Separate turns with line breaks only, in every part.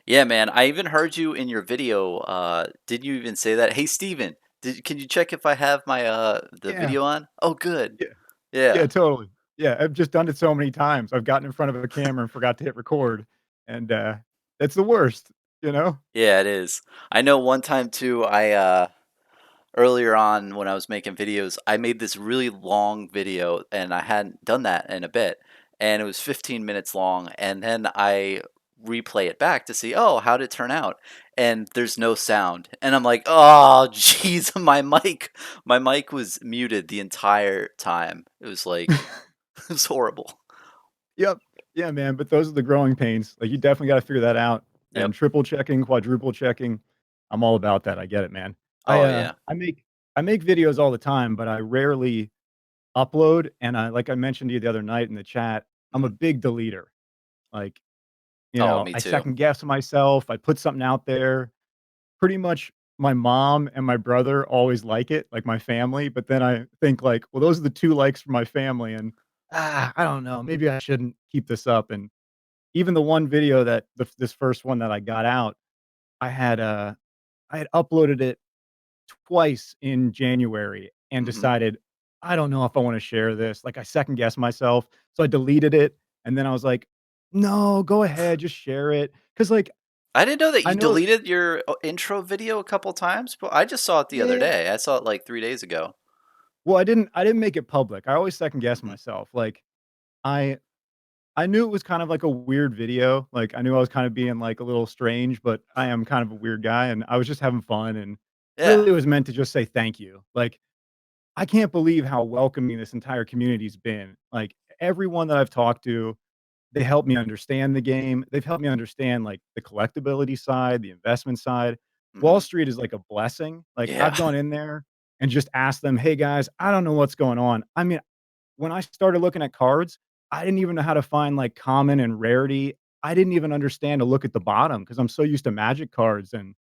Yeah, man. I even heard you in your video. Did you even say that? Hey, Steven, can you check if I have my the
Yeah,
video on? Oh, good.
yeah, yeah,
Yeah.
totally. Yeah, I've just done it so many times. I've gotten in front of a camera and forgot to hit record, and, it's the worst, you know?
Yeah, it is. I know one time too, I earlier on when I was making videos, I made this really long video and I hadn't done that in a bit. And it was 15 minutes long. And then I replay it back to see, oh, how did it turn out? And there's no sound. And I'm like, oh, jeez, my mic was muted the entire time. It was like, it was horrible.
Yep. Yeah, man, but those are the growing pains. Like, you definitely gotta figure that out,
Yep.
and triple checking, quadruple checking, I'm all about that, I get it, man.
Oh, yeah.
I make videos all the time, but I rarely upload, and I like I mentioned to you the other night in the chat, I'm a
Mhm.
big deleter. Like,
Oh, me
I
too.
second guess myself, I put something out there. Pretty much my mom and my brother always like it, like my family, but then I think like, well, those are the 2 likes from my family and, I don't know, maybe I shouldn't keep this up, and even the one video that this first one that I got out, I had, uh, I had uploaded it twice in January and
Mhm.
decided, I don't know if I wanna share this, like, I second guessed myself, so I deleted it, and then I was like, "No, go ahead, just share it," because like,
I didn't know that
I
you
know
deleted your intro video a couple times, but I just saw it the other
yeah.
day. I saw it like 3 days ago.
Well, I didn't make it public. I always second guess
Mhm.
myself. Like, I I knew it was kind of like a weird video. Like, I knew I was kind of being, like, a little strange, but I am kind of a weird guy, and I was just having fun, and
Yeah.
really it was meant to just say thank you. Like, I can't believe how welcoming this entire community's been. Like, everyone that I've talked to, they helped me understand the game. They've helped me understand, like, the collectability side, the investment side. Wall
Mhm.
Street is like a blessing. Like,
Yeah.
I've gone in there and just asked them, "Hey, guys, I don't know what's going on." I mean, when I started looking at cards, I didn't even know how to find, like, common and rarity. I didn't even understand to look at the bottom because 'cause I'm so used to Magic cards, and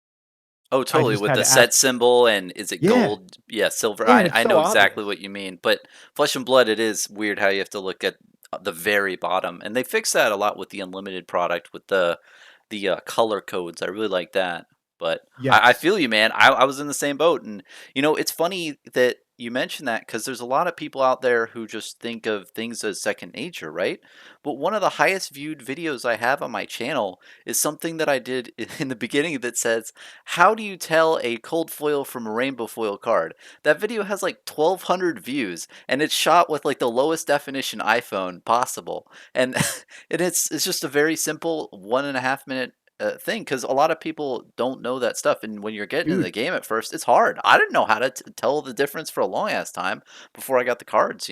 Oh,
I
totally,
just
with
had
the
to ask.
set symbol and is it
Yeah.
gold? Yeah, silver.
Yeah, and it's
I
so
know exactly
obvious.
what you mean, but Flesh and Blood, it is weird how you have to look at the very bottom, and they fix that a lot with the unlimited product with the color codes. I really like that, but I
Yes.
feel you, man. I was in the same boat, and it's funny that you mentioned that because there's a lot of people out there who just think of things as second nature, right? But one of the highest viewed videos I have on my channel is something that I did in the beginning that says, how do you tell a cold foil from a rainbow foil card? That video has like 1,200 views, and it's shot with like the lowest definition iPhone possible. And and it's just a very simple 1.5 minute thing because a lot of people don't know that stuff. And when you're getting in the
Dude,
game at first, it's hard. I didn't know how to tell the difference for a long ass time before I got the cards.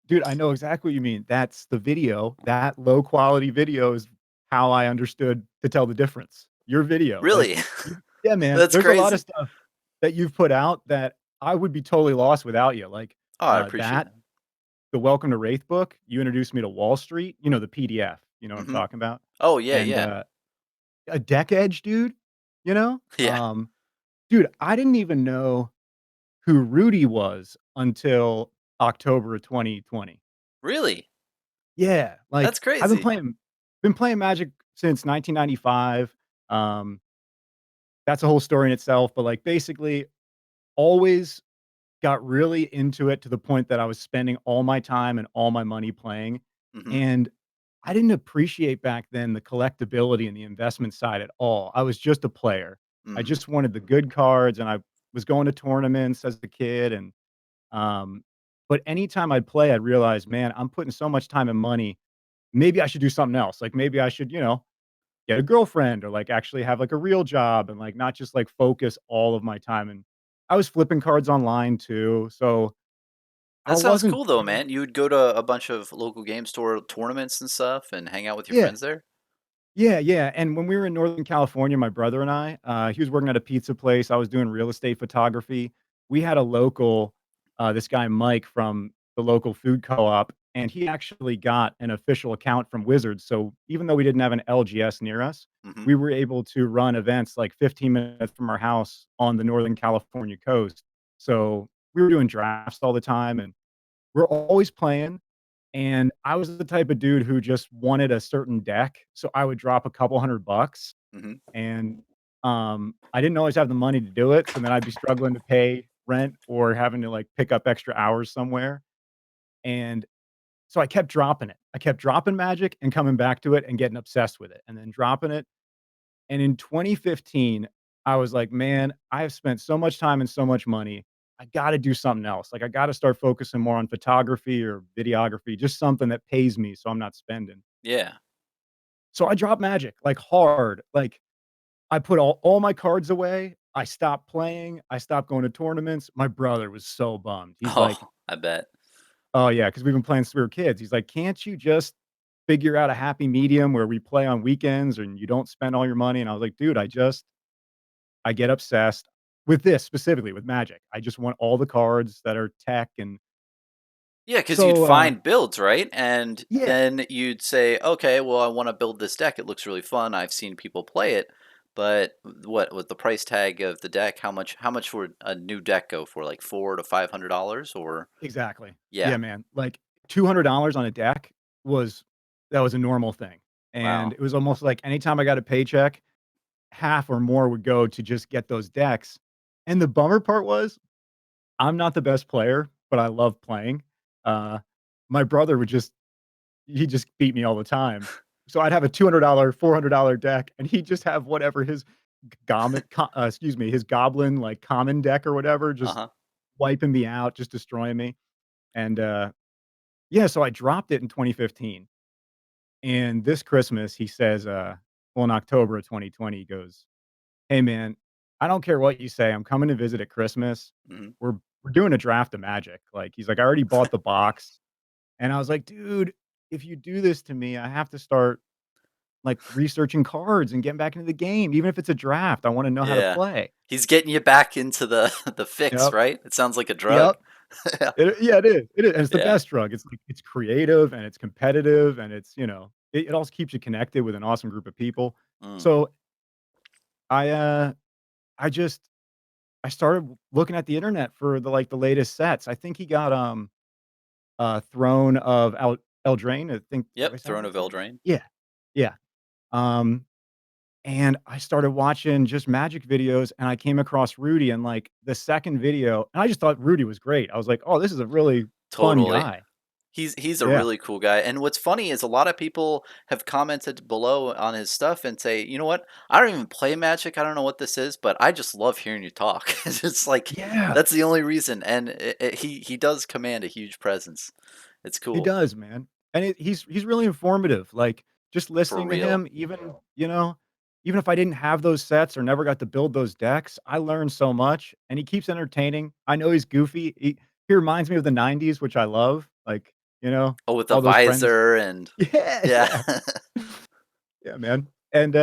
dude, I know exactly what you mean. That's the video. That low quality video is how I understood to tell the difference. Your video, like,
Really?
you yeah, man,
That's
there's a lot of
crazy.
stuff that you've put out that I would be totally lost without you, like,
Oh, I appreciate
that
that.
the Welcome to Wraith book, you introduced me to Wall Street, the PDF, you know what I'm
Hmm.
talking about?
Oh, yeah,
And,
yeah.
a Deck Edge, dude, you know?
Yeah.
Dude, I didn't even know who Rudy was until October of 2020.
Really?
Yeah,
That's
like, I've
crazy.
been playing Magic since 1995, um, that's a whole story in itself, but, like, basically, always got really into it to the point that I was spending all my time and all my money playing,
Hmm.
and I didn't appreciate back then the collectability and the investment side at all. I was just a player. I
Mm.
just wanted the good cards, and I was going to tournaments as a kid, and, but anytime I'd play, I'd realize, "Man, I'm putting so much time and money. Maybe I should do something else. Like, maybe I should, get a girlfriend or, like, actually have, like, a real job and, like, not just, like, focus all of my time." And I was flipping cards online too, so I
That sounds
wasn't
cool though,
too
man. You would go to a bunch of local game store tournaments and stuff and hang out with your
yeah.
friends there?
Yeah, yeah, and when we were in Northern California, my brother and I, he was working at a pizza place, I was doing real estate photography. We had a local, this guy Mike from the local food co-op, and he actually got an official account from Wizards, so even though we didn't have an LGS near us,
Mhm.
we were able to run events like 15 minutes from our house on the Northern California coast. So, we were doing drafts all the time, and we're always playing, and I was the type of dude who just wanted a certain deck, so I would drop a couple $100
Mhm.
and, I didn't always have the money to do it, so then I'd be struggling to pay rent or having to, like, pick up extra hours somewhere, and so I kept dropping it. I kept dropping Magic and coming back to it and getting obsessed with it, and then dropping it, and in 2015, I was like, "Man, I have spent so much time and so much money. I gotta do something else. Like, I gotta start focusing more on photography or videography, just something that pays me so I'm not spending."
Yeah.
So I dropped Magic, like, hard. Like, I put all my cards away. I stopped playing. I stopped going to tournaments. My brother was so bummed. He's like,
Oh, I bet.
"Oh, yeah, because 'cause we've been playing since we were kids." He's like, "Can't you just figure out a happy medium where we play on weekends and you don't spend all your money?" And I was like, "Dude, I get obsessed with this specifically, with Magic. I just want all the cards that are tech." And
Yeah, because 'cause you'd
so,
find builds, right? And
yeah,
then you'd say, "Okay, well, I wanna build this deck. It looks really fun. I've seen people play it." But what with the price tag of the deck, how much would a new deck go for? Like, $400 to $500 or
exactly.
yeah.
Yeah, man. Like, $200 on a deck was that was a normal thing, and
Wow.
it was almost like anytime I got a paycheck, half or more would go to just get those decks, and the bummer part was, I'm not the best player, but I love playing. Uh, my brother would just he just beat me all the time. So I'd have a $200, $400 deck, and he'd just have whatever his his goblin, like, common deck or whatever, just
Uh-huh.
wiping me out, just destroying me, and, yeah, so I dropped it in 2015, and this Christmas, he says, well, in October of 2020, he goes, "Hey, man, I don't care what you say, I'm coming to visit at Christmas.
Mhm.
We're doing a draft of Magic." Like, he's like, "I already bought the box." And I was like, "Dude, if you do this to me, I have to start, like, researching cards and getting back into the game. Even if it's a draft, I wanna know how to
Yeah.
play."
He's getting you back into the the fix,
Yep,
right? It sounds like a drug.
yep.
Yeah.
Yeah, it is, and it's the
Yeah.
best drug. It's, like, it's creative, and it's competitive, and it's, it also keeps you connected with an awesome group of people.
Mm.
So, I, I just I started looking at the internet for the latest sets. I think he got, Throne of Eldraine, I think did I
Yep,
sound
Throne
right
of
there?
Eldraine.
Yeah, yeah. Um And I started watching just Magic videos, and I came across Rudy in, like, the 2nd video, and I just thought Rudy was great. I was like, "Oh, this is a really fun
Totally.
guy."
He's a
Yeah.
really cool guy, and what's funny is a lot of people have commented below on his stuff and say, "You know what? I don't even play Magic, I don't know what this is, but I just love hearing you talk." It's just like,
Yeah.
that's the only reason, and he does command a huge presence. It's
He
cool.
does, man. And he's really informative. Like, just
For
listening to
real.
him, even if I didn't have those sets or never got to build those decks, I learned so much, and he keeps entertaining. I know he's goofy. He reminds me of the '90s, which I love. Like,
Oh, with the
all those friends.
visor and
Yeah,
yeah.
yeah. Yeah, man. And,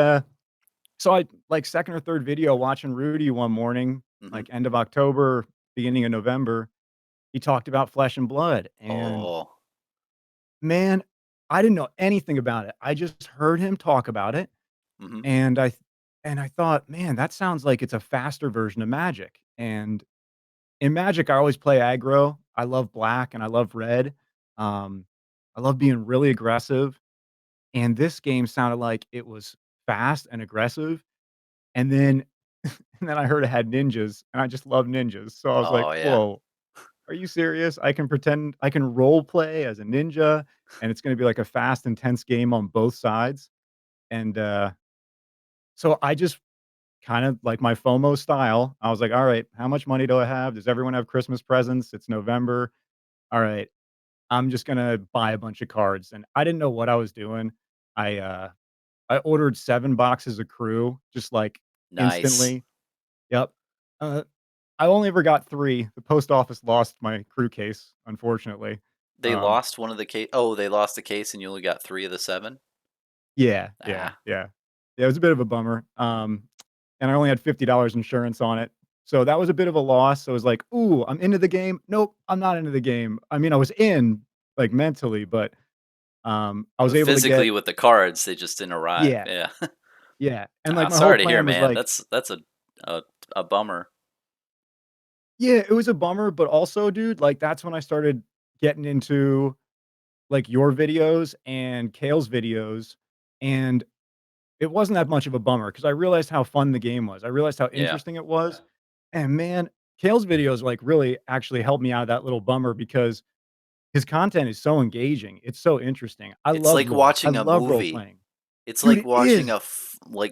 so I like 2nd or 3rd video watching Rudy one morning,
Mhm.
like, end of October, beginning of November, he talked about Flesh and Blood, and,
Oh.
man, I didn't know anything about it. I just heard him talk about it,
Mhm.
and I thought, "Man, that sounds like it's a faster version of Magic." And in Magic, I always play aggro. I love black and I love red. Um, I love being really aggressive, and this game sounded like it was fast and aggressive, and then and then I heard it had ninjas, and I just love ninjas, so I was like,
Oh, yeah.
"Whoa, are you serious? I can role play as a ninja, and it's gonna be like a fast, intense game on both sides." And, so I just kind of like my FOMO style, I was like, "Alright, how much money do I have? Does everyone have Christmas presents? It's November. Alright, I'm just gonna buy a bunch of cards." And I didn't know what I was doing. I, uh, I ordered 7 boxes of Crew just, like,
Nice.
instantly. Yep. Uh I only ever got 3. The post office lost my crew case, unfortunately.
They
Um,
lost one of the case. Oh, they lost the case and you only got 3 of the 7?
yeah, yeah,
Ah.
yeah. Yeah, it was a bit of a bummer, and I only had $50 insurance on it, so that was a bit of a loss. So it was like, "Ooh, I'm into the game." Nope, I'm not into the game. I mean, I was in, like, mentally, but, I was
But
able to get.
physically with the cards, they just didn't arrive.
Yeah,
Yeah.
yeah, and, like,
Ah,
my whole
sorry to hear,
plan was
man.
like.
That's a a bummer.
Yeah, it was a bummer, but also, dude, like, that's when I started getting into, like, your videos and Kale's videos, and it wasn't that much of a bummer because I realized how fun the game was. I realized how
Yeah.
interesting it was, and man, Kale's videos, like, really actually helped me out of that little bummer because his content is so engaging. It's so interesting. I
It's
love
like
lore. I
watching a
love role
movie.
playing.
It's
Dude,
like
it
watching a
is.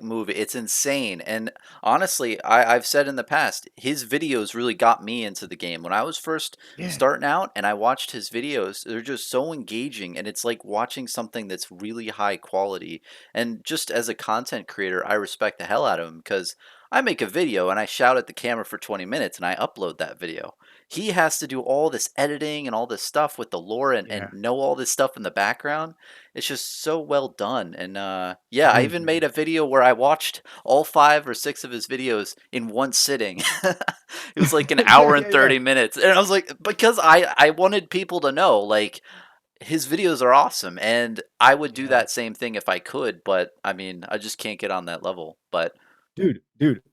movie. It's insane, and honestly, I've said in the past, his videos really got me into the game. When I was first
Yeah,
starting out and I watched his videos, they're just so engaging, and it's like watching something that's really high quality. And just as a content creator, I respect the hell out of him because I make a video and I shout at the camera for 20 minutes and I upload that video. He has to do all this editing and all this stuff with the lore and
yeah.
know all this stuff in the background. It's just so well done, and, yeah,
It
I
is,
even made
man.
a video where I watched all 5 or 6 of his videos in one sitting. It was like an
Yeah,
hour and
yeah, yeah.
30 minutes, and I was like because I wanted people to know, like, his videos are awesome, and I would do
Yeah.
that same thing if I could, but, I mean, I just can't get on that level, but
Dude,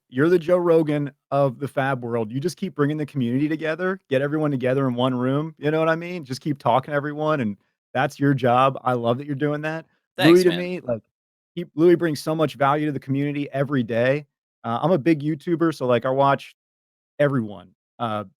you're the Joe Rogan of the fab world. You just keep bringing the community together, get everyone together in one room, you know what I mean? Just keep talking to everyone, and that's your job. I love that you're doing that. Louis
thanks,
to
man.
me, like, Louis brings so much value to the community every day. I'm a big YouTuber, so, like, I watch everyone.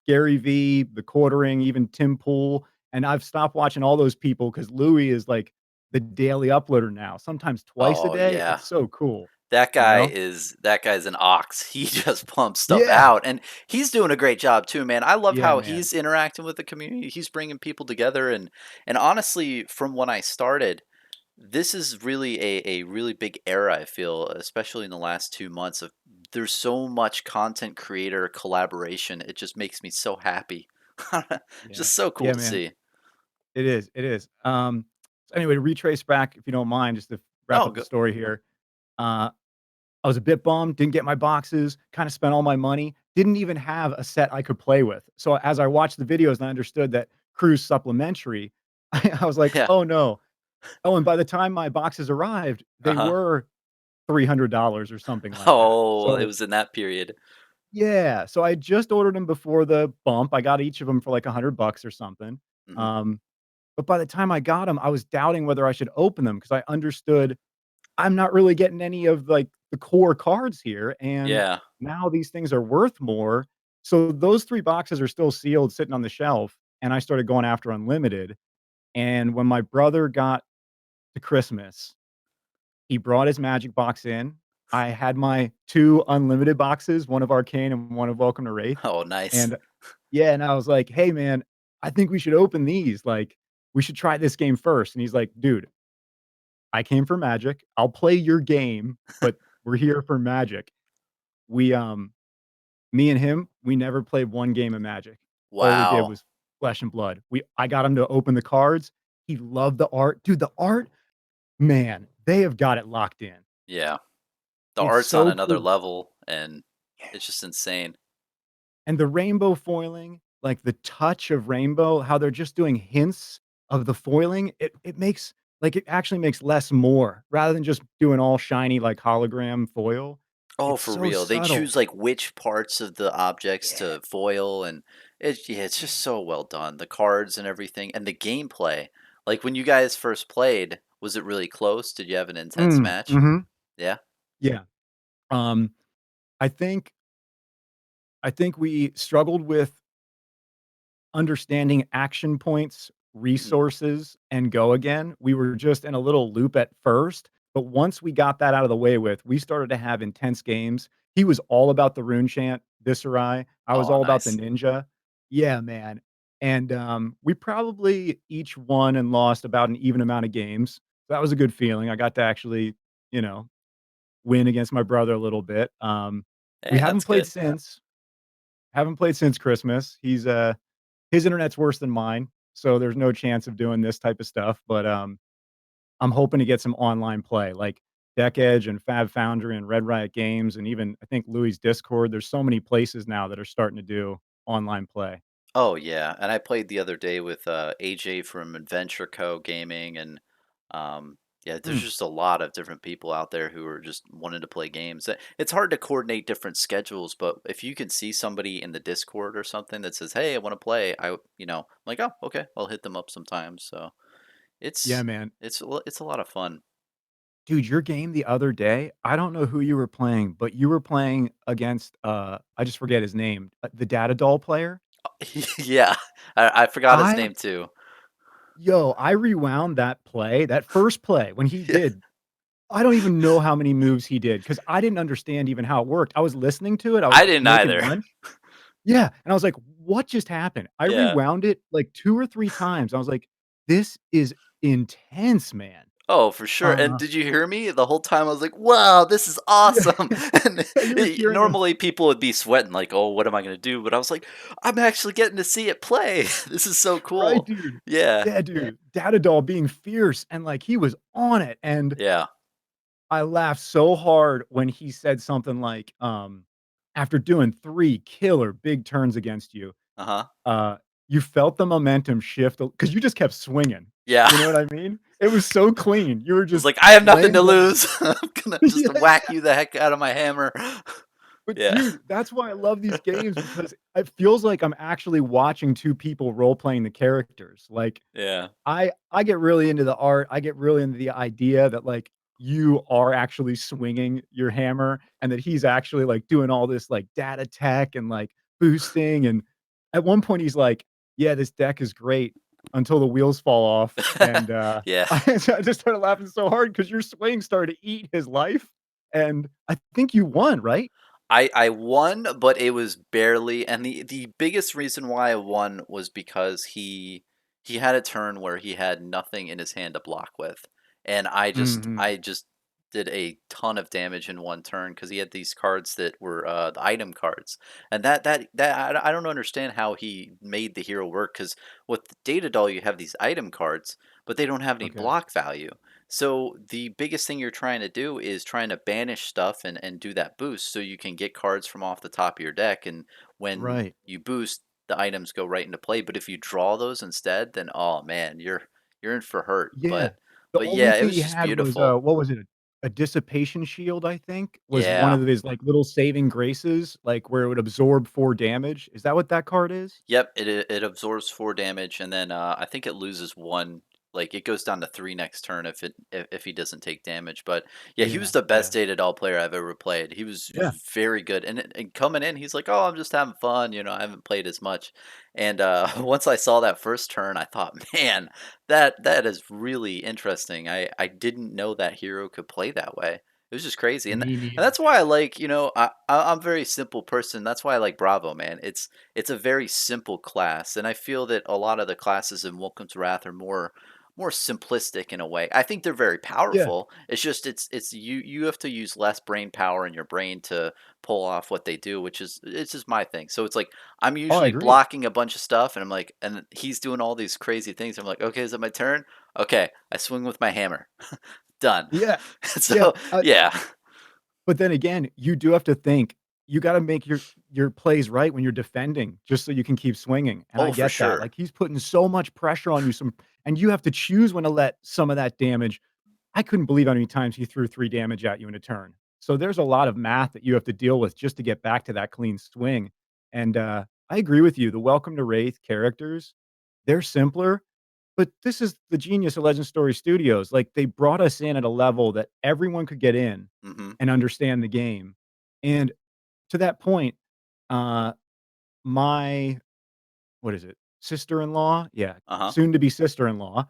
Gary V, The Quartering, even Tim Pool, and I've stopped watching all those people because Louis is, like, the daily uploader now, sometimes twice a
Oh,
day.
yeah.
It's so cool, you
Guy
know?
is that guy's an ox. He just pumps stuff
Yeah.
out, and he's doing a great job too, man. I love
Yeah,
how
man.
he's interacting with the community. He's bringing people together, and honestly, from when I started, this is really a really big era. I feel, especially in the last 2 months. Of there's so much content creator collaboration. It just makes me so happy.
Yeah.
Just so cool
Yeah,
to
man.
see.
It is, it is. So anyway, to retrace back, if you don't mind, just to wrap
Oh,
up the story here. Uh, I was a bit bummed, didn't get my boxes, kinda spent all my money, didn't even have a set I could play with. So as I watched the videos and I understood that crew's supplementary, I was like,
yeah.
"Oh, no." Oh, and by the time my boxes arrived,
Uh
they
huh.
were $300 or something like that.
Oh, it
So
was in that period.
yeah, so I just ordered them before the bump. I got each of them for like $100 or something.
Hmm.
Um, but by the time I got them, I was doubting whether I should open them because I understood I'm not really getting any of, like, the core cards here, and
Yeah.
now these things are worth more. So those 3 boxes are still sealed sitting on the shelf, and I started going after unlimited, and when my brother got to Christmas, he brought his magic box in. I had my 2 unlimited boxes, one of Arcane and one of Welcome to Wraith,
Oh, nice.
and yeah, and I was like, "Hey, man, I think we should open these, like, we should try this game first." And he's like, "Dude, I came for Magic. I'll play your game, but we're here for Magic." We, me and him, we never played one game of Magic. All we did
Wow.
was Flesh and Blood. I got him to open the cards. He loved the art. Dude, the art, man, they have got it locked in.
Yeah. The
It's
art's on
so
another
cool.
level, and
Yeah.
it's just insane.
And the rainbow foiling, like the touch of rainbow, how they're just doing hints of the foiling, it makes like, it actually makes less more rather than just doing all shiny, like, hologram foil.
Oh,
It's
for
so
real. They
subtle.
choose, like, which parts of the objects
Yeah,
to foil, and it's just
yeah.
so well done. The cards and everything, and the gameplay. Like, when you guys first played, was it really close? Did you have an intense match?
Mhm.
Yeah?
Yeah. Um, I think I think we struggled with understanding action points,
Mhm.
resources, and go again. We were just in a little loop at first, but once we got that out of the way with, we started to have intense games. He was all about the rune chant, Disarray. I was
Oh,
all about the
nice.
ninja. Yeah, man. And we probably each won and lost about an even amount of games. That was a good feeling. I got to actually, you know, win against my brother a little bit. We
Hey,
haven't
that's
played
good.
since. Haven't played since Christmas. His internet's worse than mine, so there's no chance of doing this type of stuff, but, I'm hoping to get some online play, like Deck Edge and Fab Foundry and Red Riot Games, and even I think Louis' Discord. There's so many places now that are starting to do online play.
Oh, yeah, and I played the other day with, AJ from Adventure Co. Gaming, and, yeah, there's
Mm,
just a lot of different people out there who are just wanting to play games. It's hard to coordinate different schedules, but if you can see somebody in the Discord or something that says, "Hey, I wanna play," I'm like, "Oh, okay, I'll hit them up sometimes." So,
yeah,
it's
man.
it's a lot of fun.
Dude, your game the other day, I don't know who you were playing, but you were playing against, I just forget his name, the Data Doll player?
Yeah, I forgot his
I
name too.
I rewound that play, that first play when he
Yeah,
did I don't even know how many moves he did because I didn't understand even how it worked. I was listening to it, I was
I didn't
making
either.
lunch. Yeah, and I was like, "What just happened?" I
Yeah.
rewound it, like, 2 or 3 times. I was like, "This is intense, man."
Oh, for sure, and
Uh,
did you hear me? The whole time I was like, "Wow, this is
yeah,
awesome," and
you were cheering him.
normally people would be sweating like, "Oh, what am I gonna do?" But I was like, "I'm actually getting to see it play. This is so
Right,
cool."
dude.
Yeah,
Yeah, dude. Data Doll being fierce and, like, he was on it, and
yeah,
I laughed so hard when he said something like, after doing 3 killer big turns against you,
uh-huh,
uh, you felt the momentum shift because you just kept swinging.
yeah.
You know what I mean? It was so clean. You were
I was
just
like, "I have nothing
laying
to
down.
lose. I'm gonna just whack
Yeah.
you the heck out of my hammer."
But
Yeah.
dude, that's why I love these games because it feels like I'm actually watching 2 people role playing the characters. Like,
Yeah.
I get really into the art. I get really into the idea that, like, you are actually swinging your hammer and that he's actually, like, doing all this, like, data tech and, like, boosting, and at one point, he's like, "Yeah, this deck is great until the wheels fall off," and,
Yeah.
I just started laughing so hard because your swing started to eat his life, and I think you won, right?
I won, but it was barely, and the biggest reason why I won was because he had a turn where he had nothing in his hand to block with, and
Mhm.
I just did a ton of damage in one turn because he had these cards that were the item cards, and I don't understand how he made the hero work because with Data Doll you have these item cards, but they don't have any
Okay.
block value. So the biggest thing you're trying to do is trying to banish stuff and do that boost so you can get cards from off the top of your deck. And when
Right.
you boost, the items go right into play. But if you draw those instead, then oh man, you're in for hurt.
Yeah. The
But
only
yeah, it
thing
was
he
just
had was,
beautiful.
what was it? A dissipation shield, I think, was one
Yeah.
of his, like, little saving graces, like, where it would absorb 4 damage. Is that what that card is?
Yep, it absorbs 4 damage, and then, I think it loses 1, like, it goes down to 3 next turn if he doesn't take damage, but, yeah, he was
Yeah,
the best
yeah.
Data Doll player I've ever played. He was
Yeah.
very good, and coming in, he's like, "Oh, I'm just having fun, you know, I haven't played as much," and, once I saw that first turn, I thought, "Man, that is really interesting." I didn't know that hero could play that way. It was just crazy,
Me
and
neither.
that's why I like, you know, I'm a very simple person, that's why I like Bravo, man. It's a very simple class, and I feel that a lot of the classes in Welcome to Wrath are more simplistic in a way. I think they're very
Yeah.
powerful. It's just it's you have to use less brain power in your brain to pull off what they do, which is it's just my thing. So it's like I'm
Oh, I
usually
agree.
blocking a bunch of stuff, and I'm like, and he's doing all these crazy things. I'm like, okay, is it my turn? Okay, I swing with my hammer. Done.
Yeah. Yeah.
So yeah.
But then again, you do have to think, you gotta make your plays right when you're defending, just so you can keep swinging, and I
Oh, for
get that.
sure.
Like, he's putting so much pressure on you, and you have to choose when to let some of that damage. I couldn't believe how many times he threw 3 damage at you in a turn. So there's a lot of math that you have to deal with just to get back to that clean swing, and, I agree with you, the Welcome to Wraith characters, they're simpler, but this is the genius of Legend Story Studios, like, they brought us in at a level that everyone could get in
Mhm.
and understand the game, and to that point, uh, my what is it? Sister-in-law? Yeah,
Uh-huh.
soon to be sister-in-law,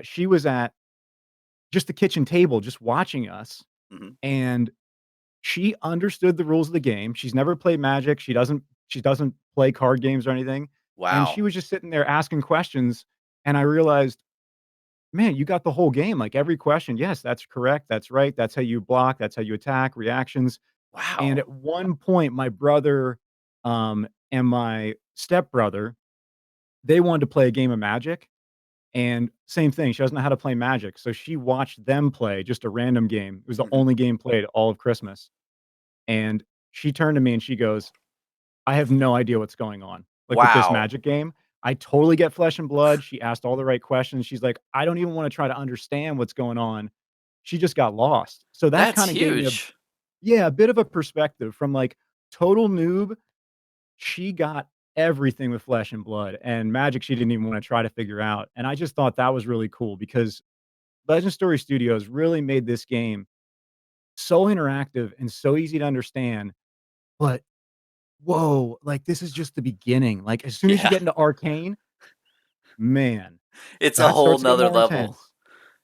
she was at just the kitchen table just watching us,
Mhm.
and she understood the rules of the game. She's never played Magic. She doesn't play card games or anything, and she
Wow.
was just sitting there asking questions, and I realized, "Man, you got the whole game, like, every question, yes, that's correct, that's right, that's how you block, that's how you attack, reactions." And
Wow.
at one point, my brother, and my stepbrother, they wanted to play a game of Magic, and same thing, she doesn't know how to play Magic, so she watched them play just a random game. It was the
Mhm.
only game played all of Christmas, and she turned to me and she goes, "I have no idea what's going on, like, with this
Wow.
Magic game. I totally get Flesh and Blood." She asked all the right questions. She's like, "I don't even wanna try to understand what's going on." She just got lost. So that
That's
kinda gave me a
huge.
yeah, a bit of a perspective from, like, total noob. She got everything with Flesh and Blood, and Magic she didn't even wanna try to figure out, and I just thought that was really cool because Legend Story Studios really made this game so interactive and so easy to understand, but whoa, like, this is just the beginning. Like, as soon as you
Yeah,
get into Arcane, man,
it's a
that
whole
starts to get
nother
more
level.
intense.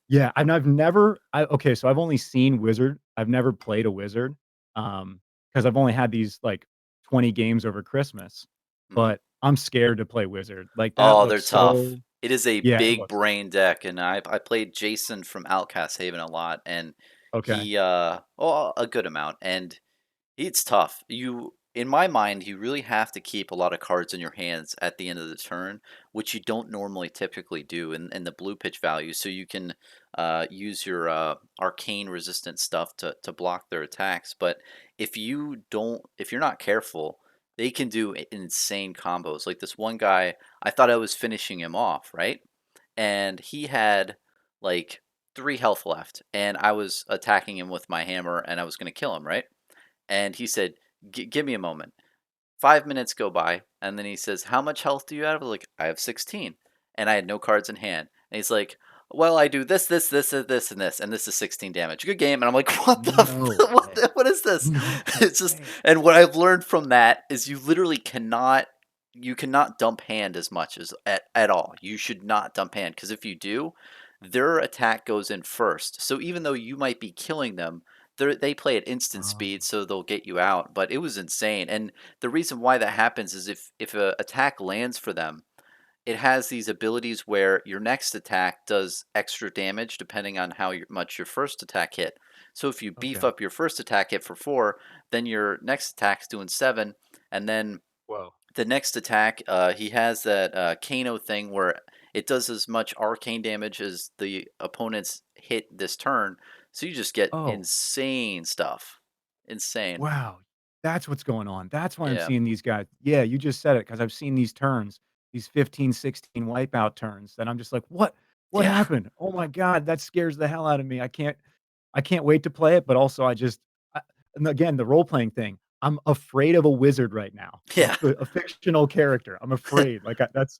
Yeah, and I've never okay, so I've only seen Wizard. I've never played a Wizard, because I've only had these, like, 20 games over Christmas,
Mhm.
but I'm scared to play Wizard. Like, that
Oh, they're
looks
tough.
so
It is a
yeah, it
big
looks
brain deck, and I played Jason from Outcast Haven a lot, and
okay,
he, well, a good amount, and it's tough. You in my mind, you really have to keep a lot of cards in your hands at the end of the turn, which you don't normally typically do in the blue pitch value. So you can use your arcane resistant stuff to block their attacks. But if you're not careful, they can do insane combos. Like this one guy, I thought I was finishing him off, right? And he had like 3 health left, and I was attacking him with my hammer, and I was going to kill him, right? And he said, Give me a moment." 5 minutes go by, and then he says, "How much health do you have?" I was like, "I have 16." And I had no cards in hand. And he's like, "Well, I do this, and this is 16 damage. Good game." And I'm like, "What the?
no way,
What is this?"
no
It's just,
way.
and what I've learned from that is you cannot dump hand as much as at all. You should not dump hand because if you do, their attack goes in first. So even though you might be killing them, they play at instant
Oh,
speed, so they'll get you out. But it was insane, and the reason why that happens is if a attack lands for them, it has these abilities where your next attack does extra damage depending on how much your first attack hit. So if you beef
okay.
up your first attack hit for 4, then your next attack's doing 7, and then
Whoa.
the next attack, he has that Kano thing where it does as much arcane damage as the opponent's hit this turn. So you just get
Oh,
insane stuff. Insane.
wow. That's what's going on. That's why I'm
Yeah.
seeing these guys. Yeah, you just said it because 'cause I've seen these turns, these 15, 16 wipeout turns that I'm just like, What
Yeah.
happened? Oh my god, that scares the hell out of me. I can't wait to play it, but also I and again, the role playing thing, I'm afraid of a wizard right now,
Yeah.
a fictional character. I'm afraid, like, that's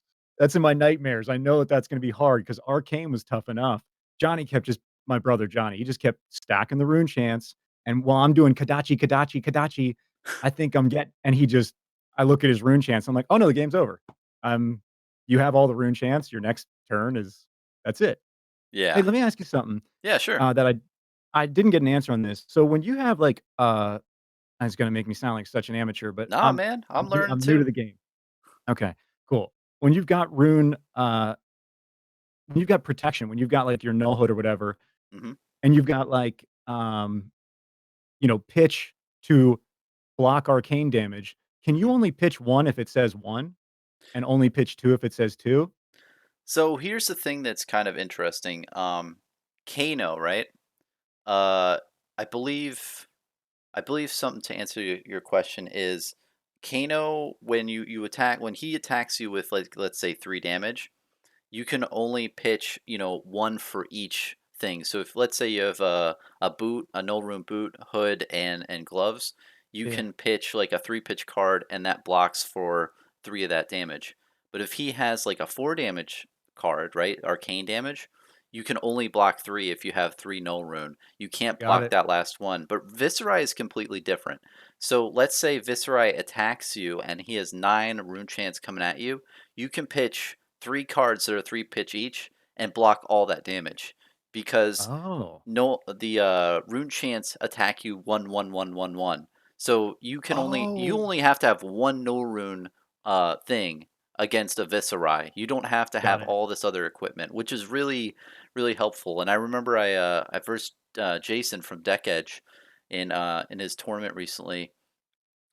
in my nightmares. I know that that's gonna be hard because Arcane was tough enough. Johnny kept just my brother Johnny, he just kept stacking the rune chance, and while I'm doing Kadachi, Kadachi, Kadachi, I think I'm get and he just I look at his rune chance, I'm like, "Oh, no, the game's over. Um, you have all the rune chance, your next turn is that's it." Hey,
Yeah.
let me ask you something,
Yeah, sure.
that I didn't get an answer on this. So when you have like, it's gonna make me sound like such an amateur, but
Nah, man. I'm learning
I'm new to
too.
the game. Okay, cool. When you've got rune, when you've got protection, when you've got like your null hood or whatever,
Hmm.
and you've got like, pitch to block arcane damage, can you
Hmm.
only pitch 1 if it says 1 and only pitch 2 if it says 2?
So here's the thing that's kind of interesting. Kano, right? Uh, I believe I believe something to answer your question is Kano when you attack when he attacks you with like let's say 3 damage, you can only pitch, 1 for each thing. So if let's say you have a boot, a null room boot, hood, and gloves, you
Yeah,
can pitch like a 3 pitch card, and that blocks for 3 of that damage. But if he has like a 4 damage card, right, arcane damage, you can only block 3 if you have 3 null rune. You can't
got
block
it.
that last one. But Viserai is completely different. So let's say Viserai attacks you and he has 9 rune chance coming at you. You can pitch 3 cards that are 3 pitch each and block all that damage because
Oh.
no the rune chants attack you 1 1 1 1 1. So you
Oh,
only have to have one no rune thing against a Viserai. You don't have to
got
have
it.
all this other equipment, which is really helpful. And I remember I versed Jason from Deck Edge in his tournament recently,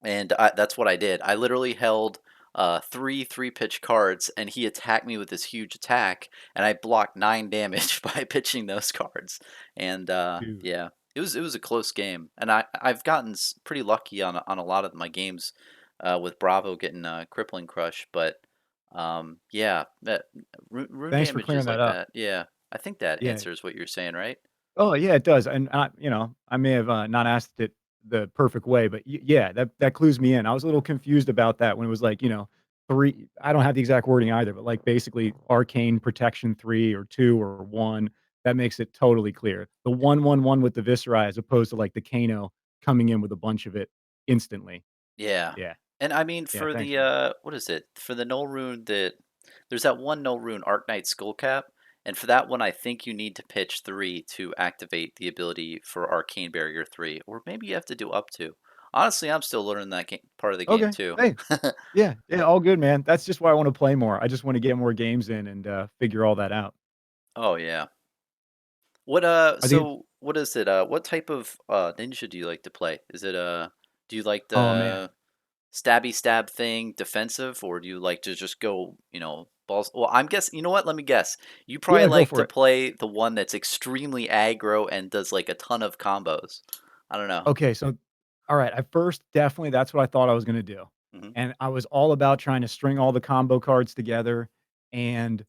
and that's what I did. I literally held 3 3 pitch cards, and he attacked me with this huge attack, and I blocked 9 damage by pitching those cards. And
Dude.
yeah, it was a close game, and I've gotten pretty lucky on a lot of my games with Bravo getting crippling crush, but yeah, that rune
Thanks for
damage
clearing
is
that
like
up.
that. Yeah, I think that
Yeah.
answers what you're saying, right?
Oh, yeah, it does, and, I may have, not asked it the perfect way, but yeah, that clues me in. I was a little confused about that when it was like, 3 I don't have the exact wording either, but, like, basically arcane protection 3 or 2 or 1. that makes it totally clear. The 1/1/1 with the Viserai as opposed to, like, the Kano coming in with a bunch of it instantly.
Yeah.
Yeah.
And I mean
Yeah,
for
thanks,
the
man.
what is it? For the null rune that there's that one null rune Arknight Skullcap, and for that one I think you need to pitch 3 to activate the ability for Arcane Barrier 3, or maybe you have to do up to. Honestly, I'm still learning that part of the game
Okay.
too.
Hey. Yeah, yeah, all good, man. That's just why I wanna play more. I just wanna get more games in and, figure all that out.
Oh yeah. What
I think
so what is it? What type of ninja do you like to play? Is it do you like
oh, man.
the stabby stab thing defensive, or do you like to just go, balls? Well, I'm guessing, you know what? Let me guess. You probably
Yeah, go
like
for
to
it.
play the one that's extremely aggro and does like a ton of combos. I don't know.
Okay, so alright, at first, definitely that's what I thought I was gonna do,
Hmm.
and I was all about trying to string all the combo cards together, and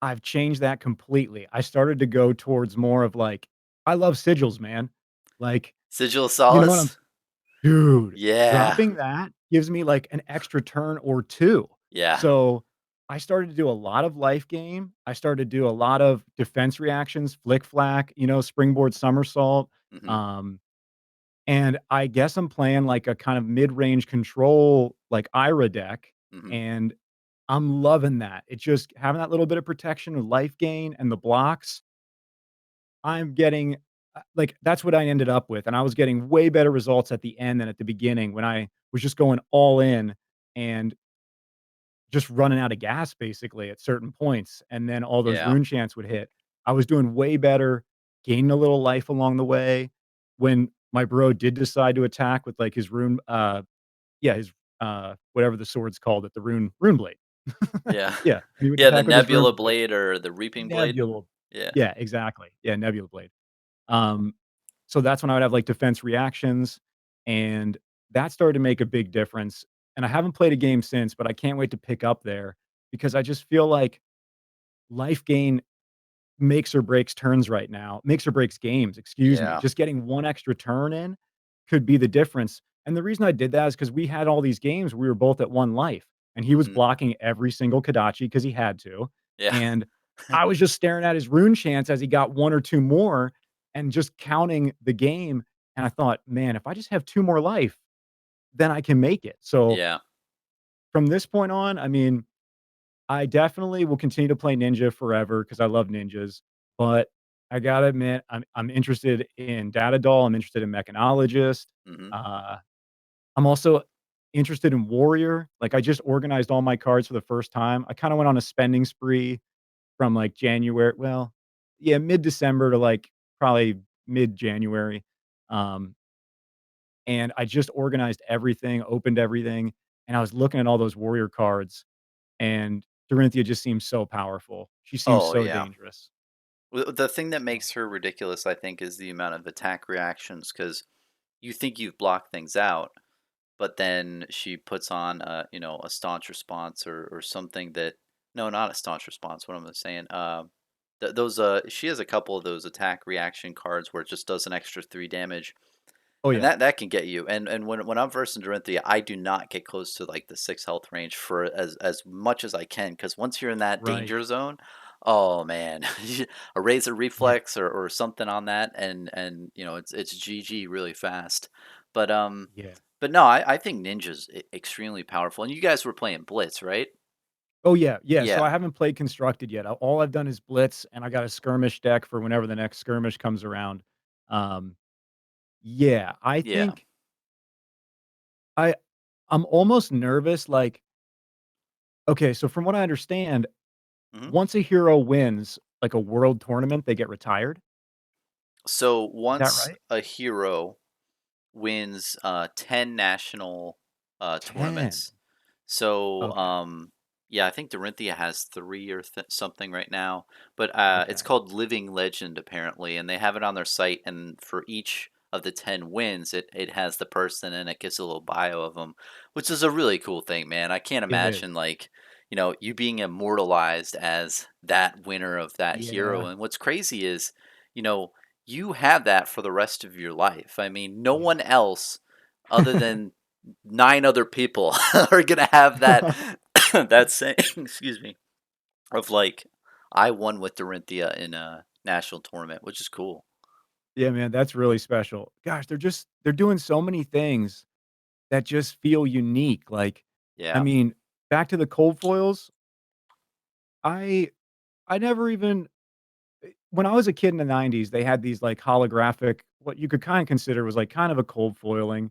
I've changed that completely. I started to go towards more of, like I love sigils, man. Like,
Sigil of
you know what I'm
Solace.
dude,
Yeah.
dropping that gives me, like, an extra turn or 2.
Yeah.
So, I started to do a lot of life game. I started to do a lot of defense reactions, flick flack, springboard somersault,
Hmm.
um, and I guess I'm playing, like, a kind of mid-range control, like, Ira deck,
Hmm.
and I'm loving that. It's just having that little bit of protection with life gain and the blocks. I'm getting like, that's what I ended up with, and I was getting way better results at the end than at the beginning when I was just going all in and just running out of gas basically at certain points, and then all those
Yeah.
rune chants would hit. I was doing way better, gaining a little life along the way. When my bro did decide to attack with, like, his rune, yeah, his, whatever the sword's called it, the rune blade.
Yeah.
Yeah, he would
Yeah. The
attack with his rune
Nebula
blade.
Blade or the Reaping Blade.
Nebula.
Yeah.
Yeah, exactly. Yeah, Nebula blade. Um, so that's when I would have, like, defense reactions, and that started to make a big difference, and I haven't played a game since, but I can't wait to pick up there because I just feel like life gain makes or breaks turns right now, makes or breaks games, excuse me.
Yeah.
Just getting 1 extra turn in could be the difference, and the reason I did that is because we had all these games where we were both at 1 life, and he was
Hmm.
blocking every single Kodachi because he had to,
Yeah.
and I was just staring at his rune chance as he got 1 or 2 more and just counting the game, and I thought, "Man, if I just have 2 more life, then I can make it." So,
Yeah.
from this point on, I mean, I definitely will continue to play Ninja forever because I love ninjas, but I gotta admit, I'm interested in Data Doll, I'm interested in Mechanologist,
Hmm.
uh, I'm also interested in Warrior, like, I just organized all my cards for the first time. I kinda went on a spending spree from, like, January well, yeah, mid-December to, like, probably mid-January, um, and I just organized everything, opened everything, and I was looking at all those Warrior cards, and Dorinthia just seems so powerful. She seems
Oh
so
yeah.
dangerous.
The thing that
So
makes her ridiculous, I think, is the amount of attack reactions. Because you think you've blocked things out, but then she puts on a staunch response, or something that, no, not a staunch response. What am I saying? Those she has a couple of those attack reaction cards where it just does an extra 3 damage,
oh,
and
yeah.
that can get you. And when I'm versed in Dorinthia, I do not get close to like the 6 health range for as much as I can, because once you're in that
Right.
danger zone, oh man, a razor
Yeah.
reflex or something on that, and it's GG really fast. But
Yeah.
but no, I think Ninja's extremely powerful. And you guys were playing Blitz, right?
Oh, yeah, yeah, so
Yeah,
I haven't played Constructed yet. All I've done is Blitz, and I got a skirmish deck for whenever the next skirmish comes around. Um, yeah, I
yeah.
think I I'm almost nervous, like okay, so from what I understand,
Hmm.
once a hero wins, like, a world tournament, they get retired?
So
Is that
once
right?
a hero wins 10 national
10.
tournaments. So
Okay,
yeah, I think Dorinthia has 3 or something right now, but it's
okay.
called Living Legend apparently, and they have it on their site. And for each of the 10 wins, it has the person, and it gives a little bio of them, which is a really cool thing, man. I can't
It is.
imagine, like, you being immortalized as that winner of that hero.
Yeah,
And what's crazy is, you know, you have that for the rest of your life. I mean, no
yeah.
one else other than 9 other people are gonna have that that saying, excuse me, of like, I won with Dorinthia in national tournament, which is cool.
Yeah, man, that's really special. Gosh, they're doing so many things that just feel unique, like, I
Yeah.
mean, back to the cold foils, I I never even when I was a kid in the '90s, they had these, like, holographic what you could kinda consider was, like, kind of a cold foiling,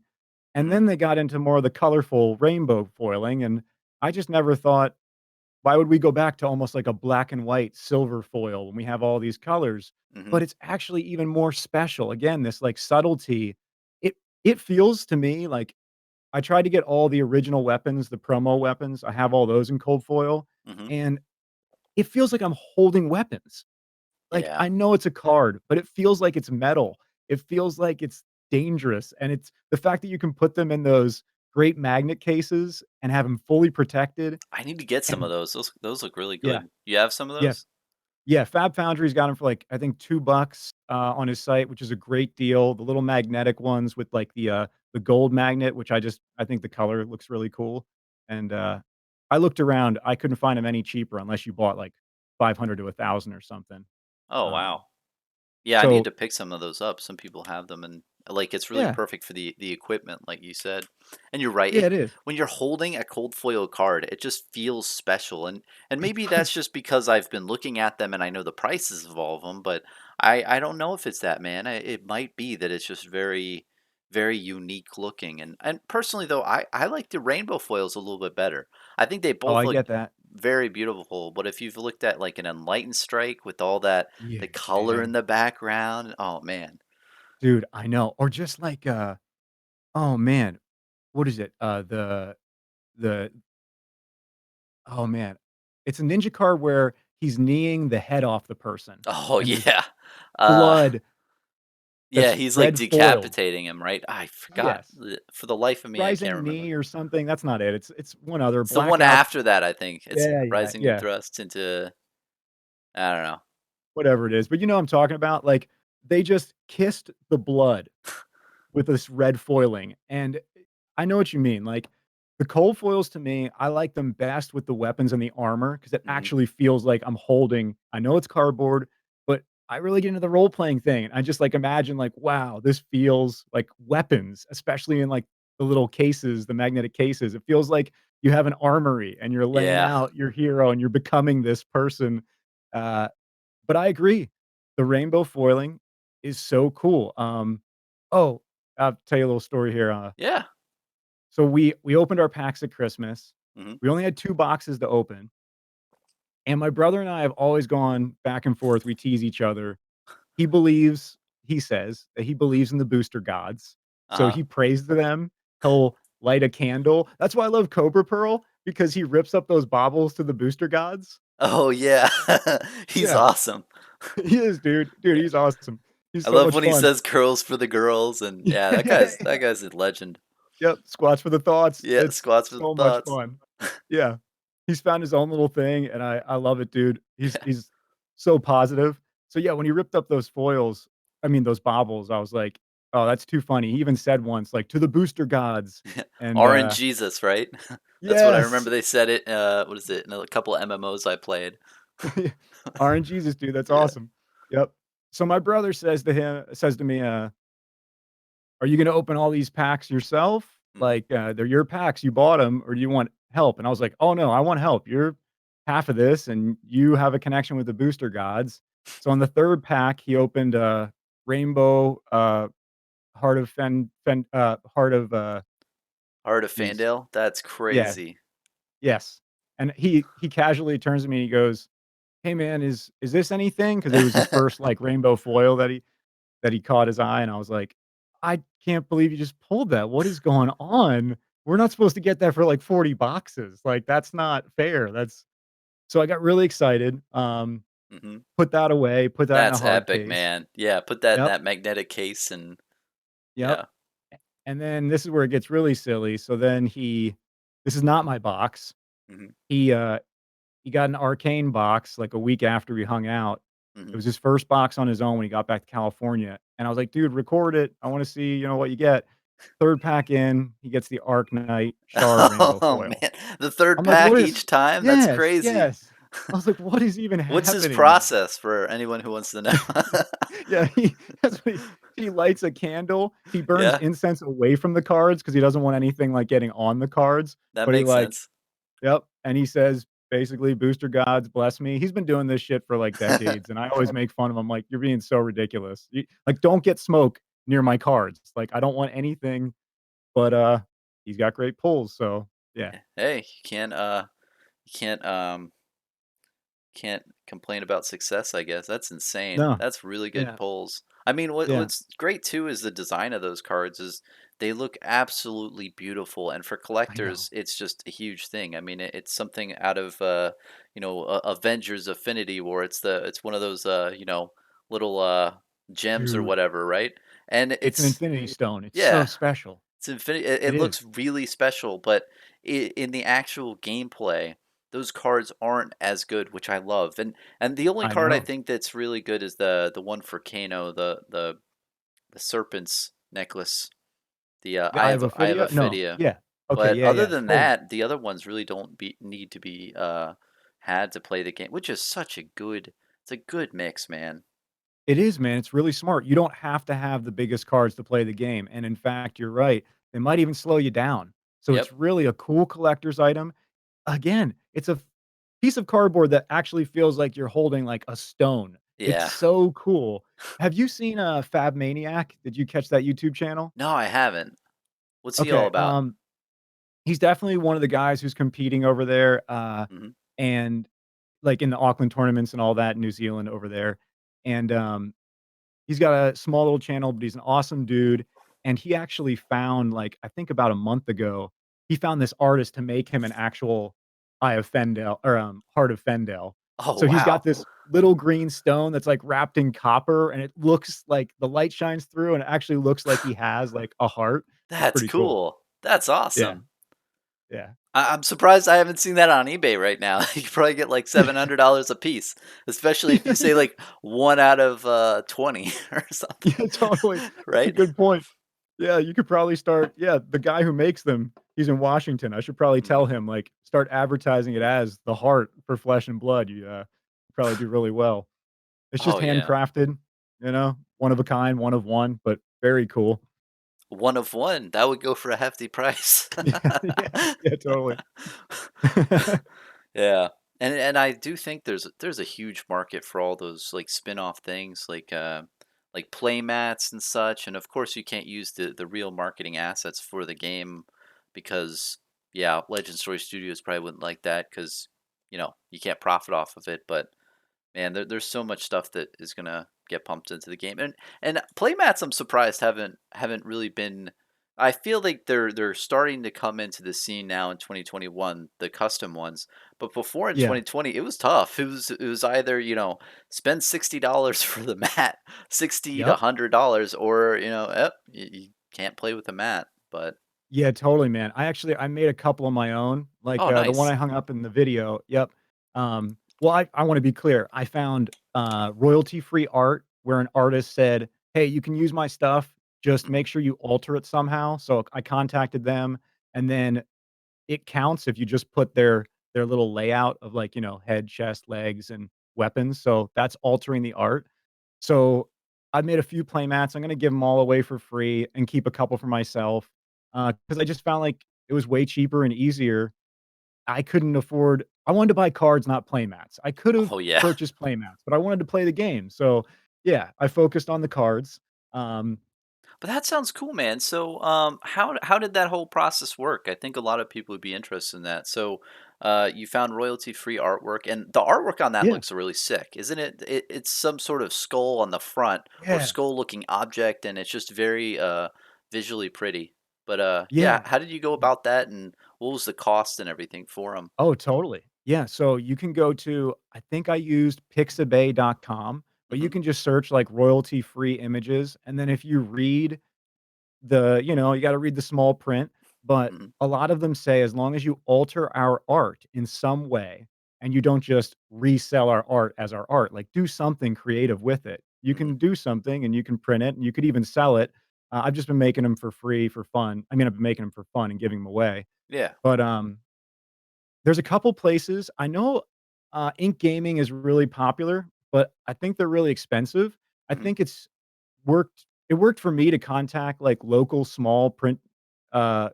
and
Mhm.
then they got into more of the colorful rainbow foiling, and I just never thought, "Why would we go back to almost like a black and white silver foil when we have all these colors?"
Mhm.
But it's actually even more special. Again, this, like, subtlety. It feels to me like I tried to get all the original weapons, the promo weapons, I have all those in cold foil,
Mhm.
and it feels like I'm holding weapons. Like,
Yeah.
I know it's a card, but it feels like it's metal. It feels like it's dangerous, and it's the fact that you can put them in those great magnet cases and have them fully protected,
I need to get some of
and
those. Those look really
yeah,
good. You have some of
yeah,
those?
yeah, Fab Foundry's got them for, like, I think $2, on his site, which is a great deal. The little magnetic ones with, like, the gold magnet, which I think the color looks really cool, and, I looked around, I couldn't find them any cheaper unless you bought, like, 500 to 1,000 or something.
Oh,
Um,
wow. Yeah, I need
so
to pick some of those up. Some people have them, and like it's really
yeah,
perfect for the equipment, like you said. And you're right.
yeah, it is.
When you're holding a cold foil card, it just feels special. And
It
maybe that's
does.
just because I've been looking at them and I know the prices of all of them. But I don't know if it's that, man. It might be that it's just very unique looking. And personally though, I like the rainbow foils a little bit better. I think they
Oh,
both
I
look
get that.
very beautiful. But if you've looked at like an enlightened strike with all that
Yeah,
the color in
man.
the background. Oh, man.
Dude, I know. Or just like, oh, man, what is it? The oh, man. It's a ninja card where he's kneeing the head off the person,
Oh,
and there's
yeah. Uh,
blood
yeah,
that's
he's, like,
red foiled.
decapitating him, right? I forgot
Yes.
for the life of me, I can't
Rising
remember.
knee or something, that's not it. It's one other
It's the one
blackout.
after that, I think. It's
Yeah, yeah,
Rising New
yeah.
Thrust into I don't know.
Whatever it is, but you know what I'm talking about? Like, they just kissed the blood with this red foiling, and I know what you mean, like, the cold foils to me, I like them best with the weapons and the armor because it
Mhm.
actually feels like I'm holding I know it's cardboard, but I really get into the role playing thing, and I just, like, imagine, like, wow, this feels like weapons, especially in, like, the little cases, the magnetic cases. It feels like you have an armory and you're laying
Yeah.
out your hero and you're becoming this person, uh, but I agree. The rainbow foiling is so cool. Oh, I'll tell you a little story here,
Yeah.
so we opened our packs at Christmas.
Mhm.
We only had 2 boxes to open, and my brother and I have always gone back and forth. We tease each other. He says that he believes in the booster gods, so
Uh-huh.
he prays to them. He'll light a candle. That's why I love Cobra Pearl because he rips up those baubles to the booster gods.
Oh, yeah. He's
Yeah,
awesome.
he is, dude. Dude,
Yeah.
he's awesome. He's
I
so
love
much
when he
fun.
says curls for the girls, and yeah, that
Yeah.
guy's a legend.
Yep, squats for the thoughts.
Yeah,
It's
squats for the
so much
thoughts.
fun. Yeah. He's found his own little thing, and I love it, dude. He's so positive. So, yeah, when he ripped up those foils I mean, those baubles, I was like, "Oh, that's too funny." He even said once, like, "To the booster gods," and,
Orange Jesus, right? That's what I
yes.
remember they said it, what is it, in a couple MMOs I played.
RNGesus, dude, that's
Yeah.
awesome. Yep. So my brother says to me, "Are you gonna open all these packs yourself?
Mhm.
Like, they're your packs, you bought them, or do you want help?" And I was like, "Oh, no, I want help. You're half of this, and you have a connection with the booster gods." So on the 3rd pack, he opened a rainbow, heart of,
Heart of
geez.
Fandale? That's
Yeah,
crazy.
yes. And he casually turns to me and he goes, "Hey, man, is this anything?" Because it was his first, like, rainbow foil that he caught his eye, and I was like, "I can't believe you just pulled that. What is going on? We're not supposed to get that for, like, 40 boxes. Like, that's not fair." That's so I got really excited,
Mhm.
put that away, put that in a
That's
hard
epic,
case.
man. Yeah, put that in
Yep,
that magnetic case and
yep,
yeah.
and then this is where it gets really silly, so then this is not my box.
Mhm,
He, uh, he got an arcane box, like, a week after we hung out. It
mhm.
was his first box on his own when he got back to California, and I was like, "Dude, record it. I wanna see, what you get." 3rd pack in, he gets the Arc Knight Shard Rainbow
Oh,
Foil.
man. The 3rd
I'm like, "What
pack
is"
each time? That's
Yes,
crazy.
yes. I was like, "What is even
What's his
happening?"
process for anyone who wants to know?
Yeah, that's what he lights a candle, he burns
Yeah,
incense away from the cards because he doesn't want anything, like, getting on the cards,
that
but he,
makes
like
sense.
yep, and he says, basically, "Booster gods, bless me." He's been doing this shit for, like, decades, and I always make fun of him, like, "You're being so ridiculous. You like, don't get smoke near my cards." Like, I don't want anything, but, he's got great pulls, so, yeah.
Hey, you can't complain about success, I guess. That's insane.
No.
That's really good
Yeah,
pulls. I mean,
yeah,
what's great too is the design of those cards is they look absolutely beautiful, and for
I know.
collectors, it's just a huge thing. I mean, it's something out of Avengers Affinity War. It's one of those little gems or
Dude,
whatever, right? And
it's an
it's
infinity stone, it's so
yeah,
special.
it's infinity. It,
It
it
is.
looks really special, but in the actual gameplay, those cards aren't as good, which I love. And the only
I
card I
know.
think that's really good is the one for Kano, the serpent's necklace, the
The Eye of
Eye of
Ophidia? No.
Ophidia.
Yeah. Okay,
But
yeah,
other
yeah,
than
totally.
that, the other ones really don't need to be had to play the game, which is such a good. It's a good mix, man.
It is, man, it's really smart. You don't have to have the biggest cards to play the game, and in fact, you're right, they might even slow you down. So
Yep.
it's really a cool collector's item. Again, it's a piece of cardboard that actually feels like you're holding, like, a stone. It's
Yeah.
so cool. Have you seen, FABManiac? Did you catch that YouTube channel?
No, I haven't. What's he all
Okay,
about?
he's definitely one of the guys who's competing over there,
Hmm.
and, like, in the Auckland tournaments and all that, in New Zealand over there, and, he's got a small little channel, but he's an awesome dude, and he actually found, like, I think about a month ago, he found this artist to make him an actual Eye of Fendel or, Heart of Fendel.
Oh
So he's got
wow,
this little green stone that's, like, wrapped in copper, and it looks like the light shines through, and it actually looks like he has, like, a heart. It's
that's
pretty cool.
cool. That's
Yeah,
awesome.
yeah.
I'm surprised I haven't seen that on eBay right now. You could probably get like $700 a piece, especially if you
Yeah,
say
yeah.
like 1 out of 20 or something,
Yeah, totally. That's a
right?
good point. Yeah, you could probably start the guy who makes them, he's in Washington. I should probably tell
Mhm.
him, like, start advertising it as the heart for Flesh and Blood. You, probably do really well. It's just
Oh yeah,
handcrafted, one of a kind, one of one, but very cool.
1 of 1. That would go for a hefty price.
Yeah, yeah, yeah, totally.
Yeah, and I do think there's a huge market for all those like spin-off things like play mats and such, and of course you can't use the real marketing assets for the game because yeah, Legend Story Studios probably wouldn't like that because you can't profit off of it. But man, there's so much stuff that is gonna get pumped into the game, and playmats I'm surprised haven't really been. I feel like they're starting to come into the scene now in 2021, the custom ones. But before in
Yeah.
2020, it was tough. It was either spend $60 for the mat, 60 to
Yep.
$100, or you can't play with the mat. But
Yeah, totally, man. I made a couple of my own, like,
oh,
the one
nice.
I hung up in the video. Yep. Well, I wanna be clear. I found, royalty-free art where an artist said, "Hey, you can use my stuff, just
Hmm.
make sure you alter it somehow." So I contacted them, and then it counts if you just put their little layout of, like, head, chest, legs, and weapons, so that's altering the art. So, I made a few playmats. I'm gonna give them all away for free and keep a couple for myself, because I just found, like, it was way cheaper and easier. I couldn't afford I wanted to buy cards, not playmats. I could've
Oh yeah.
purchased playmats, but I wanted to play the game, so, yeah, I focused on the cards. Um,
But that sounds cool, man. So, how did that whole process work? I think a lot of people would be interested in that. So, you found royalty-free artwork, and the artwork on that
yeah,
looks really sick, isn't it? It's some sort of skull on the front or
yeah,
skull-looking object, and it's just very visually pretty. But yeah,
yeah.
how did you go about that, and what was the cost and everything for them?
Oh, totally. Yeah, so you can go to I think I used pixabay.com, but you
Hmm.
can just search, like, royalty-free images, and then if you read you gotta read the small print, but
Hmm.
a lot of them say, "As long as you alter our art in some way, and you don't just resell our art as our art, like, do something creative with it. You
Hmm.
can do something, and you can print it, and you could even sell it." I've just been making them for free for fun. I mean, I've been making them for fun and giving them away,
Yeah.
but, there's a couple places I know Ink gaming is really popular, but I think they're really expensive. I
Mhm.
think it worked for me to contact, like, local small print, uh,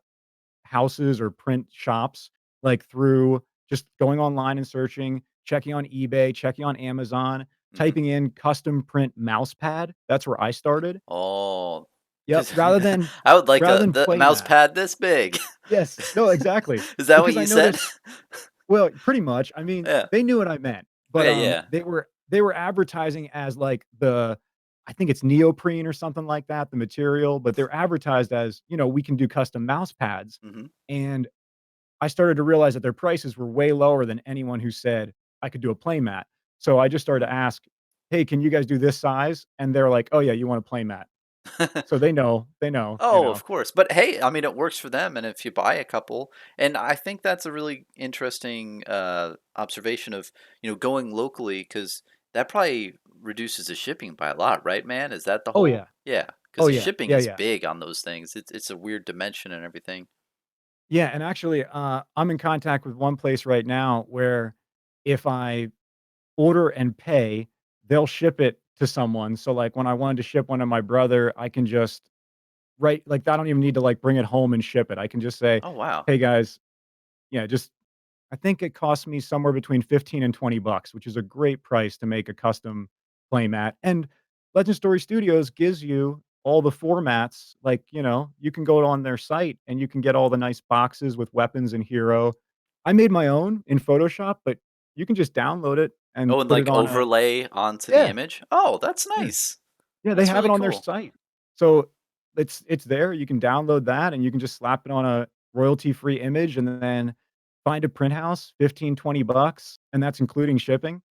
houses or print shops, like, through just going online and searching, checking on eBay, checking on Amazon,
Mhm.
typing in "custom print mouse pad." That's where I started.
Oh,
Yep,
'cause I would like
rather
a
than
the
play
mouse
mat.
pad this big.
Yes, no, exactly,
Is that what
because I
you said?
noticed. Well, pretty much. I mean,
Yeah.
they knew what I meant, but,
Okay, yeah.
they were advertising as, like, I think it's neoprene or something like that, the material, but they're advertised as, "We can do custom mouse pads,"
Mhm.
and I started to realize that their prices were way lower than anyone who said, "I could do a play mat." So I just started to
Mm.
ask, "Hey, can you guys do this size?" And they're like, "Oh, yeah, you want a play mat." So they know.
Oh, of course. But hey, I mean, it works for them, and if you buy a couple, and I think that's a really interesting observation of going locally because that probably reduces the shipping by a lot, right, man? Is that the
Oh,
whole?
yeah.
Yeah, because
Oh,
the
yeah.
shipping
Yeah,
is
yeah.
big on those things. It's a weird dimension and everything.
Yeah, and actually, I'm in contact with one place right now where if I order and pay, they'll ship it to someone. So, like, when I wanted to ship one to my brother, I can just like, I don't even need to, like, bring it home and ship it. I can just say,
Oh wow.
"Hey, guys," yeah, just I think it cost me somewhere between 15 and 20 bucks, which is a great price to make a custom playmat. And Legend Story Studios gives you all the formats. Like, you can go on their site and you can get all the nice boxes with weapons and hero. I made my own in Photoshop, but you can just download it and
Oh, and
put it
like
on a.
overlay onto the
Yeah,
image. Oh, that's
yeah.
nice.
Yeah, they
That's
have
really
it on their
cool.
site. So, it's there, you can download that, and you can just slap it on a royalty-free image and then find a print house, 15, 20 bucks, and that's including shipping,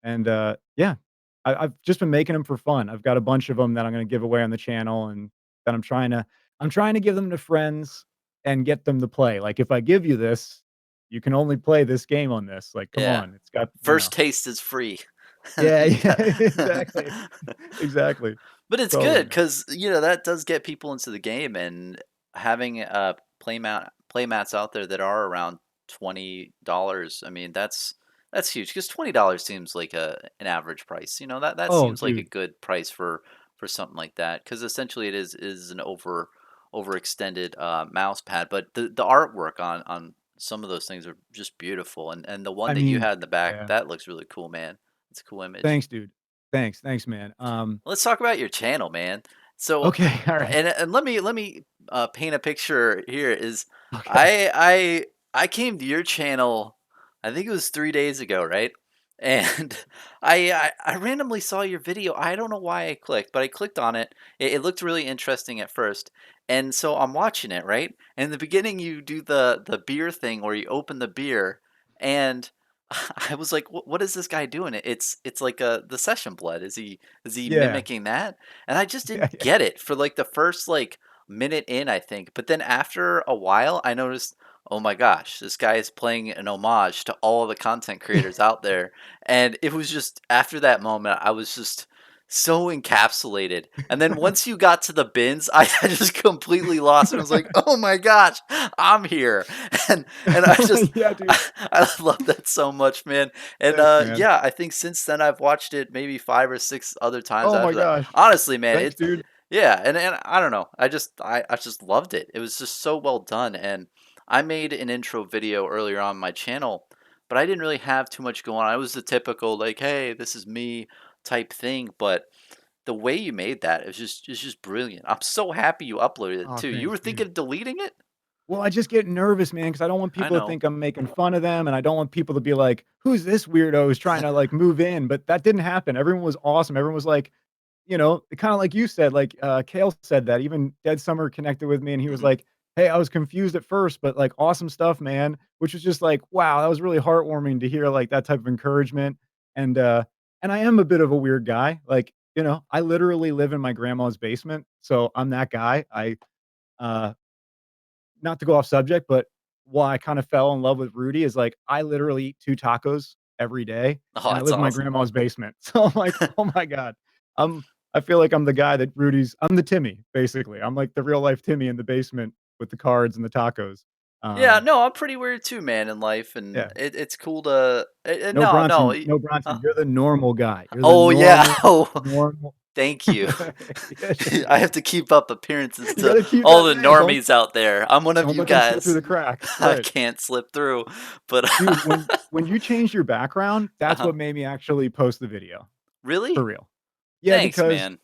and, yeah. I've just been making them for fun. I've got a bunch of them that I'm gonna give away on the channel and that I'm trying to give them to friends and get them to play. Like, "If I give you this, you can only play this game on this." Like, come
Yeah.
on, it's got.
First taste is free.
Yeah,
You
yeah,
got
exactly. Exactly.
But it's
Totally,
good
man.
because that does get people into the game, and having, playmats out there that are around $20, I mean, that's huge. Because $20 seems like an average price, that
Oh,
seems like a
dude.
good price for something like that. Because essentially it is an overextended, mouse pad, but the artwork on some of those things are just beautiful, and the one
I
that you
mean,
had in the back,
yeah.
that looks really cool, man. It's a cool image.
Thanks, dude. Thanks, man.
Let's talk about your channel, man. So,
Okay, alright.
and let me paint a picture here. Is
Okay.
I came to your channel, I think it was 3 days ago, right? And I randomly saw your video. I don't know why I clicked, but I clicked on it. It looked really interesting at first, and so I'm watching it, right? And in the beginning, you do the beer thing where you open the beer, and I was like, what is this guy doing? It's like the session blood. Is he
Yeah.
mimicking that? And I just
Yeah,
didn't
yeah.
get it for like the first like minute in, I think. But then after a while, I noticed, oh my gosh, this guy is playing an homage to all the content creators out there. And it was just after that moment, I was just so encapsulated. And then once you got to the bins, I just completely lost it. I was like, oh my gosh, I'm here. And I just
Yeah, dude.
I love that so much, man. And
Thanks, man.
yeah, I think since then I've watched it maybe 5 or 6 other times
Oh my
after that.
gosh.
Honestly, man,
Thanks,
it's
dude.
yeah, and I don't know. I just loved it. It was just so well done. And I made an intro video earlier on my channel, but I didn't really have too much going on. I was the typical like, hey, this is me type thing, but the way you made that is just brilliant. I'm so happy you uploaded it
Oh,
too. You
thanks,
were
dude.
thinking of deleting it?
Well, I just get nervous, man, because I don't want
I
people to
know.
think I'm making fun of them, and I don't want people to be like, "Who's this weirdo who's trying to, like, move in?" But that didn't happen. Everyone was awesome. Everyone was like, kinda like you said, like, Kale said that. Even DeadSummer connected with me, and he was
Mhm.
like, "Hey, I was confused at first, but, like, awesome stuff, man." Which was just like, wow, that was really heartwarming to hear, like, that type of encouragement. And, and I am a bit of a weird guy. Like, I literally live in my grandma's basement, so I'm that guy. Uh Not to go off subject, but why I kinda fell in love with Rudy is, like, I literally eat 2 tacos every day,
Oh,
and I
that's
live in my
awesome.
grandma's basement. So I'm like, "Oh my god." I'm I feel like I'm the guy that I'm the Timmy, basically. I'm like the real life Timmy in the basement with the cards and the tacos.
Yeah,
Um,
no, I'm pretty weird too, man, in life, and
yeah.
it's cool to
No
no, no,
Bronson, no Bronson,
huh?
you're the normal guy. You're the
Oh, yeah. Oh,
normal.
thank you.
Yes,
I
dude.
have to keep up appearances
You
to
gotta keep
all
that
the
yeah,
normies out there. I'm one of
don't
you
let them slip through
guys.
the cracks,
I
right.
can't slip through, but
Dude, when you changed your background, that's
uh-huh.
what made me actually post the video, for
Really?
real. Yeah,
Thanks,
because
man.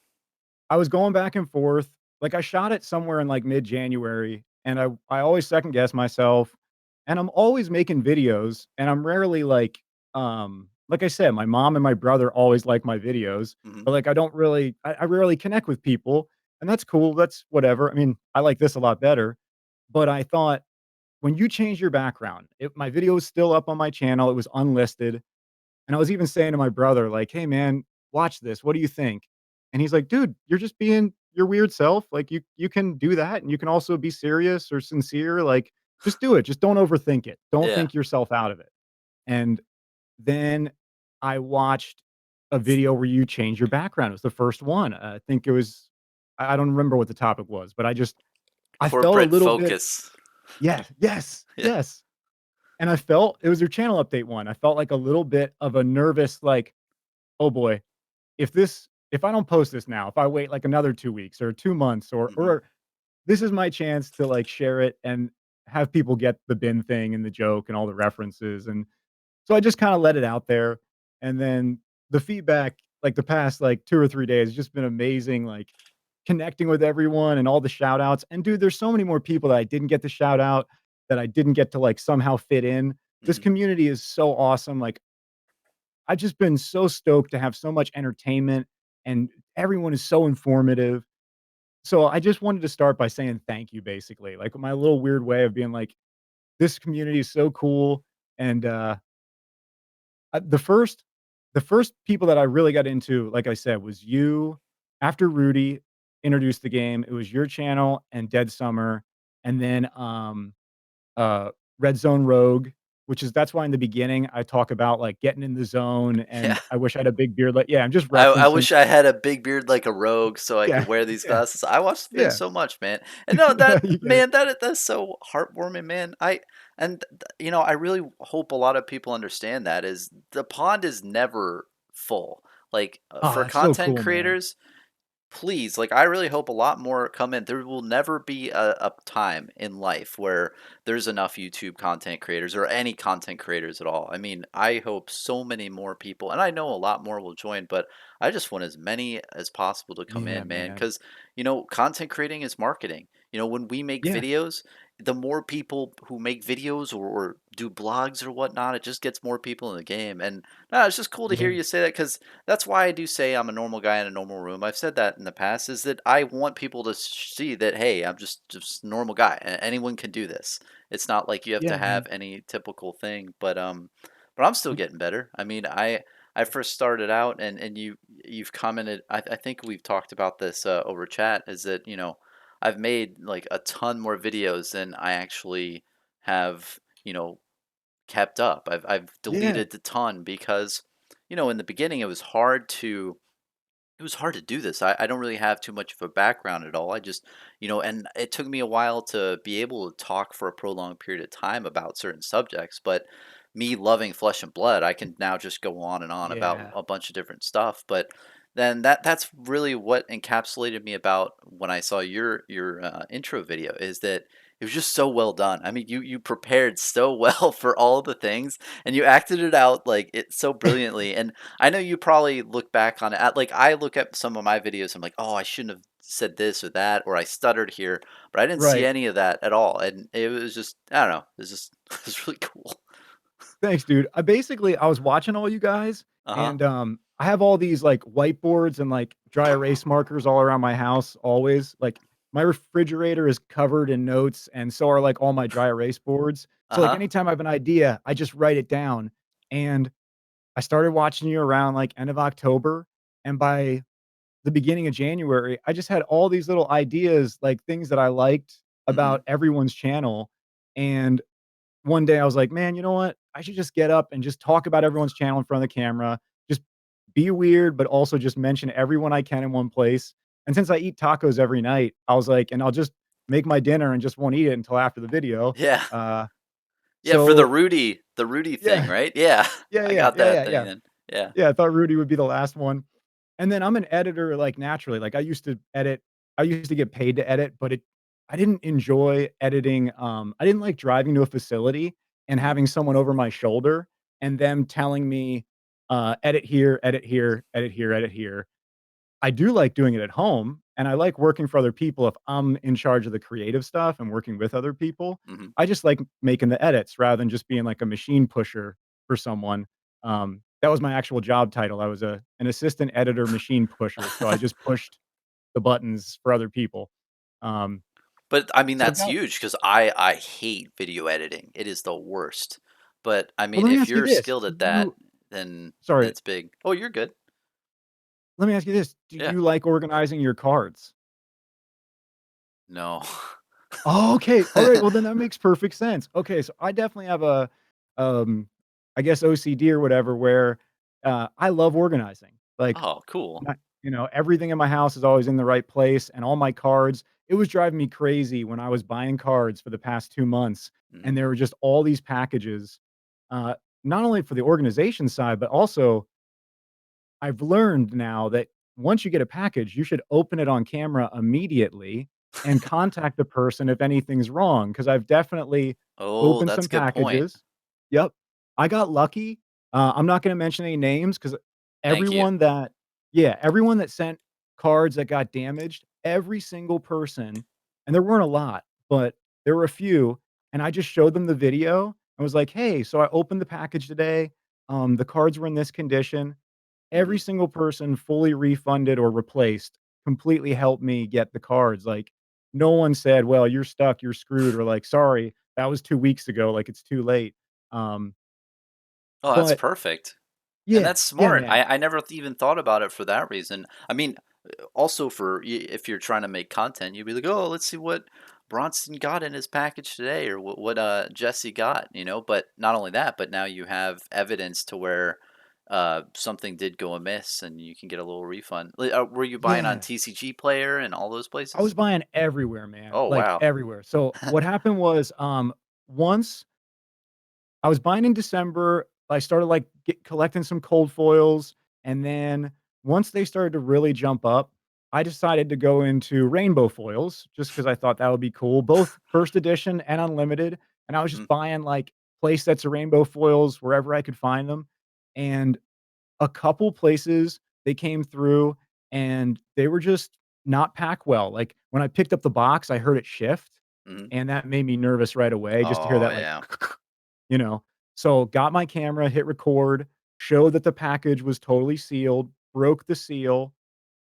I was going back and forth. Like, I shot it somewhere in, like, mid-January, and I always second guess myself, and I'm always making videos, and I'm rarely, like I said, my mom and my brother always like my videos,
Mhm,
but, like, I don't really I rarely connect with people, and that's cool, that's whatever. I mean, I like this a lot better, but I thought, when you change your background, my video is still up on my channel, it was unlisted, and I was even saying to my brother, like, "Hey, man, watch this. What do you think?" And he's like, "Dude, you're just being your weird self. Like, you can do that, and you can also be serious or sincere. Like, just do it. Just don't overthink it. Don't
yeah.
think yourself out of it." And then I watched a video where you change your background. It was the first one. I think it was I don't remember what the topic was, but I felt a
Corporate
little bit
focus.
yes, yes,
Yeah,
yes. And I felt it was your channel update one. I felt like a little bit of a nervous, like, "Oh boy, if I don't post this now, if I wait like another 2 weeks or 2 months
mhm,
or this is my chance to, like, share it and have people get the bin thing and the joke and all the references," and so I just kinda let it out there, and then the feedback, like, the past, like, 2 or 3 days has just been amazing, like, connecting with everyone and all the shout outs, and dude, there's so many more people that I didn't get to shout out, that I didn't get to, like, somehow fit in. This
mhm.
community is so awesome, like, I've just been so stoked to have so much entertainment, and everyone is so informative. So I just wanted to start by saying thank you, basically, like, my little weird way of being like, "This community is so cool," and, uh, the first the first people that I really got into, like I said, was you. After Rudy introduced the game, it was your channel and DeadSummer, and then, uh, Red Zone Rogue, which is that's why in the beginning I talk about, like, getting in the zone,
Yeah.
and I wish I had a big beard, like yeah, I'm just
I
referencing
wish I had a big beard like a rogue so I
yeah,
could wear these
yeah,
glasses. I watch the vid
yeah.
so much, man. And no, that
You get it.
man, that's so heartwarming, man. I really hope a lot of people understand that is the pond is never full. Like
Oh,
for
that's so
content
cool, man.
creators, please, like, I really hope a lot more come in. There will never be a time in life where there's enough YouTube content creators or any content creators at all. I mean, I hope so many more people, and I know a lot more will join, but I just want as many as possible to come
Yeah,
in, man.
man.
Because, content creating is marketing. When we make
Yeah,
videos, the more people who make videos or do blogs or whatnot, it just gets more people in the game. And no, it's just cool to hear
yeah,
you say that because that's why I do say I'm a normal guy in a normal room. I've said that in the past is that I want people to see that hey, I'm just a normal guy. Anyone can do this. It's not like you have to
yeah,
have
man.
any typical thing, but I'm still
Y
getting better. I mean, I first started out and you've commented I think we've talked about this over chat is that, I've made like a ton more videos than I actually have, kept up. I've
yeah,
deleted a ton because, in the beginning it was hard to do this. I don't really have too much of a background at all. I just, and it took me a while to be able to talk for a prolonged period of time about certain subjects. But me loving flesh and blood, I can now just go on and on about
yeah.
a bunch of different stuff. But then that's really what encapsulated me about when I saw your intro video is that it was just so well done. I mean, you prepared so well for all the things, and you acted it out like it so brilliantly. And I know you probably look back on it like I look at some of my videos, I'm like, "Oh, I shouldn't have said this or that, or I stuttered here," but I didn't see
Right.
any of that at all, and it was just I don't know, it was just it was really cool.
Thanks, dude. I was watching all you guys,
Uh-huh.
and, I have all these, like, whiteboards and, like, dry erase markers all around my house always. Like, my refrigerator is covered in notes, and so are, like, all my dry erase boards. So, like,
Uh-huh.
anytime I have an idea, I just write it down, and I started watching you around, like, end of October, and by the beginning of January, I just had all these little ideas, like, things that I liked
Mhm.
about everyone's channel, and one day I was like, "Man, you know what? I should just get up and just talk about everyone's channel in front of the camera. Just be weird, but also just mention everyone I can in one place." And since I eat tacos every night, I was like, "And I'll just make my dinner and just won't eat it until after the video.
Yeah.
Uh,
Yeah, for the
so
Rudy thing,
yeah,
right? Yeah.
yeah,
I
yeah,
got
yeah,
that
yeah,
thing
yeah.
then. Yeah.
Yeah, I thought Rudy would be the last one. And then I'm an editor, like, naturally, like, I used to get paid to edit, but I didn't enjoy editing, I didn't like driving to a facility and
Mhm.
having someone over my shoulder and them telling me, "Edit here, edit here, edit here, edit here." I do like doing it at home, and I like working for other people if I'm in charge of the creative stuff and working with other people.
Mhm.
I just like making the edits rather than just being like a machine pusher for someone. That was my actual job title. I was an assistant editor machine pusher, so I just pushed the buttons for other people. Um,
But, I mean,
so I've
that's
got
huge because I hate video editing. It is the worst. But, I
well,
mean,
let me
if
ask you
you're
this.
skilled
Do
at that,
you
then
sorry,
that's big. Oh, you're good.
let me ask you this. Do
Yeah.
you like organizing your cards?
No.
Oh, okay. Alright, well, then that makes perfect sense. Okay, so I definitely have um, I guess OCD or whatever where, I love organizing. Like,
Oh, cool.
not everything in my house is always in the right place and all my cards it was driving me crazy when I was buying cards for the past 2 months,
Mhm.
and there were just all these packages, uh, not only for the organization side, but also I've learned now that once you get a package, you should open it on camera immediately and contact the person if anything's wrong. Because 'cause I've definitely
Oh,
opened
that's
some
a good point.
packages. Yep. I got lucky. I'm not gonna mention any names because
Thank you.
everyone that everyone that sent cards that got damaged, every single person and there weren't a lot, but there were a few, and I just showed them the video and was like, "Hey, so I opened the package today. The cards were in this condition." Every
Mhm.
single person fully refunded or replaced completely helped me get the cards, like, no one said, "Well, you're stuck, you're screwed," or like, "Sorry, that was 2 weeks ago, like, it's too late." Um,
Oh, that's
but
perfect. And
yeah,
that's
yeah,
smart.
man.
I never even thought about it for that reason. I mean, also if you're trying to make content, you'd be like, oh, let's see what Bronson got in his package today, or what Jesse got, you know. But not only that, but now you have evidence to where something did go amiss, and you can get a little refund. Were you buying on
Yeah.
TCG Player and all those
I was
places?
buying everywhere, man,
Oh
like,
wow.
everywhere. So, what happened was, once I was buying in December. I started like collecting some cold foils. And then once they started to really jump up, I decided to go into rainbow foils just because I thought that would be cool, both first edition and unlimited. And I was
Mhm.
just buying like play sets of rainbow foils wherever I could find them. And a couple places they came through and they were just not packed well. Like when I picked up the box, I heard it shift
Mhm.
and that made me nervous right away just to hear
Oh
that like
yeah.
you know? So, got my camera, hit record, showed that the package was totally sealed, broke the seal,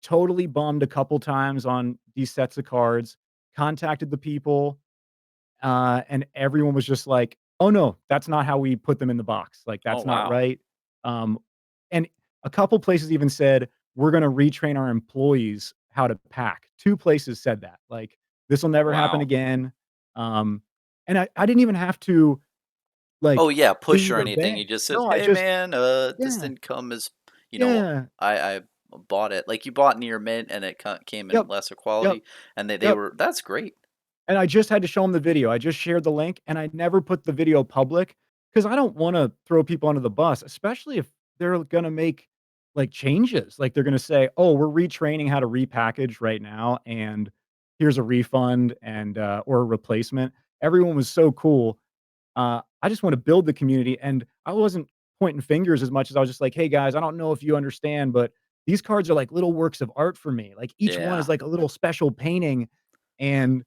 totally bummed a couple times on these sets of cards, contacted the people, and everyone was just like, "Oh, no, that's not how we put them in the box. Like,
Oh
that's not
wow.
right." Um, and a couple places even said, "We're gonna retrain our employees how to pack." 2 places said that, like, "This'll never happen
Wow.
again." Um, and I didn't even have to
Oh,
like,
yeah, push
plead
or
or
anything, he
beg.
just says,
No, I
"Hey,
just
man, this
yeah,
didn't come as
yeah,
I bought it." Like, you bought near mint and it came in
yep,
lesser
yep,
quality, and they
yep,
were that's great.
and I just had to show 'em the video. I just shared the link, and I never put the video public because I don't wanna throw people under the bus, especially if they're gonna make, like, changes. Like, they're gonna say, "Oh, we're retraining how to repackage right now, and here's a refund and, or a replacement." Everyone was so cool. I just want to build the community. And I wasn't pointing fingers as much as I was just like, hey guys, I don't know if you understand, but these cards are like little works of art for me. Like each one
Yeah.
is like a little special painting. And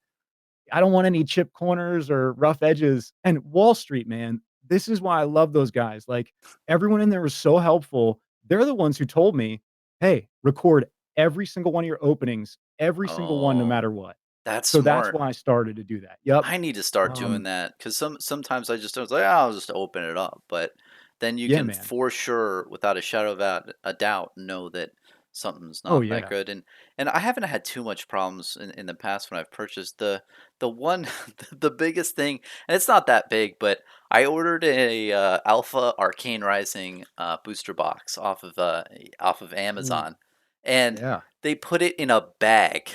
I don't want any chip corners or rough edges. And Wall Street, man, this is why I love those guys. Like everyone in there was so helpful. They're the ones who told me, hey, record every single one of your openings, every single one, no
Oh,
matter what.
that's
So that's
smart.
why I started to do that. Yep.
I need to start doing
Um,
that because sometimes I was like, "Oh, I'll just open it up," but then you
yeah,
can
man.
for sure, without a shadow of a doubt, know that something's
Oh,
not that
yeah.
good, and I haven't had too much problems in the past when I've purchased the one the biggest thing, and it's not that big, but I ordered a Alpha Arcane Rising booster box off of
Ooh.
Amazon, and
Yeah.
they put it in a bag.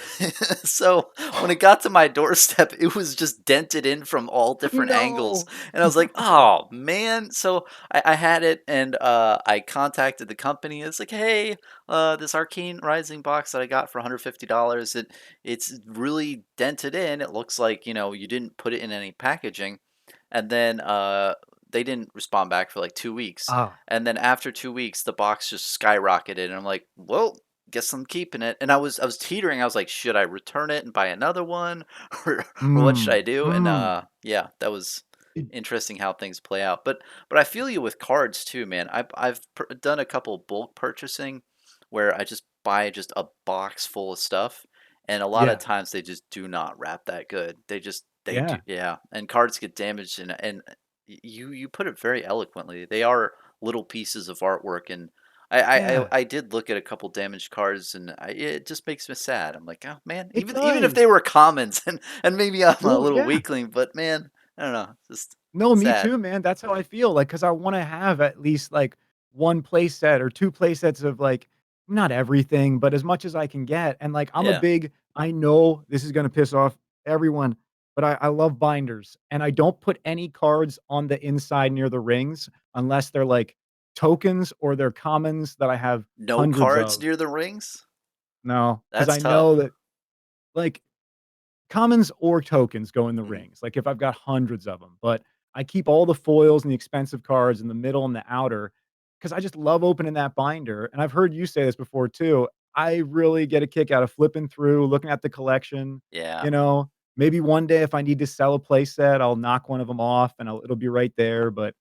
So when it got to my doorstep, it was just dented in from all different angles,
No.
and I was like, "Oh man!" So I had it, and I contacted the company. It's like, "Hey, this Arcane Rising box that I got for $150. It's really dented in. It looks like you didn't put it in any packaging." And then they didn't respond back for like 2 weeks.
Ah.
And then after 2 weeks, the box just skyrocketed, and I'm like, "Well, guess I'm keeping it." And I was teetering. I was like, "Should I return it and buy another one, or what should I
Mm.
do?" And
Mm.
yeah, that was
It
interesting how things play out. But I feel you with cards too, man. I've done a couple bulk purchasing where I just buy just a box full of stuff, and a lot of
Yeah.
times they just do not wrap that good. They do,
Yeah.
yeah, and cards get damaged, and you put it very eloquently. They are little pieces of artwork, and
Yeah.
I did look at a couple damaged cards, and it just makes me sad. I'm like, "Oh man,"
It
even if they
does.
were commons, and maybe I'm a
Well,
little
yeah.
weakling, but man, I don't know, just
No, me
sad.
too, man. That's how I feel, like, because I wanna have at least, like, 1 play set or 2 play sets of, like, not everything, but as much as I can get, and, like,
Yeah,
I know this is gonna piss off everyone, but I love binders, and I don't put any cards on the inside near the rings unless they're, like, tokens or they're commons that I have
no
hundreds
cards
of.
near the rings.
No, because
That's
I know
tough.
that, like, commons or tokens go in the
Mhm.
rings, like, if I've got hundreds of them, but I keep all the foils and the expensive cards in the middle and the outer, because I just love opening that binder, and I've heard you say this before too. I really get a kick out of flipping through, looking at the collection,
Yeah.
you know? Maybe one day if I need to sell a play set, I'll knock one of them off and it'll be right there, but,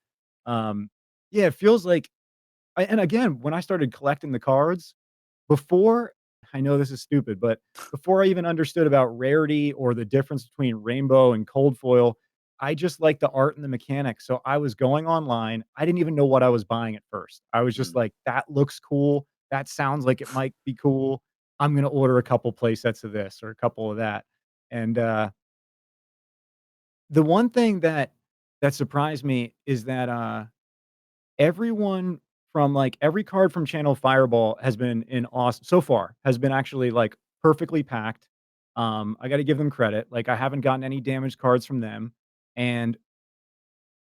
um, yeah, it feels like and again, when I started collecting the cards, before I know this is stupid, but before I even understood about rarity or the difference between rainbow and cold foil, I just like the art and the mechanics. So I was going online. I didn't even know what I was buying at first. I was just
Mm.
like, that looks cool. That sounds like it might be cool. I'm gonna order a couple play sets of this or a couple of that. And the one thing that surprised me is that everyone from, like, every card from Channel Fireball has been in awesome so far, has been actually, like, perfectly packed. I gotta give them credit, like, I haven't gotten any damaged cards from them, and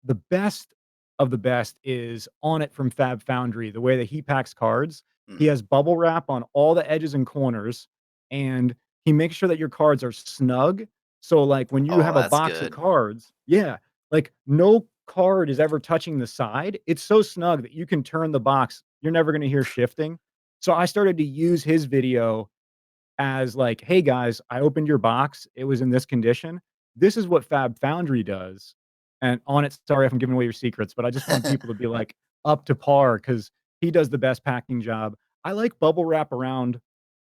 the best of the best is On It from Fab Foundry, the way that he packs cards. He
Mhm.
has bubble wrap on all the edges and corners, and he makes sure that your cards are snug. So, like, when you
Oh,
have a
that's
box of
good.
cards, yeah, like, no card is ever touching the side. It's so snug that you can turn the box. You're never gonna hear shifting. So I started to use his video as like, "Hey guys, I opened your box. It was in this condition. This is what Fab Foundry does." And on it, sorry if I'm giving away your secrets, but I just want people to be like up to par because he does the best packing job. I like bubble wrap around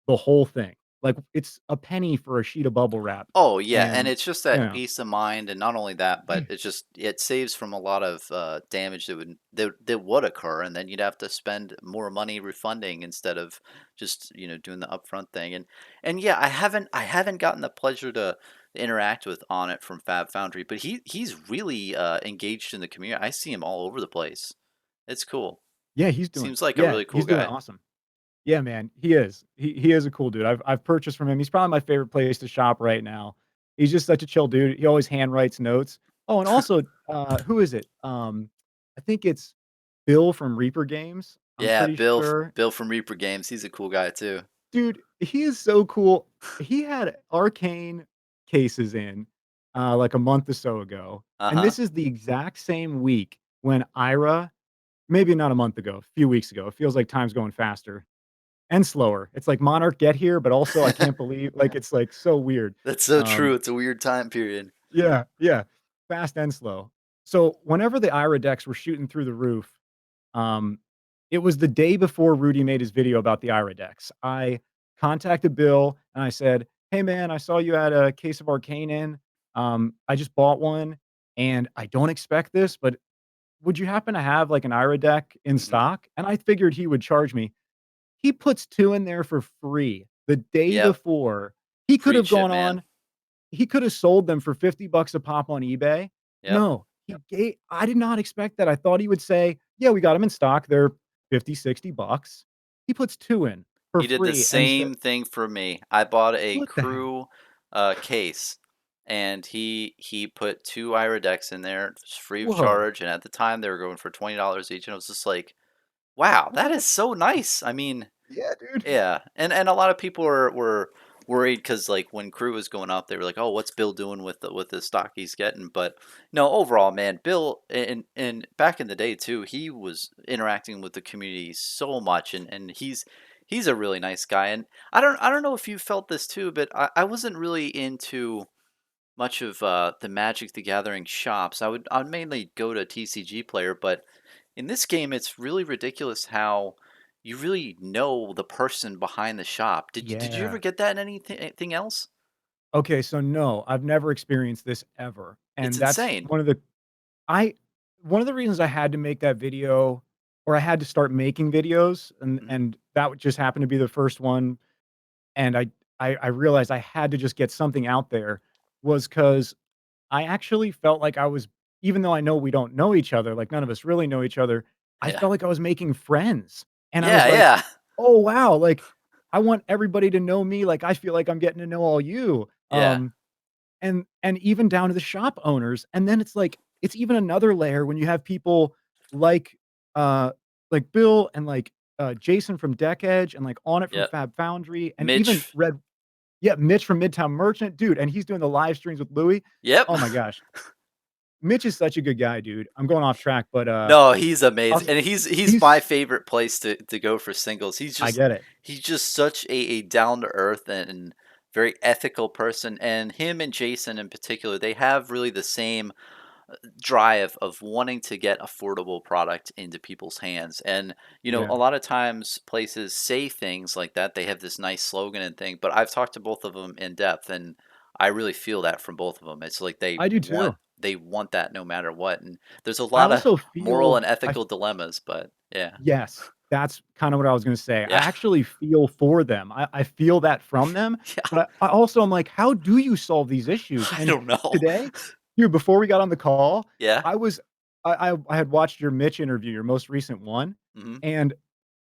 the whole thing. Like it's a penny for a sheet of bubble wrap.
Oh, yeah, and
And
it's just
you
that
know,
peace of mind, and not only that, but it saves from a lot of, damage that would occur, and then you'd have to spend more money refunding instead of just, doing the upfront thing, and yeah, I haven't gotten the pleasure to interact with On It from Fab Foundry, but he's really, engaged in the community. I see him all over the place. It's cool. Seems like a really cool
he's doing
guy.
awesome. Yeah, man, he is. He is a cool dude. I've purchased from him. He's probably my favorite place to shop right now. He's just such a chill dude. He always hand writes notes. Oh, and also, who is it? I think it's Bill from Reaper Games. I'm
Yeah,
pretty
Bill
sure.
Bill from Reaper Games, he's a cool guy too.
Dude, he is so cool. He had Arcane cases in, like a month or so ago, and
Uh-huh.
this is the exact same week when Ira maybe not a month ago, a few weeks ago. It feels like time's going faster. And slower. It's like Monarch get here, but also I can't believe like, it's, like, so weird.
That's so true,
Um,
it's a weird time period.
yeah, yeah, fast and slow. So, whenever the Ira decks were shooting through the roof, um, it was the day before Rudy made his video about the Ira decks. I contacted Bill and I said, "Hey, man, I saw you had a case of Arcane in. I just bought one, and I don't expect this, but would you happen to have, like, an Ira deck in
Mhm.
stock?" And I figured he would charge me. He puts 2 in there for free the day
Yep,
before. He could have
preach it,
gone
man.
on he could have sold them for 50 bucks a pop on eBay.
Yep.
No, I did not expect that. I thought he would say, "Yeah, we got them in stock. They're 50, 60 bucks." He puts 2 in. for
He did the
free, and he said,
same thing for me. I bought a
"What the heck?
crew, case, and he put 2 Iridex in there, just free of
Whoa,
charge, and at the time, they were going for $20 each, and I was just like, "Wow, that is
what?
so nice." I mean,
Yeah, dude."
yeah, and a lot of people were worried because like, when Crew was going up, they were like, "Oh, what's Bill doing with the stock he's getting?" But, no, overall, man, Bill and back in the day too, he was interacting with the community so much, and he's a really nice guy, and I don't know if you felt this too, but I wasn't really into much of, the Magic: The Gathering shops. I would mainly go to TCG Player, but in this game, it's really ridiculous how you really know the person behind the shop. Did you ever
Yeah.
get that in anything else?
Okay, so no, I've never experienced this ever,
It's
and that's
insane.
I one of the reasons I had to make that video, or I had to start making videos, and
Mhm.
and that would just happened to be the first one, and I realized I had to just get something out there, was because I actually felt like I was, even though I know we don't know each other, like, none of us really know each other, I
Yeah.
felt like I was making friends, and I was
Yeah,
like,
yeah.
"Oh, wow," like, I want everybody to know me like I feel like I'm getting to know all you,
Yeah.
and even down to the shop owners, and then it's like it's even another layer when you have people like, uh, like Bill and, like, Jason from Deck Edge and, like, On It from
Yep.
Fab Foundry and even
Mitch.
Red, yeah, Mitch from Midtown Merchant, dude, and he's doing the live streams with Louis.
Yep.
Oh my gosh. Mitch is such a good guy, dude. I'm going off track, but,
No, he's amazing,
also
and he's my
he's
favorite place to go for singles.
I get it.
He's just such a down to earth and very ethical person, and him and Jason in particular, they have really the same drive of wanting to get affordable product into people's hands. And, a
Yeah.
lot of times places say things like that. They have this nice slogan and thing, but I've talked to both of them in depth, and I really feel that from both of them. It's like
I do too.
they want that no matter what. And there's a
I
lot of
also
moral
feel
and ethical dilemmas, but yeah.
yes, that's kinda what I was gonna say. I
Yeah.
actually feel for them. I feel that from them,
Yeah.
but I also am like, "How do you solve these issues?"
I
And
don't know.
today, dude, before we got on the call,
Yeah.
I was I had watched your Mitch interview, your most recent one,
Hmm.
and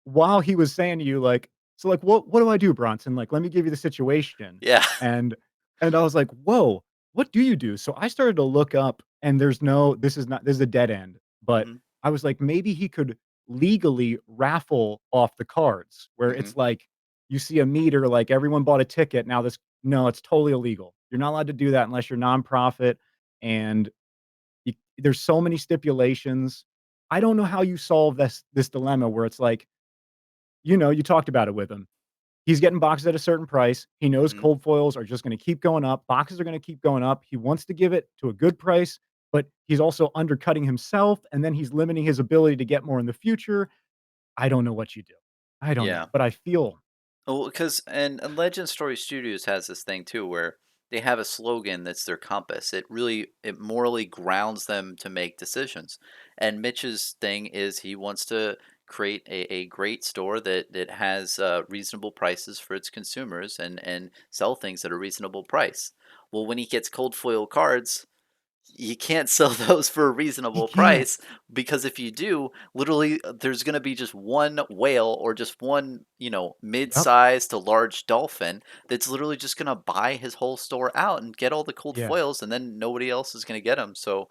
while he was saying to you, like, "So, like, what do I do, Bronson? Like, let me give you the situation."
Yeah.
And I was like, "Whoa, what do you do?" So I started to look up, and there's no this is a dead end, but
Hmm.
I was like, maybe he could legally raffle off the cards, where
Hmm.
it's like, you see a meter, like, everyone bought a ticket, now this no, it's totally illegal. You're not allowed to do that unless you're nonprofit, and there's so many stipulations. I don't know how you solve this dilemma where it's like, you talked about it with him. He's getting boxes at a certain price. He knows
Hmm.
cold foils are just gonna keep going up. Boxes are gonna keep going up. He wants to give it to a good price, but he's also undercutting himself, and then he's limiting his ability to get more in the future. I don't know what you do. I don't
Yeah.
know, but I feel
Well, because and Legend Story Studios has this thing too, where they have a slogan that's their compass. It morally grounds them to make decisions. And Mitch's thing is he wants to create a great store that has reasonable prices for its consumers and sell things at a reasonable price. Well, when he gets cold foil cards, you can't sell those for a
he
reasonable
can't.
price, because if you do, literally, there's going to be just one whale or just one,
Yep.
mid-sized to large dolphin that's literally just going to buy his whole store out and get all the cold
Yeah.
foils, and then nobody else is going to get them. So,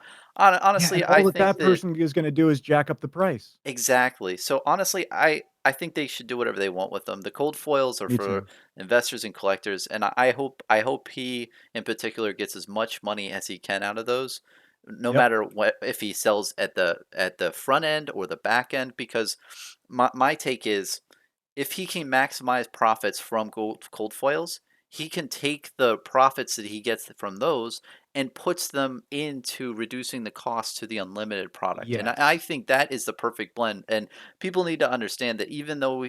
Yeah, and
honestly, I
all that
think
that
that
person is gonna do is jack up the price.
exactly. So honestly, I think they should do whatever they want with them. The cold foils are
Me
for
too.
investors and collectors, and I hope he in particular gets as much money as he can out of those, no
Yep.
matter what, if he sells at the front end or the back end. Because my take is, if he can maximize profits from cold foils, he can take the profits that he gets from those and puts them into reducing the cost to the unlimited product. And I
Yes.
think that is the perfect blend. And people need to understand that even though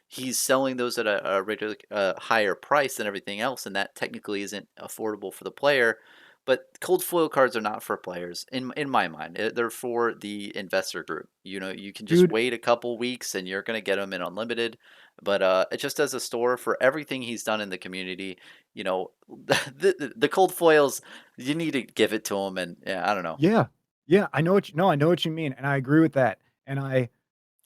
he's selling those at a regular higher price than everything else, and that technically isn't affordable for the player. But cold foil cards are not for players in my mind. They're for the investor group. You can just
Dude,
wait a couple weeks and you're gonna get them in unlimited. But it just as a store for everything he's done in the community, the cold foils, you need to give it to him. And yeah, I don't know.
yeah. Yeah, I know what you mean, and I agree with that, and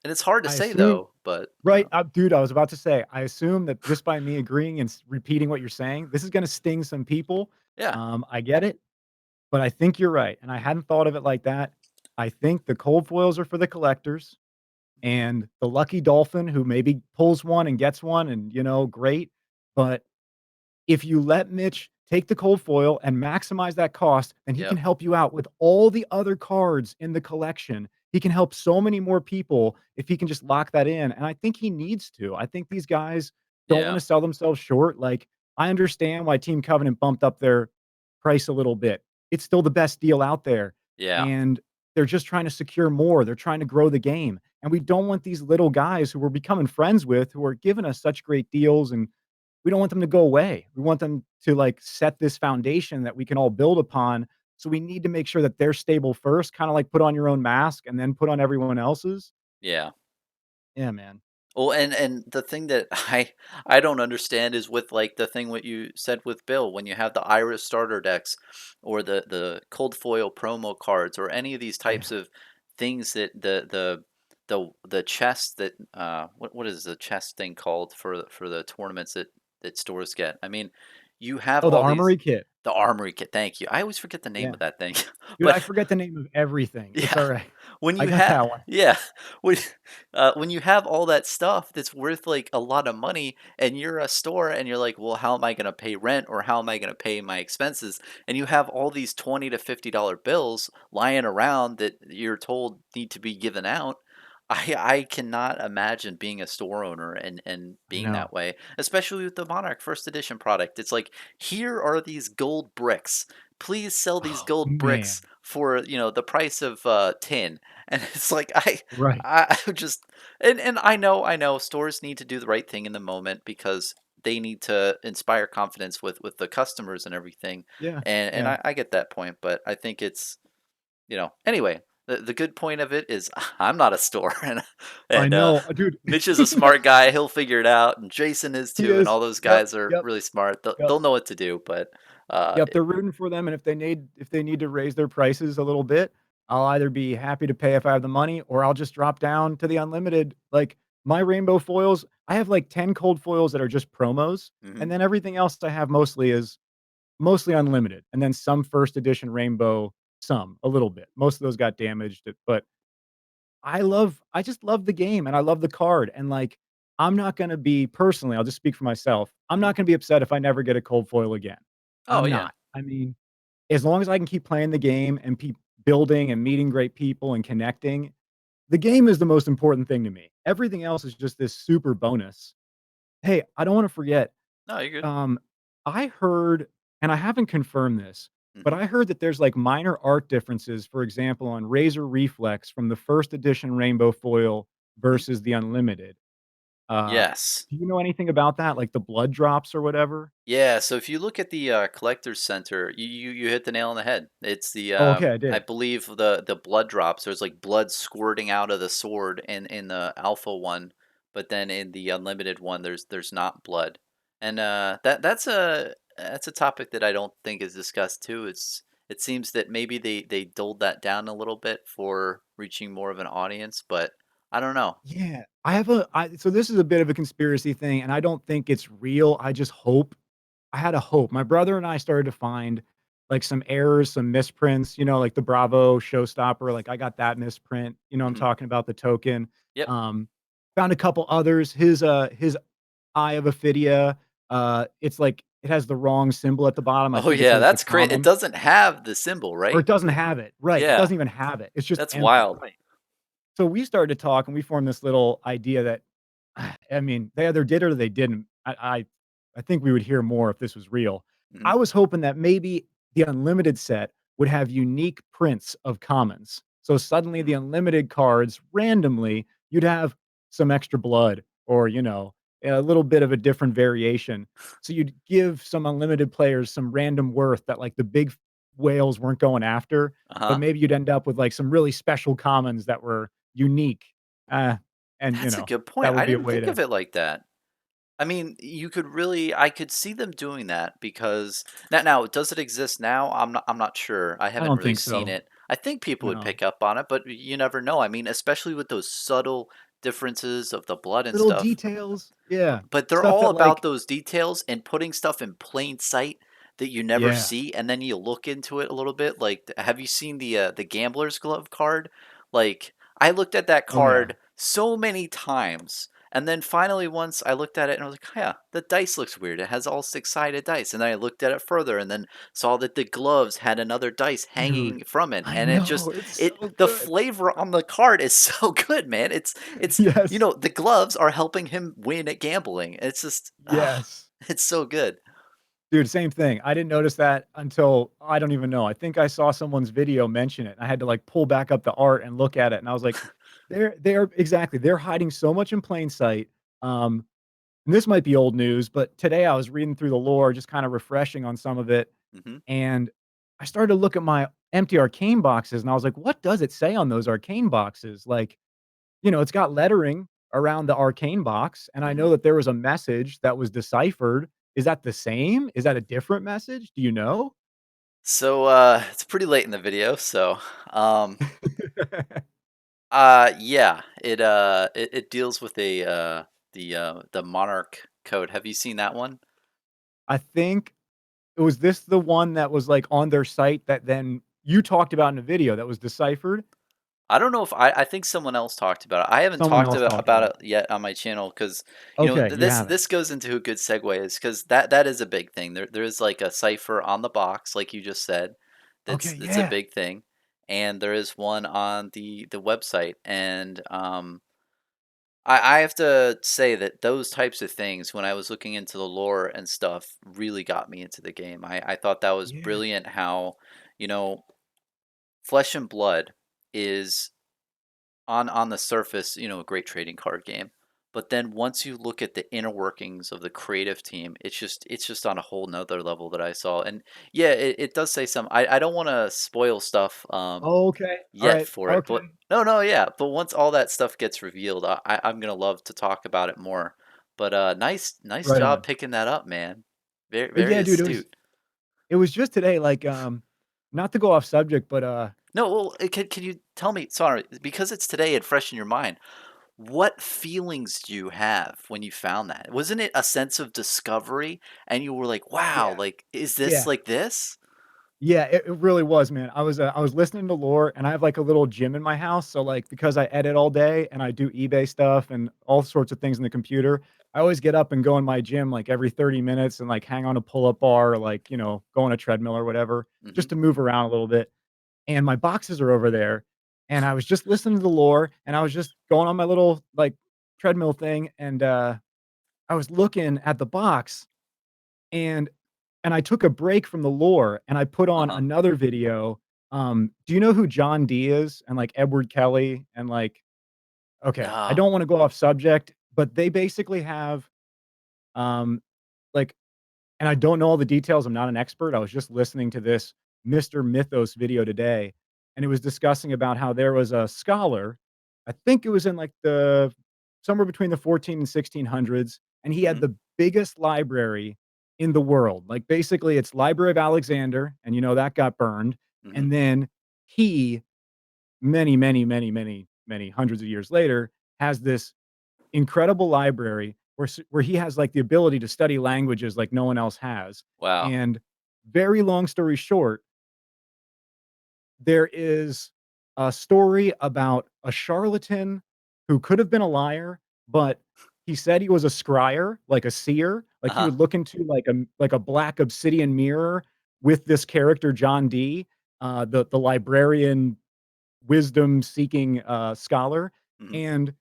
And it's hard to
I
say
assume
though, but,
Right, dude, I was about to say, I assume that just by me agreeing and repeating what you're saying, this is gonna sting some people.
yeah,
I get it, but I think you're right, and I hadn't thought of it like that. I think the cold foils are for the collectors, and the lucky dolphin who maybe pulls one and gets one and, great, but if you let Mitch take the cold foil and maximize that cost, then he can
yep,
help you out with all the other cards in the collection. He can help so many more people if he can just lock that in, and I think he needs to. I think these guys don't
yeah,
wanna sell themselves short. Like, I understand why Team Covenant bumped up their price a little bit. It's still the best deal out there,
yeah,
and they're just trying to secure more. They're trying to grow the game, and we don't want these little guys who we're becoming friends with, who are giving us such great deals, and we don't want them to go away. We want them to, like, set this foundation that we can all build upon. So we need to make sure that they're stable first, kinda like put on your own mask and then put on everyone else's.
yeah.
Yeah, man.
Well, and the thing that I don't understand is with, like, the thing what you said with Bill, when you have the Iris starter decks or the cold foil promo cards or any of these
Yeah.
types of things that the chest that, what is the chest thing called for the tournaments that stores get? I mean, you have
Oh, the
all these
armory kit.
the armory kit, thank you. I always forget the name
Yeah.
of that thing.
Dude,
But
I forget the name of everything. It's
yeah.
alright.
When
I
you
got
have
that one.
yeah, when when you have all that stuff that's worth, like, a lot of money and you're a store and you're like, "Well, how am I gonna pay rent or how am I gonna pay my expenses?" And you have all these $20 to $50 bills lying around that you're told need to be given out. I cannot imagine being a store owner and
I
being
know.
that way, especially with the Monarch First Edition product. It's like, "Here are these gold bricks. Please sell these
Oh,
gold bricks
man.
for, the price of, tin." And it's like
Right.
I just and I know stores need to do the right thing in the moment because they need to inspire confidence with the customers and everything.
Yeah.
And
Yeah.
I get that point, but I think it's anyway, the good point of it is I'm not a store and
I
and
know. Dude.
Mitch is a smart guy, he'll figure it out, and Jason is
He
too, and
is.
all those
Yep.
guys are
Yep.
really smart. They'll,
Yep.
they'll know what to do, but
Yep, they're rooting for them, and if they need to raise their prices a little bit, I'll either be happy to pay if I have the money, or I'll just drop down to the unlimited. Like, my rainbow foils, I have, like, 10 cold foils that are just promos,
mhm.
and then everything else I have mostly unlimited, and then some first edition rainbow, a little bit. Most of those got damaged, but I just love the game, and I love the card, and, like, I'm not gonna be personally, I'll just speak for myself, I'm
Mhm.
not gonna be upset if I never get a cold foil again.
Oh
I'm
yeah.
not. I mean, as long as I can keep playing the game and keep building and meeting great people and connecting, the game is the most important thing to me. Everything else is just this super bonus. Hey, I don't wanna forget,
No, you're good.
um, I heard, and I haven't confirmed this, but
Mhm.
I heard that there's, like, minor art differences, for example, on Razor Reflex from the first edition rainbow foil
Mhm.
versus the unlimited. Uh,
Yes.
do you know anything about that? Like the blood drops or whatever?
Yeah, so if you look at the collector's center, you hit the nail on the head. It's the
Oh, okay, I
I
did.
believe the blood drops. There's like blood squirting out of the sword in the alpha one, but then in the unlimited one, there's not blood, and that's a topic that I don't think is discussed too. It seems that maybe they dulled that down a little bit for reaching more of an audience, but I don't know.
Yeah, so this is a bit of a conspiracy thing, and I don't think it's real. I had a hope. My brother and I started to find, like, some errors, some misprints, like the Bravo showstopper, like, I got that misprint, I'm
Hmm.
talking about the token.
Yep.
Um, Found a couple others. His Eye of Ophidia, it's like it has the wrong symbol at the bottom. I
Oh
think it's,
yeah,
like, the
that's crazy. It
common,
doesn't have the symbol,
or
right?
it doesn't have it. Right, it
Yeah,
doesn't even have it. It's just
that's
empty.
wild.
So we started to talk and we formed this little idea that, I mean, they either did or they didn't. I think we would hear more if this was real.
Mhm.
I was hoping that maybe the unlimited set would have unique prints of commons. So suddenly the
Mm.
unlimited cards, randomly, you'd have some extra blood, or, a little bit of a different variation. So you'd give some unlimited players some random worth that, like, the big whales weren't going after, but
Uh-huh.
maybe you'd end up with, like, some really special commons that were unique. Uh, and,
That's a good
that
point.
would
I
be a
didn't
way
think
to.
of it like that. I mean, I could see them doing that because now does it exist now? I'm not sure. I
I
haven't
don't
really
think
seen
so.
it. I think people would
No.
pick up on it, but you never know. I mean, especially with those subtle differences of the blood and
Little
stuff.
details. Yeah.
But they're
Stuff
all
that,
about
like
those details and putting stuff in plain sight that you never
yeah.
see, and then you look into it a little bit. Like, have you seen the gambler's glove card? Like, I looked at that
Oh, yeah.
card so many times, and then finally once I looked at it and I was like, yeah, the dice looks weird. It has all six-sided dice. And then I looked at it further and then saw that the gloves had another dice
Dude,
hanging from it,
I
and it
know,
just
it's
it
so
the
good.
flavor on the card is so good, man. It's you
Yes.
know, the gloves are helping him win at gambling. It's just,
Yes.
it's so good.
Dude, same thing. I didn't notice that until I don't even know. I think I saw someone's video mention it. I had to, like, pull back up the art and look at it, and I was like, they're exactly, they're hiding so much in plain sight. Um, and this might be old news, but today I was reading through the lore, just kinda refreshing on some of it,
Mhm.
and I started to look at my empty arcane boxes, and I was like, "What does it say on those arcane boxes?" Like, it's got lettering around the arcane box, and I know
Mhm.
that there was a message that was deciphered. Is that the same? Is that a different message? Do you know?
So, it's pretty late in the video, so, um, yeah, it deals with the Monarch Code. Have you seen that one?
I think was this the one that was, like, on their site that then you talked about in a video that was deciphered?
I don't know if I think someone else talked about it. I haven't
Someone
talked
else talked
about
about
it
it.
yet on my channel because
Okay, you
this
haven't.
this goes into a good segue is because that is a big thing. There is like a cipher on the box, like you just said.
Okay,
That's a
yeah.
big thing, and there is one on the website. And I have to say that those types of things, when I was looking into the lore and stuff, really got me into the game. I thought that was
Yeah.
brilliant. How you know Flesh and Blood is on the surface, a great trading card game. But then once you look at the inner workings of the creative team, it's just on a whole nother level that I saw. And yeah, it does say some. I don't want to spoil stuff
Okay.
yet
Alright.
for it, but
Okay.
no, yeah. But once all that stuff gets revealed, I'm gonna love to talk about it more. But nice
Right
job
on.
picking that up, man. Very
But
very
yeah, dude, it was
astute.
it was just today, like, not to go off subject, but,
No, well, can you tell me? Sorry, because it's today and fresh in your mind. What feelings do you have when you found that? Wasn't it a sense of discovery and you were like, "Wow,
yeah.
like, is this
Yeah.
like this?"
Yeah, it really was, man. I was listening to lore, and I have, like, a little gym in my house, so, like, because I edit all day and I do eBay stuff and all sorts of things in the computer, I always get up and go in my gym, like, every 30 minutes and, like, hang on a pull-up bar or, like, go on a treadmill or whatever,
Mhm,
just to move around a little bit, and my boxes are over there, and I was just listening to the lore, and I was just going on my little, like, treadmill thing, and, I was looking at the box, and I took a break from the lore, and I put on
uh-huh.
another video. Do you know who John Dee is? And, like, Edward Kelly and, like okay, I
No.
don't wanna go off subject, but they basically have, um, like and I don't know all the details, I'm not an expert, I was just listening to this Mr. Mythos video today, and it was discussing about how there was a scholar, I think it was in, like, the somewhere between the 14 and 1600s, and he had
Mhm,
the biggest library in the world. Like, basically, it's Library of Alexander, and, that got burned,
mhm.
and then he, many, many, many, many, many hundreds of years later, has this incredible library where he has, like, the ability to study languages like no one else has,
Wow.
and very long story short, there is a story about a charlatan who could have been a liar, but he said he was a scryer, like a seer, like he
Uh-huh.
would look into like a black obsidian mirror with this character John Dee, the librarian wisdom-seeking, scholar,
Mhm.
and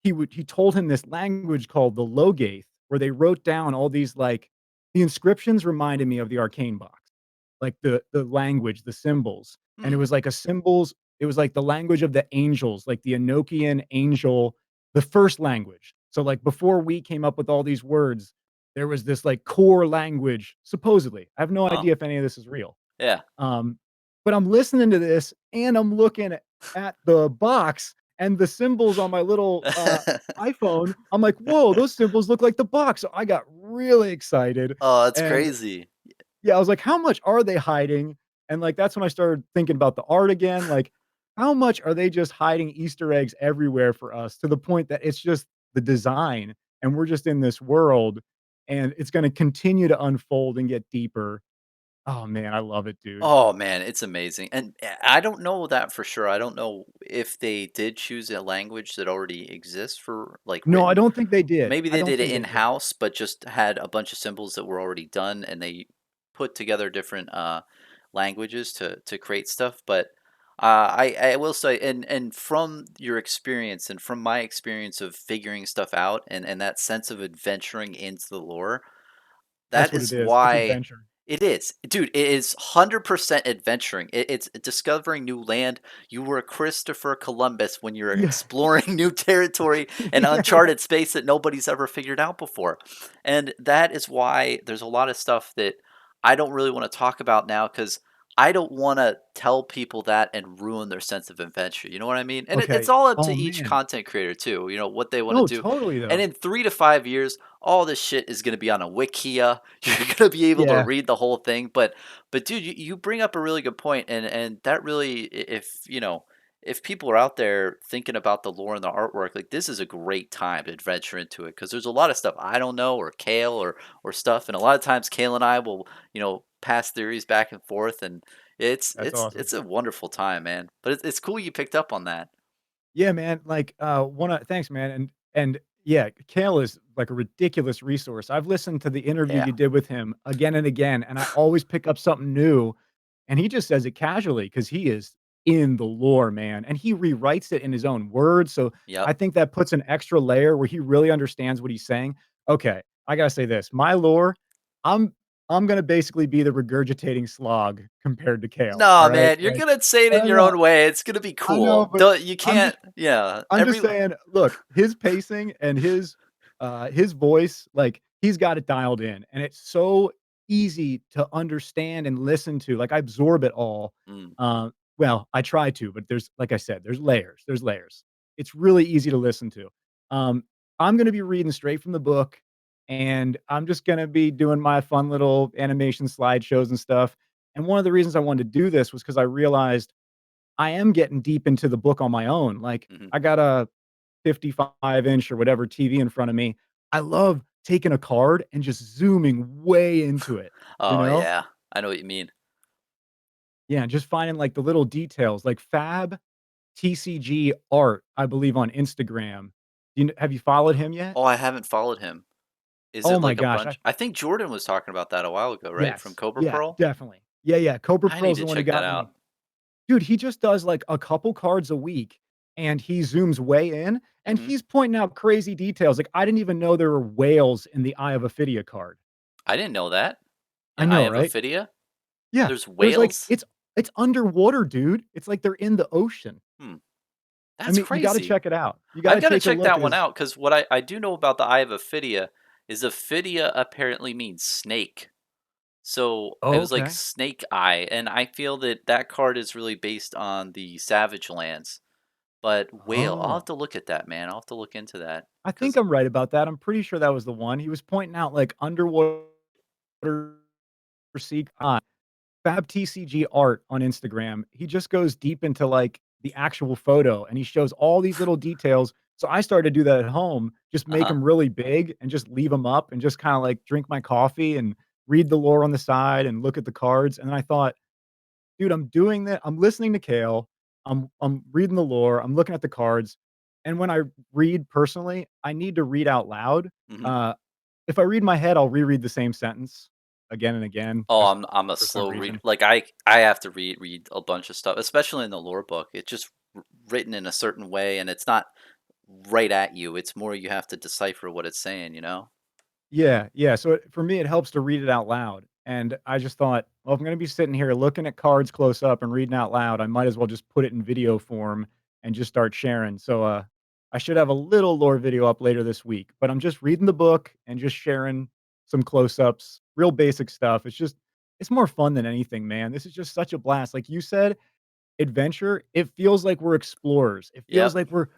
he told him this language called the Logaeth, where they wrote down all these, like the inscriptions reminded me of the arcane box, like the language, the symbols, and
Hmm.
it was like the language of the angels, like the Enochian angel, the first language. So, like, before we came up with all these words, there was this, like, core language, supposedly. I have no
Huh.
idea if any of this is real.
Yeah.
Um, but I'm listening to this and I'm looking at the box and the symbols on my little, iPhone. I'm like, "Whoa, those symbols look like the box." So I got really excited,
Oh, that's
and
crazy.
yeah, I was like, "How much are they hiding?" And, like, that's when I started thinking about the art again, like, how much are they just hiding Easter eggs everywhere for us to the point that it's just the design, and we're just in this world, and it's gonna continue to unfold and get deeper. Oh, man, I love it, dude.
Oh man, it's amazing. And I don't know that for sure. I don't know if they did choose a language that already exists for like
No, I
written.
don't think they did.
Maybe
I
they
don't
did it
think they
in
did.
house, but just had a bunch of symbols that were already done, and they put together different languages to create stuff. But I will say, and from your experience and from my experience of figuring stuff out, and that sense of adventuring into the lore,
That's
that
what it
is
is. It's
why
adventure.
it is. Dude, it is 100% adventuring. It's discovering new land. You were Christopher Columbus when you're
Yeah.
exploring new territory and
Yeah.
uncharted space that nobody's ever figured out before. And that is why there's a lot of stuff that I don't really want to talk about now because I don't want to tell people that and ruin their sense of adventure. You know what I mean? And it's
Okay.
all up to
Oh,
each
man.
content creator too, what they want to
No,
do.
totally,
And
though.
in 3 to 5 years, all this shit is going to be on a wikia. You're going to be able to
Yeah.
read the whole thing. But dude, you bring up a really good point, and that really, if people are out there thinking about the lore and the artwork, like this is a great time to adventure into it because there's a lot of stuff I don't know, or Kale, or stuff, and a lot of times Kale and I will pass theories back and forth, and it's
That's
it's
awesome.
it's a wonderful time, man. But it's cool you picked up on that.
Yeah, man, like, one thanks, man, and yeah, Kale is, like, a ridiculous resource. I've listened to the interview
Yeah.
you did with him again and again, and I always pick up something new, and he just says it casually because he is in the lore, man, and he rewrites it in his own words, so I
Yep.
think that puts an extra layer where he really understands what he's saying. Okay, I gotta say this, my lore, I'm I'm gonna basically be the regurgitating slog compared to Kale,
No,
alright?
man, you're gonna say it in your
No,
own way. It's gonna be
I know,
cool.
but
Don't you
I'm
can't.
just
Yeah.
I'm just saying, look, his pacing and his voice, like, he's got it dialed in, and it's so easy to understand and listen to, like, I absorb it all.
Mm,
Well, I try to, but there's like I said, there's layers. It's really easy to listen to. Um, I'm gonna be reading straight from the book, and I'm just gonna be doing my fun little animation slideshows and stuff, and one of the reasons I wanted to do this was because I realized I am getting deep into the book on my own. Like,
mhm.
I got a 55-inch or whatever TV in front of me. I love taking a card and just zooming way into it, you
Oh
know?
yeah, I know what you mean.
Yeah, just finding, like, the little details, like FABCG Art, I believe, on Instagram. Have you followed him yet?
Oh, I haven't followed him. Is
Oh
it
my
like a
gosh,
bunch? I think Jordan was talking about that a while ago, right? From
yes.
Cobra
Yeah,
Pearl.
definitely. Yeah, yeah, Cobra
I need
Pearl's
to
the one who
check that
got me.
out.
Dude, he just does, like, a couple cards a week, and he zooms way in, and
Hmm.
he's pointing out crazy details, like, I didn't even know there were whales in the Eye of Ophidia card.
I didn't know that.
I
In Eye
know,
of
right?
Ophidia,
Yeah.
there's
There's, like
whales.
it's underwater, dude. It's like they're in the ocean.
Hmm,
I
that's
mean, you gotta
crazy.
check it out. You
I've
gotta
got to
take a
check
look
that
at
one
his
out because what I do know about the Eye of Ophidia is Ophidia apparently means snake. So it
Oh,
was like
okay.
Snake Eye, and I feel that that card is really based on the Savage Lands. But whale, I'll have
Oh.
to look at that, man. I'll have to look into that
I think
because
I'm right about that. I'm pretty sure that was the one. He was pointing out, like, underwater sea FabTCG Art on Instagram, he just goes deep into, like, the actual photo, and he shows all these little details. So I started to do that at home, just make
uh-huh.
them really big and just leave them up and just kinda, like, drink my coffee and read the lore on the side and look at the cards, and then I thought, "Dude, I'm doing that. I'm listening to Kale, I'm reading the lore, I'm looking at the cards," and when I read personally, I need to read out loud.
Mhm.
Uh, if I read in my head, I'll reread the same sentence again and again
Oh,
just
I'm a
for some
slow reader.
reason.
Like I have to read a bunch of stuff, especially in the lore book. It's just written in a certain way, and it's not right at you. It's more you have to decipher what it's saying. You know.
Yeah, yeah, so for me, it helps to read it out loud, and I just thought, "Well, if I'm gonna be sitting here looking at cards close up and reading out loud, I might as well just put it in video form and just start sharing." So, I should have a little lore video up later this week, but I'm just reading the book and just sharing some close-ups, real basic stuff. It's more fun than anything, man. This is just such a blast. Like you said, adventure, it feels like we're explorers. It feels
Yep.
like we're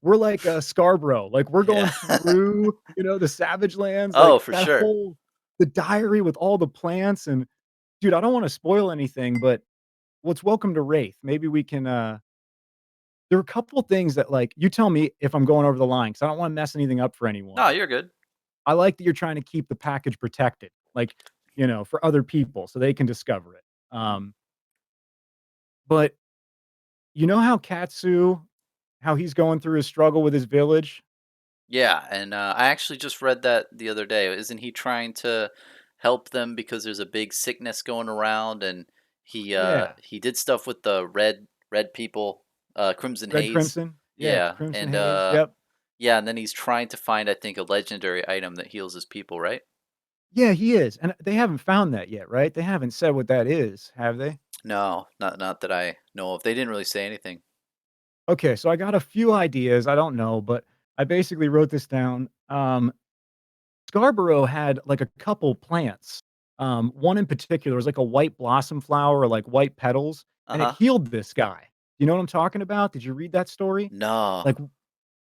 like, Scarborough, like, we're
Yeah.
going through, the Savage Lands,
Oh,
like,
for
that
sure.
whole the diary with all the plants and dude, I don't wanna spoil anything, but, well, it's welcome to Wraith. Maybe we can, there are a couple things that, like you tell me if I'm going over the line, 'cause I don't wanna mess anything up for
No,
anyone.
you're good.
I like that you're trying to keep the package protected, like, for other people so they can discover it.
Mhm.
But you know how Katsu how he's going through his struggle with his village?
Yeah, and I actually just read that the other day. Isn't he trying to help them because there's a big sickness going around, and
Yeah.
he did stuff with the red people, Crimson
Red
Haze.
Crimson? Yeah,
Yeah,
Crimson
and
Haze, yep.
yeah, and then he's trying to find, I think, a legendary item that heals his people, right?
Yeah, he is, and they haven't found that yet, right? They haven't said what that is, have they?
No, not that I know of. They didn't really say anything.
Okay, so I got a few ideas, I don't know, but I basically wrote this down. Scarborough had, like, a couple plants. One in particular was like a white blossom flower or, like, white petals,
Uh
and it
huh.
healed this guy. You know what I'm talking about? Did you read that story?
No.
Like,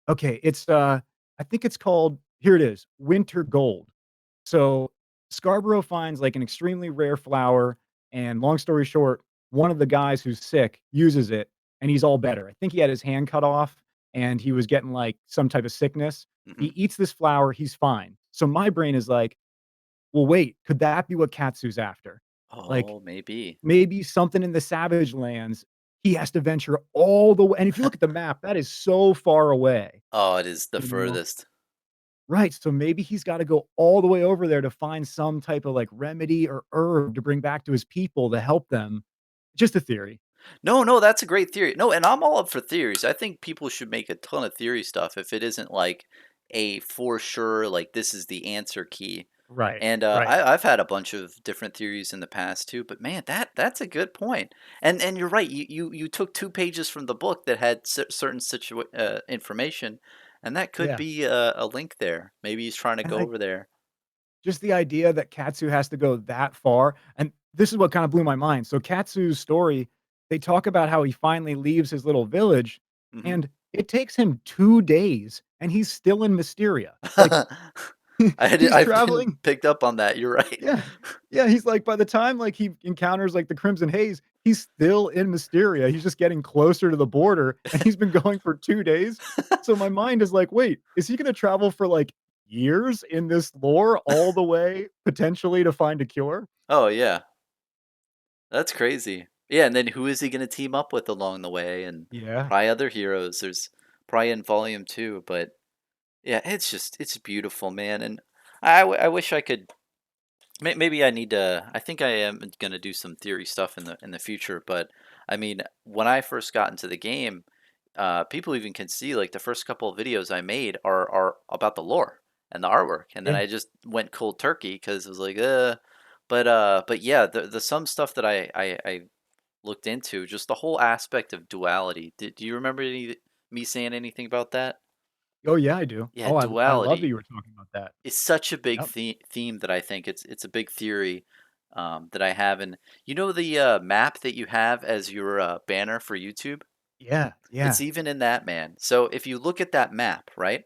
okay, I think it's called here it is, winter gold. So, Scarborough finds, like, an extremely rare flower, and long story short, one of the guys who's sick uses it, and he's all better. I think he had his hand cut off, and he was getting, like, some type of sickness. He
Hmm.
eats this flower, he's fine. So my brain is like, "Well, wait, could that be what Katsu's after?" Like,
Oh, maybe.
maybe something in the Savage Lands, he has to venture all the way and if you look at the map, that is so far away,
Oh, it is the
you know?
furthest.
Right, so maybe he's gotta go all the way over there to find some type of, like, remedy or herb to bring back to his people to help them. Just a theory.
No, no, that's a great theory. No, and I'm all up for theories. I think people should make a ton of theory stuff if it isn't like a for sure, like this is the answer key.
Right,
And
right.
I've had a bunch of different theories in the past too. But man, that's a good point. And you're right. You took 2 pages from the book that had certain information, and that could
Yeah,
be a link there. Maybe he's trying to
and
go
I
over there.
just the idea that Katsu has to go that far, and this is what kinda blew my mind. So Katsu's story, they talk about how he finally leaves his little village,
Hmm.
and it takes him 2 days, and he's still in Mysteria. Like, he's
I've been
traveling.
picked up on that. You're right.
Yeah. Yeah, he's like, by the time, like, he encounters, like, the Crimson Haze, he's still in Mysteria, he's just getting closer to the border, and he's been going for 2 days. So my mind is like, "Wait, is he gonna travel for, like, years in this lore all the way, potentially, to find a cure?"
Oh yeah. That's crazy. Yeah, and then who is he gonna team up with along the way, and
Yeah.
probably other heroes. There's probably in volume 2, but yeah, it's beautiful, man, and I wish I could maybe I need to I think I am gonna do some theory stuff in the future, but I mean, when I first got into the game, people even can see like the first couple of videos I made are about the lore and the artwork, and then
Yeah.
I just went cold turkey because it was like, but yeah, the some stuff that I looked into, just the whole aspect of duality. Do you remember me saying anything about that?
Oh, yeah, I do.
Yeah,
Oh, I love that
duality
you were talking about that.
is such a big
Yep.
theme that I think it's a big theory that I have. And you know the map that you have as your banner for YouTube?
Yeah,
It's
yeah,
even in that, man. So if you look at that map, right?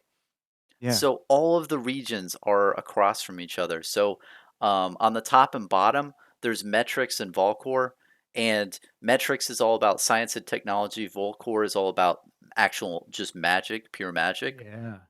yeah.
So all of the regions are across from each other. So on the top and bottom, there's Metrics and Volcor. And Metrics is all about science and technology. Volcor is all about actual just magic, pure magic.
Yeah.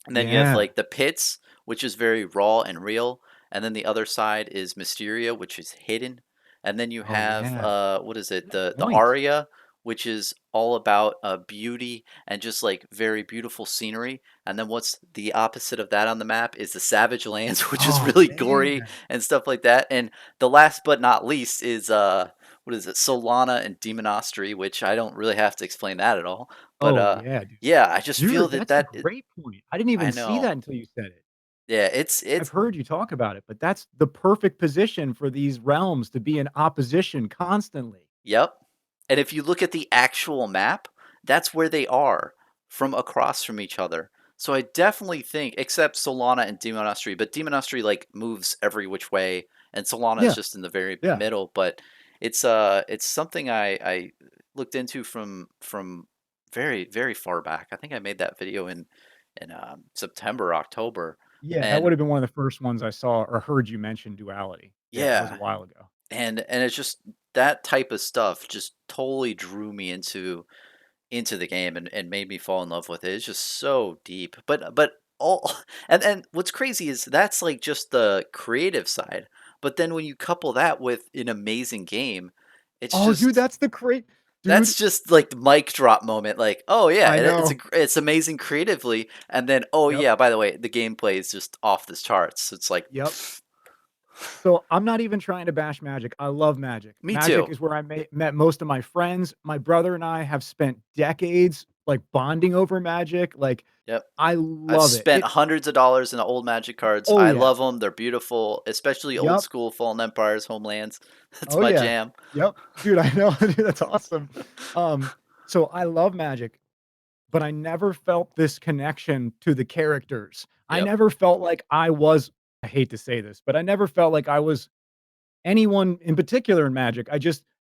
And then you have
Yeah.
like the pits, which is very raw and real. And then the other side is Mysteria, which is hidden. And then you
Oh,
have
yeah.
what is it?
Good
The
point.
aria, which is all about beauty and just like very beautiful scenery. And then what's the opposite of that on the map is the Savage Lands, which is
Oh,
really gory
man.
and stuff like that. And the last but not least is what is it? Solana and Demonostery, which I don't really have to explain that at all. But
Oh, yeah, dude.
yeah, I just feel
Dude,
that
that's a
that
great point. I didn't even
I
see
know.
that until you said it.
Yeah,
I've
it's
heard you talk about it, but that's the perfect position for these realms to be in opposition constantly.
yep. And if you look at the actual map, that's where they are from across from each other. So I definitely think, except Solana and Demonostery, but Demonostery like moves every which way, and Solana is
Yeah,
just in the very
yeah,
middle. But it's something I looked into from very far back. I think I made that video in September, October,
yeah, that
and
would have been one of the first ones I saw or heard you mention duality. Yeah, that was a
yeah,
while ago.
and it's just that type of stuff just totally drew me into into the game and made me fall in love with it. It's just so deep. But all and what's crazy is that's like just the creative side. But then when you couple that with an amazing game, it's
Oh, dude,
just
dude,
that's just like the mic drop moment. Like, oh yeah,
I
it's
know.
it's amazing creatively, and then oh
Yep,
yeah, by the way, the gameplay is just off the charts. It's like,
yep. So, I'm not even trying to bash Magic. I love Magic.
me
Magic
too.
is where I met most of my friends. My brother and I have spent decades, like, bonding over Magic. Like,
Yep.
I
I've
love it.
spent hundreds of dollars in the old Magic cards.
Oh,
I
yeah.
love them. They're beautiful, especially old
Yep.
school Fallen Empires, Homelands. That's
Oh,
my
yeah.
jam.
Yep. Dude, I know. Dude, that's awesome. Um, so I love Magic, but I never felt this connection to the characters. I
Yep.
never felt like I hate to say this, but I never felt like I was anyone in particular in Magic.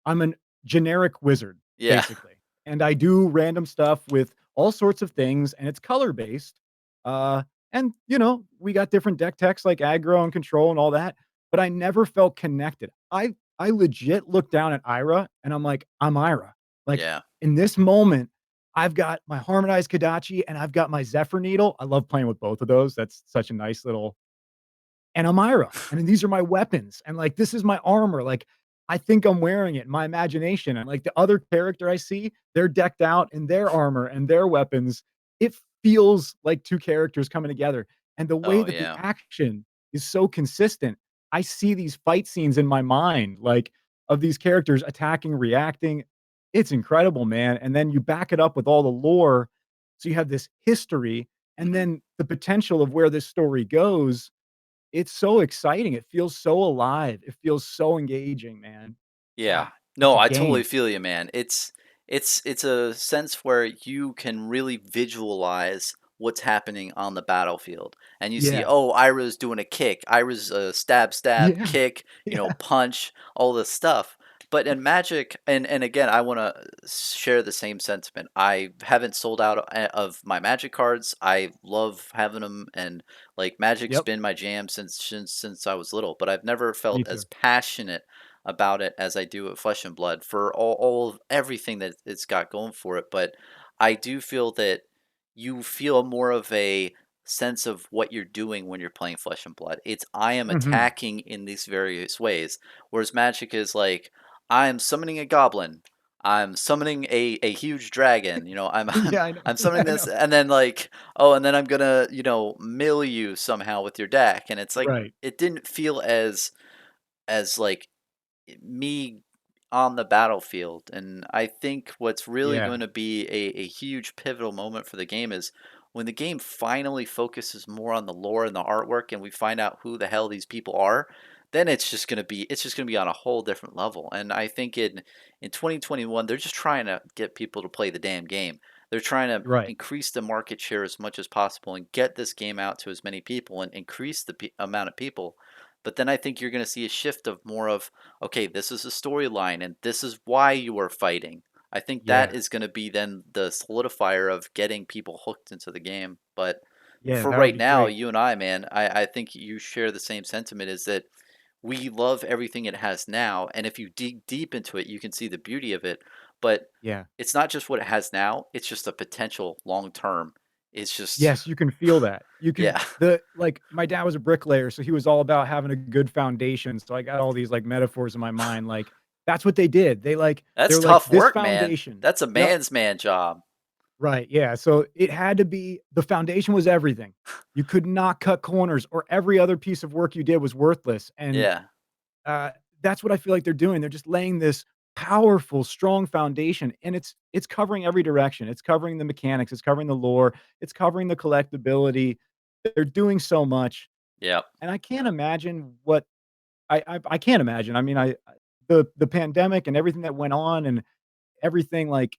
I'm an generic wizard,
Yeah.
basically, and I do random stuff with all sorts of things, and it's color based. Uh, and we got different deck techs like aggro and control and all that, but I never felt connected. I legit look down at Ira and I'm like, I'm Ira. Like
Yeah.
in this moment, I've got my harmonized Kadachi and I've got my Zephyr Needle. I love playing with both of those. That's such a nice little and I'm Ira, and then these are my weapons, and, like, this is my armor, like, I think I'm wearing it in my imagination, and, like, the other character I see, they're decked out in their armor and their weapons. It feels like 2 characters coming together, and the way
Oh
that the
yeah.
action is so consistent, I see these fight scenes in my mind, like, of these characters attacking, reacting. It's incredible, man, and then you back it up with all the lore, so you have this history, and
Hmm.
then the potential of where this story goes. It's so exciting, it feels so alive, it feels so engaging, man.
Yeah.
Ah, it's
No,
a
I totally
game.
feel you, man. It's a sense where you can really visualize what's happening on the battlefield. And you see,
Yeah.
oh, Ira's doing a kick. Ira's a stab, stab,
Yeah.
kick,
Yeah.
punch, all this stuff. But in Magic, and again, I want to share the same sentiment. I haven't sold out of my Magic cards. I love having them, and like Magic's
Yep.
been my jam since I was little. But I've never
Me
felt as
too.
passionate about it as I do at Flesh and Blood for all of everything that it's got going for it. But I do feel that you feel more of a sense of what you're doing when you're playing Flesh and Blood. It's I am
Mhm.
attacking in these various ways, whereas Magic is like I am summoning a goblin. I'm summoning a huge dragon. I'm
Yeah, I know.
I'm
Yeah,
summoning
I
this,
know.
and then like oh, and then I'm gonna mill you somehow with your deck, and it's like
Right.
it didn't feel as like me on the battlefield. And I think what's really
Yeah.
going to be a huge pivotal moment for the game is when the game finally focuses more on the lore and the artwork and we find out who the hell these people are, then it's just going to be on a whole different level. And I think in 2021 they're just trying to get people to play the damn game. They're trying to
Right.
increase the market share as much as possible and get this game out to as many people and increase the amount of people. But then I think you're going to see a shift of more of okay, this is a storyline and this is why you are fighting. I think that
Yeah.
is going to be then the solidifier of getting people hooked into the game. But
Yeah,
for
that would
right
be
now,
great.
you and I, man, I think you share the same sentiment is that we love everything it has now. And if you dig deep into it, you can see the beauty of it. But
Yeah.
it's not just what it has now, it's just the potential long term. It's just,
Yes, you can feel that. You can
yeah,
my dad was a bricklayer, so he was all about having a good foundation, so I got all these, like, metaphors in my mind, like, that's what they did.
that's
They're like,
tough
"This
work, man.
foundation."
That's a
Yep.
man's man job.
Right, yeah, so it had to be the foundation was everything. You could not cut corners or every other piece of work you did was worthless, and,
Yeah,
uh, that's what I feel like they're doing. They're just laying this powerful, strong foundation, and it's covering every direction. It's covering the mechanics, it's covering the lore, it's covering the collectability. They're doing so much,
yep,
and I can't imagine what I can't imagine. I mean, the pandemic and everything that went on and everything, like,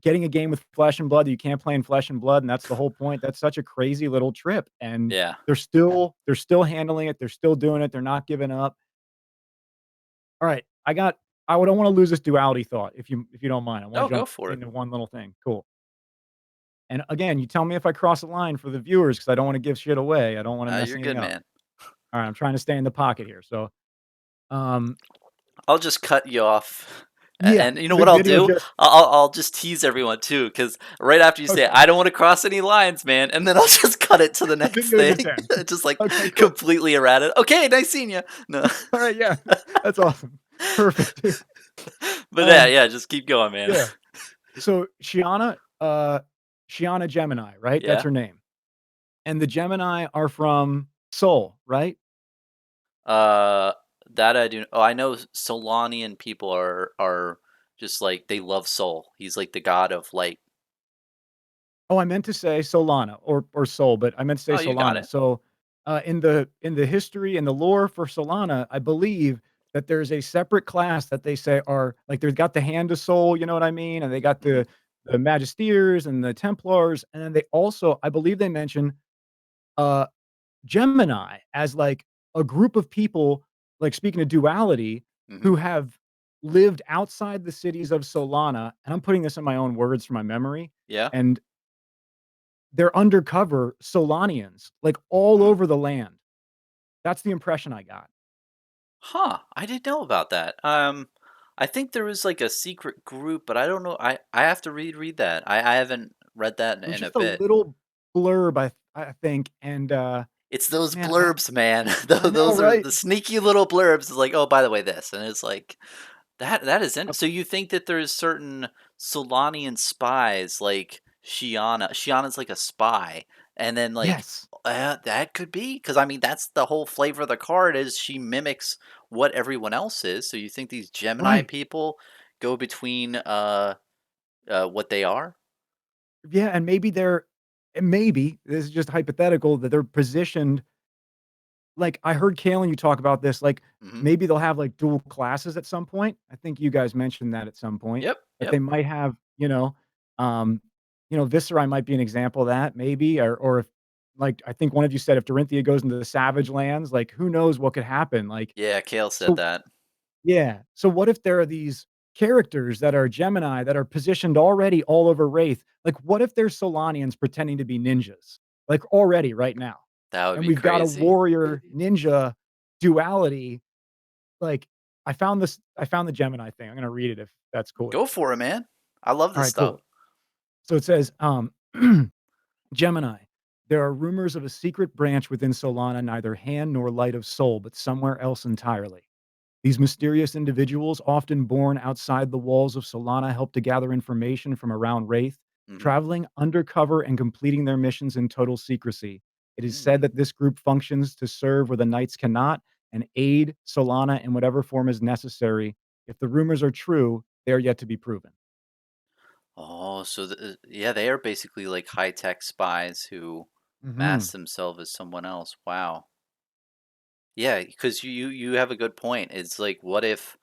getting a game with Flesh and Blood that you can't play in Flesh and Blood, and that's the whole point. That's such a crazy little trip, and
yeah.
they're still handling it, they're still doing it, they're not giving up. Alright, I don't wanna lose this duality thought, if you don't mind. I wanna
No, go
jump
for it.
into one little thing. Cool. And again, you tell me if I cross a line for the viewers because I don't wanna give shit away. I don't wanna mess
You're
anything
good,
up.
man.
Alright, I'm trying to stay in the pocket here. So, um,
I'll just cut you off
Yeah,
And you know
the
what I'll
video
do?
just
I'll just tease everyone too, because right after you say,
okay.
"I don't want to cross any lines, man," and then I'll just cut it to the
The
next
video just
thing,
ends.
just like
Okay, cool.
completely erratic. Okay, nice seeing you. No,
Alright, yeah. That's awesome. Perfect, dude.
but yeah,
Um,
yeah, just keep going, man.
yeah. So Shiana Gemini, right? That's
Yeah.
her name. And the Gemini are from Seoul, right?
Uh, that I do. Oh, I know Solanian people are just like they love Sol. He's like the god of light.
Oh, I meant to say Solana or Seoul, but I meant to say
Oh, you got
Solana.
it.
So, in the history and the lore for Solana, I believe that there's a separate class that they say are like they've got the Hand of Soul, you know what I mean? And they got
Hmm.
the Magisteers and the Templars, and then they also, I believe they mention, uh, Gemini as, like, a group of people, like, speaking of duality,
Hmm.
who have lived outside the cities of Solana, and I'm putting this in my own words from my memory,
Yeah.
and they're undercover Solanians, like, all
Hmm.
over the land. That's the impression I got.
Huh. I didn't know about that. I think there was like a secret group, but I don't know. I have to reread that. I haven't read that
It was
in a
just a
bit.
little blurb, I think, and,
It's those
man, I
blurbs, man.
I know,
Those are
right?
the sneaky little blurbs. It's like, oh, by the way, this, and it's like that is in.
Uh,
So you think that there's certain Solanian spies like Shiana? Shiana's like a spy, and then like
yes.
that could be because I mean that's the whole flavor of the card is she mimics what everyone else is. So you think these Gemini
Right.
people go between what they are?
Yeah, and maybe, this is just hypothetical, that they're positioned like, I heard Kale and you talk about this, like,
Hmm.
maybe they'll have, like, dual classes at some point. I think you guys mentioned that at some point,
Yep.
that
Yep.
they might have, um, Viscera might be an example of that maybe, or if like, I think one of you said if Dorinthia goes into the Savage Lands, like, who knows what could happen, like,
Yeah. Kale said
so
that.
yeah. So what if there are these characters that are Gemini that are positioned already all over Wraith? Like, what if there's Solanians pretending to be ninjas? Like, already right now.
That would
And
be
we've got a
crazy.
warrior ninja duality. Like, I found the Gemini thing. I'm gonna read it if that's cool with
Go
you.
for it, man. I love
All
this
right,
stuff.
cool. So it says, Gemini, there are rumors of a secret branch within Solana, neither hand nor light of soul, but somewhere else entirely. These mysterious individuals, often born outside the walls of Solana, help to gather information from around Wraith,
Hmm.
traveling undercover and completing their missions in total secrecy. It is said
Mm.
that this group functions to serve where the Knights cannot and aid Solana in whatever form is necessary. If the rumors are true, they are yet to be proven.
Oh, so yeah, they are basically like high tech spies who
Mhm.
mask themselves as someone else. Wow. Yeah, because you have a good point. It's like, what if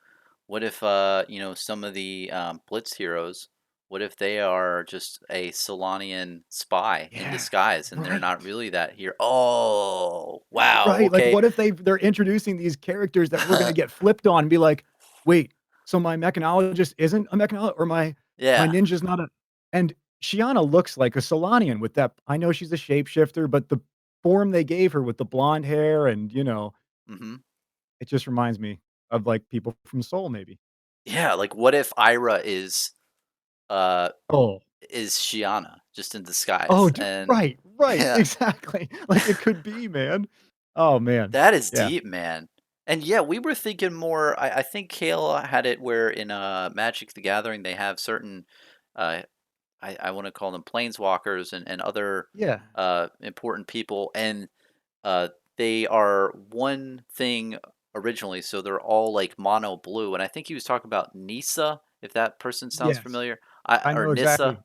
some of the Blitz heroes, what if they are just a Solanian spy in
Yeah.
disguise and they're not
Right.
really that here? Oh, wow.
Right, like,
Okay.
what if they're introducing these characters that we're gonna get flipped on and be like, "Wait, so my mechanologist isn't a mechanolo or my
Yeah.
ninja's not a." And Shiana looks like a Solanian with that. I know she's a shapeshifter, but the form they gave her with the blonde hair and,
Hmm.
it just reminds me of, like, people from Soul maybe.
Yeah. Like, what if Ira uh
Oh.
is Shiana just in
Oh,
disguise
d
and
right, right,
yeah.
exactly. Like, it could be, man. Oh, man.
That is
Yeah.
deep, man. And yeah, we were thinking more. I think Kale had it where in Magic the Gathering they have certain, uh, I want to call them planeswalkers and other
Yeah.
important people, and uh, they are one thing originally, so they're all like mono blue. And I think he was talking about Nisa, if that person sounds
Yes.
familiar,
I
or
know
Nissa,
exactly.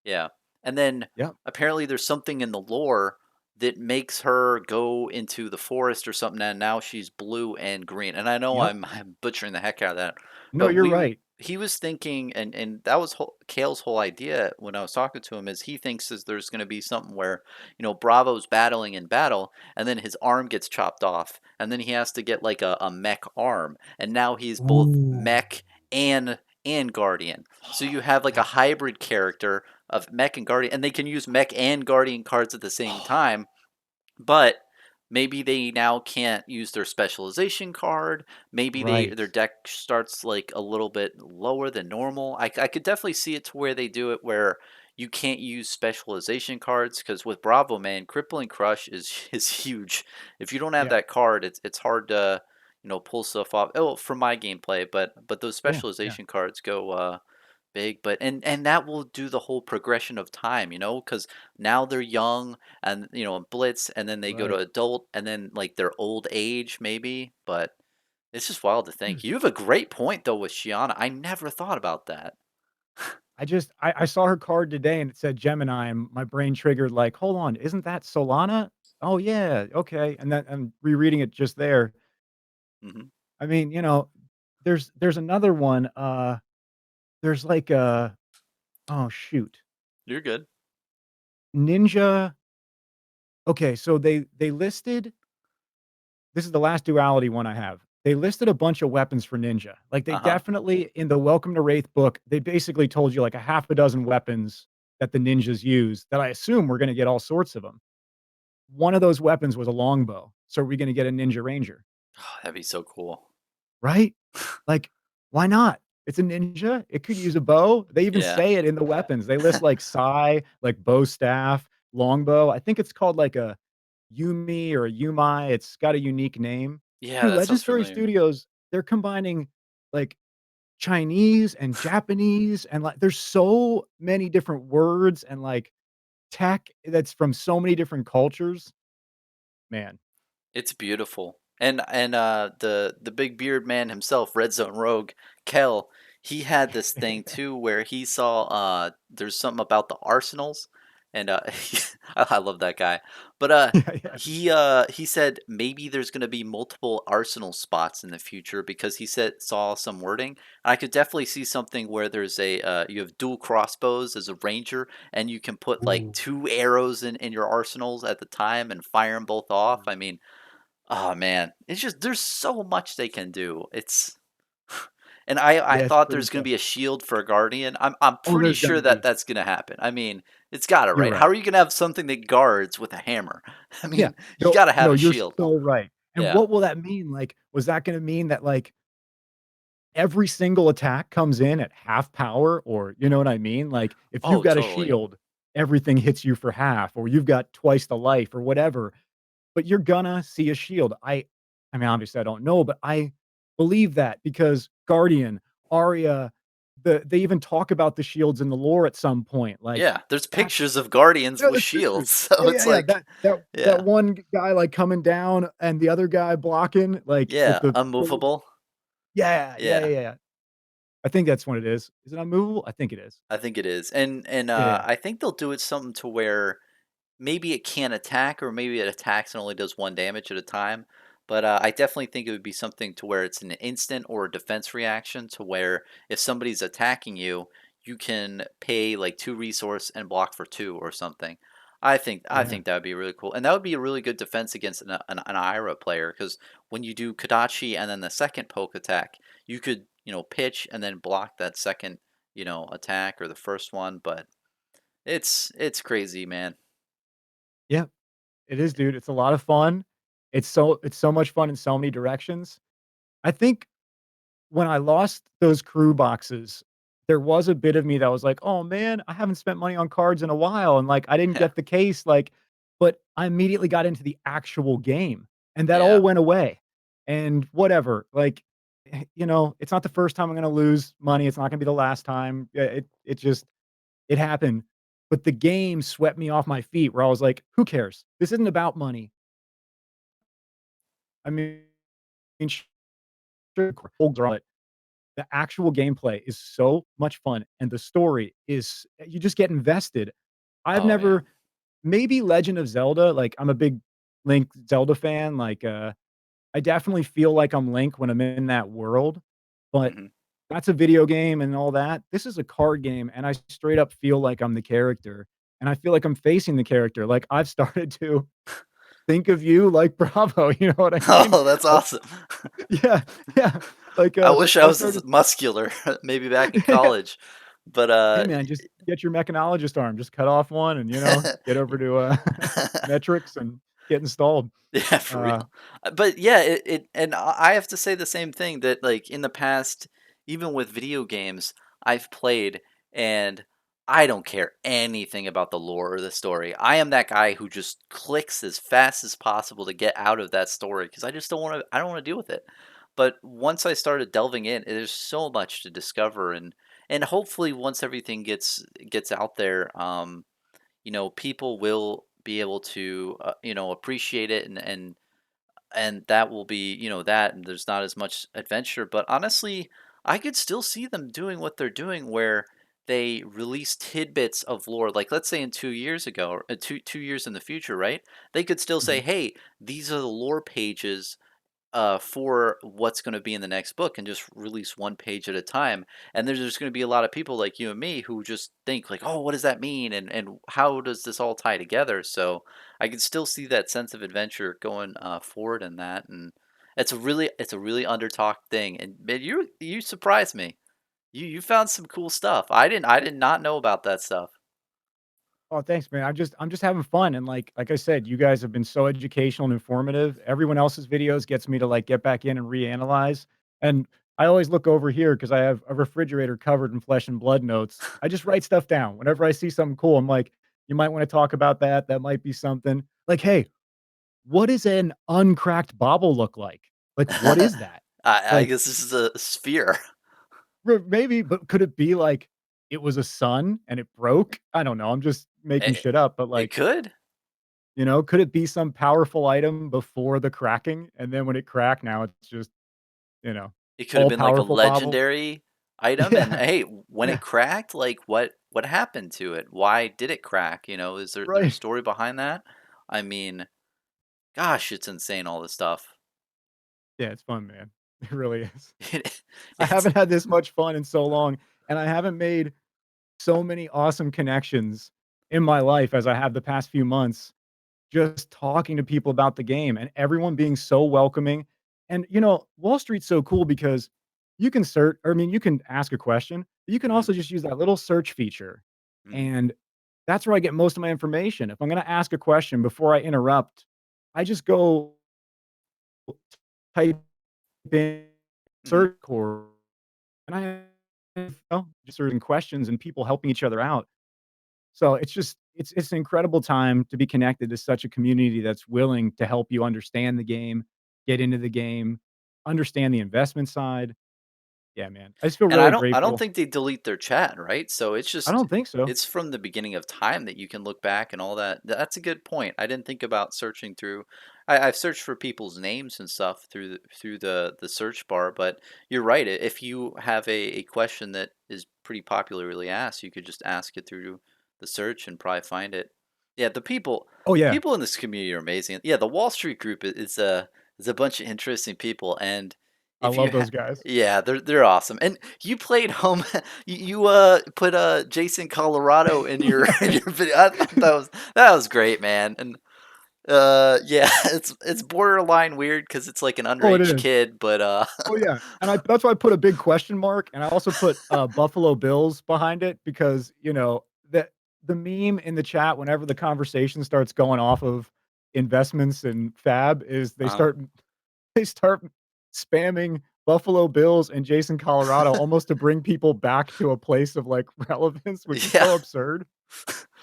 yeah. And then
Yep.
apparently there's something in the lore that makes her go into the forest or something, and now she's blue and green. And I know
Yep.
I'm butchering the heck out of that,
No,
but
you're right.
he was thinking, and that was Kale's whole idea when I was talking to him is he thinks is there's going to be something where Bravo's battling in battle, and then his arm gets chopped off, and then he has to get like a mech arm, and now he's both
Ooh.
mech and guardian. So you have like a
That
hybrid character of mech and guardian, and they can use mech and guardian cards at the same time. But maybe they now can't use their specialization card. Maybe
Right.
their deck starts like a little bit lower than normal. I could definitely see it to where they do it where you can't use specialization cards because with Bravo Man, Crippling Crush is is huge. If you don't have
Yeah.
that card, it's hard to pull stuff off. Oh, for my gameplay, but those
Yeah. Yeah.
specialization cards go big, but and that will do the whole progression of time, because now they're young and blitz, and then they go to
Right.
adult, and then like their old age maybe. But it's just wild to think.
There's
You have a great point though with Shiana. I never thought about that.
I saw her card today and it said Gemini, and my brain triggered like, "Hold on, isn't that Solana? Oh, yeah, okay." And then I'm rereading it just there.
Hmm.
I mean, there's another one, there's like a oh, shoot,
You're good.
Ninja okay, so they listed this is the last duality one I have. They listed a bunch of weapons for Ninja. Like, they
Uh-huh.
definitely in the Welcome to Wraith book, they basically told you, like, a half a dozen weapons that the ninjas use that I assume we're gonna get all sorts of them. One of those weapons was a longbow. So are we gonna get a Ninja Ranger,
Oh, that'd be so cool.
right? Like, why not? It's a ninja. It could use a bow. They even
Yeah.
say it in the weapons. They list like sai, like bow staff, longbow. I think it's called like a Yumi or a Yumai. It's got a unique name.
Yeah,
Dude,
that sounds
Legendary
familiar.
Studios, they're combining like Chinese and Japanese and like there's so many different words and like tech that's from so many different cultures. Man.
It's beautiful. And the big beard man himself, Red Zone Rogue, Kel, he had this thing too where he saw there's something about the arsenals and I love that guy. But
Yeah, yeah.
he said maybe there's going to be multiple arsenal spots in the future because he said saw some wording. I could definitely see something where there's a you have dual crossbows as a ranger and you can put like
Ooh,
two arrows in your arsenals at the time and fire them both off.
yeah.
I mean, oh man, it's just there's so much they can do. It's and I
Yeah, it's
thought
pretty
there's gonna
tough.
be a shield for a guardian. I'm
Oh,
pretty
there's
sure
gonna
that
be.
that's gonna happen. I mean, it's gotta,
You're
right? How
right.
are you gonna have something that guards with a hammer? I
Yeah.
mean, you
No,
gotta have
no,
a
you're
shield.
so right. And
Yeah.
what will that mean? Like, was that gonna mean that, like, every single attack comes in at half power or you know what I mean? Like, if you've
Oh,
got a
totally.
shield, everything hits you for half, or you've got twice the life or whatever, but you're gonna see a shield. I mean, obviously, I don't know, but I believe that because Guardian, Arya, they even talk about the shields in the lore at some point, like,
Yeah, there's
that's
pictures of guardians
yeah,
with
there's pictures.
shields, so
Yeah,
it's
yeah, yeah,
like,
that
yeah,
one guy, like, coming down and the other guy blocking, like, with
yeah,
the
unmovable.
yeah, yeah, yeah,
Yeah.
yeah. I think that's what it is. Is it unmovable? I think it is.
I think it is, and
Yeah,
I think they'll do it something to where maybe it can't attack, or maybe it attacks and only does one damage at a time. But I definitely think it would be something to where it's an instant or a defense reaction, to where if somebody's attacking you, you can pay like two resource and block for two or something. I
yeah,
think that would be really cool, and that would be a really good defense against an Ira player because when you do Kadachi and then the second poke attack, you could pitch and then block that second attack or the first one. But it's crazy, man.
yeah. It is, dude. It's a lot of fun. It's so much fun in so many directions. I think when I lost those crew boxes, there was a bit of me that was like, "Oh, man, I haven't spent money on cards in a while," and, like, I didn't
Yeah.
get the case, like but I immediately got into the actual game, and that all
Yeah.
went away, and whatever, like, it's not the first time I'm gonna lose money, it's not gonna be the last time, it just it happened, but the game swept me off my feet where I was like, "Who cares? This isn't about money." I mean, sure, but the actual gameplay is so much fun, and the story is you just get invested. I've
Oh, yeah.
never maybe Legend of Zelda, like, I'm a big Link Zelda fan, like, I definitely feel like I'm Link when I'm in that world, but
Mhm.
that's a video game and all that. This is a card game, and I straight up feel like I'm the character, and I feel like I'm facing the character, like, I've started to think of you like Bravo, you know what I mean?
Oh, that's
Like
awesome.
yeah, yeah, like,
I wish I
I've
was
started
as muscular, maybe back in college, but,
Hey, man, just get your mechanologist arm, just cut off one and, get over to, metrics and get installed.
Yeah, for
Uh,
real. But yeah, and I have to say the same thing that like in the past, even with video games, I've played and I don't care anything about the lore or the story. I am that guy who just clicks as fast as possible to get out of that story because I just don't want to. I don't want to deal with it. But once I started delving in, there's so much to discover, and hopefully once everything gets out there, people will be able to appreciate it and that will be that and there's not as much adventure, but honestly I could still see them doing what they're doing where they release tidbits of lore, like let's say in 2 years ago or 2 years in the future, right? They could still say,
mhm.
hey, these are the lore pages for what's going to be in the next book and just release one page at a time. And there's just going to be a lot of people like you and me who just think like, oh, what does that mean? And how does this all tie together? So I can still see that sense of adventure going forward in that. And it's a really undertalked thing. And man, you surprised me. You found some cool stuff. I did not know about that stuff.
Oh, thanks, man. I'm just having fun, and like I said, you guys have been so educational and informative. Everyone else's videos gets me to like get back in and reanalyze. And I always look over here because I have a refrigerator covered in flesh and blood notes. I just write stuff down whenever I see something cool. I'm like, you might want to talk about that. That might be something. Like, hey, what does an uncracked bobble look like? Like, what is that?
I
Like,
guess this is a sphere.
maybe, but could it be like it was a sun and it broke? I don't know. I'm just making
it,
shit up, but
it
like,
could.
could it be some powerful item before the cracking, and then when it cracked, now it's just, you know,
It could have
all
been like a
powerful bobble?
legendary item, and
Yeah,
hey, when it
yeah,
cracked, like what happened to it? Why did it crack? Is there a
right.
story behind that? I mean, gosh, it's insane all this stuff.
Yeah, it's fun, man. It really is. I
It's
haven't had this much fun in so long, and I haven't made so many awesome connections in my life as I have the past few months, just talking to people about the game and everyone being so welcoming. And, Wall Street's so cool because you can search, or I mean, you can ask a question, but you can
mhm,
also just use that little search feature.
mhm,
And that's where I get most of my information. If I'm going to ask a question before I interrupt, I just go type in
mhm.
search core and I have just certain questions and people helping each other out. So it's just it's an incredible time to be connected to such a community that's willing to help you understand the game, get into the game, understand the investment side. Yeah, man. I just feel
And I
really
don't I don't
grateful.
think they delete their chat, right? So
I don't think so.
it's from the beginning of time that you can look back and all that. That's a good point. I didn't think about searching through. I've searched for people's names and stuff through the search bar, but you're right. If you have a question that is pretty popularly asked, you could just ask it through the search and probably find it. Yeah,
Oh, yeah.
people in this community are amazing. Yeah, the Wall Street group is a bunch of interesting people, and
I
if you
love
ha-
those guys.
yeah, they're awesome. And you played home. You put Jason Colorado in your in
Yeah.
your video. I thought that was great, man. And yeah, it's borderline weird because it's like an
Oh, it
underage
is.
kid, but
Oh, yeah. And that's why I put a big question mark, and I also put, Buffalo Bills behind it because, the meme in the chat whenever the conversation starts going off of investments and fab is
uh,
they start spamming Buffalo Bills and Jason Colorado almost to bring people back to a place of, like, relevance, which is
yeah,
so absurd.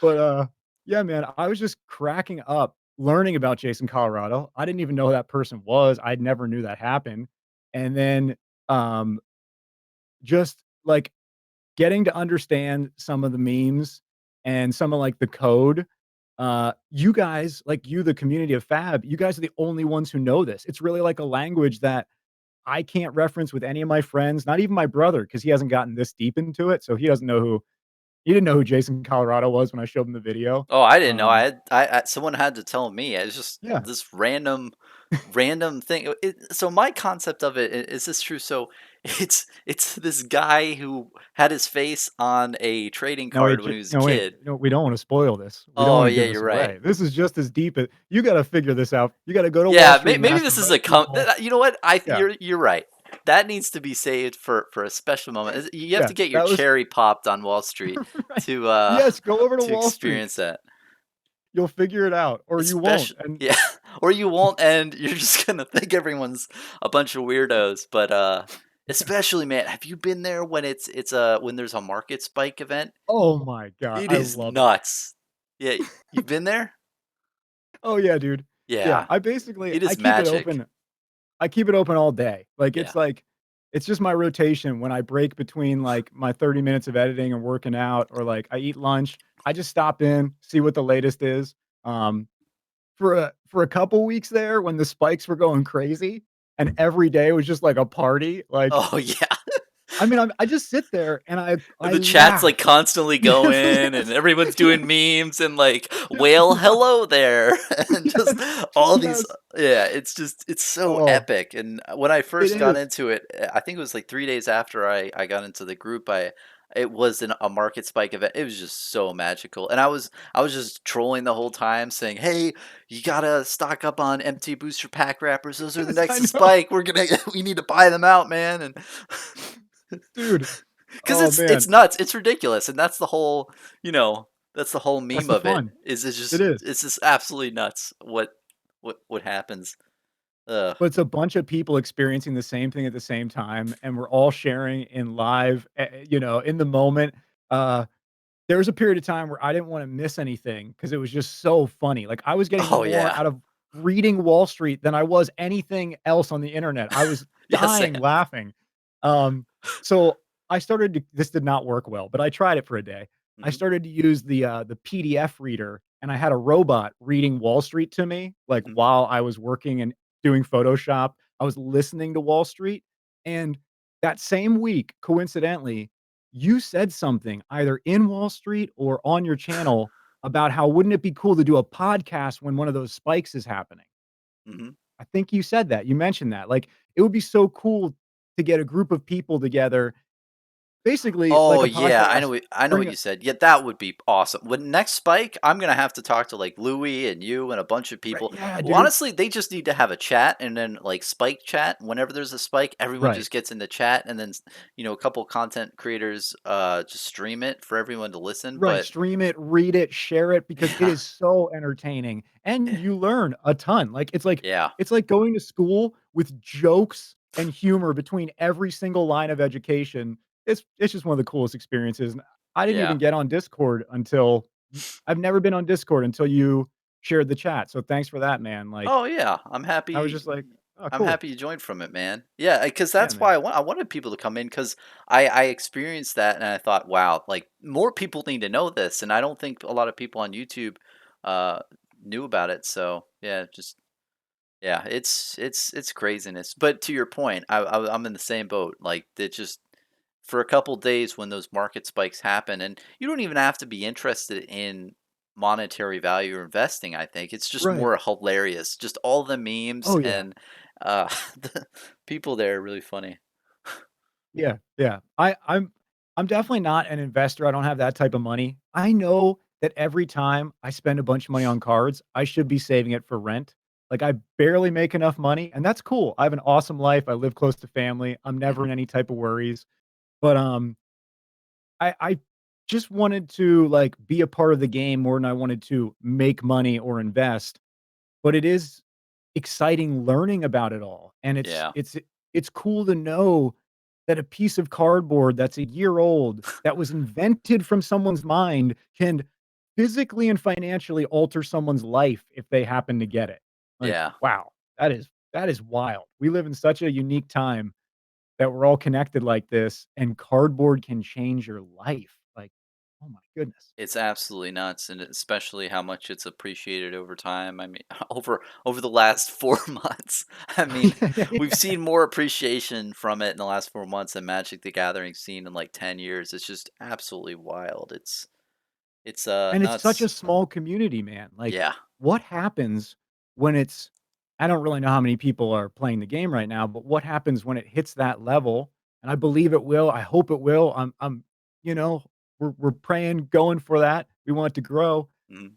But, yeah, man, I was just cracking up learning about Jason Colorado. I didn't even know who that person was. I never knew that happened. And then, um, just, like, getting to understand some of the memes and some of, like, the code. You guys, like you, the community of Fab, you guys are the only ones who know this. It's really like a language that I can't reference with any of my friends, not even my brother, because he hasn't gotten this deep into it, so he didn't know who Jason Colorado was when I showed him the video.
oh, I didn't know.
Um,
Someone had to tell me. It's just
yeah.
this random thing. So my concept of it is this true? So it's this guy who had his face on a trading
No, wait,
card when he was a
no, wait,
kid.
no, we don't wanna spoil this. We don't
Oh
wanna
yeah,
give this
you're right.
away. This is just as deep as you gotta figure this out. You gotta go to Wall
Yeah,
Street
maybe
Master,
this is
write
a
a email.
you know what?
Yeah,
You're right. That needs to be saved for a special moment. You have
yeah,
to get your
that was
cherry popped on Wall Street
right.
to
Yes, go over to
to
Wall Street.
experience that.
You'll figure it out, or you won't,
Especially,
and
yeah, or you won't, and you're just gonna think everyone's a bunch of weirdos. But especially, man, have you been there when when there's a market spike event?
oh my god,
It
I
is
love it.
nuts. Yeah, you've been there?
Oh, yeah, dude. Yeah,
Yeah,
I basically
it is magic.
I keep it open all day.
Yeah.
It's just my rotation when I break between, like, my 30 minutes of editing and working out or, like, I eat lunch, I just stop in, see what the latest is. Um, for a couple weeks there when the spikes were going crazy and every day was just like a party, like,
Oh yeah.
I mean, I just sit there and I
The chat's like
laugh.
constantly going and
Yes.
everyone's doing
Yes.
memes and like, "Whale, hello there." And just
Yes.
all these
Yes.
yeah, it's just it's so
Oh,
epic. And when I
it
first got
is.
into it, I think it was like 3 days after I got into the group, I it was a market spike event. It was just so magical. And I was just trolling the whole time saying, "Hey, you gotta stock up on MT booster pack wrappers. Those are the
Yes,
next
I
to
know.
spike. We're gonna we need to buy them out, man." And
Dude.
because
Oh,
it's
man.
nuts, it's ridiculous, and that's the whole, that's the whole
That's
meme
the
of it.
fun.
Is
It is.
it's just absolutely nuts what happens. Ugh.
But it's a bunch of people experiencing the same thing at the same time, and we're all sharing in live, in the moment. Uh There was a period of time where I didn't wanna miss anything because it was just so funny. Like, I was getting
Oh
more
yeah.
out of reading Wall Street than I was anything else on the internet. I was
Yes,
dying
Sam.
laughing. Um, so I started to this did not work well, but I tried it for a day. I
Mhm,
started to use the PDF reader, and I had a robot reading Wall Street to me, like,
mhm,
while I was working and doing Photoshop. I was listening to Wall Street, and that same week, coincidentally, you said something either in Wall Street or on your channel about how wouldn't it be cool to do a podcast when one of those spikes is happening?
mhm.
I think you said that, you mentioned that, like, it would be so cool to get a group of people together, basically like
Oh,
a
yeah,
podcast,
I know
bring
what
a
you said. Yeah, that would be awesome. When next spike, I'm gonna have to talk to, like, Louie and you and a bunch of
right,
people.
yeah,
Well,
dude.
honestly, they just need to have a chat and then, like, spike chat. Whenever there's a spike, everyone
Right,
just gets in the chat and then, a couple content creators, just stream it for everyone to listen,
right,
but
stream it, read it, share it because it
yeah,
is so entertaining, and
yeah,
you learn a ton, like,
yeah,
it's like going to school with jokes and humor between every single line of education. It's just one of the coolest experiences, and I didn't
yeah.
even get on Discord until I've never been on Discord until you shared the chat, so thanks for that, man, like,
Oh, yeah,
I was just like, "Oh,
I'm
cool."
happy you joined from it, man. Yeah, because
Yeah,
that's why
man.
I wanted people to come in because I experienced that and I thought, wow, like more people need to know this, and I don't think a lot of people on YouTube uh, knew about it. So yeah, just yeah, it's craziness. But to your point, I'm in the same boat. Like it just for a couple days when those market spikes happen, and you don't even have to be interested in monetary value or investing. I think it's just
Right.
more hilarious. Just all the memes
Oh, yeah.
and the people there are really funny.
Yeah, yeah. I'm definitely not an investor, I don't have that type of money. I know that every time I spend a bunch of money on cards, I should be saving it for rent. Like, I barely make enough money, and that's cool. I have an awesome life, I live close to family, I'm never in
Hmm.
any type of worries, but, I just wanted to, like, be a part of the game more than I wanted to make money or invest. But it is exciting learning about it all, and
Yeah,
it's cool to know that a piece of cardboard that's a year old, that was invented from someone's mind, can physically and financially alter someone's life if they happen to get it. Like,
yeah.
wow, that is wild. We live in such a unique time that we're all connected like this, and cardboard can change your life. Like, oh my goodness.
It's absolutely nuts, and especially how much it's appreciated over time. I mean, over the last 4 months. I mean,
Yeah, yeah,
we've
yeah.
seen more appreciation from it in the last 4 months than Magic the Gathering seen in like 10 years. It's just absolutely wild. It's
And it's such a
nuts.
small community, man. Like,
Yeah,
what happens when it's I don't really know how many people are playing the game right now, but what happens when it hits that level? And I believe it will. I hope it will. You know, we're praying, going for that. We want it to grow.
mhm.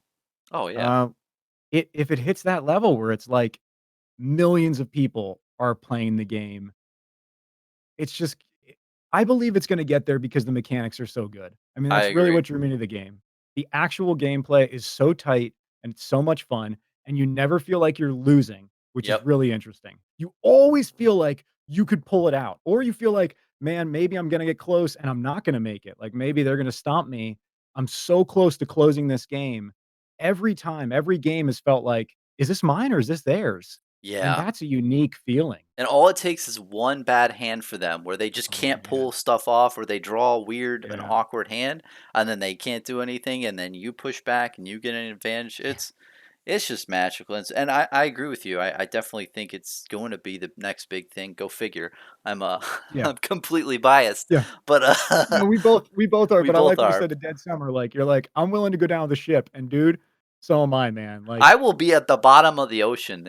Oh yeah,
Uh, if it hits that level where it's like millions of people are playing the game, it's just I believe it's gonna get there because the mechanics are so good. I mean,
I
that's really
agree.
what drew me to the game. The actual gameplay is so tight, and it's so much fun, and you never feel like you're losing, which is
Yep.
really interesting. You always feel like you could pull it out, or you feel like, "Man, maybe I'm gonna get close and I'm not gonna make it. Like, maybe they're gonna stomp me. I'm so close to closing this game." Every time, every game has felt like, "Is this mine or is this theirs?" And
Yeah.
that's a unique feeling.
And all it takes is one bad hand for them where they just
Oh,
can't pull
man.
stuff off or they draw a weird and
Yeah.
awkward hand and then they can't do anything and then you push back and you get an advantage.
Yeah.
It's just magical. And I agree with you. I definitely think it's going to be the next big thing. Go figure.
Yeah.
I'm completely biased,
Yeah.
but
No, we both are,
we
but I like
both
what you
are.
said to Dead Summer, like, you're like, "I'm willing to go down with the ship," and dude, so am I, man,
I
like
will be at the bottom of the ocean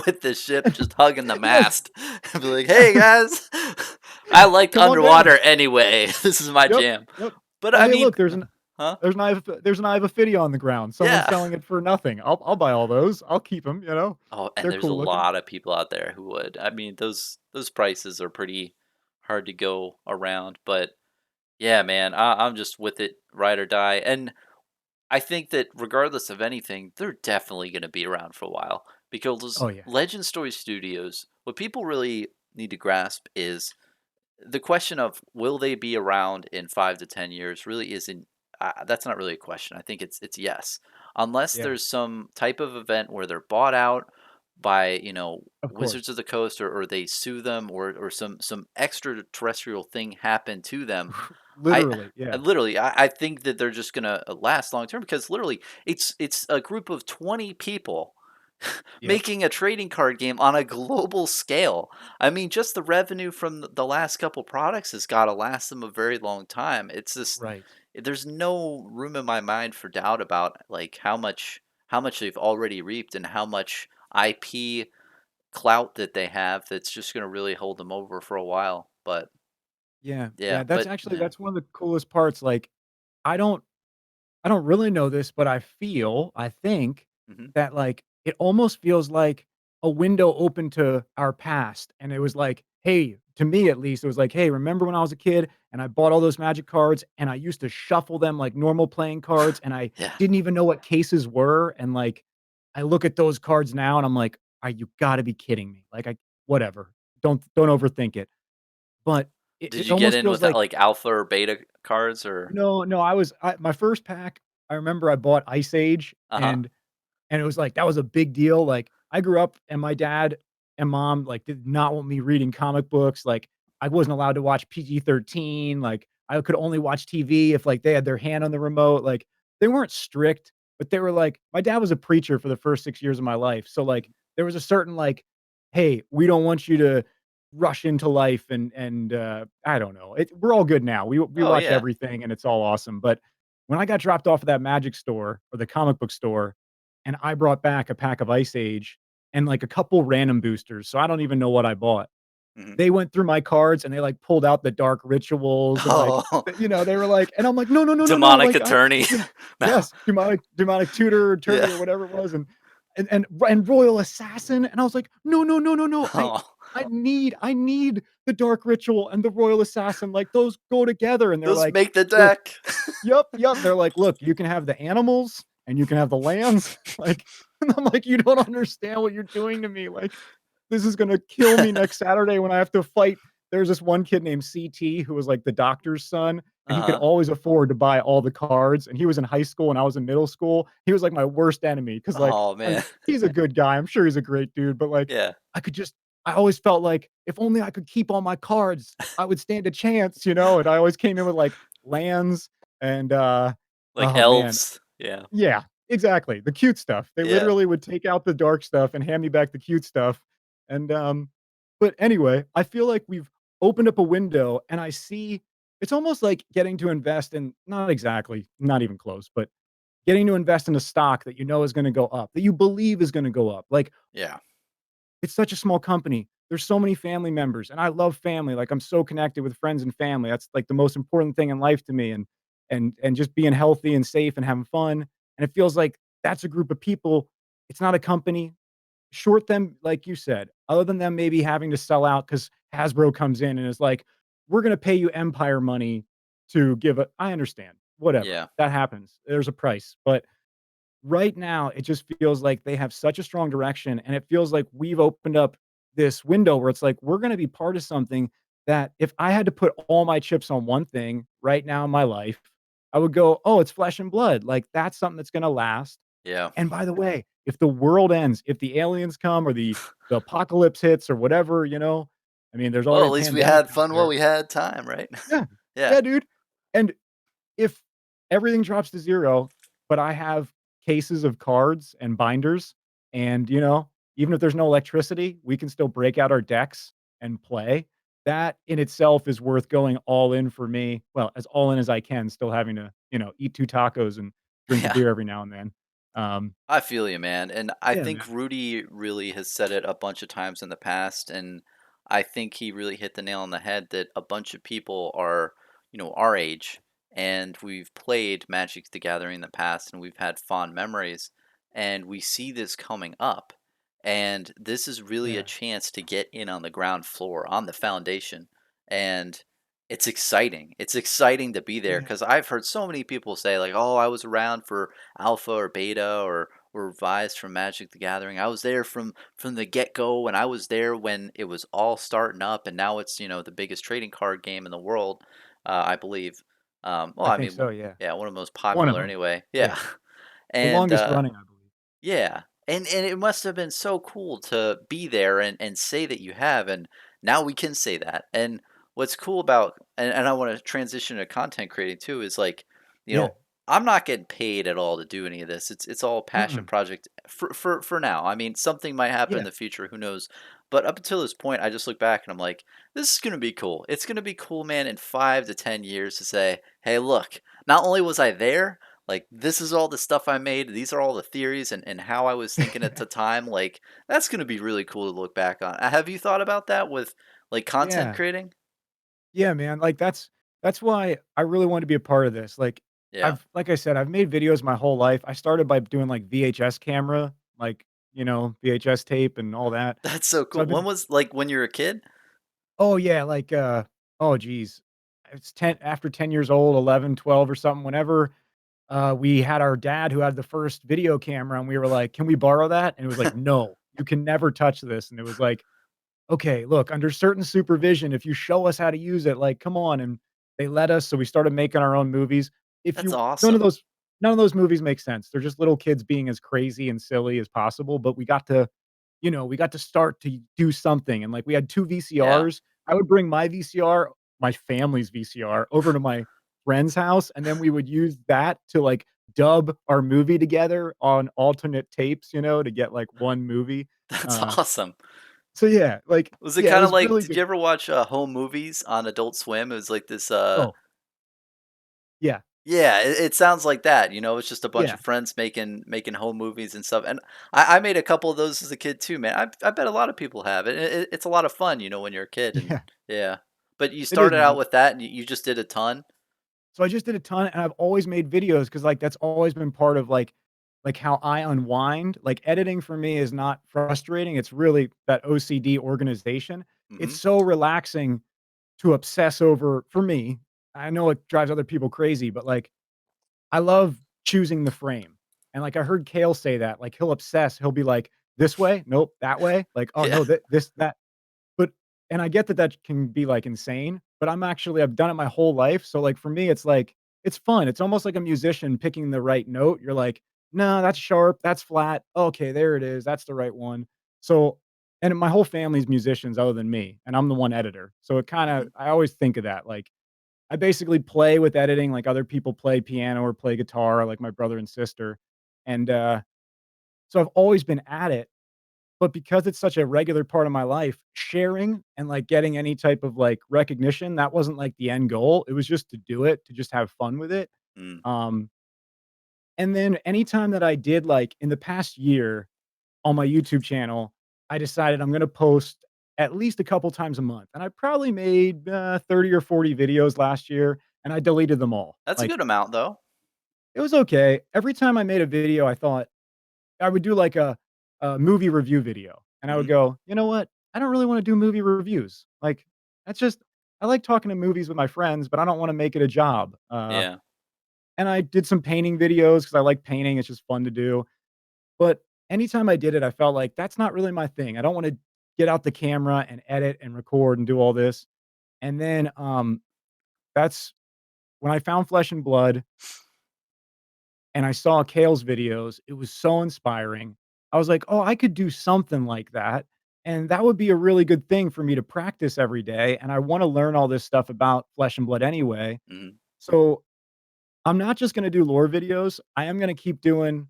with the ship just hugging the
Yes,
mast. Be like, "Hey
yes.
guys, I liked
"Come on down."
underwater anyway. This is my
Yep,
jam."
yep.
But
"Oh,
I
hey,
mean,
look, there's an
huh?
there's an Iva on the ground. Someone's
Yeah.
selling it for nothing. I'll buy all those. I'll keep them. You know?
Oh, and
They're
there's a
cool looking."
lot of people out there who would. I mean, those prices are pretty hard to go around, but yeah, man, I'm just with it, ride or die. And I think that regardless of anything, they're definitely going to be around for a while because
Oh, yeah.
Legend Story Studios, what people really need to grasp is the question of will they be around in 5 to 10 years really isn't. That's not really a question. I think it's yes, unless
Yeah,
there's some type of event where they're bought out by
of
Wizards
course.
of the Coast or they sue them or some extraterrestrial thing happen to them. I
Literally,
I
yeah.
literally I think that they're just gonna last long term because literally it's a group of 20 people
Yep,
making a trading card game on a global scale. I mean, just the revenue from the last couple products has got to last them a very long time. It's just
right.
there's no room in my mind for doubt about like how much they've already reaped and how much IP clout that they have that's just going to really hold them over for a while. But
Yeah,
yeah,
yeah,
but yeah.
that's one of the coolest parts, like, I don't I don't really know this, but I think
Hmm.
that, like, it almost feels like a window open to our past, and it was like, "Hey," to me at least, it was like, "Hey, remember when I was a kid and I bought all those Magic cards and I used to shuffle them like normal playing cards and I
Yeah.
didn't even know what cases were," and, like, I look at those cards now and I'm like, "Are you gotta be kidding me?" Like, I whatever. Don't overthink it. But
Did
it
you get
almost
in
feels
with
like
like alpha or beta cards or?
no, no, my first pack, I remember I bought Ice Age,
Uh huh.
and it was like that was a big deal, like, I grew up and my dad and mom, like, did not want me reading comic books, like, I wasn't allowed to watch PG-13, like, I could only watch TV if, like, they had their hand on the remote, like, they weren't strict, but they were like my dad was a preacher for the first 6 years of my life, so, like, there was a certain, like, "Hey, we don't want you to rush into life," and I don't know, we're all good now, we
Oh
watch
yeah.
everything and it's all awesome, but when I got dropped off at that Magic store or the comic book store, and I brought back a pack of Ice Age and, like, a couple random boosters, so I don't even know what I bought.
Hmm.
They went through my cards and they, like, pulled out the dark rituals and, like,
Oh,
they were like and I'm like, "No, no, no, no, no,"
demonic
like, I
attorney.
yeah,
No.
yes, demonic tutor, attorney,
Yeah.
or whatever it was, and royal assassin, and I was like, "No, no, no, no, no,
Oh,
I need the dark ritual and the royal assassin, like, those go together," and they're
those
like,
make the
"Look."
deck.
Yep, yep, they're like, "Look, you can have the animals and you can have the lands," like, and I'm like, "You don't understand what you're doing to me, like, this is gonna kill me next Saturday when I have to fight." There's this one kid named CT who was, like, the doctor's son, and he could
Uh-huh.
always afford to buy all the cards, and he was in high school and I was in middle school. He was, like, my worst enemy because, like,
Oh,
I mean,
man.
he's a good guy, I'm sure he's a great dude, but, like,
Yeah.
I could just I always felt like, if only I could keep all my cards, I would stand a chance, and I always came in with, like, lands and,
Like
oh, man.
elves. Yeah.
Yeah, exactly, the cute stuff. They
Yeah.
literally would take out the dark stuff and hand me back the cute stuff, and, but anyway, I feel like we've opened up a window, and I see it's almost like getting to invest in not exactly, not even close, but getting to invest in a stock that you know is gonna go up, that you believe is gonna go up. Like,
Yeah.
it's such a small company. There's so many family members, and I love family, like, I'm so connected with friends and family. That's, like, the most important thing in life to me, and just being healthy and safe and having fun, and it feels like that's a group of people. It's not a company. Short them, like you said, other than them maybe having to sell out because Hasbro comes in and is like, "We're gonna pay you empire money to give a" I understand, whatever,
Yeah.
that happens. There's a price, but right now, it just feels like they have such a strong direction, and it feels like we've opened up this window where it's like, we're gonna be part of something that if I had to put all my chips on one thing right now in my life, I would go, "Oh, it's flesh and blood." Like, that's something that's gonna last.
Yeah.
And by the way, if the world ends, if the aliens come or the apocalypse hits or whatever, I mean, there's
Well,
already
at
a
least we
pandemic
had
out
fun while
there.
we had time, right?
Yeah.
Yeah.
Yeah, dude. And if everything drops to 0, but I have cases of cards and binders and, even if there's no electricity, we can still break out our decks and play. That in itself is worth going all in for me. Well, as all in as I can, still having to, eat 2 tacos and drink a
Yeah.
beer every now and then. Um,
I feel you, man. And I
yeah,
think
man.
Rudy really has said it a bunch of times in the past. And I think he really hit the nail on the head that a bunch of people are, our age. And we've played Magic the Gathering in the past and we've had fond memories. And we see this coming up. And this is really a
Yeah.
chance to get in on the ground floor, on the foundation. And it's exciting. It's exciting to be there
Yeah.
because I've heard so many people say, like, oh, I was around for alpha or beta or revised from Magic the Gathering. I was there from the get go, and I was there when it was all starting up, and now it's the biggest trading card game in the world, I believe. Well,
I
I
think
mean,
so, yeah.
yeah, one of the most
One of
popular
them.
anyway.
Yeah.
Yeah,
The
and
longest running, I believe.
yeah, and it must have been so cool to be there and say that you have, and now we can say that. And what's cool about and I want to transition to content creating too is like, you
Yeah.
know, I'm not getting paid at all to do any of this. It's all a passion
Mm-mm.
project for now. I mean, something might happen in
Yeah.
the future, who knows? But up until this point, I just look back and I'm like, this is gonna be cool. It's gonna be cool, man, in 5 to 10 years to say, hey, look, not only was I there, like, this is all the stuff I made, these are all the theories and how I was thinking at the time, like, that's gonna be really cool to look back on. Have you thought about that with, like, content
Yeah.
creating?
Yeah, man, like, that's why I really wanted to be a part of this,
Yeah.
like I said, I've made videos my whole life. I started by doing, like, VHS camera, like, VHS tape and all that.
That's so
So
cool.
I've
When
been
was like, when you were a kid?
Oh, yeah, like, oh, geez. It's 10 after 10 years old, 11, 12, or something, whenever, we had our dad who had the first video camera, and we were like, "Can we borrow that?" And it was like, "No, you can never touch this." And it was like, okay, look, under certain supervision, if you show us how to use it, like, come on. And they let us, so we started making our own movies. If
That's
you none of
awesome.
those none of those movies make sense. They're just little kids being as crazy and silly as possible, but we got to start to do something. And like we had 2
Yeah.
VCRs. I would bring my VCR, my family's VCR, over to my friend's house, and then we would use that to like dub our movie together on alternate tapes, to get like one movie.
That's
Uh,
awesome.
so yeah, like
Was it
yeah, it
kinda
was
like
really
did
good.
you ever watch, home movies on Adult Swim? It was like this,
Oh, yeah,
yeah, it sounds like that, it's just a bunch
yeah,
of friends making home movies and stuff, and I made a couple of those as a kid too, man. I bet a lot of people have. It's a lot of fun, when you're a kid, and
yeah.
yeah. But you
It is,
started out
man.
with that, and you just did a ton?
So I just did a ton, and I've always made videos because, like, that's always been part of, like, how I unwind. Like, editing for me is not frustrating, it's really that OCD organization. It's
Mhm.
so relaxing to obsess over for me. I know it drives other people crazy, but, like, I love choosing the frame. And, like, I heard Kale say that, like, he'll obsess, he'll be like, "This way? Nope, that way? Like, oh,
Yeah.
no, this, that." But and I get that that can be, like, insane, but I've done it my whole life, so, like, for me, it's like it's fun. It's almost like a musician picking the right note. You're like, "No, that's sharp, that's flat. Okay, there it is, that's the right one." So and my whole family's musicians other than me, and I'm the one editor. So it kinda
Mhm.
I always think of that, like, I basically play with editing like other people play piano or play guitar, like my brother and sister, and, so I've always been at it. But because it's such a regular part of my life, sharing and, like, getting any type of, like, recognition, that wasn't, like, the end goal. It was just to do it, to just have fun with it.
Mm.
Um, and then anytime that I did, like, in the past year on my YouTube channel, I decided I'm gonna post at least a couple times a month, and I probably made, 30 or 40 videos last year, and I deleted them all.
That's a
Like,
good amount, though.
it was okay. Every time I made a video, I thought I would do like a movie review video, and I would
Mhm.
go, "You know what? I don't really wanna do movie reviews." Like, that's just I like talking to movies with my friends, but I don't wanna make it a job.
Yeah.
and I did some painting videos because I like painting, it's just fun to do. But anytime I did it, I felt like that's not really my thing. I don't wanna get out the camera and edit and record and do all this. And then, that's when I found Flesh and Blood and I saw Kale's videos, it was so inspiring. I was like, "Oh, I could do something like that, and that would be a really good thing for me to practice every day, and I wanna learn all this stuff about Flesh and Blood anyway."
Mhm.
So, I'm not just gonna do lore videos, I am gonna keep doing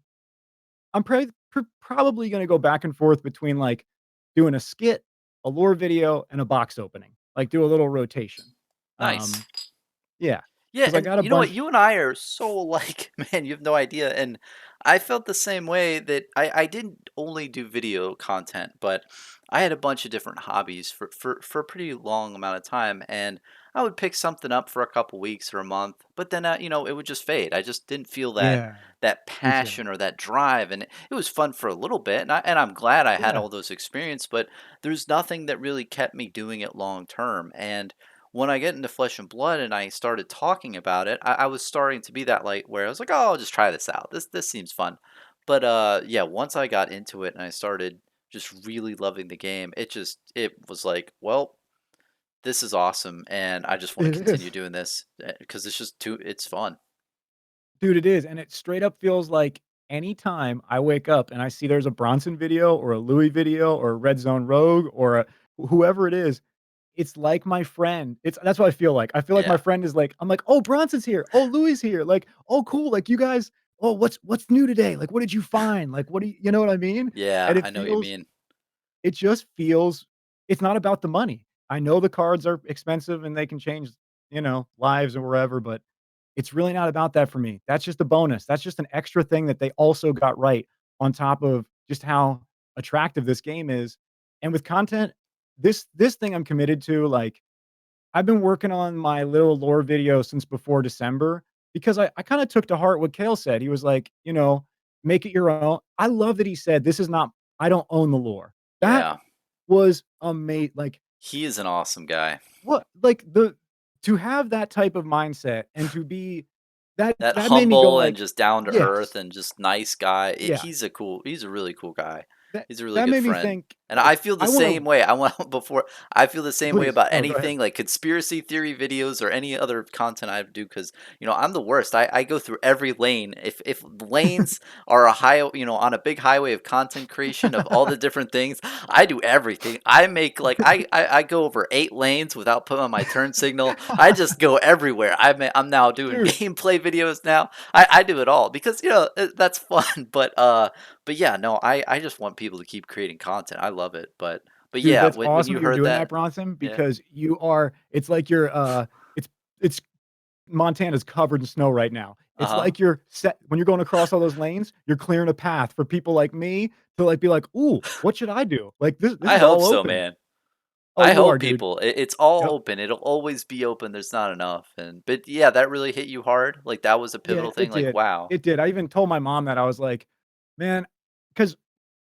probably gonna go back and forth between, like, doing a skit, a lore video, and a box opening, like, do a little rotation.
Nice.
Um, yeah,
Yeah,
because I
and
got a
you know what?
bunch.
You and I are so alike, man. You have no idea. And I felt the same way that I didn't only do video content, but I had a bunch of different hobbies for a pretty long amount of time. And I would pick something up for a couple weeks or a month, but then it would just fade. I just didn't feel
Yeah,
that
me too.
passion or that drive, and it was fun for a little bit. And I'm glad I had
Yeah.
all those experience, but there's nothing that really kept me doing it long term. And when I get into Flesh and Blood and I started talking about it, I was starting to be that light where I was like, "Oh, I'll just try this out. This seems fun." But yeah, once I got into it and I started just really loving the game, it was like, well, this is awesome, and I just want to
It
continue
is.
doing this because it's fun.
Dude, it is, and it straight up feels like anytime I wake up and I see there's a Bronson video or a Louis video or a Red Zone Rogue or a whoever it is, it's like my friend. It's that's what I feel like. I feel like my
Yeah,
friend is like, I'm like, "Oh, Bronson's here. Oh, Louis is here. Like, oh, cool. Like, you guys, oh, what's new today? Like, what did you find? Like, what do you know what I mean?" And
yeah, I know what you mean.
it just feels it's not about the money. I know the cards are expensive and they can change, lives or wherever, but it's really not about that for me. That's just a bonus. That's just an extra thing that they also got right on top of just how attractive this game is. And with content, this thing I'm committed to, like, I've been working on my little lore video since before December because I kind of took to heart what Kale said. He was like, make it your own. I love that he said, this is not, I don't own the lore. That
Yeah,
was amazing. Like,
he is an awesome guy.
what, like to have that type of mindset and to be
That
that made me go
humble and
like,
just down to earth
yes,
and just nice guy.
yeah,
He's a really cool guy.
that
He's a really
that
good
made me
friend.
think
And I
like
feel the
I want
same
to
way. I want before I feel the same way
please.
about
Oh, go ahead.
anything like conspiracy theory videos or any other content I do because I'm the worst. I go through every lane. If lanes are a on a big highway of content creation of all the different things, I do everything. I make like I go over 8 lanes without putting on my turn signal. I just go everywhere. I'm now doing
Dude,
gameplay videos now. I do it all because that's fun. But yeah, no, I just want people to keep creating content. I love it. But
dude,
yeah,
that's
when
awesome
you
that you're
heard
doing that,
that,
Bronson,
yeah,
because you are it's like you're it's Montana's covered in snow right now.
uh
It's
huh.
like you're set when you're going across all those lanes, you're clearing a path for people like me to like be like, "Ooh, what should I do?" Like this
I
is
hope
all
so,
open.
man.
Oh,
I
you are,
hope
dude.
people. It's all
Yep.
open. It'll always be open. There's not enough. And but yeah, that really hit you hard. Like that was a
Yeah,
pivotal thing.
it
Like
did.
wow.
It did. I even told my mom that I was like, "Man," because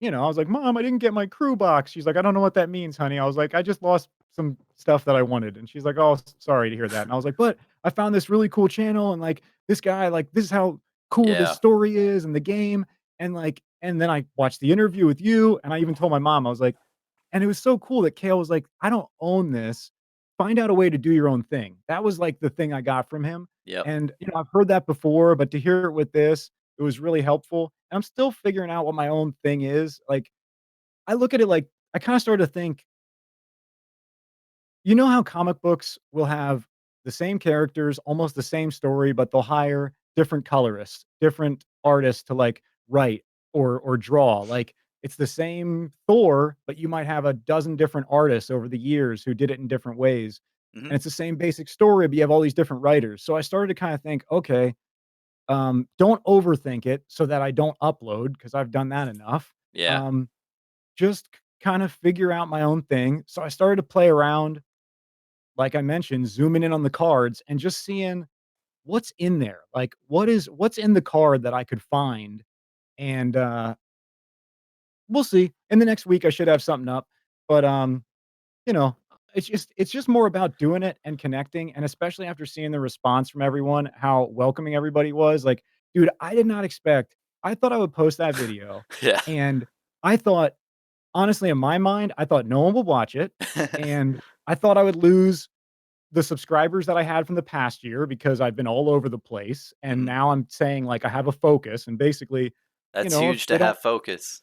I was like, "Mom, I didn't get my crew box." She's like, "I don't know what that means, honey." I was like, "I just lost some stuff that I wanted." And she's like, "Oh, sorry to hear that." And I was like, "But I found this really cool channel and like this guy, like this is how cool this
Yeah.
story is and the game." And then I watched the interview with you and I even told my mom, I was like, and it was so cool that Kale was like, "I don't own this. Find out a way to do your own thing." That was like the thing I got from him.
Yep.
And, I've heard that before, but to hear it with this, it was really helpful. And I'm still figuring out what my own thing is. Like, I look at it like I kind of started to think, you know how comic books will have the same characters, almost the same story, but they'll hire different colorists, different artists to like write or draw. Like it's the same Thor, but you might have a dozen different artists over the years who did it in different ways.
Hmm.
And it's the same basic story, but you have all these different writers. So I started to kind of think, okay, don't overthink it so that I don't upload because I've done that enough.
Yeah.
Um, just kind of figure out my own thing. So I started to play around like I mentioned, zooming in on the cards and just seeing what's in there. Like, what's in the card that I could find, and, we'll see. In the next week, I should have something up, but, you know, it's just more about doing it and connecting, and especially after seeing the response from everyone, how welcoming everybody was, like, dude, I did not expect I thought I would post that video,
Yeah.
and I thought honestly, in my mind, I thought no one would watch it, and I thought I would lose the subscribers that I had from the past year because I've been all over the place, and
Mhm.
now I'm saying, like, I have a focus, and basically,
That's
if
huge to
they don't
have focus.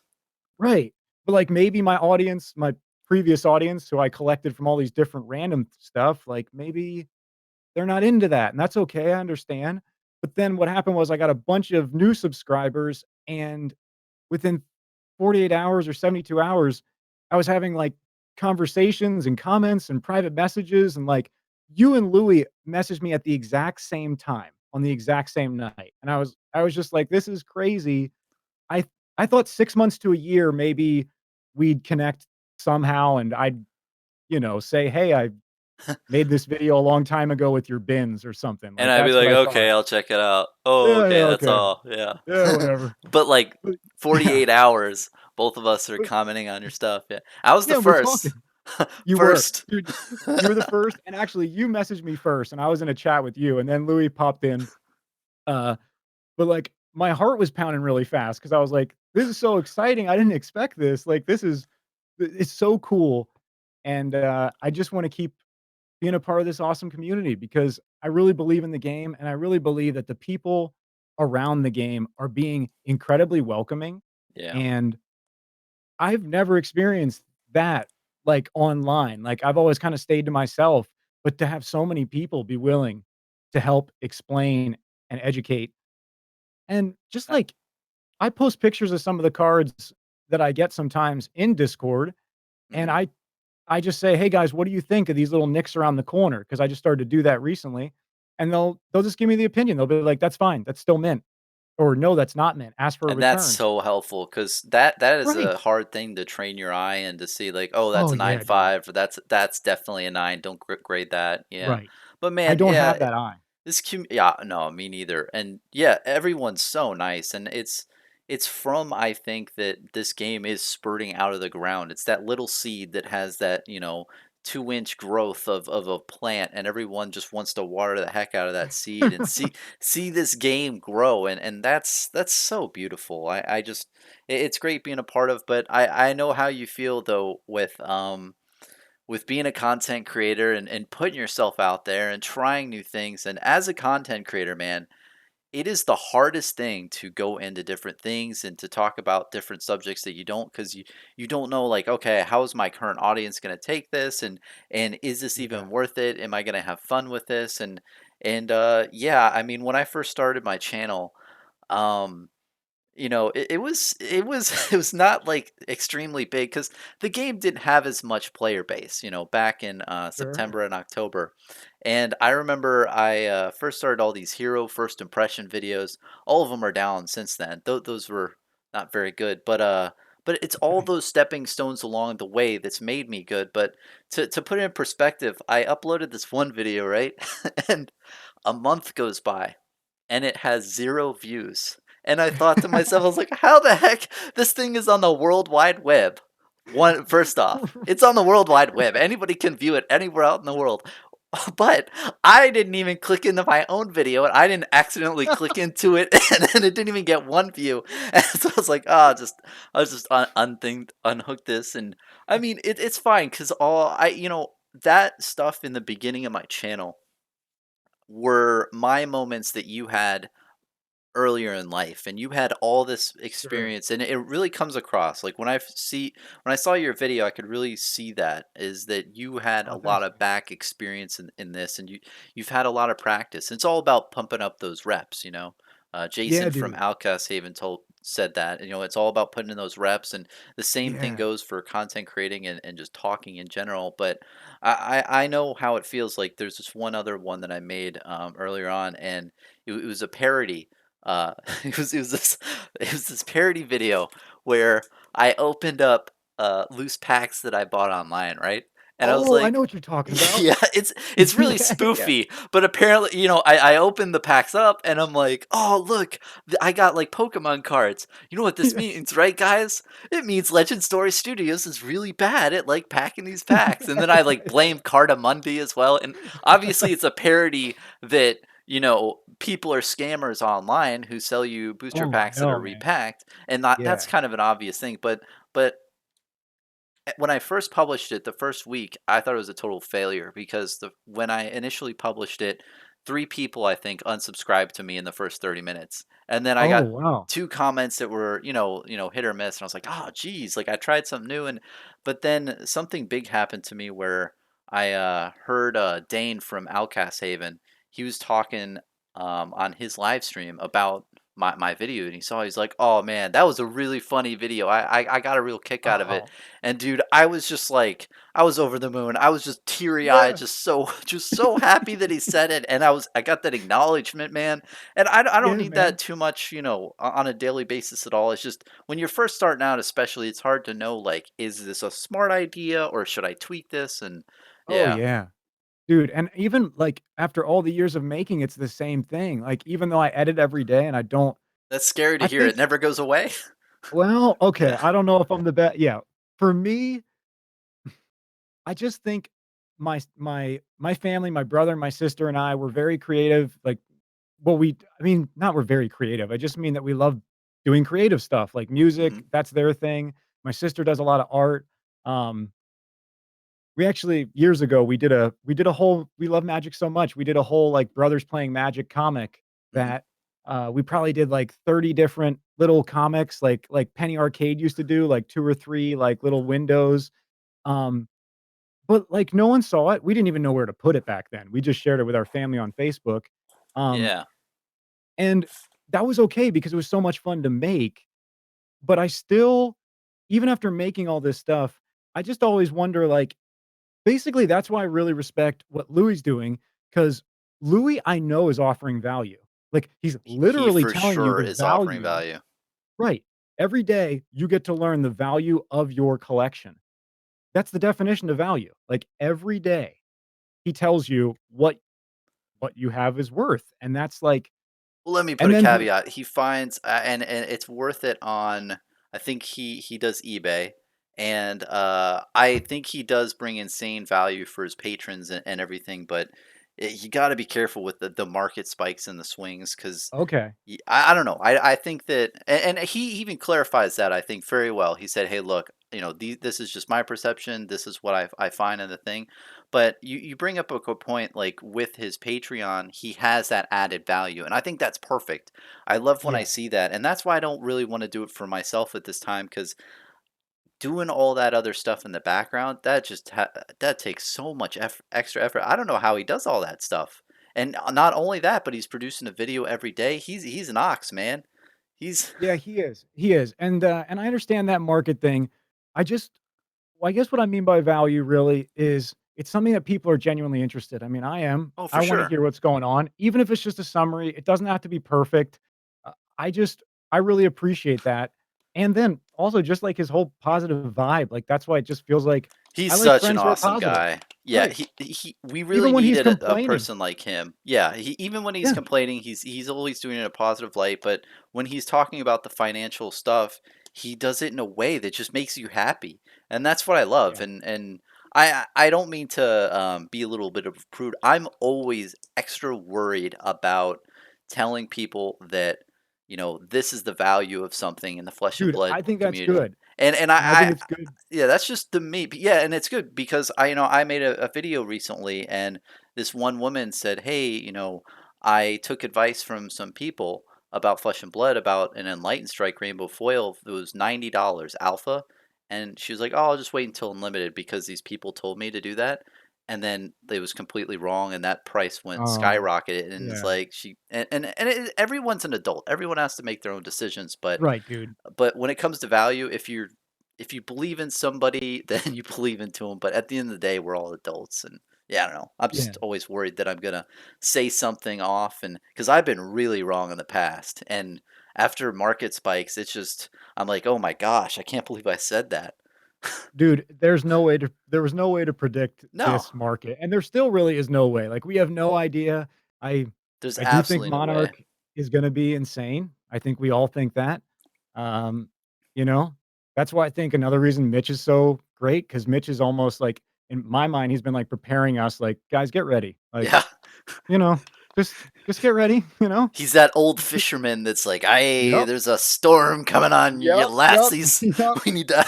right, but, like, maybe my audience, my previous audience who I collected from all these different random stuff, like, maybe they're not into that, and that's okay, I understand, but then what happened was I got a bunch of new subscribers, and within 48 hours or 72 hours, I was having, like, conversations and comments and private messages, and, like, you and Louis messaged me at the exact same time on the exact same night, and I was just like, "This is crazy." I I thought 6 months to a year, maybe we'd connect somehow, and I'd, say, "Hey, I made this video a long time ago with your bins," or something,
And
like,
I'd be
that's what
like,
I thought.
"Okay, I'll check it out." "Oh,
"Yeah, yeah,
okay, that's
okay.
all." Yeah.
Yeah, whatever."
But, like,
But yeah,
48 hours, both of us are
but
commenting on your stuff, yeah. I was the
yeah, we're talking.
first.
You were.
First.
You were the first, and actually, you messaged me first, and I was in a chat with you, and then Louis popped in, uh, but, like, my heart was pounding really fast because I was like, "This is so exciting, I didn't expect this, like, this is it's so cool," and, I just wanna keep being a part of this awesome community because I really believe in the game, and I really believe that the people around the game are being incredibly welcoming,
Yeah.
and I've never experienced that, like, online, like, I've always kinda stayed to myself, but to have so many people be willing to help explain and educate, and just,
Uh,
like, I post pictures of some of the cards that I get sometimes in Discord, and
mhm.
I just say, "Hey, guys, what do you think of these little nicks around the corner?" Because I just started to do that recently, and they'll just give me the opinion, they'll be like, "That's fine, that's still mint," or, "No, that's not mint, ask for a
And that's
return."
so helpful because that is
Right.
a hard thing to train your eye and to see, like, "Oh, that's
Oh,
a
yeah, dude.
9.5, or that's definitely a 9, don't grade that." Yeah.
Right.
But,
I
man,
don't
yeah,
have that eye.
yeah, no, me neither, and, yeah, everyone's so nice, and it's from, I think, that this game is spurting out of the ground. It's that little seed that has that, 2-inch growth of a plant, and everyone just wants to water the heck out of that seed and see this game grow, and that's so beautiful. I just it's great being a part of, but I know how you feel, though, with being a content creator and putting yourself out there and trying new things. And as a content creator, man, it is the hardest thing to go into different things and to talk about different subjects that you don't, because you don't know, like, okay, how is my current audience going to take this, and is this
Yeah.
even worth it, am I going to have fun with this, and yeah, I mean, when I first started my channel, um it was it was not, like, extremely big because the game didn't have as much player base, back in,
Sure.
September and October, and I remember I, first started all these hero first impression videos. All of them are down since then. Those were not very good, but it's all those stepping stones along the way that's made me good. But to put it in perspective, I uploaded this one video, right? And a month goes by and it has 0 views. And I thought to myself, I was like, "How the heck? This thing is on the World Wide Web." First off, it's on the World Wide Web. Anybody can view it anywhere out in the world. But I didn't even click into my own video, and I didn't accidentally click into it, and then it didn't even get 1 view. And so I was like, "Ah, just I was just unhooked this." And I mean, it's fine because that stuff in the beginning of my channel were my moments that you had earlier in life, and you had all this
Sure.
experience, and it really comes across, like, when I saw your video, I could really see that is that you had a
Oh,
lot
thanks,
of
man.
back experience in this, and you've had a lot of practice. It's all about pumping up those reps,
Yeah,
Jason from
dude.
Outcast Haven told said that, it's all about putting in those reps, and the same thing
Yeah.
goes for content creating and just talking in general. But I know how it feels. Like, there's this one other one that I made earlier on, and it was a parody. It was this parody video where I opened up loose packs that I bought online, right? And I was
Oh, I
like,
know what you're talking about.
yeah, it's really
Yeah, yeah.
spoofy, but apparently, I opened the packs up and I'm like, "Oh, look, I got like Pokemon cards. You know what this means, right, guys? It means Legend Story Studios is really bad at like packing these packs." And then I like blame Cardamundi as well. And obviously, it's a parody that people are scammers online who sell you booster
Oh, I
packs that
know,
are
man.
repacked, and that's
Yeah.
kind of an obvious thing. But when I first published it, the first week, I thought it was a total failure because when I initially published it, 3 people, I think, unsubscribed to me in the first 30 minutes. And then I
Oh,
got
wow.
2 comments that were, hit or miss, and I was like, "Oh, geez," like, I tried something new, but then something big happened to me where I, heard, Dane from Outcast Haven. He was talking, on his live stream about my video, and he's like, "Oh, man, that was a really funny video. I got a real kick out of it."
Oh,
And dude, I was just like, I was over the moon. I was just teary eyed,
yeah.
just so happy that he said it, and I got that acknowledgement, man. And I don't
Yeah,
need that
man.
too much, on a daily basis at all. It's just when you're first starting out, especially, it's hard to know like, is this a smart idea or should I tweak this? And
Oh,
yeah,
yeah. Dude, and even, like, after all the years of making, it's the same thing. Like, even though I edit every day and I don't
that's scary to
I
hear. It
think
never goes away.
well, okay,
Yeah.
I don't know if I'm the best. Yeah. For me, I just think my family, my brother, my sister, and I were very creative, like, well, I mean, not we're very creative, I just mean that we love doing creative stuff, like music,
Hmm.
that's their thing. My sister does a lot of art. Um, we actually years ago, we did a whole we love magic so much, we did a whole, like, brothers playing magic comic
Hmm.
that, we probably did, like, 30 different little comics, like Penny Arcade used to do, like, 2 or 3, like, little windows. Um, but, like, no one saw it. We didn't even know where to put it back then. We just shared it with our family on Facebook. Um,
Yeah.
and that was okay because it was so much fun to make, but I still even after making all this stuff, I just always wonder, like basically, that's why I really respect what Louis doing because Louis, I know, is offering value. Like, he's
He
literally
for
telling you
sure
the
is offering
value.
value.
Right. Every day, you get to learn the value of your collection. That's the definition of value. Like, every day, he tells you what you have is worth, and that's like
Well, let me put
and
a
then he
caveat. He finds and it's worth it on I think he does eBay, and I think he does bring insane value for his patrons and everything, but you got to be careful with the market spikes and the swings because
okay.
I don't know. I think that, and he even clarifies that I think very well. He said, "Hey, look, this is just my perception. This is what I find in the thing." But you bring up a good point. Like with his Patreon, he has that added value, and I think that's perfect. I love when I
Yeah.
see that, and that's why I don't really want to do it for myself at this time because doing all that other stuff in the background that takes so much extra effort. I don't know how he does all that stuff. And not only that, but he's producing a video every day. He's an ox, man. He's
Yeah, he is, and I understand that market thing. I just well, I guess what I mean by value really is it's something that people are genuinely interested. I mean, I am.
oh, for
I wanna
sure.
hear what's going on, even if it's just a summary. It doesn't have to be perfect. I just I really appreciate that, and then also just, like, his whole positive vibe, like, that's why it just feels like
He's
I like
such an
friends who are
awesome
positive.
guy. Yeah,
Right.
he we really
Even when he's
needed a
complaining.
person like him. Yeah, even when he's
Yeah.
complaining, he's always doing it in a positive light, but when he's talking about the financial stuff, he does it in a way that just makes you happy. And that's what I love.
Yeah.
And I don't mean to be a little bit of a prude. I'm always extra worried about telling people that this is the value of something in the flesh and
Dude,
blood
I think that's
community.
good,
And
and I think it's good.
yeah, that's just the me. But yeah, and it's good because I made a video recently, and this one woman said, "Hey, I took advice from some people about Flesh and Blood about an Enlightened Strike Rainbow foil. It was $90 alpha." And she was like, "Oh, I'll just wait until unlimited because these people told me to do that." And then it was completely wrong, and that price went
Oh,
skyrocketed. And it's
yeah.
like everyone's an adult. Everyone has to make their own decisions,
Right, dude.
but when it comes to value, if you believe in somebody, then you believe into them. But at the end of the day, we're all adults, and yeah, I don't know. I'm
Yeah.
just always worried that I'm gonna say something off, and because I've been really wrong in the past, and after market spikes, it's just I'm like, oh my gosh, I can't believe I said that.
Dude, there was no way to predict
No,
this market, and there still really is no way, like, we have no idea. I
there's
I do think
absolutely no way.
Monarch is gonna be insane. I think we all think that. Um, you know, that's why I think another reason Mitch is so great, because Mitch is almost like in my mind, he's been, like, preparing us, like, "Guys, get ready." Like,
Yeah.
you know, just get ready, you know?
He's that old fisherman that's like, "Hey,
Yep.
there's a storm coming on, you
Yep, yep,
lassies.
yep.
We need to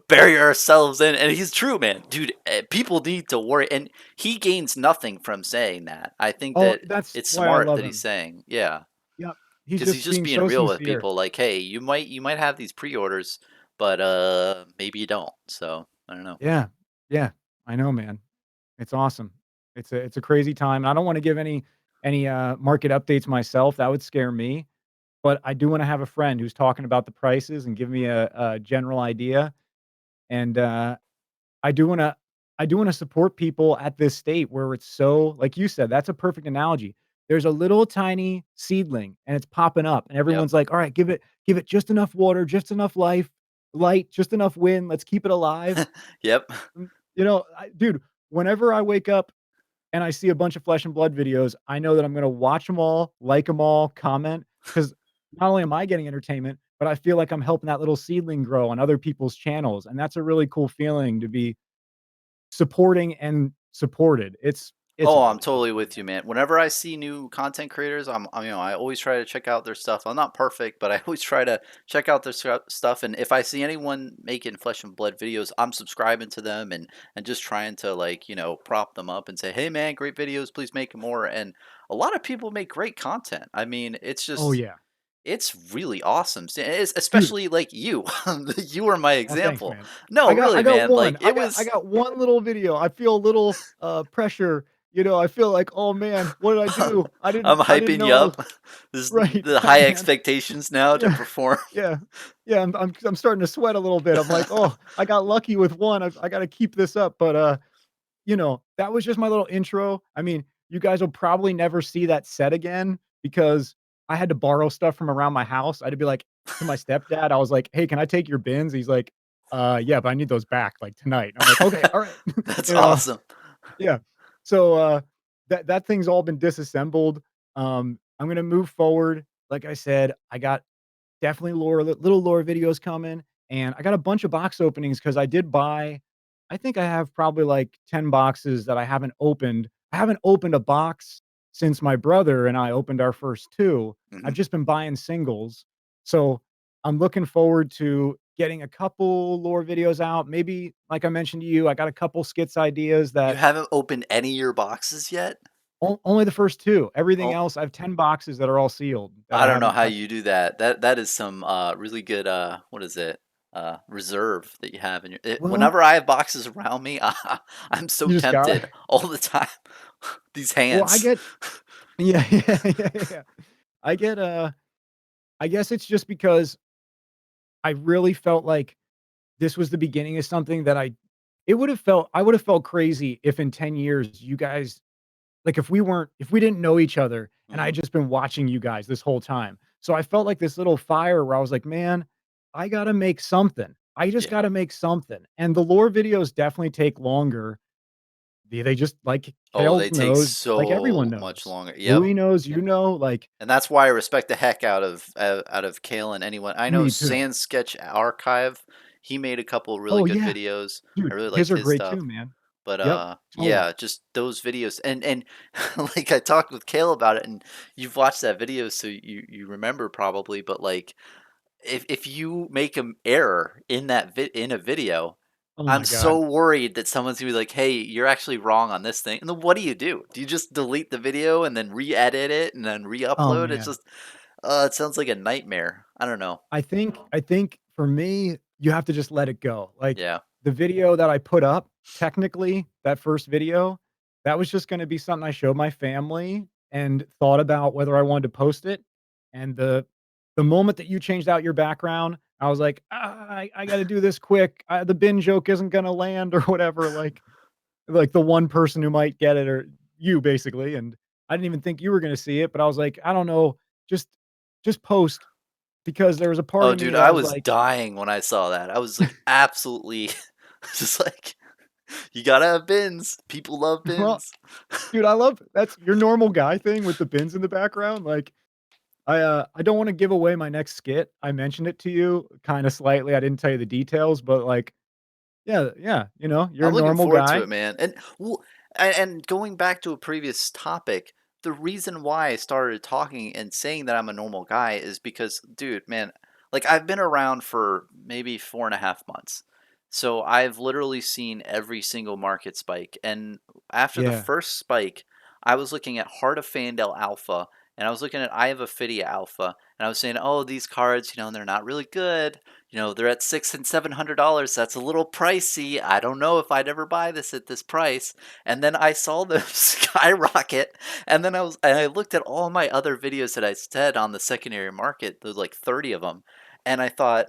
bury ourselves in." And he's true, man. Dude, people need to worry. And he gains nothing from saying that. I think
Oh,
that
that's
it's
why I
smart
love
that he's
him.
saying, yeah,
Yep. He's
because he's
just
just
being
being
so
real with
sincere.
people. Like, hey, you might have these pre-orders, but maybe you don't. So I don't know.
Yeah. Yeah. I know, man. It's awesome. It's a crazy time. I don't wanna give any market updates myself, that would scare me, but I do wanna have a friend who's talking about the prices and give me a general idea, and, I do wanna I do wanna support people at this state where it's so like you said, that's a perfect analogy. There's a little tiny seedling, and it's popping up, and
Yep.
everyone's like, "Alright, give it just enough water, just enough light, just enough wind, let's keep it alive."
Yep.
Dude, whenever I wake up and I see a bunch of Flesh and Blood videos, I know that I'm gonna watch them all, like them all, comment, because not only am I getting entertainment, but I feel like I'm helping that little seedling grow on other people's channels, and that's a really cool feeling to be supporting and supported. It's a
Oh, I'm
really cool
totally
feeling,
with you,
man.
man. Whenever I see new content creators, I always try to check out their stuff. I'm not perfect, but I always try to check out their stuff. And if I see anyone making flesh and blood videos, I'm subscribing to them and just trying to like prop them up and say, hey, man, great videos, please make more. And a lot of people make great content. I mean,
Oh,
it's
yeah.
really awesome,
Dude,
especially like you. You are my
oh, thanks,
example.
man.
No,
I
really,
got
man.
one.
Like it was.
I got one little video. I feel a little, pressure, I feel like, "Oh, man, what did I do?
I'm
I didn't
hyping
know
you
I was"
up. This is
right.
the
Yeah,
high
man.
expectations now to
Yeah.
perform.
Yeah. Yeah, I'm starting to sweat a little bit. I'm like, "Oh, I got lucky with one. I gotta keep this up." But, that was just my little intro. I mean, you guys will probably never see that set again because I had to borrow stuff from around my house. I had to be like to my stepdad, I was like, "Hey, can I take your bins?" He's like, yeah, but I need those back, like, tonight." I'm like, "Okay, alright."
That's
You know?
awesome.
Yeah. So, that thing's all been disassembled. I'm gonna move forward. Like I said, I got definitely little lore videos coming, and I got a bunch of box openings because I think I have probably, like, 10 boxes that I haven't opened. I haven't opened a box since my brother and I opened our first 2. I've
Mhm.
just been buying singles. So, I'm looking forward to getting a couple lore videos out. Maybe, like I mentioned to you, I got a couple skits ideas
You
that
haven't opened any of your boxes yet?
only the first 2. Everything
Oh,
else, I have 10 boxes that are all sealed that
I
I
don't know
haven't
how
touched.
you do that. That is some really good what is it? Reserve that you have in
Well,
whenever I have boxes around me, I'm so
you just got
tempted all the time. These
well, I
hands.
get yeah, yeah. I get, I guess it's just because I really felt like this was the beginning of something that I would have felt crazy if in 10 years you guys like, if we didn't know each other and I had
Mhm.
just been watching you guys this whole time. So I felt like this little fire where I was like, "Man, I gotta make something. I just
Yeah.
gotta make something." And the lore videos definitely take longer. They just like
Oh,
Kale
they take
knows, like everyone
so much
knows.
longer. Yep.
Louis knows, like,
And that's why I respect the heck out of Kale and anyone. I know
me too.
Sans Sketch Archive. He made a couple really
Oh,
good
yeah.
videos. I
Dude,
really
his
liked
are
his
great
stuff.
too, man.
But
Yep, totally.
yeah, just those videos and like I talked with Kale about it, and you've watched that video, so you remember probably. But like, if you make an error in in a video,
Oh
I'm
my
so
god.
worried that someone's gonna be like, "Hey, you're actually wrong on this thing." And then what do you do? Do you just delete the video and then re-edit it and then
Oh,
re-upload? It's
man.
just it sounds like a nightmare. I don't know.
I think for me, you have to just let it go. Like,
Yeah.
the video that I put up, technically, that first video, that was just gonna be something I showed my family and thought about whether I wanted to post it, and the moment that you changed out your background, I was like, "Ah, I gotta do this quick. The bin joke isn't gonna land," or whatever, like the one person who might get it or you basically, and I didn't even think you were gonna see it, but I was like, "I don't know, just post," because there was a part
Oh,
of me
dude,
that
I
was
was
like
dying when I saw that. I was like, absolutely. Just like you gotta have bins. People love
Well,
bins.
dude, I love that's your normal guy thing with the bins in the background, like, I don't wanna give away my next skit. I mentioned it to you kinda slightly, I didn't tell you the details, but, like, yeah, yeah, you're a
I'm looking
normal
forward to
guy.
it, man. And well, and going back to a previous topic, the reason why I started talking and saying that I'm a normal guy is because, dude, man, like I've been around for maybe 4.5 months. So I've literally seen every single market spike. And after the
Yeah,
first spike, I was looking at Heart of Fandel Alpha and I was looking at Eye of Ophidia Alpha. And I was saying, oh, these cards, they're not really good. They're at $600 and $700. That's a little pricey. I don't know if I'd ever buy this at this price. And then I saw them skyrocket. And then I looked at all my other videos that I said on the secondary market. There's like 30 of them. And I thought,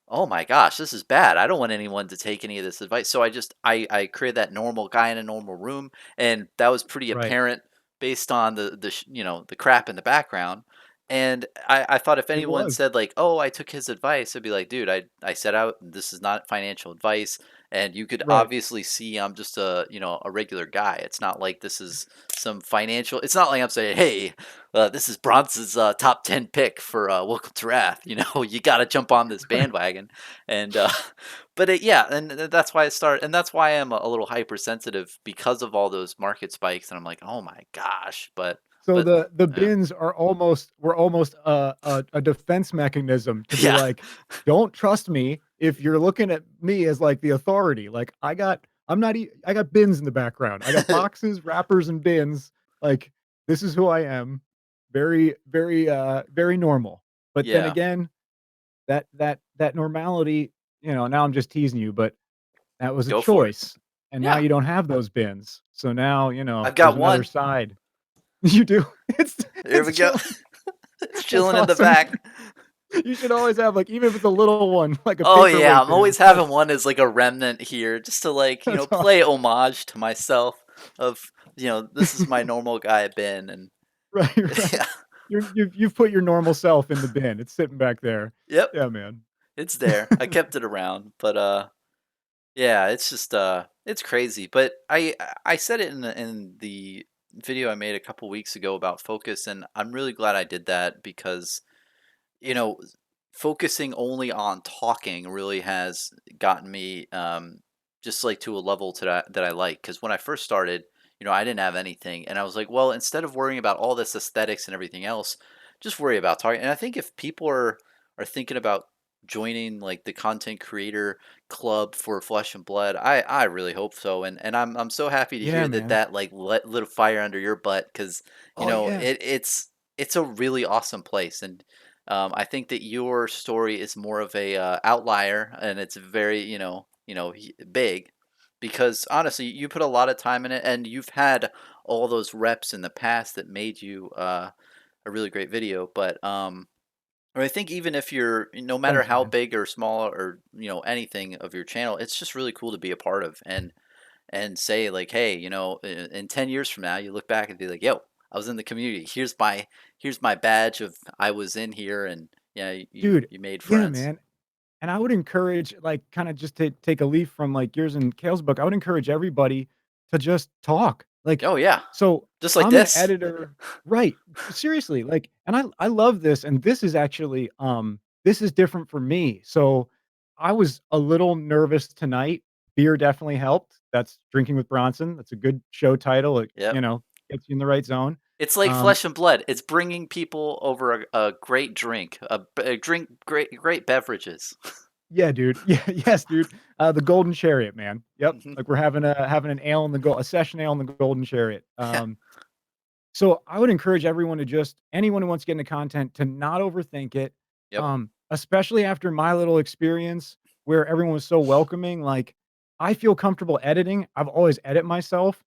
oh my gosh, this is bad. I don't want anyone to take any of this advice. So I created that normal guy in a normal room, and that was pretty
right.
apparent based on the crap in the background. And I thought if
It
anyone
was.
said like, oh, I took his advice, I'd be like, dude, I set out. This is not financial advice, and you could
Right.
obviously see I'm just a regular guy. It's not like this is some financial. It's not like I'm saying, hey, this is Bronson's top 10 pick for Welcome to Wrath. You got to jump on this bandwagon. And, but yeah, and that's why I started. And that's why I'm a little hypersensitive because of all those market spikes. And I'm like, oh my gosh.
So
But,
the
yeah.
bins were almost a defense mechanism to be
Yeah.
like, "Don't trust me if you're looking at me as, like, the authority." Like, I got bins in the background. I got boxes, wrappers, and bins. Like, this is who I am. Very, very, very normal. But then
Yeah.
again, that normality, now I'm just teasing you, but that was a
Go for it.
choice, and now
Yeah.
you don't have those bins. So now,
I've
there's
got
another
one.
side. You do. It's
There
it's
we go.
chilling.
It's
That's
chilling in the
awesome.
back.
You should always have, like, even if it's a little one, like a
Oh yeah,
paperweight
I'm
bin.
always having one as like a remnant here, just to like
That's
play
awesome.
homage to myself. Of this is my normal guy Ben, and
Right, right.
yeah,
You've put your normal self in the bin. It's sitting back there.
yep,
Yeah, man.
it's there. I kept it around, but yeah, it's just it's crazy. But I said it in the video I made a couple weeks ago about focus, and I'm really glad I did that because you know, focusing only on talking really has gotten me just like to a level that I like. Because when I first started, I didn't have anything, and I was like, well, instead of worrying about all this aesthetics and everything else, just worry about talking. And I think if people are thinking about joining like the content creator club for Flesh and Blood, I really hope so. And I'm so happy to
Yeah,
hear that
man.
like lit a fire under your butt because
Oh, yeah.
it's a really awesome place. And I think that your story is more of a outlier, and it's very big, because honestly, you put a lot of time in it, and you've had all those reps in the past that made you a really great video. But I think even if you're no matter
Thanks,
how
man.
big or small or anything of your channel, it's just really cool to be a part of and say like, hey, in 10 years from now, you look back and be like, yo, I was in the community. Here's my badge of I was in here, and yeah, you
Dude,
you made
yeah,
friends.
man. And I would encourage, like, kinda just to take a leaf from, like, yours and Kale's book, I would encourage everybody to just talk. Like,
Oh yeah,
so
just like
I'm an
this.
editor. Right. Seriously, like, and I love this, and this is actually, this is different for me. So, I was a little nervous tonight. Beer definitely helped. That's Drinking with Bronson. That's a good show title. It,
Yep.
gets you in the right zone.
It's like
Um,
Flesh and Blood. It's bringing people over a great drink, a drink, great beverages.
Yeah, dude. Yeah, yes, dude. The Golden Chariot, man. Yep.
Mhm.
Like we're having an ale in a session ale in the Golden Chariot.
Yeah.
So I would encourage everyone to just anyone who wants to get into content to not overthink it.
Yep.
Especially after my little experience where everyone was so welcoming. Like I feel comfortable editing. I've always edit myself.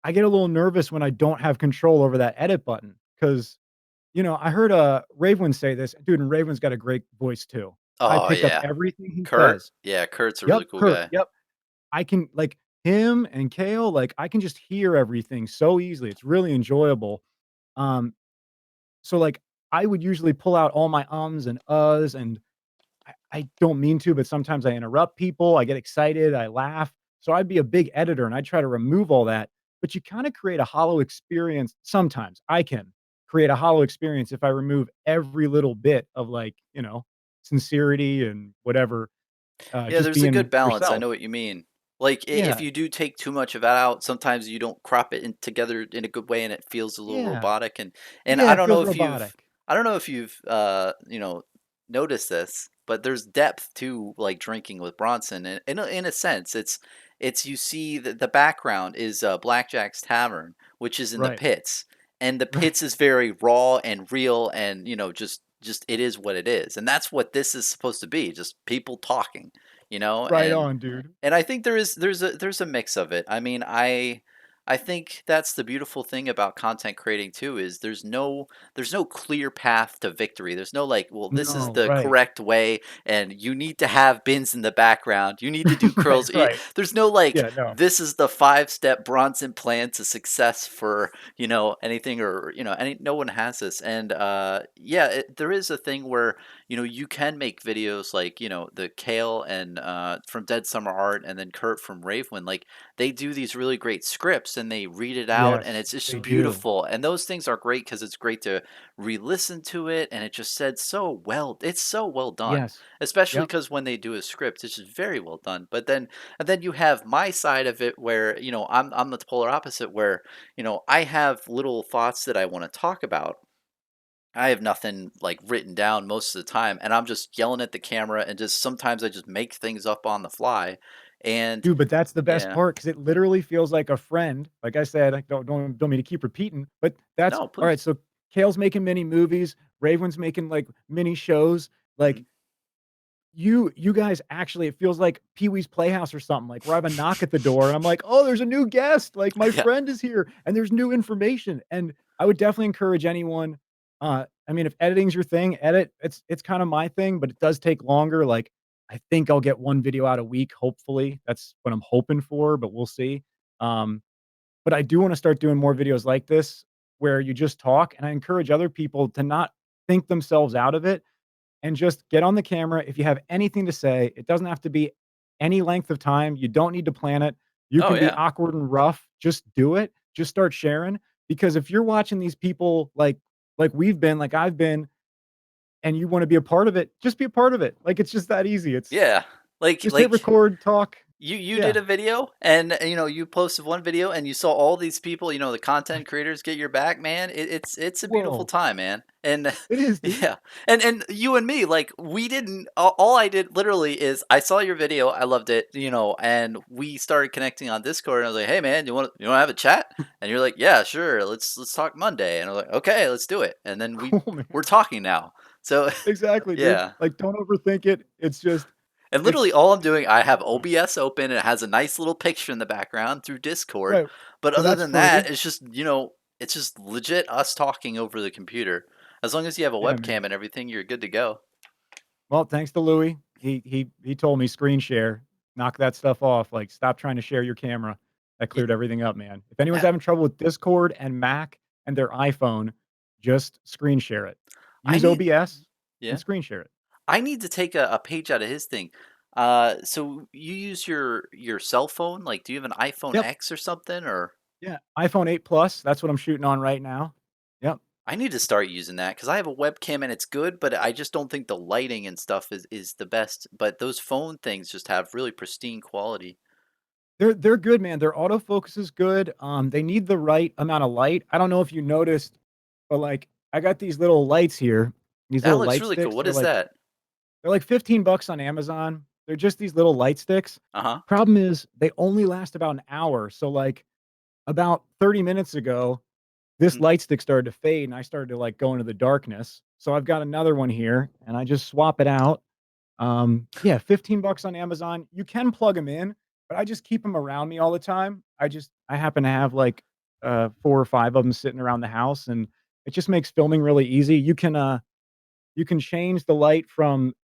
I get a little nervous when I don't have control over that edit button because I heard Raven say this, dude, and Raven's got a great voice too. I
Oh
pick up
yeah.
everything he
Kurt.
says.
Yeah, Kurt's a
Yep,
really cool
Kurt,
guy.
yep. I can like, him and Kale, like, I can just hear everything so easily, it's really enjoyable. Um, so, like, I would usually pull out all my ums and uhs and I don't mean to, but sometimes I interrupt people, I get excited, I laugh. So I'd be a big editor and I try to remove all that, but you kind of create a hollow experience. Sometimes I can create a hollow experience if I remove every little bit of like, sincerity and whatever,
Yeah,
just
there's a
being
good balance, I
yourself.
know what you mean. Like, if
Yeah.
you do take too much of that out, sometimes you don't crop it in together in a good way and it feels a little
Yeah.
robotic, and
Yeah, it feels robotic.
I don't know if you've, noticed this, but there's depth to, like, drinking with Bronson, and in a sense, it's you see the background is, Blackjack's Tavern, which is in the
Right.
pits, and the
Right.
pits is very raw and real and, just it is what it is, and that's what this is supposed to be, just people talking, you know,
Right on, dude.
and I think there's a mix of it. I mean, I think that's the beautiful thing about content creating too is there's no clear path to victory. There's no like, well, this is
No,
the
right.
correct way and you need to have bins in the background. You need to do
Right,
curls.
right.
There's no like
Yeah, no.
this is the 5-step Bronson plan to success for, anything or, no one has this. And yeah, there is a thing where you can make videos like, the Kale and from Dead Summer Art and then Kurt from Ravewind, like they do these really great scripts and they read it out and
Yes,
it's just
they do.
beautiful. And those things are great because it's great to re-listen to it and it just said so well. It's so well done,
Yes.
especially
Yep.
because when they do a script, it's just very well done. But then and then you have my side of it where I'm the polar opposite where I have little thoughts that I want to talk about. I have nothing like written down most of the time, and I'm just yelling at the camera, and just sometimes I just make things up on the fly. And
Dude, but that's the best
yeah,
part because it literally feels like a friend. Like I said, I don't mean to keep repeating, but that's
no,
all right.
please.
So Kale's making mini movies, Raven's making like mini shows.
Hmm.
Like you guys actually, it feels like Pee-wee's Playhouse or something, like, where I have a knock at the door and I'm like, "Oh, there's a new guest, like, my
Yeah,
friend is here, and there's new information," and I would definitely encourage anyone, I mean, if editing's your thing, edit. It's kinda my thing, but it does take longer, like, I think I'll get 1 video out a week, hopefully. That's what I'm hoping for, but we'll see. Um, but I do wanna start doing more videos like this, where you just talk, and I encourage other people to not think themselves out of it, and just get on the camera. If you have anything to say, it doesn't have to be any length of time. You don't need to plan it. You
oh
can be
yeah,
awkward and rough. Just do it. Just start sharing. Because if you're watching these people like we've been, like I've been, and you want to be a part of it, just be a part of it. Like it's just that easy. It's
yeah. Like
just hit
like
record, talk.
you did
Yeah.
a video and you posted one video and you saw all these people, the content creators get your back, man. It's a beautiful
Whoa.
time, man. And
It is, dude.
yeah. And you and me, like we didn't all I did literally is I saw your video, I loved it, and we started connecting on Discord and I was like, "Hey man, you want to have a chat?" And you're like, "Yeah, sure. Let's talk Monday." And I was like, "Okay, let's do it." And then
Cool, man.
we're talking now. So
Exactly, dude.
yeah.
Like don't overthink it. It's just
And literally
it's
all I'm doing, I have OBS open, it has a nice little picture in the background through Discord,
right.
but
Well,
other
that's
than that,
free.
it's just, it's just legit us talking over the computer. As long as you have a
Yeah,
webcam
man.
and everything, you're good to go.
Well, thanks to Louis. He told me screen share, knock that stuff off. Like, stop trying to share your camera. That
Yeah,
cleared everything up, man. If anyone's
yeah,
having trouble with Discord and Mac and their iPhone, just screen share it.
I
Use
need
OBS and
yeah.
screen share it.
I need to take a page out of his thing. So you use your cell phone? Like, do you have an iPhone
Yep.
X or something? Or
Yeah. iPhone 8 Plus. That's what I'm shooting on right now. Yep.
I need to start using that because I have a webcam and it's good, but I just don't think the lighting and stuff is the best. But those phone things just have really pristine quality.
They're good, man. Their autofocus is good. They need the right amount of light. I don't know if you noticed, but like I got these little lights here, these
That
little
looks
light
really cool.
sticks.
What is that?
They're like 15 bucks on Amazon. They're just these little light sticks.
Uh-huh.
Problem is they only last about an hour. So like about 30 minutes ago, this
Mhm.
light stick started to fade and I started to like go into the darkness. So I've got another one here and I just swap it out. Yeah, 15 bucks on Amazon. You can plug them in, but I just keep them around me all the time. I happen to have like 4 or 5 of them sitting around the house and it just makes filming really easy. You can change the light from,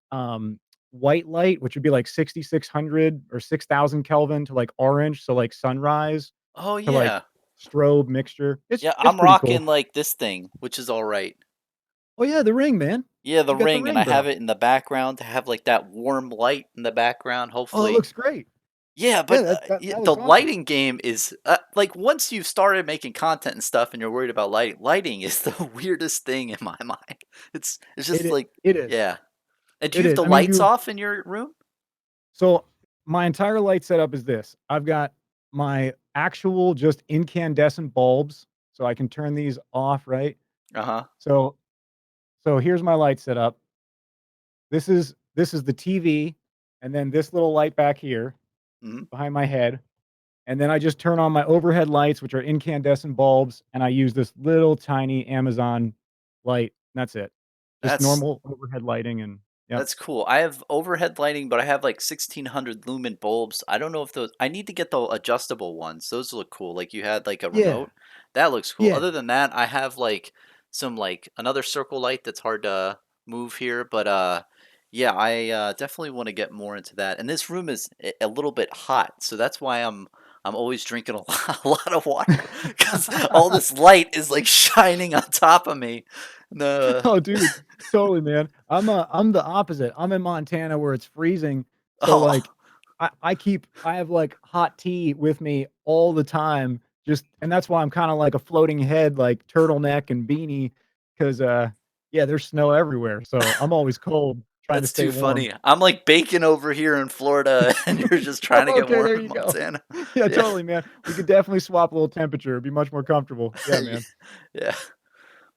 white light, which would be like 6,600 or 6,000 Kelvin to like orange, so like sunrise,
Oh,
to like
yeah.
strobe mixture.
Yeah,
It's
I'm
pretty cool.
rocking, like, this thing, which is alright.
Oh, yeah, the Ring, man.
Yeah, the
You got the
ring, and
ring,
I have
bro.
it in the background to have like that warm light in the background.
Oh, it
Hopefully,
looks great.
yeah,
Yeah,
but
that
the
looks awesome.
lighting game is like once you've started making content and stuff, and you're worried about lighting. Lighting is the weirdest thing in my mind. It's just like
It is.
yeah. And do you
It
have
is.
the
I mean,
lights
you
off in your room?
so my entire light setup is this. I've got my actual just incandescent bulbs, so I can turn these off, right?
Uh huh.
So so here's my light setup. This is the TV, and then this little light back here
Hmm.
behind my head, and then I just turn on my overhead lights, which are incandescent bulbs, and I use this little tiny Amazon light. That's it. Just
That's
normal overhead lighting and yep.
That's cool. I have overhead lighting, but I have like 1600 lumen bulbs. I don't know if those, I need to get the adjustable ones. Those look cool. Like you had like a
Yeah.
remote. That looks cool.
Yeah.
Other than that, I have like some like another circle light that's hard to move here, but yeah, I definitely want to get more into that. And this room is a little bit hot, so that's why I'm always drinking a lot, a lot of water because all this light is like shining on top of me. The
Oh, dude, totally, man. I'm the opposite. I'm in Montana where it's freezing, so, like,
oh,
I have, like, hot tea with me all the time, just and that's why I'm kinda like a floating head, like, turtleneck and beanie, 'cause, yeah, there's snow everywhere, so I'm always cold, trying to
that's
stay
too
warm.
funny. I'm like baking over here in Florida, and you're just trying to get
Okay,
warm
there
in
you go.
Montana.
Yeah,
Yeah.
totally, man. We could definitely swap a little temperature, it'd be much more comfortable. Yeah,
Yeah.
man.
Yeah.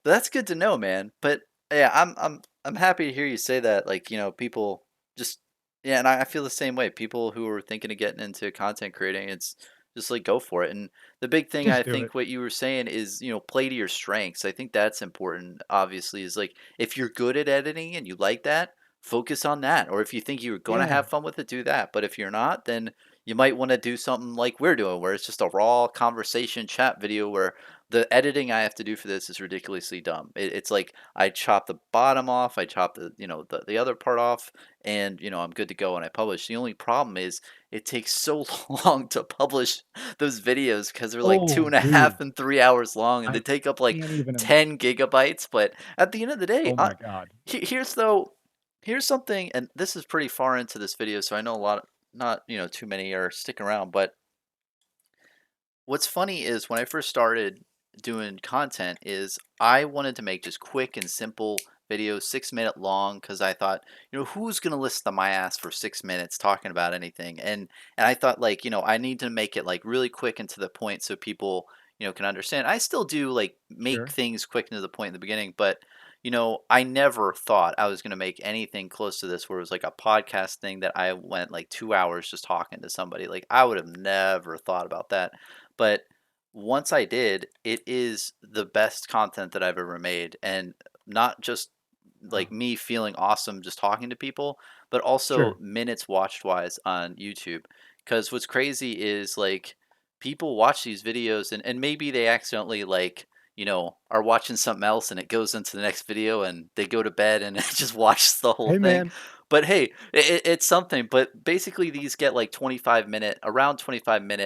But that's good to know, man. But yeah, I'm happy to hear you say that. Like, people just yeah, and I feel the same way. People who are thinking of getting into content creating, it's just like go for it. And the big thing I
Just do it.
think what you were saying is, play to your strengths. I think that's important, obviously, is like if you're good at editing and you like that, focus on that. Or if you think you're gonna
Yeah.
have fun with it, do that. But if you're not, then you might want to do something like we're doing, where it's just a raw conversation chat video where the editing I have to do for this is ridiculously dumb. It's like I chop the bottom off, I chop the other part off, and I'm good to go and I publish. The only problem is it takes so long to publish those videos because they're like two
Oh,
and a
dude.
half and 3 hours long, and they
I
take up like
can't even
10 gigabytes. But at the end of the day,
oh my god.
here's something, and this is pretty far into this video, so I know a lot, not too many are sticking around, but what's funny is when I first started doing content is I wanted to make just quick and simple videos, 6 minute long, because I thought, who's gonna listen to my ass for 6 minutes talking about anything? And I thought like, I need to make it like really quick and to the point so people, can understand. I still do like make
Sure.
things quick and to the point in the beginning, but I never thought I was gonna make anything close to this where it was like a podcast thing that I went like 2 hours just talking to somebody. Like I would have never thought about that. But once I did, it is the best content that I've ever made, and not just
Wow.
like me feeling awesome just talking to people, but also
Sure.
minutes watched wise on YouTube. Because what's crazy is like people watch these videos and maybe they accidentally like are watching something else and it goes into the next video and they go to bed and it just watches the whole
Hey,
thing.
man.
But hey, it's something. But basically, these get like 25-minute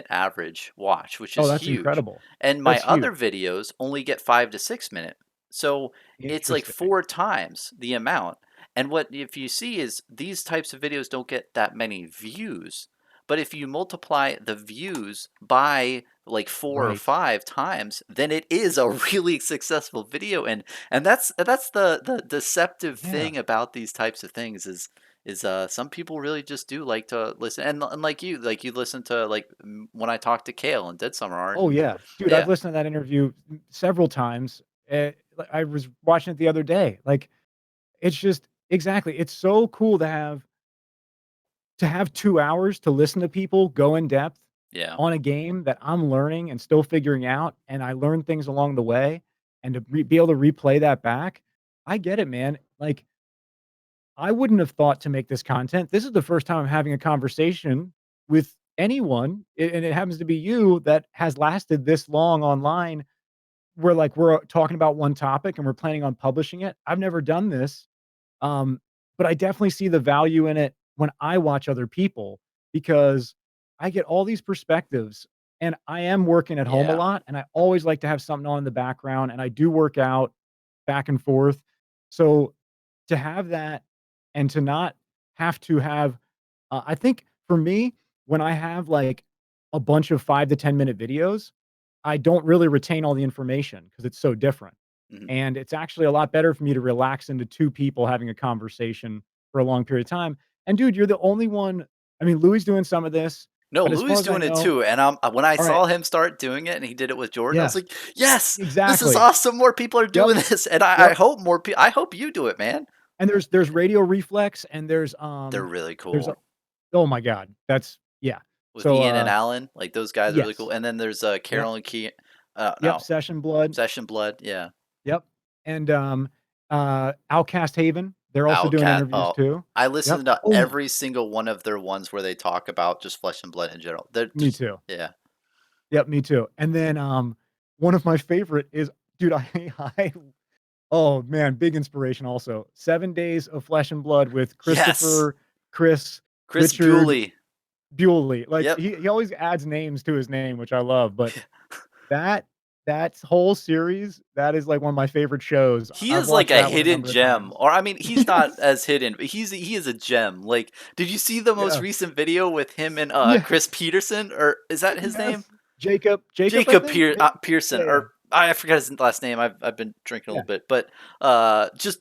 average watch, which
Oh,
is
that's
huge.
incredible.
And my
That's
other
huge.
videos only get 5 to 6 minute. So it's like
Interesting.
4 times the amount. And what if you see is these types of videos don't get that many views. But if you multiply the views by like four or
Right.
five times, then it is a really successful video. And that's the deceptive
Yeah.
thing about these types of things is some people really just do like to listen and like you listen to like when I talk to Kale and DeadSummer Art
Oh,
and
yeah. Dude, I've
yeah,
listened to that interview several times. Like, I was watching it the other day. Like, it's just exactly. It's so cool to have 2 hours to listen to people go in depth
yeah,
on a game that I'm learning and still figuring out, and I learn things along the way, and to be able to replay that back. I get it, man. Like, I wouldn't have thought to make this content. This is the first time I'm having a conversation with anyone, and it happens to be you that has lasted this long online where, like, we're talking about one topic and we're planning on publishing it. I've never done this, um, but I definitely see the value in it when I watch other people because I get all these perspectives, and I am working at home a
yeah,
lot, and I always like to have something on in the background, and I do work out back and forth. So to have that and to not have to have I think for me, when I have, like, a bunch of 5 to 10-minute videos, I don't really retain all the information because it's so different,
Mhm.
and it's actually a lot better for me to relax into 2 people having a conversation for a long period of time, and dude, you're the only one. I mean, Louis doing some of this,
No,
but as far
Louis
as I
doing it
know.
too, and, when I
Alright,
saw him start doing it and he did it with Jordan, I was
yeah,
like, "Yes! This is
exactly.
awesome, more people are
Yep,
doing this," and I
yep,
hope more people. I hope you do it, man.
and there's Radio Reflex, and
They're really
there's a
cool.
oh my god, that's yeah.
With
So,
Ian and Alan, like, those guys are really cool,
yes.
and then there's,
Yep,
Carol and Key
yep,
no,
Session Blood.
Session Blood, yeah.
Yep, and, Outcast Haven, they're also doing
Outcat
interviews
oh,
too.
I
Yep.
listened to
Oh my
every single one of their ones where they talk about just Flesh and Blood in general. They're
me
just
too.
yeah.
Yep, me too, and then, one of my favorite is dude, I oh man, big inspiration also. 7 Days of Flesh and Blood with
Yes!
Chris,
Chris
Richard,
Bewley.
Bewley, like,
Yep.
he always adds names to his name, which I love, but that that whole series, that is, like, one of my favorite shows.
He
I've
is like
watched
a
that one a
hidden
number of
gem,
times.
or I mean, he's not
Yes.
as hidden, but he is a gem. Like, did you see the most
Yeah.
recent video with him and
Yeah.
Chris Peterson, or is that his name?
Yes. Jacob, I
Jacob
think?
Pearson,
Yeah, yeah.
or I forgot his last name. I've been drinking a
Yeah.
little bit, but just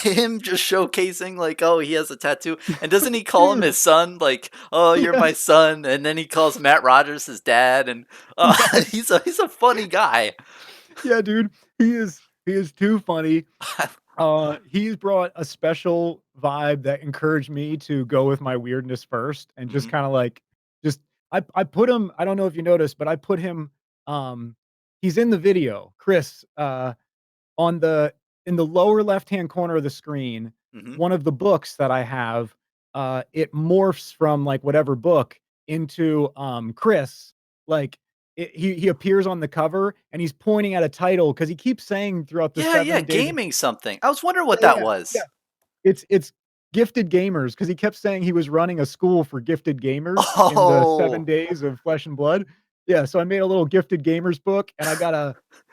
him just showcasing like, oh, he has a tattoo, and doesn't he call him
Dude.
his son? Like, oh, you're my
Yes.
son, and then he calls Matt Rogers his dad, and
Yes.
he's a funny guy.
Yeah, dude. He is too funny. He's brought a special vibe that encouraged me to go with my weirdness first and just
Mhm.
kinda, like, just I put him. I don't know if you noticed, but I put him, um he's in the video, Chris, on the in the lower left-hand corner of the screen,
Mhm.
one of the books that I have, it morphs from, like, whatever book into, Chris, like, he appears on the cover, and he's pointing at a title because he keeps saying throughout the
Yeah, yeah,
7 days of
gaming something. I was wondering what
yeah,
that
yeah, yeah.
was.
It's Gifted Gamers because he kept saying he was running a school for gifted gamers in the 7
Oh,
days of Flesh and Blood. Yeah, so I made a little Gifted Gamers book, and I got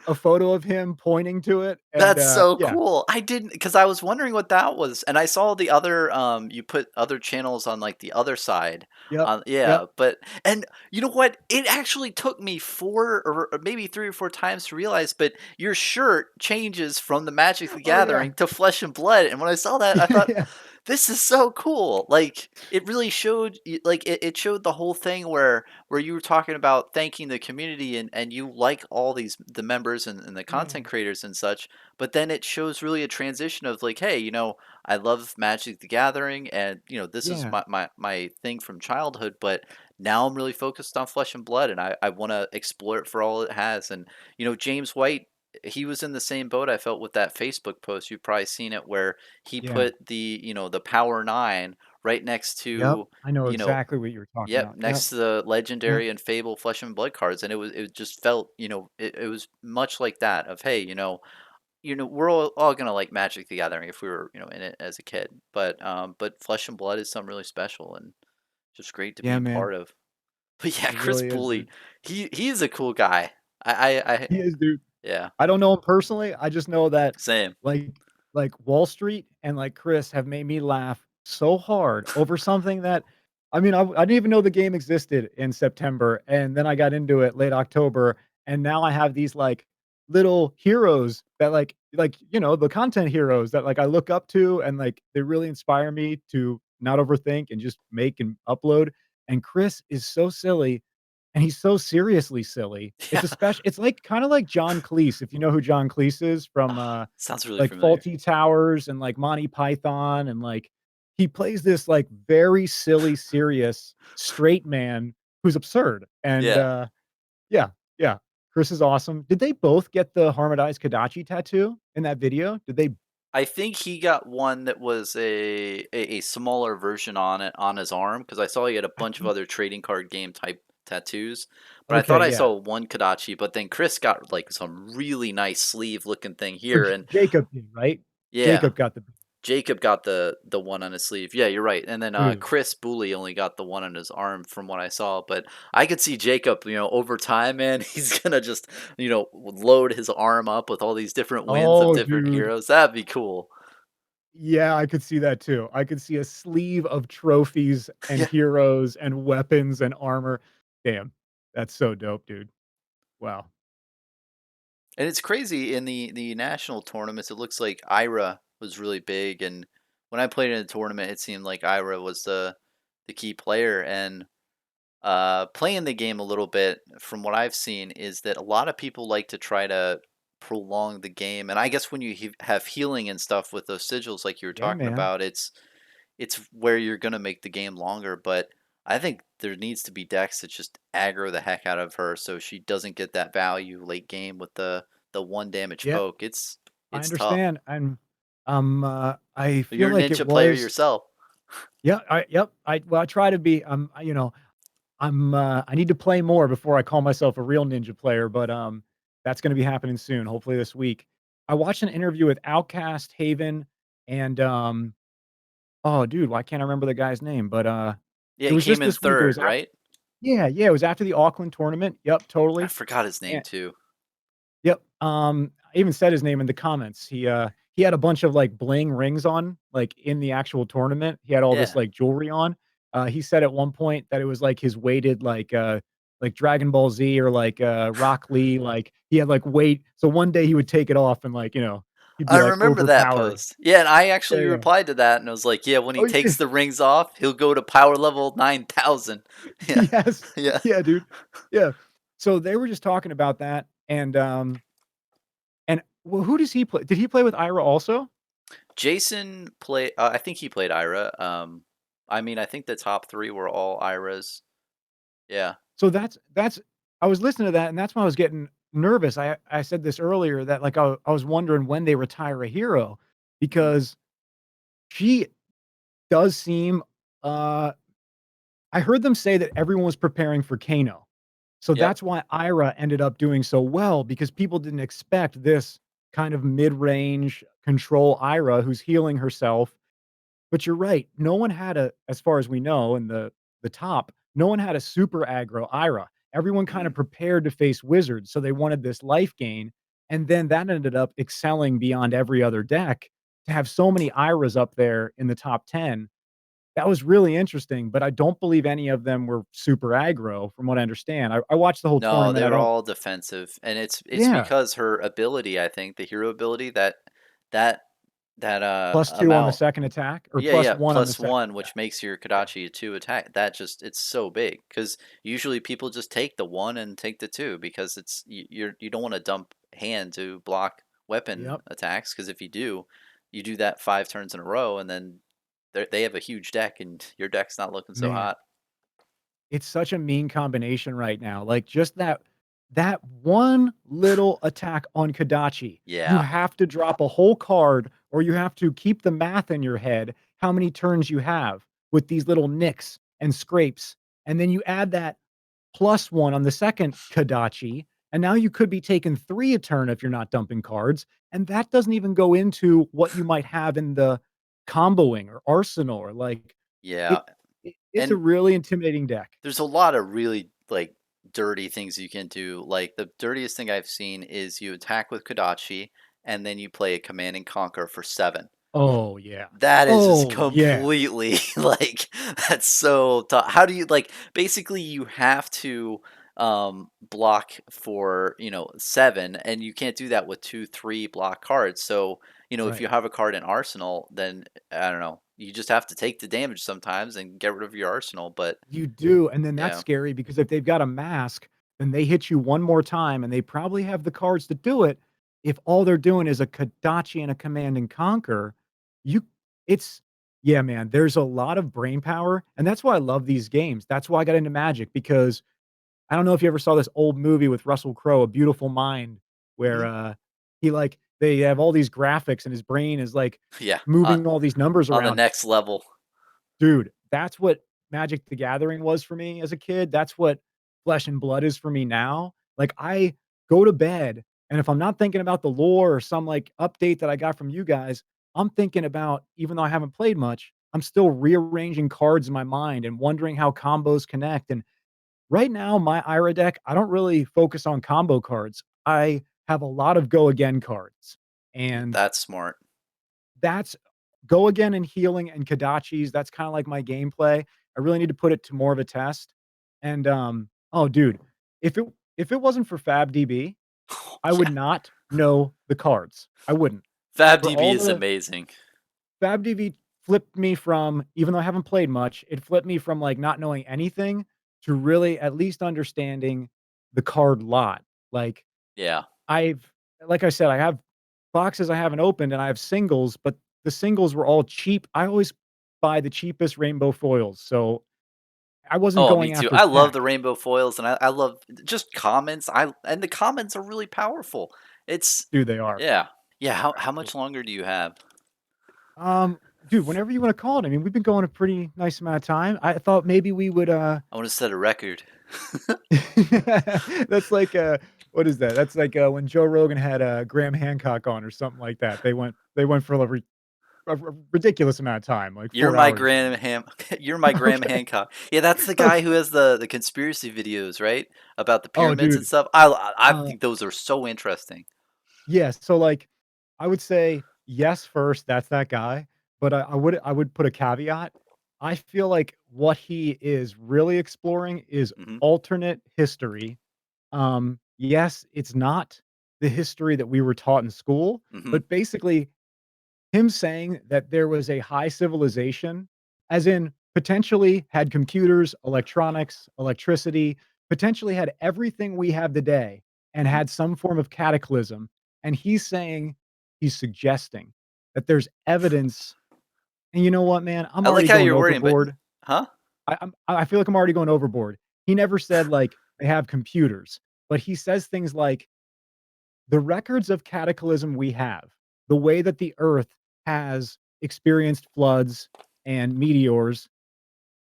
a photo of him pointing to it, and,
that's so
yeah.
cool. I didn't, because I was wondering what that was, and I saw the other, you put other channels on, like, the other side.
Yep, yep.
Yeah, but and you know what? It actually took me 4 or maybe 3 or 4 times to realize, but your shirt changes from the Magic: The
Oh, yeah.
Gathering to Flesh and Blood, and when I saw that, I thought,
Yeah.
"This is so cool." Like, it really showed y like, it showed the whole thing where you were talking about thanking the community, and you like all these the members and the content
Mm,
creators and such, but then it shows really a transition of like, hey, I love Magic the Gathering, and this is
yeah,
my thing from childhood, but now I'm really focused on Flesh and Blood, and I want to explore it for all it has. And James White, he was in the same boat, I felt, with that Facebook post. You've probably seen it, where he
yeah.
put the Power Nine right next
Yep,
to,
I know
you know
exactly what you were talking
yep,
about. Yep,
next to the
yep.
legendary and fable Flesh and Blood cards, and it just felt, it was much like that of, hey, we're all gonna like Magic the Gathering if we were, in it as a kid. But Flesh and Blood is something really special and just great to be
Yeah,
a
man.
part of. But yeah,
It
Chris
really is,
Bully,
dude.
he is a cool guy. I
He is, dude.
yeah,
I don't know him personally, I just know that,
same.
like Wall Street and, like, Chris have made me laugh so hard over something that I mean, I didn't even know the game existed in September, and then I got into it late October, and now I have these, like, little heroes that, the content heroes that, like, I look up to, and, like, they really inspire me to not overthink and just make and upload, and Chris is so silly, and he's so seriously silly.
Yeah,
It's like kinda like John Cleese, if you know who John Cleese is from,
sounds really
like,
familiar.
Faulty Towers and, like, Monty Python, and, like, he plays this, like, very silly, serious straight man who's absurd, and,
Yeah.
yeah, yeah. Chris is awesome. Did they both get the Harmonized Kodachi tattoo in that video? Did they
I think he got one that was a smaller version on it on his arm, because I saw he had a
I
bunch of
think
other trading card game type tattoos. But I
okay,
thought I
yeah.
saw one Kodachi, but then Chris got like some really nice sleeve looking thing
So
here, and
Jacob did, right?
yeah,
Jacob got the
Jacob got the one on his sleeve. Yeah, you're right. And then
dude.
Chris Booley only got the one on his arm from what I saw. But I could see Jacob, over time, man, he's gonna just, load his arm up with all these different wins of
Oh,
different
dude.
heroes. That'd be cool.
Yeah, I could see that too. I could see a sleeve of trophies and
Yeah.
heroes and weapons and armor. Damn, that's so dope, dude. Wow.
And it's crazy in the national tournaments. It looks like Ira was really big, and when I played in a tournament, it seemed like Ira was the key player. And playing the game a little bit, from what I've seen, is that a lot of people like to try to prolong the game. And I guess when you have healing and stuff with those sigils, like you were
Yeah,
talking
man.
about, it's where you're gonna make the game longer. But I think there needs to be decks that just aggro the heck out of her so she doesn't get that value late game with the one damage
Yeah,
poke. It's
I
it's tough.
understand. I feel
You're a
like it
ninja player
was
yourself.
yeah, yep. I try to be, I need to play more before I call myself a real ninja player, but, that's gonna be happening soon, hopefully this week. I watched an interview with Outcast, Haven, and, oh, dude, why can't I remember the guy's name? But,
Yeah,
it
he
was
came
just
in
this week. It was
third,
after
right?
yeah, yeah, it was after the Auckland tournament. Yep,
I
totally.
forgot his name
And
too.
yep, I even said his name in the comments. He had a bunch of, like, bling rings on, like, in the actual tournament. He had all this,
Yeah.
like, jewelry on. He said at one point that it was, like, his weighted, like Dragon Ball Z or, like, Rock Lee, like, he had, like, weight so one day he would take it off and, like, he'd be,
I
like,
remember that
overpowered.
post. Yeah, and I
Yeah,
actually
yeah.
replied to that and I was like, "Yeah, when he
Oh, yeah.
takes the rings off, he'll go to power level 9,000." Yeah.
Yes.
Yeah.
Yeah, dude. Yeah. So they were just talking about that, and well, who does he play? Did he play with Ira also?
Jason play I think he played Ira. I mean, I think the top 3 were all Iras. Yeah.
So that's I was listening to that, and that's why I was getting nervous. I said this earlier that, like, I was wondering when they retire a hero
Mhm.
because she does seem, uh I heard them say that everyone was preparing for Kano. So
Yep.
that's why Ira ended up doing so well because people didn't expect this kind of mid-range control Ira who's healing herself. But you're right, no one had a as far as we know in the top, no one had a super aggro Ira. Everyone kind of
Mhm.
prepared to face wizards, so they wanted this life gain, and then that ended up excelling beyond every other deck. To have so many Iras up there in the top 10, that was really interesting, but I don't believe any of them were super aggro from what I understand. I watched the whole
No,
tournament,
they
I
were
don't
all defensive, and it's
yeah,
because her ability, I think, the hero ability that that
+2 on the
amount.
second attack or
Yeah, yeah,
+1 on the second
+1, which
attack.
makes your
Yeah,
Kodachi a 2 attack. That just it's so big because usually people just take the 1 and take the 2 because you don't wanna dump hand to block weapon
yep,
attacks because if you do that 5 turns in a row, and then they have a huge deck, and your deck's not looking so
man.
hot.
It's such a mean combination right now, like, just that one little attack on Kodachi, you
Yeah.
have to drop a whole card, or you have to keep the math in your head, how many turns you have with these little nicks and scrapes, and then you add that +1 on the second Kodachi, and now you could be taking 3 a turn if you're not dumping cards, and that doesn't even go into what you might have in the comboing or arsenal or, like,
Yeah,
it it's a
and
really intimidating deck.
there's a lot of really, like, dirty things you can do. Like, the dirtiest thing I've seen is you attack with Kodachi, and then you play a Command and Conquer for 7.
Oh, yeah.
That is just
Oh, yeah.
completely, like, that's so tough. How do you like, basically, you have to, block for, 7, and you can't do that with 2, 3 block cards. So, if
Right.
you have a card in Arsenal, then, I don't know, you just have to take the damage sometimes and get rid of your Arsenal, but
You do, and then that's
yeah.
scary because if they've got a mask, then they hit you one more time, and they probably have the cards to do it. If all they're doing is a Kodachi and a Command and Conquer, you it's yeah, man, there's a lot of brain power, and that's why I love these games. That's why I got into Magic because I don't know if you ever saw this old movie with Russell Crowe, A Beautiful Mind, where,
Mhm.
they have all these graphics and his brain is, like,
Yeah,
moving all these numbers
on the
around.
next level.
Dude, that's what Magic: The Gathering was for me as a kid. That's what Flesh and Blood is for me now. Like, I go to bed, and if I'm not thinking about the lore or some, like, update that I got from you guys, I'm thinking about even though I haven't played much, I'm still rearranging cards in my mind and wondering how combos connect, and right now, my Ira deck, I don't really focus on combo cards. I have a lot of go again cards, and
That's smart.
that's Go Again and Healing and Kadachi's, that's kinda like my gameplay. I really need to put it to more of a test. And, oh, dude, if it if it wasn't for FabDB, I would
Yeah.
not know the cards. I wouldn't. For
FabDB
all
is
the
amazing.
FabDB flipped me from, even though I haven't played much, it flipped me from, like, not knowing anything to really at least understanding the card lot. Like,
Yeah.
I've like I said, I have boxes I haven't opened and I have singles, but the singles were all cheap. I always buy the cheapest rainbow foils, so I wasn't
Oh, me
going
too.
after
I love the
tech.
rainbow foils, and I love just comments. And the comments are really powerful. It's
Dude, they are.
yeah. Yeah, how
Absolutely.
much longer do you have?
Um, dude, whenever you wanna call it. I mean, we've been going a pretty nice amount of time. I thought maybe we would,
I wanna set a record.
that's like, what is that? That's like, when Joe Rogan had, Graham Hancock on or something like that. They went for a ridiculous amount of time, like
You're
4
my
hours or
Graham
something.
you're my Graham
Okay,
Hancock. Yeah, that's the guy
okay.
who has the conspiracy videos, right? About the
Oh,
pyramids and
dude,
stuff. I
uh,
think those are so interesting.
yeah, so, like, I would say, yes, first, that's that guy, but I would put a caveat. I feel like what he is really exploring is
Mhm,
alternate history. Yes, it's not the history that we were taught in school,
mhm,
but basically him saying that there was a high civilization, as in potentially had computers, electronics, electricity, potentially had everything we have today and
mhm.
had some form of cataclysm. And he's suggesting that there's evidence. And you know what, man? I'm
I like
already
how
going
you're worrying, but
overboard.
huh?
I feel like I'm already going overboard. He never said like they have computers, but he says things like the records of cataclysm we have, the way that the earth has experienced floods and meteors,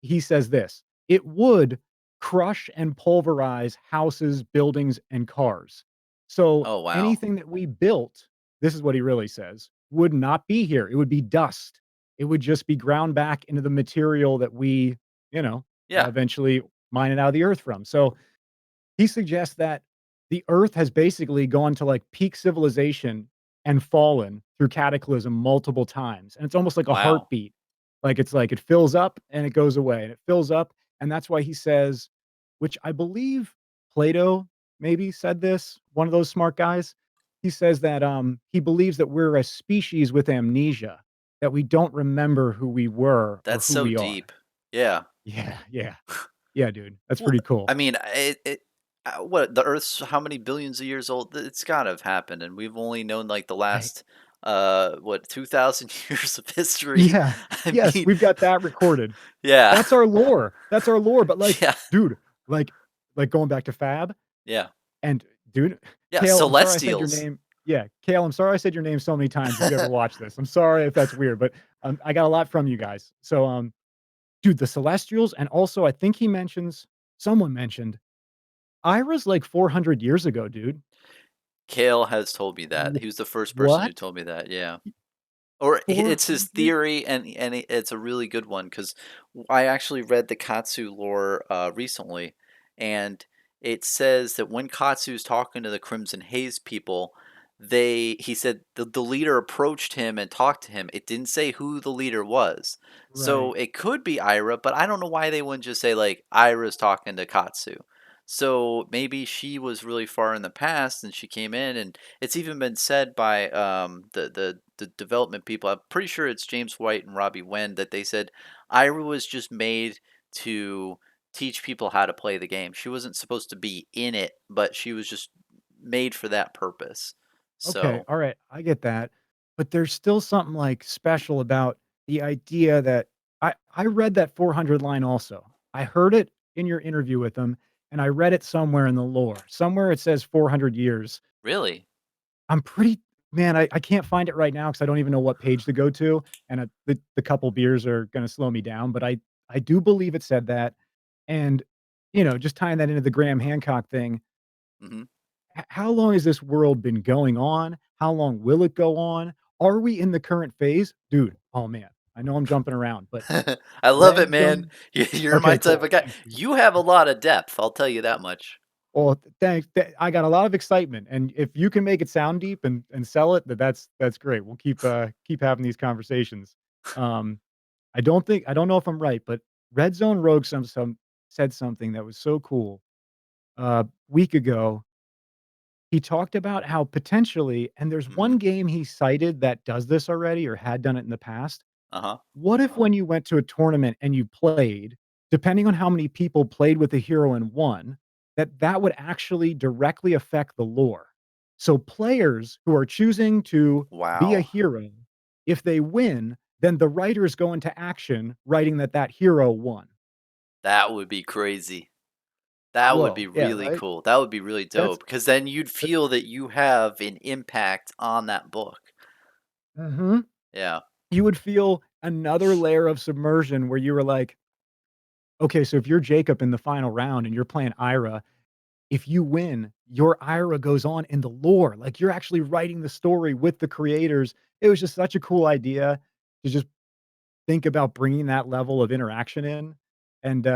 he says this, it would crush and pulverize houses, buildings, and cars. So
Oh, wow.
anything that we built, this is what he really says, would not be here. It would be dust. It would just be ground back into the material that we, you know,
Yeah.
eventually mine it out of the earth from. So he suggests that the Earth has basically gone to, like, peak civilization and fallen through cataclysm multiple times, and it's almost like a
Wow.
heartbeat. Like, it's like it fills up and it goes away, and it fills up, and that's why he says, which I believe Plato maybe said this, one of those smart guys. He says that, he believes that we're a species with amnesia, that we don't remember who we were or
That's
who
so
we are.
deep. Yeah.
Yeah, yeah. Yeah, dude. That's
Well,
pretty cool.
I mean, what the Earth's how many billions of years old? It's gotta have happened, and we've only known like the
Right.
last, what 2,000 years of history.
Yeah.
I
Yes,
mean,
we've got that recorded.
yeah,
That's our lore. That's our lore, but, like,
yeah,
dude, like going back to Fab,
yeah,
and dude,
yeah.
Kale, I'm sorry I said your
Celestials.
name. Yeah, Kale, I'm sorry I said your name so many times if you ever watch this. I'm sorry if that's weird, but, I got a lot from you guys. So, dude, the Celestials, and also I think he mentions someone mentioned Ira's like 400 years ago, dude.
Kale has told me that.
Wh
He was the first person who
what?
told me that. Yeah. Or it's his
400?
theory, and it's a really good one because I actually read the Katsu lore recently, and it says that when Katsu's talking to the Crimson Haze people, he said the leader approached him and talked to him. It didn't say who the leader was, so
Right.
it could be Ira, but I don't know why they wouldn't just say like Ira's talking to Katsu. So maybe she was really far in the past and she came in, and it's even been said by the development people. I'm pretty sure it's James White and Robbie Wen that they said Ira was just made to teach people how to play the game. She wasn't supposed to be in it, but she was just made for that purpose.
Okay,
So
alright, I get that, but there's still something, like, special about the idea that I read that 400 line also. I heard it in your interview with him, and I read it somewhere in the lore. Somewhere it says 400 years.
really,
I'm pretty man, I can't find it right now because I don't even know what page to go to, and, the couple beers are gonna slow me down, but I do believe it said that, and, just tying that into the Graham Hancock thing,
hmm
how long has this world been going on? How long will it go on? Are we in the current phase? Dude, oh man, I know I'm jumping around, but
I love it, man.
random.
You're my
Okay,
type
cool.
of guy.
Thanks, dude.
You have a lot of depth. I'll tell you that much.
Well, thanks. I got a lot of excitement, and if you can make it sound deep and sell it, that's great. We'll keep having these conversations. Um, I don't know if I'm right, but Red Zone Rogue some said something that was so cool. Week ago, he talked about how potentially and there's
Mhm.
one game he cited that does this already or had done it in the past.
Uh-huh.
What if when you went to a tournament and you played, depending on how many people played with the hero and won, that would actually directly affect the lore? So players who are choosing to be a
Wow.
hero, if they win, then the writers go into action writing that that hero won.
That would be crazy. That would be
Whoa, yeah,
really
right?
cool. That would be really
That's
dope because then you'd
that
feel that you have an impact on that book.
Mhm.
Yeah.
You would feel another layer of submersion where you were like, "Okay, so if you're Jacob in the final round and you're playing Ira, if you win, your Ira goes on in the lore, like, you're actually writing the story with the creators." It was just such a cool idea to just think about bringing that level of interaction in, and,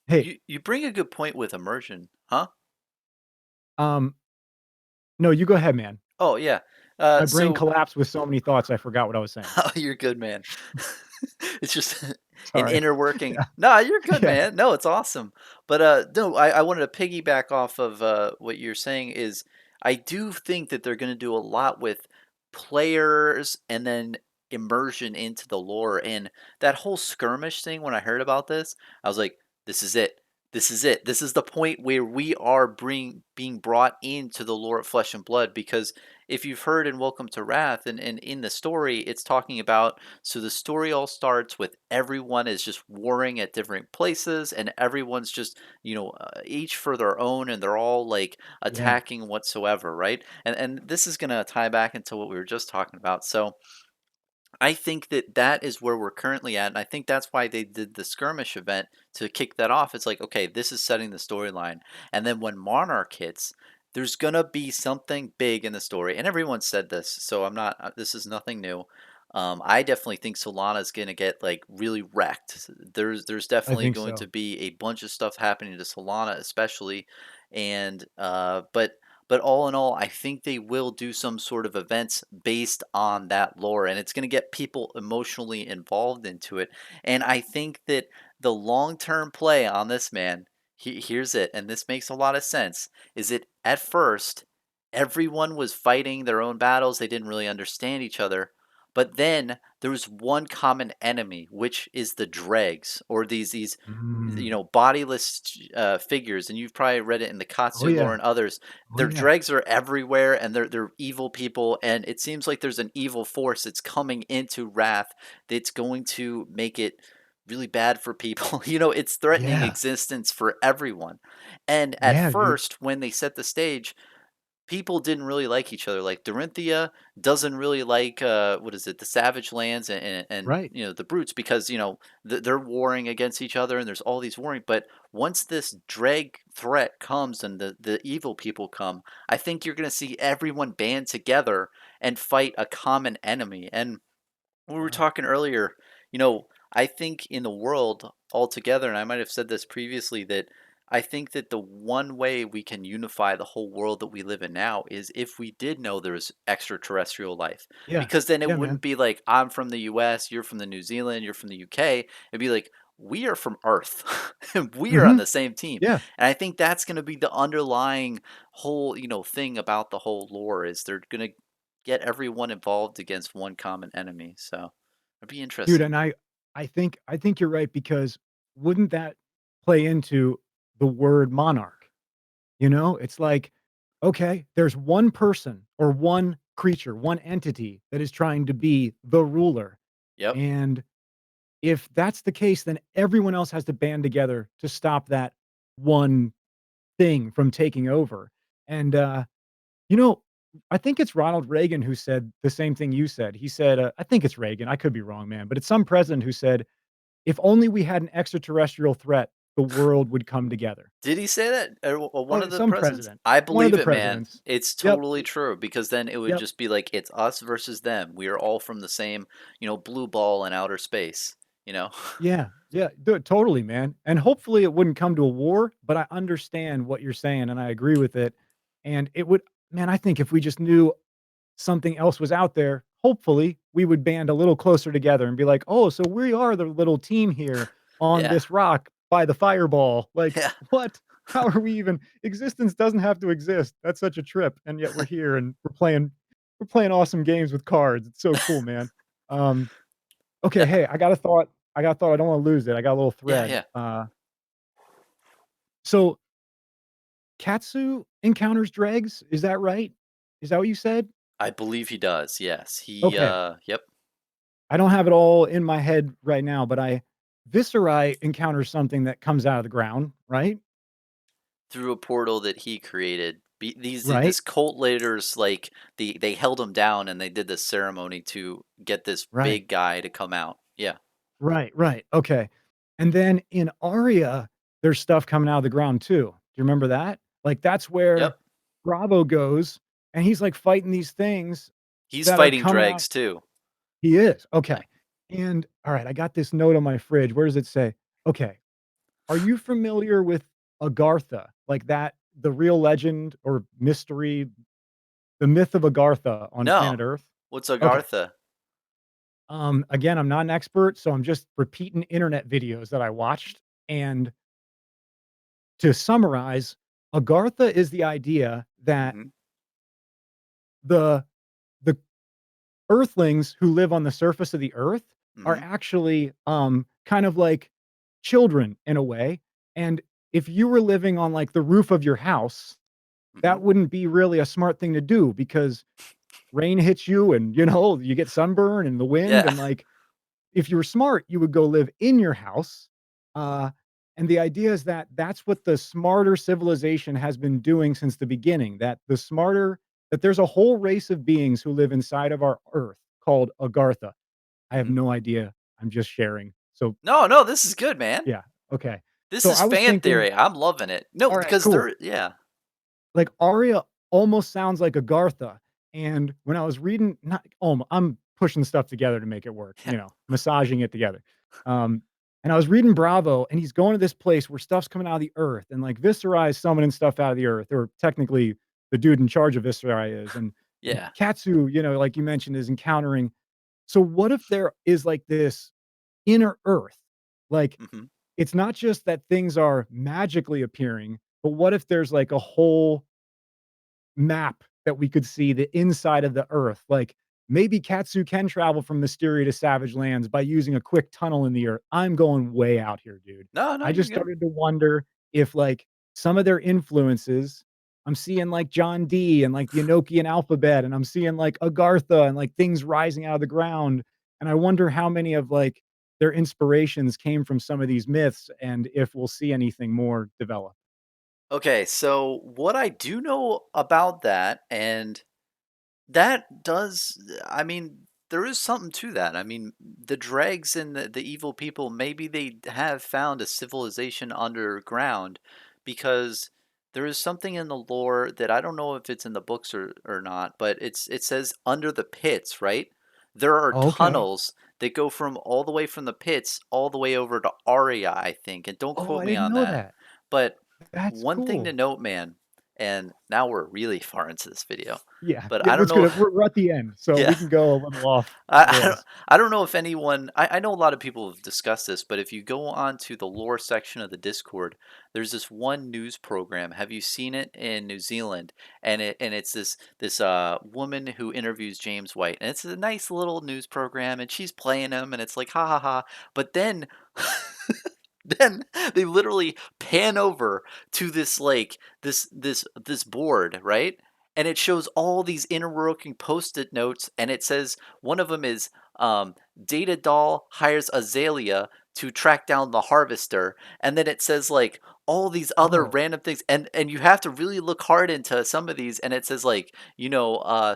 hey,
You bring a good point with immersion, huh?
um no, you go ahead, man.
Oh, yeah.
My brain
So
collapsed with so many thoughts, I forgot what I was saying.
oh, you're good, man. It's just an
Sorry.
inner working.
Yeah,
No, you're good,
yeah,
man. No, it's awesome. But no, I wanted to piggyback off of what you're saying is I do think that they're going to do a lot with players and then immersion into the lore and that whole skirmish thing. When I heard about this, I was like, this is it. This is it. This is the point where we are being brought into the lore of Flesh and Blood because if you've heard in Welcome to Wrath and in the story, it's talking about so the story all starts with everyone is just warring at different places, and everyone's just each for their own, and they're all like
yeah,
attacking whatsoever, right? And this is gonna tie back into what we were just talking about. So I think that that is where we're currently at, and I think that's why they did the skirmish event to kick that off. It's like, okay, this is setting the storyline, and then when Monarch hits, there's gonna be something big in the story, and everyone said this, so I'm not. This is nothing new. I definitely think Solana's gonna get like really wrecked. There's
I
definitely
think
going to
so.
be a bunch of stuff happening to Solana, especially, and but all in all, I think they will do some sort of events based on that lore, and it's going to get people emotionally involved into it. And I think that the long term play on this, man, here's it, and this makes a lot of sense, is that at first, everyone was fighting their own battles, they didn't really understand each other. But then there was one common enemy, which is the dregs, or these
Mm.
bodiless figures, and you've probably read it in the
Oh,
Katsu lore
yeah.
and others.
Oh,
Their
yeah.
dregs are everywhere, and they're evil people, and it seems like there's an evil force that's coming into Wrath that's going to make it really bad for people. It's threatening
Yeah.
existence for everyone. And at
Yeah, dude.
first, when they set the stage, people didn't really like each other. Like Dorinthia doesn't really like what is it, the Savage Lands and
Right.
the Brutes because they're warring against each other and there's all these warring. But once this dreg threat comes and the evil people come, I think you're gonna see everyone band together and fight a common enemy. And we were
Yeah.
talking earlier, I think in the world altogether, and I might have said this previously, that I think that the one way we can unify the whole world that we live in now is if we did know there was extraterrestrial life.
Yeah.
Because then it
Yeah,
wouldn't
man.
be like, I'm from the US, you're from the New Zealand, you're from the UK. It'd be like, we are from Earth. And we are on
Mhm.
the same team.
Yeah.
And I think that's going to be the underlying whole, thing about the whole lore is they're going to get everyone involved against one common enemy. So it'd be
Dude,
interesting.
and I think you're right because wouldn't that play into the word monarch? You know? It's like, okay, there's one person or one creature, one entity that is trying to be the ruler,
Yep.
and if that's the case, then everyone else has to band together to stop that one thing from taking over, and, you know, I think it's Ronald Reagan who said the same thing you said. He said, I think it's Reagan, I could be wrong, man, but it's some president who said, "If only we had an extraterrestrial threat, the world would come together."
Did he say that? Or one of
Oh,
the
some
presidents?
president.
I
One of
believe
the
it, man.
presidents.
It's
Yep,
totally true because then it would
yep.
just be like it's us versus them. We are all from the same, blue ball in outer space, you know?
Yeah, yeah, totally, man, and hopefully it wouldn't come to a war, but I understand what you're saying, and I agree with it, and it would man, I think if we just knew something else was out there, hopefully we would band a little closer together and be like, "Oh, so we are the little team here on
Yeah.
this rock by the fireball." Like,
Yeah.
what? How are we even existence doesn't have to exist. That's such a trip, and yet we're here and we're playing awesome games with cards. It's so cool, man. Um, okay,
Yeah.
hey, I got a thought, I don't wanna lose it. I got a little
Yeah.
thread.
Yeah.
So Katsu encounters dregs, is that right? Is that what you said?
I believe he does. Yes. He.
Okay.
Yep.
I don't have it all in my head right now, but I Viscerai encounters something that comes out of the ground, right?
Through a portal that he created.
Right?
This cult leaders like they held him down and they did this ceremony to get this
Right.
big guy to come out. Yeah.
Right, right, okay. And then in Aria, there's stuff coming out of the ground too. Do you remember that? Like, that's where
Yep.
Bravo goes, and he's, like, fighting these things
He's
that are
fighting
coming out.
dregs too.
He is,
Yeah.
okay. And, alright, I got this note on my fridge. Where does it say? Okay. Are you familiar with Agartha? Like that the real legend or mystery, the myth of Agartha on
No.
planet Earth?
What's
Okay.
Agartha?
Again, I'm not an expert, so I'm just repeating internet videos that I watched. And to summarize, Agartha is the idea that
Mhm.
the the Earthlings who live on the surface of the Earth are
Mhm.
actually kind of like children in a way. And if you were living on like the roof of your house,
Mhm.
that wouldn't be really a smart thing to do because rain hits you and, you get sunburn and the wind
Yeah.
and, like, if you were smart, you would go live in your house, uh, and the idea is that that's what the smarter civilization has been doing since the beginning, that there's a whole race of beings who live inside of our Earth called Agartha. I have
Mhm.
no idea, I'm just sharing. So,
No, no, this is good, man.
yeah, okay.
This
So
is
I was
fan
thinking,
theory. I'm loving it. No,
alright,
because
cool.
there yeah.
Like, Arya almost sounds like Agartha, and when I was reading not I'm pushing stuff together to make it work,
Yeah.
massaging it together. Um, and I was reading Bravo, and he's going to this place where stuff's coming out of the earth, and, like, Viscerai is summoning stuff out of the earth, or technically, the dude in charge of Viscerai is, and
Yeah.
Katsu, like you mentioned, is encountering. So what if there is, like, this inner earth? Like,
Mhm.
it's not just that things are magically appearing, but what if there's, like, a whole map that we could see the inside of the earth. Like maybe Katsu can travel from Mysteria to Savage Lands by using a quick tunnel in the earth. I'm going way out here, dude.
No, no,
I
you're
just
good.
started to wonder if like some of their influences, I'm seeing like John D and like the Enochian alphabet, and I'm seeing like Agartha and like things rising out of the ground. And I wonder how many of like their inspirations came from some of these myths and if we'll see anything more develop.
Okay, so what I do know about that, and that does I mean, there is something to that. I mean, the dregs and the evil people, maybe they have found a civilization underground because there is something in the lore that I don't know if it's in the books or not, but it says under the pits, right? There are
Okay.
tunnels that go from all the way from the pits all the way over to Aria, I think, and don't
Oh,
quote
I
me
didn't
on
know
that.
that.
But
That's
one thing to
cool.
note, man, and now we're really far into this video,
Yeah,
but
yeah,
I don't
that's
know.
good. We're at the end, so we
Yeah.
can go a little off the
I don't
rails.
I don't know if anyone I know a lot of people have discussed this, but if you go on to the lore section of the Discord, there's this one news program. Have you seen it in New Zealand? And it's this woman who interviews James White. And it's a nice little news program and she's playing him and it's like ha ha ha. But then then they literally pan over to this like this board, right? And it shows all these interworking post-it notes, and it says one of them is Data Doll hires Azalea to track down the harvester, and then it says like all these other
Oh.
random things, and you have to really look hard into some of these, and it says like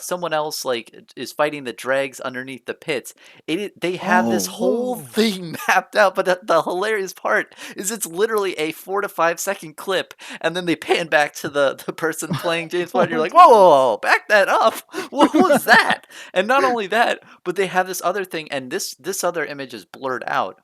someone else like is fighting the dregs underneath the pits. They have
Oh,
this whole
whoa.
thing mapped out, but the hilarious part is it's literally a 4 to 5 second clip, and then they pan back to the person playing James Bond. You're
Oh,
like, whoa, whoa, whoa, back that up! What was that? And not only that, but they have this other thing, and this other image is blurred out.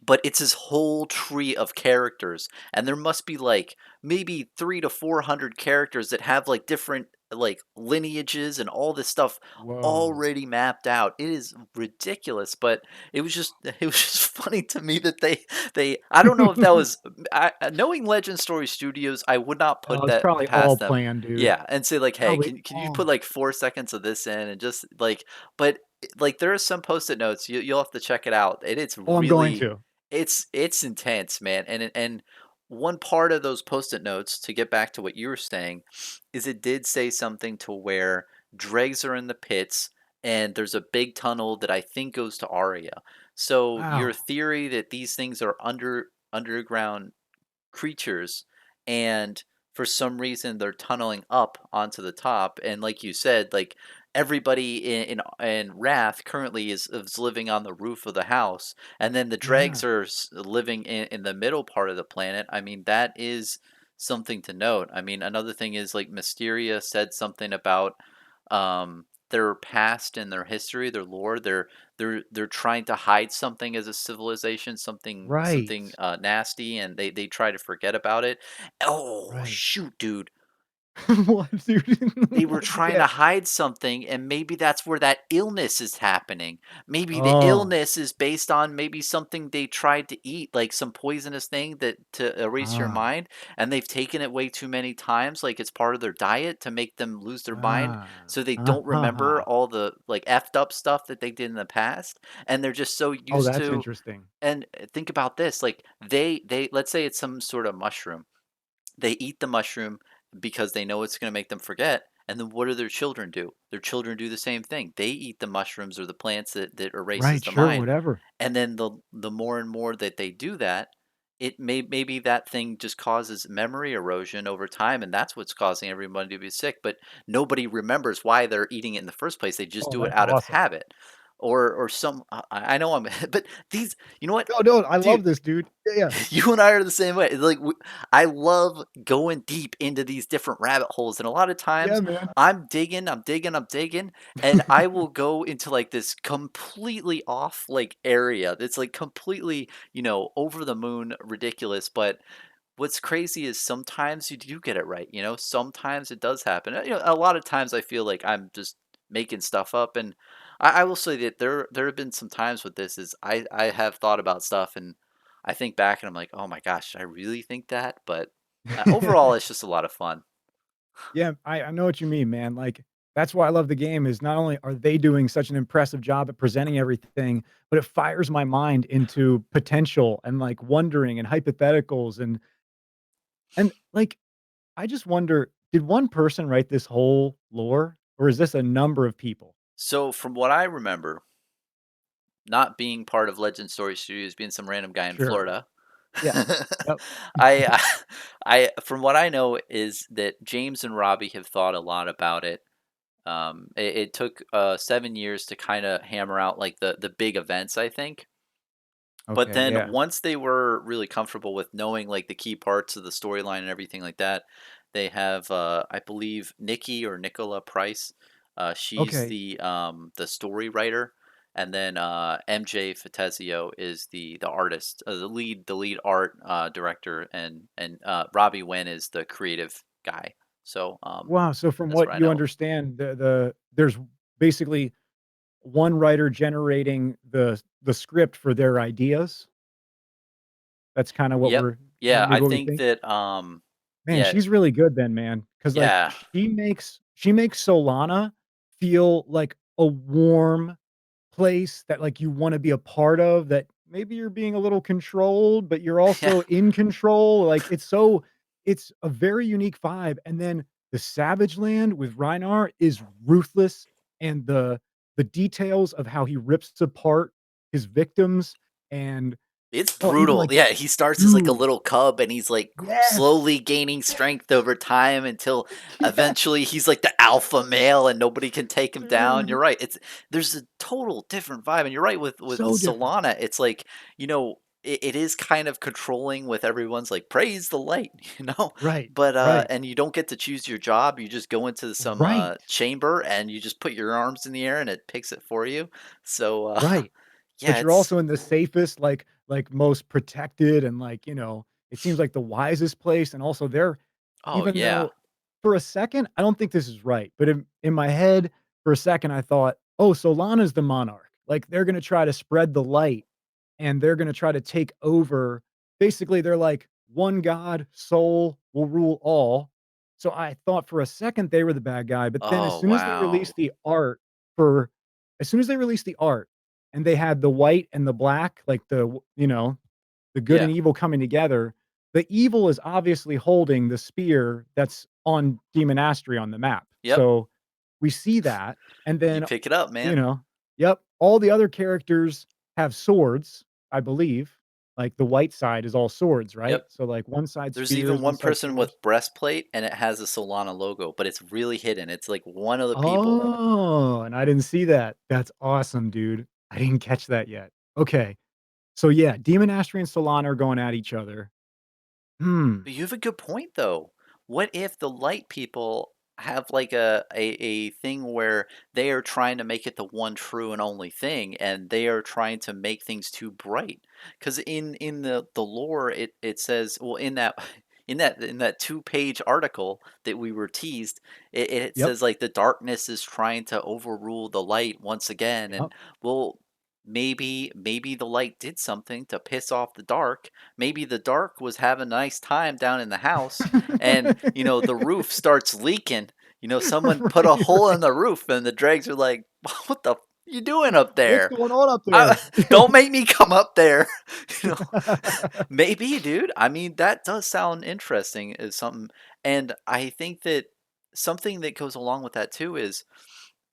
but it's his whole tree of characters, and there must be like maybe 3 to 400 characters that have like different like lineages and all this stuff
Whoa.
already mapped out. It is ridiculous, but it was just funny to me that they I don't know if that was knowing Legend Story Studios, I would not
Oh,
put
it's
that
probably all
past them.
planned, dude.
Yeah, and say like, "Hey,
Probably
can you put
all.
like 4 seconds of this in and just like," but like there are some post-it notes, you'll have to check it out. It's
Oh, I'm going
really
to.
it's intense, man, and one part of those Post-it notes, to get back to what you were saying, is it did say something to where dregs are in the pits, and there's a big tunnel that I think goes to Aria. So your
Wow.
theory that these things are underground creatures, and for some reason they're tunneling up onto the top, and like you said, like everybody in Wrath currently is living on the roof of the house, and then the dregs
Yeah.
are living in the middle part of the planet. I mean, that is something to note. I mean, another thing is like Mysteria said something about their past and their history, their lore. They're trying to hide something as a civilization,
Right.
something nasty, and they try to forget about it. Oh
Right.
shoot, dude!
What, dude?
They were
What'd you
trying to
get?
hide something, and maybe that's where that illness is happening. Maybe the
Oh.
illness is based on maybe something they tried to eat, like some poisonous thing that to erase your
Ah.
mind, and they've taken it way too many times, like it's part of their diet to make them lose their mind,
Ah.
so they don't remember
Uh-huh.
all the like effed up stuff that they did in the past, and they're just so
Oh,
used
that's
to.
interesting.
And think about this, like they let's say it's some sort of mushroom, they eat the mushroom because they know it's going to make them forget. And then what do their children do? Their children do the same thing. They eat the mushrooms or the plants that erases
Right,
the
sure,
mind.
whatever.
And then the more and more that they do that, maybe that thing just causes memory erosion over time, and that's what's causing everybody to be sick. But nobody remembers why they're eating it in the first place. They just
Oh,
do it
that's
out of
awesome.
habit, or some. I know I'm, but these. You know what,
No, no, I
dude?
love this, dude. Yeah, yeah.
You and I are the same way. It's like I love going deep into these different rabbit holes, and a lot of
Yeah,
times
man.
I'm digging, and I will go into like this completely off like area that's like completely, over the moon ridiculous. But what's crazy is sometimes you do get it right. Sometimes it does happen. A lot of times I feel like I'm just making stuff up, and I will say that there have been some times with this is I have thought about stuff, and I think back and I'm like, oh my gosh, I really think that. But overall, it's just a lot of fun.
Yeah, I know what you mean, man, like, that's why I love the game is not only are they doing such an impressive job at presenting everything, but it fires my mind into potential and, like, wondering and hypotheticals like, I just wonder, did one person write this whole lore, or is this a number of people?
So from what I remember, not being part of Legend Story Studios, being some random guy in
Sure.
Florida.
Yeah. Yep.
I I from what I know is that James and Robbie have thought a lot about it. It took 7 years to kind of hammer out like the big events, I think. But
Okay,
then
yeah.
once they were really comfortable with knowing like the key parts of the storyline and everything like that, they have I believe Nikki or Nicola Price. She's
Okay.
the story writer, and then MJ Fatezio is the artist, the lead art director, and Robbie Wen is the creative guy. So
Wow, so from
that's
what
what I
you
know.
understand, there's basically one writer generating the script for their ideas? That's kinda what
Yep.
we're
Yeah, I
maybe what we
think
think?
that
Man,
yeah,
she's really good then, man. Because like,
yeah.
she makes Solana feel like a warm place that, like, you wanna be a part of, that maybe you're being a little controlled, but you're
Yeah.
also in control, like, it's a very unique vibe, and then the Savage Land with Rhinar is ruthless, and the details of how he rips apart his victims and
It's
oh, even,
brutal.
like
Yeah, he starts as like a
dude,
little cub, and he's like
yes!
slowly gaining strength over time until
Yes,
eventually he's like the alpha male and nobody can take him down. You're
dude,
right. There's a total different vibe, and you're right with
so different.
Solana. It's like, it is kind of controlling with everyone's like praise the light,
Right,
but
right,
and you don't get to choose your job. You just go into some
right,
chamber and you just put your arms in the air and it picks it for you. So
right.
yeah,
But you're
it's
also in the safest, like, like, most protected and, like, it seems like the wisest place, and also they're
Oh,
even
yeah.
though for a second, I don't think this is right, but in my head, for a second, I thought, "Oh, Solana's the monarch." Like, they're gonna try to spread the light, and they're gonna try to take over. Basically, they're like, "One God, Sol will rule all." So I thought for a second they were the bad guy, but then
Oh, wow.
for as soon as they released the art and they had the white and the black, like the good
Yeah.
and evil coming together, the evil is obviously holding the spear that's on Demon Astri on the map.
Yep.
So we see that, and
You
then,
pick it up,
you
man.
know yep, all the other characters have swords, I believe. Like, the white side is all swords, right?
Yep.
So, like, one side
There's even
spears, one
one
side
person
swords.
with breastplate, and it has a Solana logo, but it's really hidden. It's like one of the people.
Oh, and I didn't see that. That's awesome, dude. I didn't catch that yet. Okay. So, yeah, Demon Astri and Solana are going at each other. Hmm.
But you have a good point though. What if the light people have like a thing where they are trying to make it the one true and only thing, and they are trying to make things too bright? Because in the lore, it says, well, in that in that 2-page article that we were teased, it
Yep.
says like the darkness is trying to overrule the light once again.
Yep.
And well, maybe the light did something to piss off the dark. Maybe the dark was having a nice time down in the house, and the roof starts leaking. Someone put a
Right,
hole in
right.
the roof, and the dregs are like, what the you doing up
What's
there?
going on up
I,
there?
don't make me come up there. you know Maybe, dude. I mean, that does sound interesting as something. And I think that something that goes along with that too is,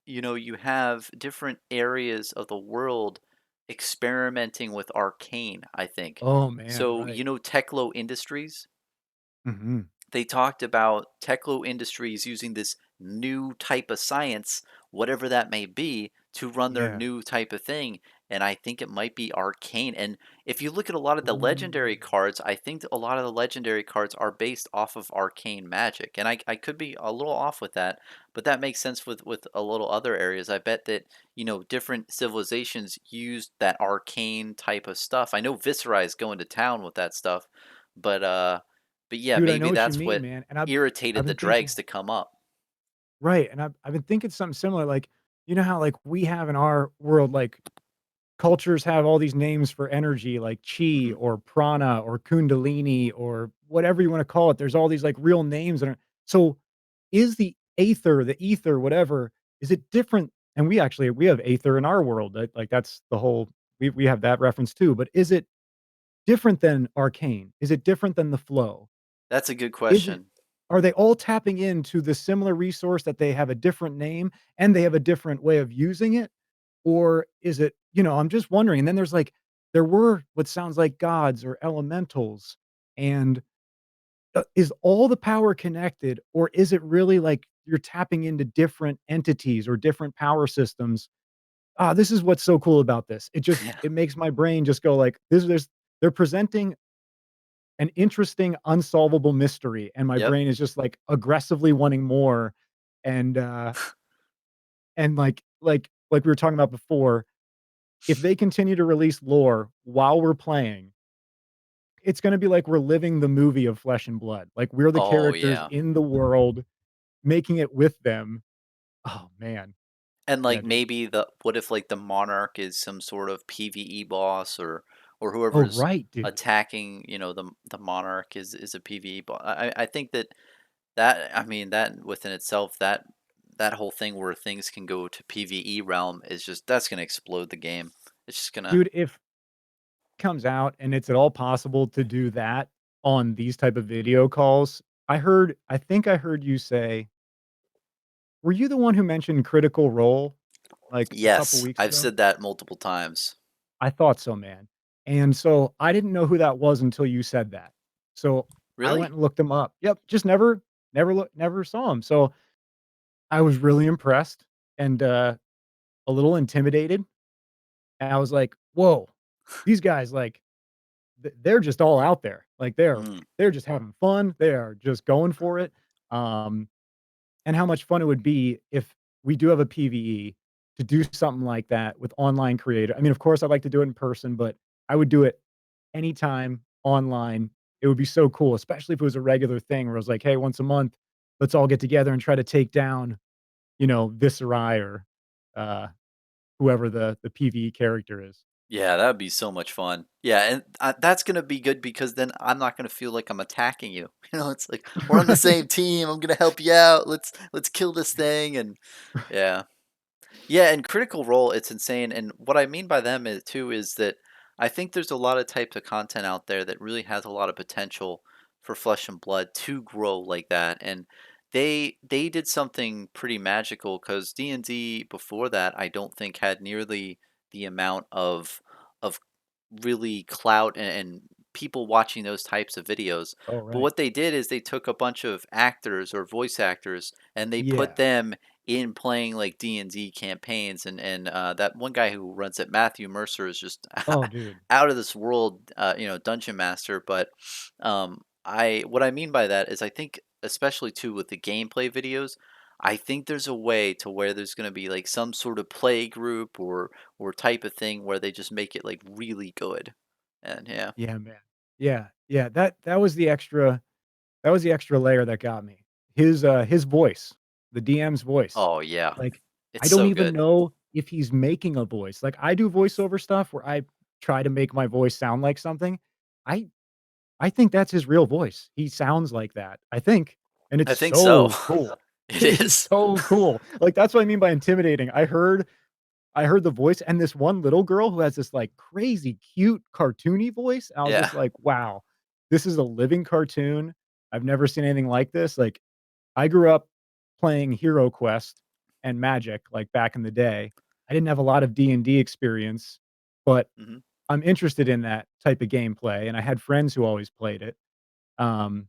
you have different areas of the world experimenting with arcane, I think.
Oh, man,
So,
right.
Teklo Industries,
Mhm.
they talked about Teklo Industries using this new type of science, whatever that may be, to run their
Yeah.
new type of thing. And I think it might be arcane. And if you look at a lot of the
Ooh.
legendary cards, I think a lot of the legendary cards are based off of arcane magic. And I could be a little off with that, but that makes sense with a little other areas. I bet that, different civilizations used that arcane type of stuff. I know Viserai is going to town with that stuff, but yeah,
Dude, I know
maybe
what you
that's
mean,
what
man, and I've
irritated the
been
dregs
thinking.
to come up.
Right, and I've been thinking something similar, like, you know how, like, we have in our world, like, cultures have all these names for energy, like chi
Mhm.
or prana or kundalini or whatever you wanna call it. There's all these, like, real names that are so, is the ether, whatever, is it different? And we have aether in our world, that like, that's the whole we have that reference too, but is it different than arcane? Is it different than the flow?
That's a good
Is it
question.
Are they all tapping into the similar resource that they have a different name and they have a different way of using it? Or is it, I'm just wondering. And then there were what sounds like gods or elementals. And is all the power connected, or is it really like you're tapping into different entities or different power systems? Ah, this is what's so cool about this.
Yeah.
It makes my brain just go like this. They're presenting an interesting unsolvable mystery, and my
Yep.
brain is just like aggressively wanting more. And like we were talking about before, if they continue to release lore while we're playing, it's gonna be like we're living the movie of Flesh and Blood. Like, we're the
Oh,
characters
yeah.
in the world, making it with them. Oh, man.
And,
Yeah,
like,
dude.
maybe what if, like, the monarch is some sort of PvE boss, or
Oh,
whoever's
right, dude.
attacking, the monarch is a PvE boss. I think that I mean, that within itself, that whole thing where things can go to PvE realm is just that's gonna explode the game. It's just gonna.
Dude, if comes out and it's at all possible to do that on these type of video calls, I think I heard you say, were you the one who mentioned Critical Role, like, a couple
Yes,
weeks
I've
ago?
said that multiple times.
I thought so, man. And so, I didn't know who that was until you said that. So, I went
Really?
and looked him up. Yep, just never saw him. So, I was really impressed and, a little intimidated, and I was like, "Whoa, these guys, like, they're just all out there. Like,
Mm.
they're just having fun. They are just going for it." Um, and how much fun it would be if we do have a PvE to do something like that with online creator. I mean, of course, I'd like to do it in person, but I would do it anytime online. It would be so cool, especially if it was a regular thing where it was like, "Hey, once a month, let's all get together and try to take down, Viserai or, uh, whoever the PvE character is."
Yeah, that would be so much fun. Yeah, and that's gonna be good because then I'm not gonna feel like I'm attacking you. It's like we're on the same
Right.
team. I'm gonna help you out. Let's kill this thing. And yeah, yeah, and Critical Role, it's insane. And what I mean by them is too is that I think there's a lot of types of content out there that really has a lot of potential for Flesh and Blood to grow like that. And they did something pretty magical because D&D before that I don't think had nearly the amount of really clout and people watching those types of videos.
Oh,
But
right.
what they did is they took a bunch of actors or voice actors and they put
Yeah.
them in playing like D&D campaigns. And that one guy who runs it, Matthew Mercer, is just
Oh, dude.
out of this world, dungeon master. But I what I mean by that is I think especially too with the gameplay videos, I think there's a way to where there's going to be like some sort of play group or type of thing where they just make it like really good. And yeah.
Yeah, man. Yeah, yeah, that was the extra layer that got me. His voice, the DM's voice.
Oh yeah.
Like, I
It's
don't
so
even
good.
know if he's making a voice. Like, I do voiceover stuff where I try to make my voice sound like something. I I think that's his real voice. He sounds like that, I think, and it's
I think so.
so cool.
It
It is
is.
so cool. Like, that's what I mean by intimidating. I heard the voice and this one little girl who has this, like, crazy cute cartoony voice. I was
Yeah.
just like, "Wow, this is a living cartoon. I've never seen anything like this." Like, I grew up playing Hero Quest and Magic, like, back in the day. I didn't have a lot of D&D experience, but
Mhm.
I'm interested in that type of gameplay, and I had friends who always played it. Um,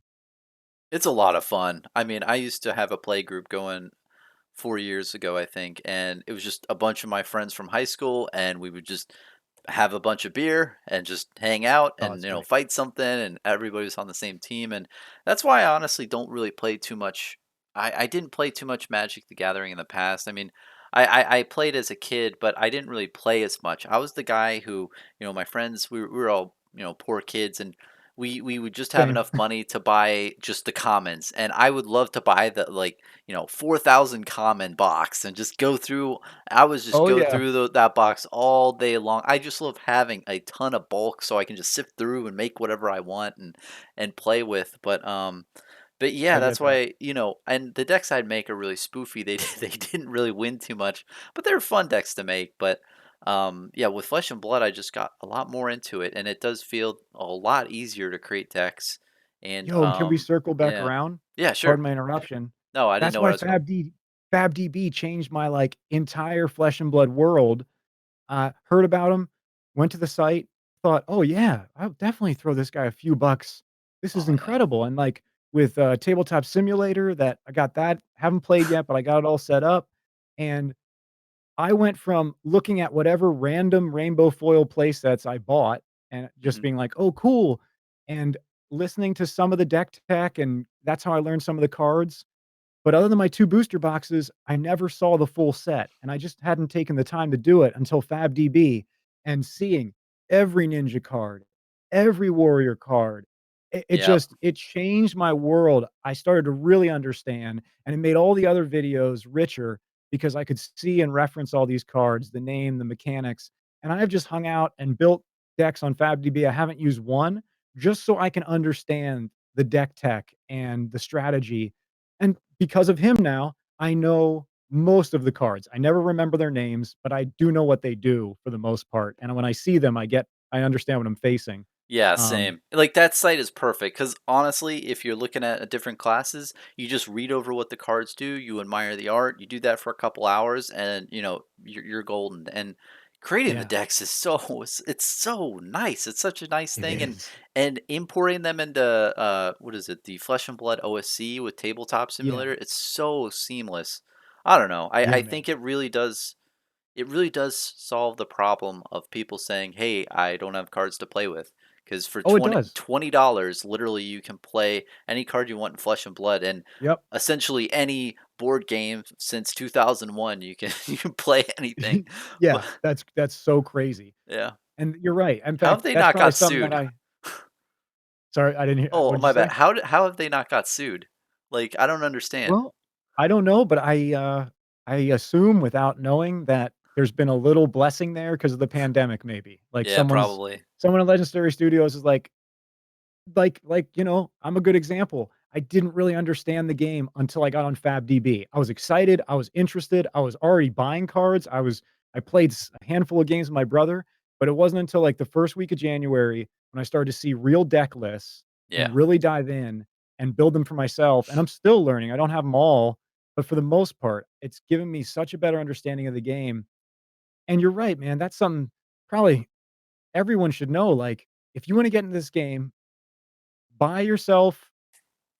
It's a lot of fun. I mean, I used to have a play group going 4 years ago, I think, and it was just a bunch of my friends from high school, and we would just have a bunch of beer and just hang out
oh,
and
that's great.
fight something, and everybody was on the same team. And that's why I honestly don't really play too much. I didn't play too much Magic the Gathering in the past. I mean, I played as a kid, but I didn't really play as much. I was the guy who, my friends, we were all, poor kids, and we would just have
Same.
enough money to buy just the commons. And I would love to buy the, like, 4,000 common box and just go through. I was just
Oh,
go
yeah.
through that box all day long. I just love having a ton of bulk so I can just sift through and make whatever I want and play with. But yeah,
I
that's
get that.
why, and the decks I'd make are really spoofy. They they didn't really win too much, but they're fun decks to make. But yeah, with Flesh and Blood, I just got a lot more into it, and it does feel a lot easier to create decks. And
Yo, and can we circle back
yeah,
around?
yeah, sure.
Pardon my interruption.
No, I didn't
That's
know where
why
I was going.
FabDB changed my, like, entire Flesh and Blood world. Heard about him, went to the site, thought, "Oh, yeah, I'll definitely throw this guy a few bucks. This is
Oh yeah,
incredible." And, like, with, Tabletop Simulator that I got that, haven't played yet, but I got it all set up, and I went from looking at whatever random rainbow foil play sets I bought and just
hmm
being like, "Oh, cool," and listening to some of the deck tech, and that's how I learned some of the cards. But other than my 2 booster boxes, I never saw the full set, and I just hadn't taken the time to do it until FabDB and seeing every ninja card, every warrior card. It
yeah,
just it changed my world. I started to really understand, and it made all the other videos richer because I could see and reference all these cards, the name, the mechanics, and I've just hung out and built decks on FabDB. I haven't used one just so I can understand the deck tech and the strategy, and because of him now, I know most of the cards. I never remember their names, but I do know what they do for the most part, and when I see them, I understand what I'm facing.
yeah,
Um,
same. Like that site is perfect because honestly, if you're looking at different classes, you just read over what the cards do, you admire the art, you do that for a couple hours, and you're golden. And creating the
yeah,
decks is so it's so nice. It's such a nice
it
thing, and
is.
importing them into what is it, the Flesh and Blood OSC with Tabletop
Yeah,
Simulator, it's so seamless. I don't know. I
yeah,
think
man.
it really does solve the problem of people saying, "Hey, I don't have cards to play with." Because for
Oh, it
twenty
does.
$20, literally, you can play any card you want in Flesh and Blood, and
Yep.
essentially any board game since 2001, you can you can play anything.
Yeah,
But
that's so crazy.
yeah,
And you're right. In
How have
fact,
they
that's
not
probably
got
something that
sued?
I sorry, I didn't hear what
Oh,
did you
my bad.
say?
How have they not got sued? Like, I don't understand.
Well, I don't know, but I assume without knowing that there's been a little blessing there because of the pandemic maybe. Like,
Yeah, probably.
someone at Legendary Studios is I'm a good example. I didn't really understand the game until I got on FabDB. I was excited, I was interested, I was already buying cards, I played a handful of games with my brother, but it wasn't until, like, the 1st week of January when I started to see real deck lists
Yeah.
and really dive in and build them for myself, and I'm still learning, I don't have them all, but for the most part, it's given me such a better understanding of the game, and you're right, man, that's something probably everyone should know, like, if you wanna get into this game, buy yourself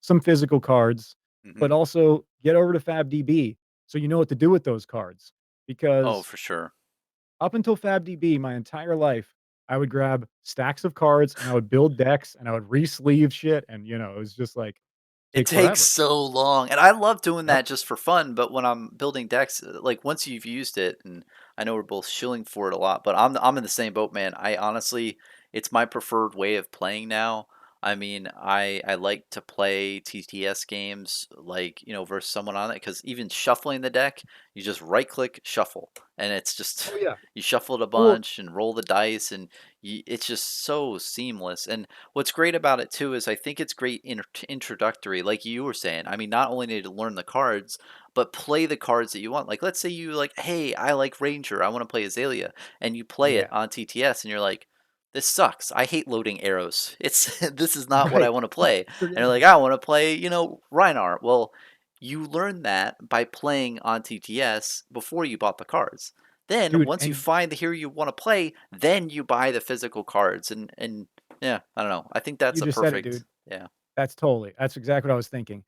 some physical cards, but
Mhm.
also get over to FabDB so you know what to do with those cards.
Oh,
Because
for sure.
up until FabDB, my entire life, I would grab stacks of cards and I would build decks and I would re-sleeve shit and, it was just like
It
take
takes
forever.
so long, and I love doing
Yep.
that just for fun, but when I'm building decks, like, once you've used it, and I know we're both shilling for it a lot, but I'm in the same boat, man. I honestly it's my preferred way of playing now. I mean, I like to play TTS games, like, versus someone on it, because even shuffling the deck, you just right click, shuffle, and it's just
Oh yeah.
you shuffle it a
Well,
bunch and roll the dice, and it's just so seamless, and what's great about it too is I think it's great introductory, like you were saying. I mean, not only need to learn the cards, but play the cards that you want. Like, let's say you like, hey, I like Ranger, I want to play Azalea, and you play it
yeah.
on TTS, and you're like, this sucks. I hate loading arrows. It's this is not what I
Right.
want to play. And
Forget
you're like,
about
I
it.
want to play, Reinhardt. Well, you learn that by playing on TTS before you bought the cards. Then
Dude,
once you
and
find the hero you want to play, then you buy the physical cards, and yeah, I don't know. I think that's
you
a
just said it,
perfect
dude.
yeah.
That's exactly what I was thinking.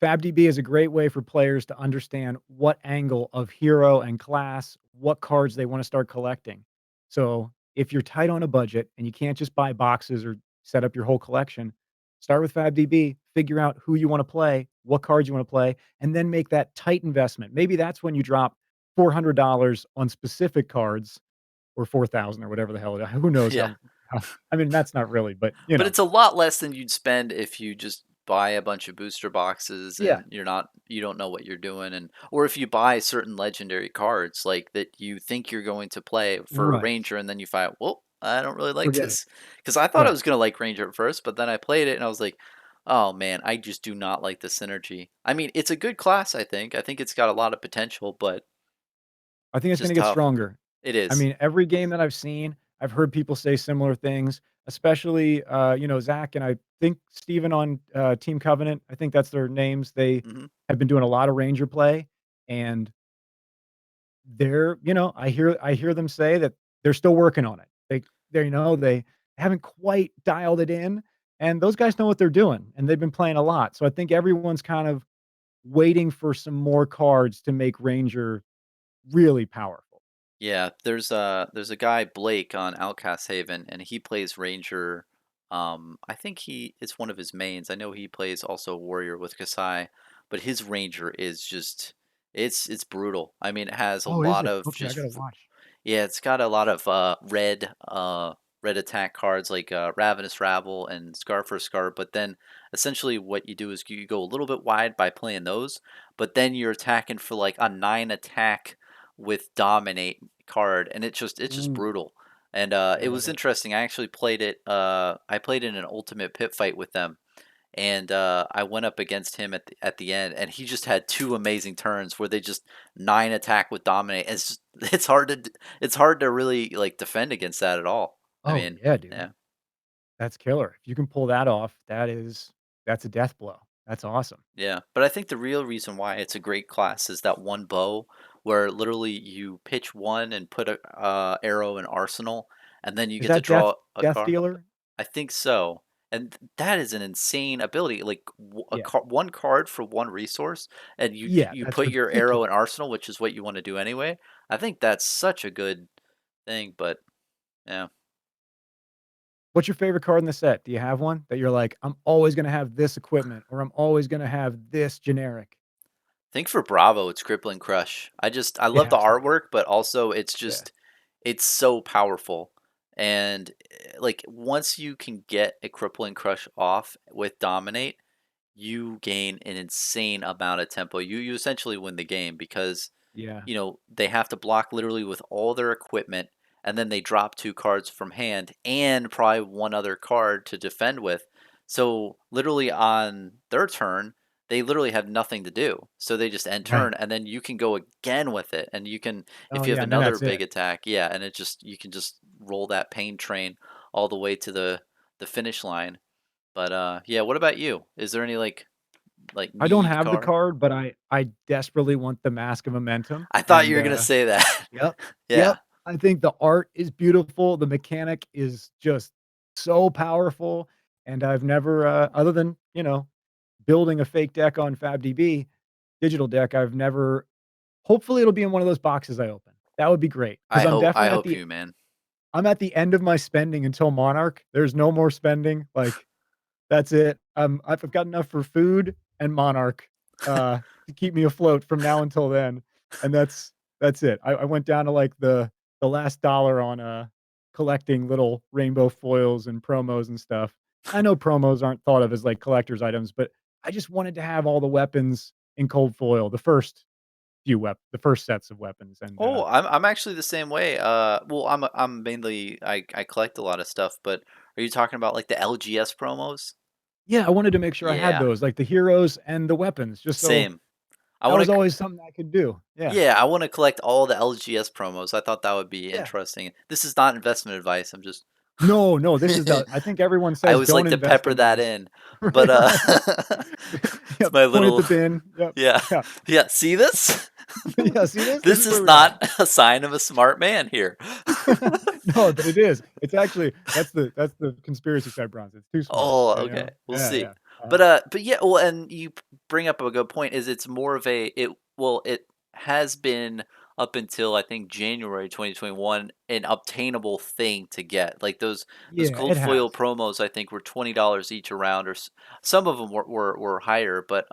FabDB is a great way for players to understand what angle of hero and class, what cards they want to start collecting. So if you're tight on a budget and you can't just buy boxes or set up your whole collection, start with FabDB, figure out who you want to play, what cards you want to play, and then make that tight investment. Maybe that's when you drop $400 on specific cards or 4,000 or whatever the hell. Who knows
Yeah.
how I mean, that's not really, but
But it's a lot less than you'd spend if you just buy a bunch of booster boxes
yeah,
and you don't know what you're doing, and or if you buy certain legendary cards like that you think you're going to play for a
right.
Ranger and then you find, well, I don't really like
Forget it.
this. Because I thought I
Right.
was gonna like Ranger at first, but then I played it and I was like, oh man, I just do not like the synergy. I mean, it's a good class, I think. I think it's got a lot of potential, but
I think
it's
it's gonna
just
get
tough.
stronger.
It
I
is.
mean, every game that I've seen, I've heard people say similar things, especially, Zach and I think Steven on, Team Covenant, I think that's their names. They
Hmm.
have been doing a lot of Ranger play, and I hear them say that they're still working on it. They haven't quite dialed it in, and those guys know what they're doing, and they've been playing a lot. So I think everyone's kind of waiting for some more cards to make Ranger really powerful.
Yeah, there's a guy Blake on Outcast Haven, and he plays Ranger. I think he it's one of his mains. I know he plays also Warrior with Kasai, but his Ranger is just it's brutal. I mean, it has a
Oh, is
lot
it?
of
Okay, I
just
gotta watch.
yeah, it's got a lot of red attack cards like Ravenous Rabble and Scar for Scar, but then essentially what you do is you go a little bit wide by playing those, but then you're attacking for like a 9 attack with Dominate card, and it's just
Ooh,
brutal. And
yeah,
it
that
was
is.
interesting. I actually played it. I played in an ultimate pit fight with them, and I went up against him at the end, and he just had two amazing turns where they just 9 attack with dominate. It's hard to it's hard to really like defend against that at all. I
Oh,
mean,
yeah, dude.
yeah,
That's killer. If you can pull that off, that's a death blow. That's awesome.
yeah. But I think the real reason why it's a great class is that one bow where literally you pitch one and put a arrow in arsenal, and then you
Is
get to
that Death
draw a
Death
card.
Dealer?
I think so, and that is an insane ability. Like
Yeah.
one card for one resource, and
Yeah,
you
that's
put your arrow in
ridiculous.
arsenal, which is what you want to do anyway. I think that's such a good thing. But yeah, I
What's your favorite card in the set? Do you have one that you're like, "I'm always gonna have this equipment," or "I'm always gonna have this generic?"
think for Bravo, it's Crippling Crush. I
It
love the
has to be.
artwork, but also it's
Yeah.
just it's so powerful. And like once you can get a crippling crush off with dominate, you gain an insane amount of tempo. You essentially win the game because
Yeah.
they have to block literally with all their equipment, and then they drop 2 cards from hand and probably one other card to defend with. So literally on their turn, they literally have nothing to do. So they just end
Right.
turn, and then you can go again with it, and you can,
Oh,
if you have
yeah, and then
another
that's
big
it.
attack, yeah, and you can just roll that pain train all the way to the finish line. But yeah, what about you? Is there any like
I don't
need
have the
card?
card, but I desperately want the Mask of Momentum,
I thought you
and,
were gonna say that.
yep,
Yeah.
yep, I think the art is beautiful, the mechanic is just so powerful, and I've never, other than, building a fake deck on FabDB, digital deck, I've never hopefully, it'll be in one of those boxes I open. That would be great because 'cause
I hope you, man.
I'm at the end of my spending until Monarch. There's no more spending, like, that's it. I've got enough for food and Monarch, to keep me afloat from now until then, and that's it. I went down to, like, the last dollar on, collecting little rainbow foils and promos and stuff. I know promos aren't thought of as, like, collector's items, but I just wanted to have all the weapons in cold foil, the first sets of weapons, and,
Oh, I'm actually the same way. Well, I'm mainly I collect a lot of stuff, but are you talking about like the LGS promos?
yeah, I wanted to make sure I had
Yeah,
those, like, the heroes and the weapons, just so
same. I
that
want
was
to.
always something I could do. Yeah.
Yeah, I want to collect all the LGS promos. I thought that would be
Yeah.
interesting. This is not investment advice. I'm just.
No, no, this is the I think everyone
I
says
always
don't
like to
invest
pepper
in
that
these.
in, but
Right, right.
it's
Yep,
my
point at
little.
the bin. Yep.
Yeah,
Yeah.
yeah. See this?
Yeah, see this? This
This
is
is
where we're at.
not a sign of a smart man here.
No, but it is. It's actually that's the conspiracy side, Bronson. It's too smart,
Oh,
you
okay.
know?
We'll
Yeah,
see.
yeah. Uh-huh.
But yeah, well, and you bring up a good point. Is it's more of a it. Well, it has been up until I think January 2021 an obtainable thing to get. Like those
Yeah,
gold
it
foil
has.
promos, I think were $20 each around, or some of them were higher. But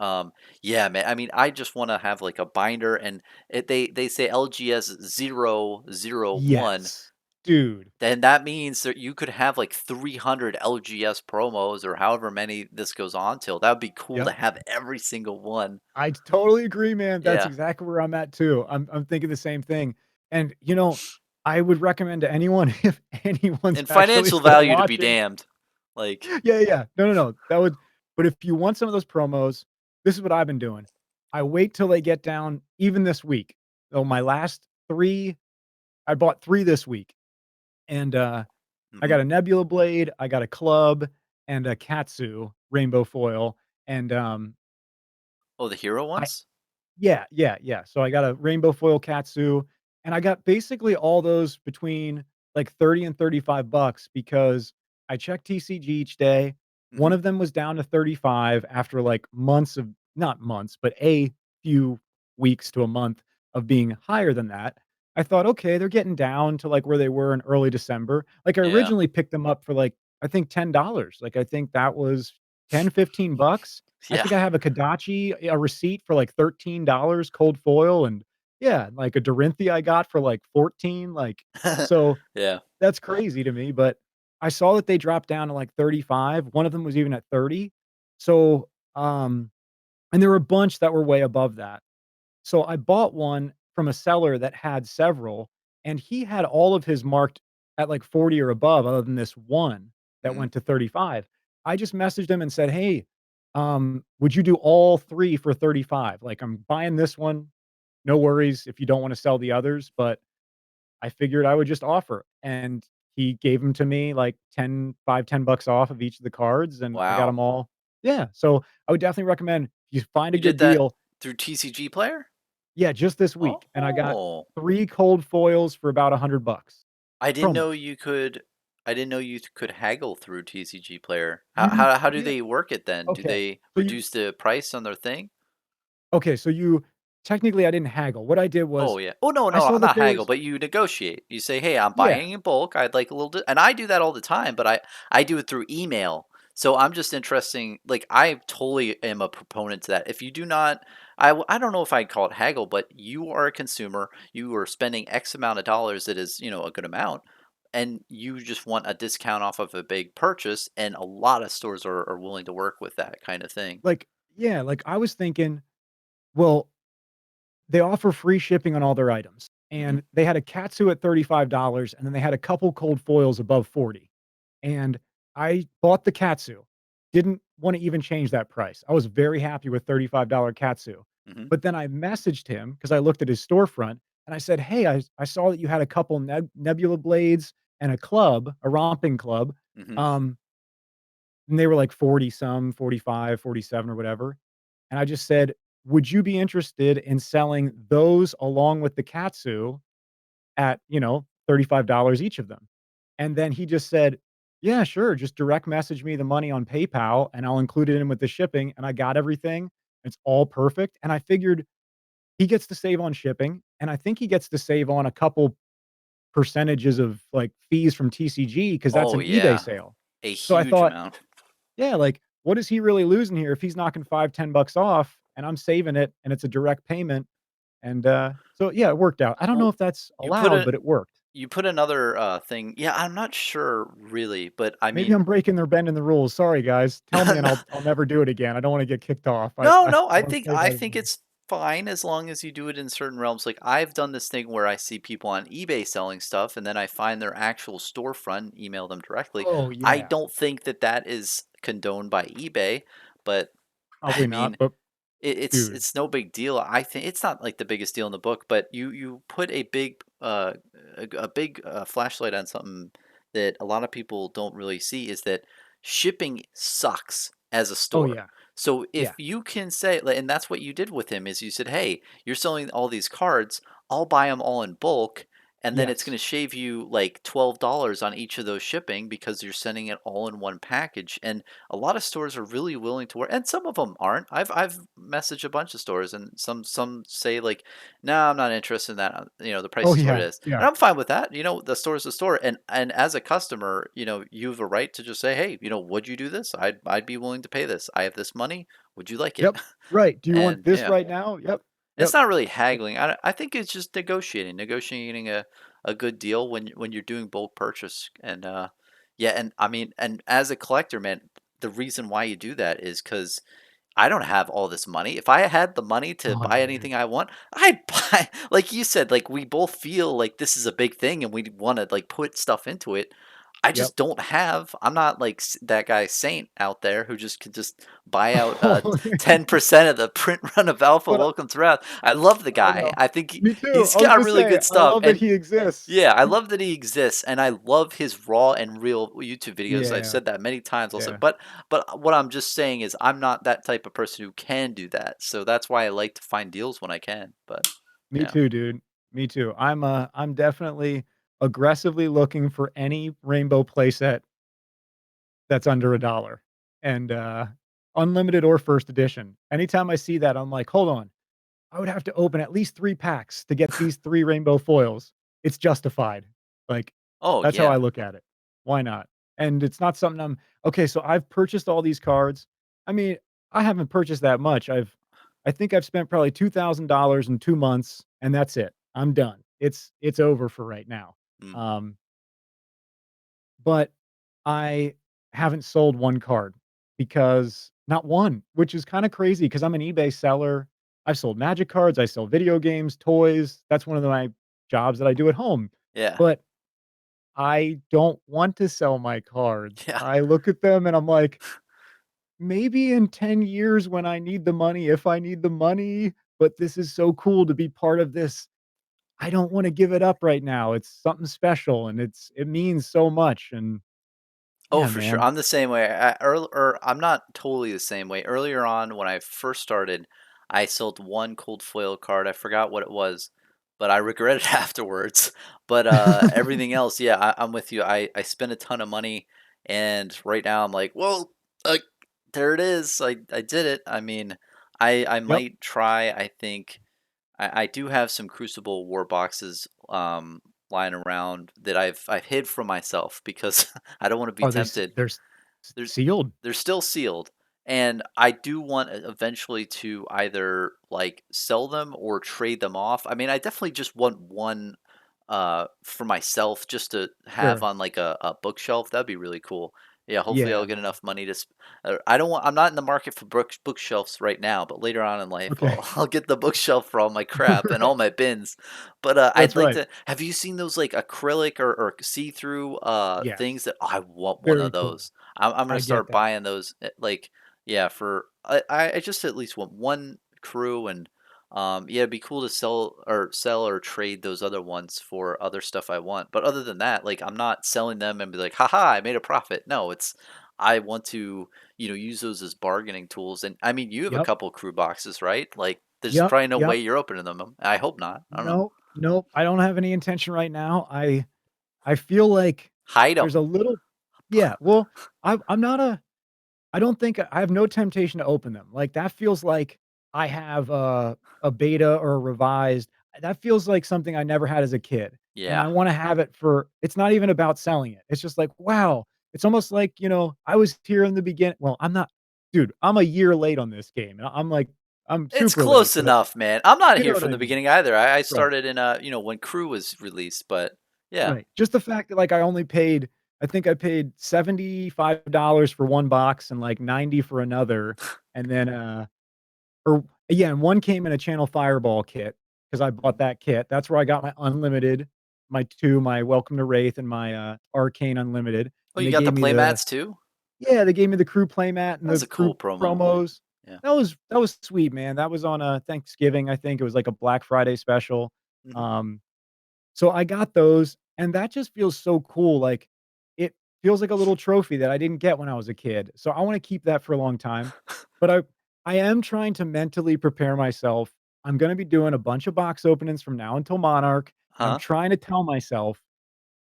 yeah, man. I mean, I just want to have like a binder, and they say LGS 001.
Yes. Dude.
Then that means that you could have like 300 LGS promos or however many this goes on till. That would be cool to
Yep.
have every single one.
I totally agree, man. That's
Yeah.
exactly where I'm at too. I'm thinking the same thing. And, I would recommend to anyone if anyone's
And
actually
financial
still
value to be
watching.
damned. Like,
Yeah, yeah. No, no, no. That would but if you want some of those promos, this is what I've been doing. I wait till they get down even this week. So my last 3 I bought 3 this week, and, I
mhm.
got a Nebula Blade, I got a club, and a Katsu rainbow foil, and,
Oh, the hero
I
ones?
yeah, yeah, yeah. So I got a rainbow foil Katsu, and I got basically all those between like 30 and 35 bucks because I checked TCG each day. One
Mhm.
of them was down to 35 after like months of not months, but a few weeks to a month of being higher than that. I thought, okay, they're getting down to like where they were in early December. Like I
Yeah.
originally picked them up for like I think $10. Like I think that was 10, 15 bucks. I
Yeah.
think I have a Kodachi, a receipt for like $13 cold foil and yeah, like a Dorinthia I got for like 14, like so
Yeah.
that's crazy to me, but I saw that they dropped down to like 35. One of them was even at 30. So, and there were a bunch that were way above that. So I bought one from a seller that had several, and he had all of his marked at like 40 or above, other than this one that
Mhm.
went to 35. I just messaged him and said, "Hey, would you do all 3 for 35? Like, I'm buying this one. No worries if you don't want to sell the others, but I figured I would just offer." And he gave them to me like 10 bucks off of each of the cards, and I got
Wow.
them all. Yeah. So I would definitely recommend if you find a
You did
good
that
deal.
through TCG Player?
Yeah, just this week, and I got
Oh.
3 cold foils for about 100 bucks.
I didn't know
Promos.
you could I didn't know you could haggle through TCG Player.
You
How do
yeah,
they work it then? Do
okay.
they
So you
reduce the price on their thing?
okay, so you technically, I didn't haggle. What I did
Oh,
was
yeah. Oh, no,
I
no,
saw that
not
there
haggle,
was
but you negotiate. You say, "Hey, I'm
yeah.
buying in bulk. I'd like a little," and I do that all the time, but I do it through email. So I'm just interesting. Like I totally am a proponent to that. If you do not, I don't know if I'd call it haggle, but you are a consumer. You are spending X amount of dollars. That is, a good amount. and you just want a discount off of a big purchase, and a lot of stores are willing to work with that kind of thing.
Like, yeah, like, I was thinking, well, they offer free shipping on all their items,
Mhm,
and they had a Katsu at $35, and then they had a couple cold foils above 40, and I bought the Katsu, didn't wanna even change that price. I was very happy with $35 Katsu,
mhm,
but then I messaged him because I looked at his storefront, and I said, "Hey, I saw that you had a couple Nebula blades and a club, a romping club,
mhm.
um, and they were like 40 some, 45, 47, or whatever." And I just said, "Would you be interested in selling those along with the Katsu at, $35 each of them?" And then he just said, "Yeah, sure. Just direct message me the money on PayPal and I'll include it in with the shipping." And I got everything. It's all perfect. And I figured he gets to save on shipping. And I think he gets to save on a couple percentages of like fees from TCG because that's
Oh,
an eBay
yeah,
sale.
a
So I
huge
thought,
amount.
yeah, like, what is he really losing here if he's knocking 5, $10 off and I'm saving it and it's a direct payment? And, so yeah, it worked out. I don't know
Well,
if that's
you put
allowed,
a
but it worked.
you put another, thing, yeah, I'm not sure really, but I
Maybe
mean
I'm breaking their bending the rules. Sorry, guys. Tell me and I'll never do it again. I don't wanna get kicked off. I
No,
I
no, I
wanna
think
play
I
by the
think
rules.
it's fine as long as you do it in certain realms. Like I've done this thing where I see people on eBay selling stuff, and then I find their actual storefront, email them directly.
Oh,
I
yeah.
don't think that that is condoned by eBay, but I
Probably not,
mean,
but
it's
dude.
it's no big deal. I think it's not like the biggest deal in the book, but you put a big flashlight on something that a lot of people don't really see is that shipping sucks as a
Oh,
store.
yeah.
So if
Yeah.
you can say, like, and that's what you did with him is you said, "Hey, you're selling all these cards. I'll buy them all in bulk." And then it's going
Yes.
to shave you like $12 on each of those shipping because you're sending it all in one package. And a lot of stores are really willing to work, and some of them aren't. I've messaged a bunch of stores, and some say like, "No, I'm not interested in that. The price
Oh,
is what it
yeah.
is," and
Yeah.
I'm fine with that. The store is the store, and as a customer, you have a right to just say, "Hey, would you do this? I'd be willing to pay this. I have this money. Would you like it?"
Yep. Right. "Do you want
And
this
yeah,
right now?" Yep.
it's
Yep.
not really
Yep.
haggling. I think it's just negotiating a good deal when you're doing bulk purchase. And yeah, and I mean, and as a collector, man, the reason why you do that is because I don't have all this money. If I had the money to
Oh,
buy
man.
anything I want, I'd buy like you said, like we both feel like this is a big thing and we want to like put stuff into it. I
Yep.
just don't have. I'm not like that guy Saint out there who just can just buy out
Oh,
10% of the print run of Alpha
but
Welcome to Wrath. I love the
I
guy.
know.
I think
Me too.
he's
I was
got
gonna
really
say,
good
I
stuff.
love that
And
he exists.
yeah, I love that he exists, and I love his raw and real YouTube videos. I've
Yeah.
said that many times also,
Yeah.
but what I'm just saying is I'm not that type of person who can do that. So that's why I like to find deals when I can. But
Me
yeah.
too, dude. Me too. I'm definitely aggressively looking for any rainbow playset that's under $1 and, unlimited or first edition. Anytime I see that, I'm like, "Hold on. I would have to open at least 3 packs to get these 3 rainbow foils." It's justified. Like,
Oh
that's how I
yeah.
look at it. Why not? And it's not something okay, so I've purchased all these cards. I mean, I haven't purchased that much. I think I've spent probably $2,000 in 2 months, and that's it. I'm done. It's over for right now.
Mm,
Um, but I haven't sold 1 card because not one, which is kinda crazy because 'cause I'm an eBay seller. I've sold magic cards, I sell video games, toys. That's one of my jobs that I do at home.
yeah.
But I don't want to sell my cards.
Yeah.
I look at them and I'm like, "Maybe in 10 years when I need the money, if I need the money, but this is so cool to be part of this. I don't wanna give it up right now. It's something special and it means so much." And
Oh,
yeah,
for sure.
man.
I'm the same way. Or I'm not totally the same way. Earlier on, when I first started, I sold one cold foil card. I forgot what it was, but I regret it afterwards. But everything else, yeah, I'm with you. I spent a ton of money, and right now I'm like, well, uh, there it is. I did it. I mean, I
Yep.
might try. I think I do have some Crucible war boxes lying around that I've hid from myself because I don't want to be
Are they
tempted.
they're
They're
sealed?
they're still sealed, and I do want eventually to either like sell them or trade them off. I mean, I definitely just want one for myself just to have
Sure.
on like a bookshelf. That'd be really cool. Yeah, hopefully
Yeah,
I'll get
no.
enough money to. I don't want. I'm not in the market for bookshelves right now, but later on in life,
Okay.
I'll get the bookshelf for all my crap and all
Right.
my bins. But I'd
That's
like
right.
to. Have you seen those like acrylic or see through things
Yes.
that I want one of
Very cool.
those. I'm gonna
I get
start
that.
buying those. Like yeah, for I just at least want one crew and yeah, it'd be cool to sell or trade those other ones for other stuff I want. But other than that, like I'm not selling them and be like, haha, I made a profit. No, it's I want to, use those as bargaining tools. And I mean, you have a
Yep.
couple crew boxes, right? Like there's
Yep.
probably no way
Yep.
you're opening them. I hope not. I don't know.
Nope. Nope. I don't have any intention right now. I feel like
Hide
there's
them.
a little yeah, well, I'm not a I don't think I have no temptation to open them. Like, that feels like I have a beta or a revised that feels like something I never had as a kid, and
Yeah.
I wanna have it for it's not even about selling it. It's just like, wow. It's almost like, I was here in the beginning. Well, I'm not dude, I'm a year late on this game, and I'm like I'm
It's
super late,
close
but,
enough, man. I'm not
you know
here
what
from
I
the
mean.
beginning either. I
Right.
started in when Crew was released, but yeah.
Right. Just the fact that, like, I think I paid $75 for 1 box and, like, 90 for another, and then, or yeah, and one came in a Channel Fireball kit because I bought
Mhm.
that kit. That's where I got my unlimited, my Welcome to Wraith and my, Arcane Unlimited,
Oh,
and
you
they
got the
gave me the
playmats too?
yeah, they gave me the crew playmat and
That was
the
a
crew
cool promo.
promos.
Yeah.
That was sweet, man. That was on, Thanksgiving, I think. It was like a Black Friday special.
Mhm.
Um so I got those, and that just feels so cool, like, it feels like a little trophy that I didn't get when I was a kid, so I wanna keep that for a long time, but I am trying to mentally prepare myself. I'm gonna be doing a bunch of box openings from now until Monarch, and I'm
Huh?
trying to tell myself,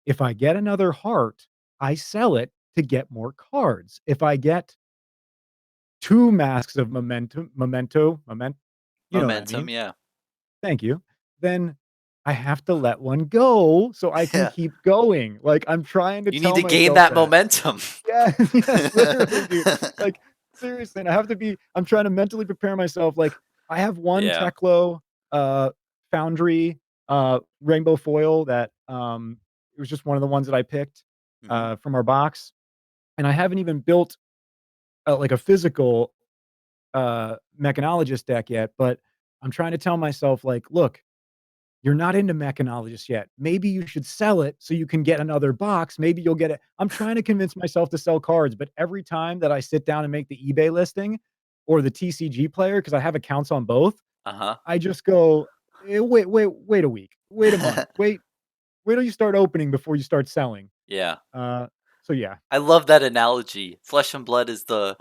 "If I get another heart, I sell it to get more cards. If I get 2 masks of you know what I
Momentum,
mean?
yeah.
Thank you. Then I have to let one go so I can
Yeah.
keep going. Like, I'm trying to
You need
tell
to gain
myself
that
that.
momentum.
Yeah, yes, literally, dude. Like, seriously, and I'm trying to mentally prepare myself. Like, I have one
Yeah.
Teklo, Foundry, rainbow foil that, it was just one of the ones that I picked,
Mhm.
from our box, and I haven't even built, like, a physical, mechanologist deck yet, but I'm trying to tell myself, like, "Look, you're not into Mechanologist yet. Maybe you should sell it so you can get another box. Maybe you'll get it." I'm trying to convince myself to sell cards, but every time that I sit down and make the eBay listing or the TCG player, because I have accounts on both,
Uh-huh.
I just go, wait a week, wait a month, wait till you start opening before you start selling."
Yeah.
Uh, so yeah.
I love that analogy. Flesh and blood is the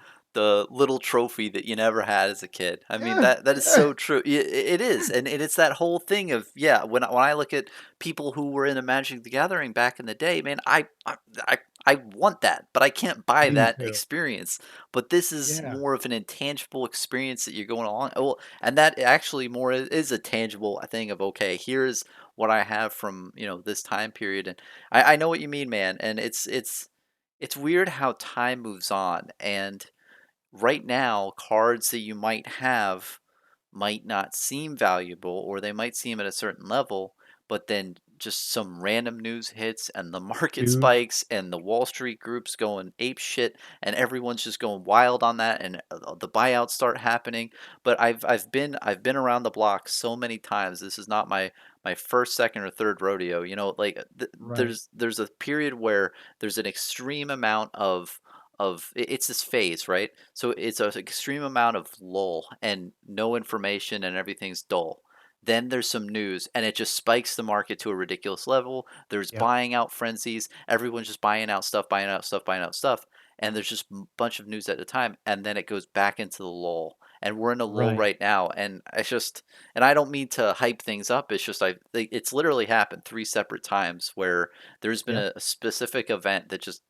little trophy that you never had as a kid. I mean
Yeah,
that is
yeah.
so true. It is, and it's that whole thing of yeah. When I look at people who were in a Magic the Gathering back in the day, man, I I want that, but I can't buy
Me
that
too.
experience. But this is
Yeah,
more of an intangible experience that you're going along. Well, and that actually more is a tangible thing of okay, here's what I have from this time period, and I know what you mean, man, and it's weird how time moves on, and right now, cards that you might have might not seem valuable or they might seem at a certain level, but then just some random news hits and the market
dude.
spikes and the Wall Street groups going ape shit and everyone's just going wild on that and the buyouts start happening. But I've been around the block so many times. This is not my first, second, or third rodeo. Like
Right.
there's a period where there's an extreme amount of it's this phase, right? So it's an extreme amount of lull and no information and everything's dull. Then there's some news and it just spikes the market to a ridiculous level. There's
Yep.
buying out frenzies. Everyone's just buying out stuff, buying out stuff, buying out stuff. And there's just a bunch of news at a time. And then it goes back into the lull. And we're in a lull
Right.
right now. And and I don't mean to hype things up. It's just, it's literally happened three separate times where there's been
Yep.
a specific event that just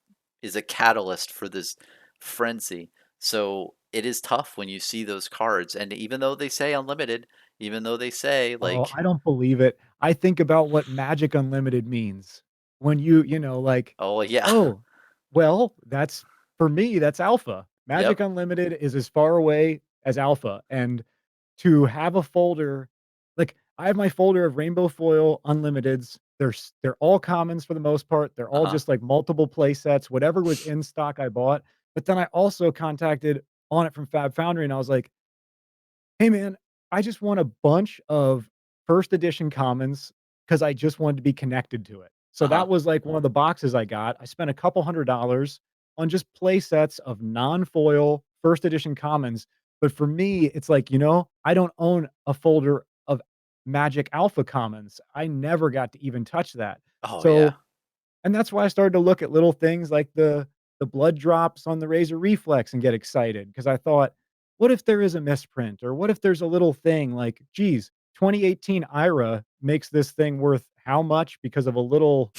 is a catalyst for this frenzy. So it is tough when you see those cards. And even though they say unlimited, even though they say
Oh,
like,
I don't believe it. I think about what Magic Unlimited means. When like,
oh yeah,
"Oh, well, that's for me, that's alpha."
yep,
Magic Unlimited is as far away as alpha, and to have a folder like, I have my folder of Rainbow Foil Unlimiteds, They're all commons for the most part. They're all
Uh-huh.
just, like, multiple play sets, whatever was in stock I bought, but then I also contacted On It from Fab Foundry, and I was like, "Hey, man, I just want a bunch of first edition commons because I just wanted to be connected to it." So
Uh-huh.
that was, like, one of the boxes I got. I spent a couple $100 on just play sets of non-foil first edition commons, but for me, it's like, I don't own a folder of Magic Alpha commons. I never got to even touch that.
Oh, yeah.
So and that's why I started to look at little things like the blood drops on the Razor Reflex and get excited because I thought, "What if there is a misprint? Or what if there's a little thing like, geez, 2018 IRA makes this thing worth how much because of a little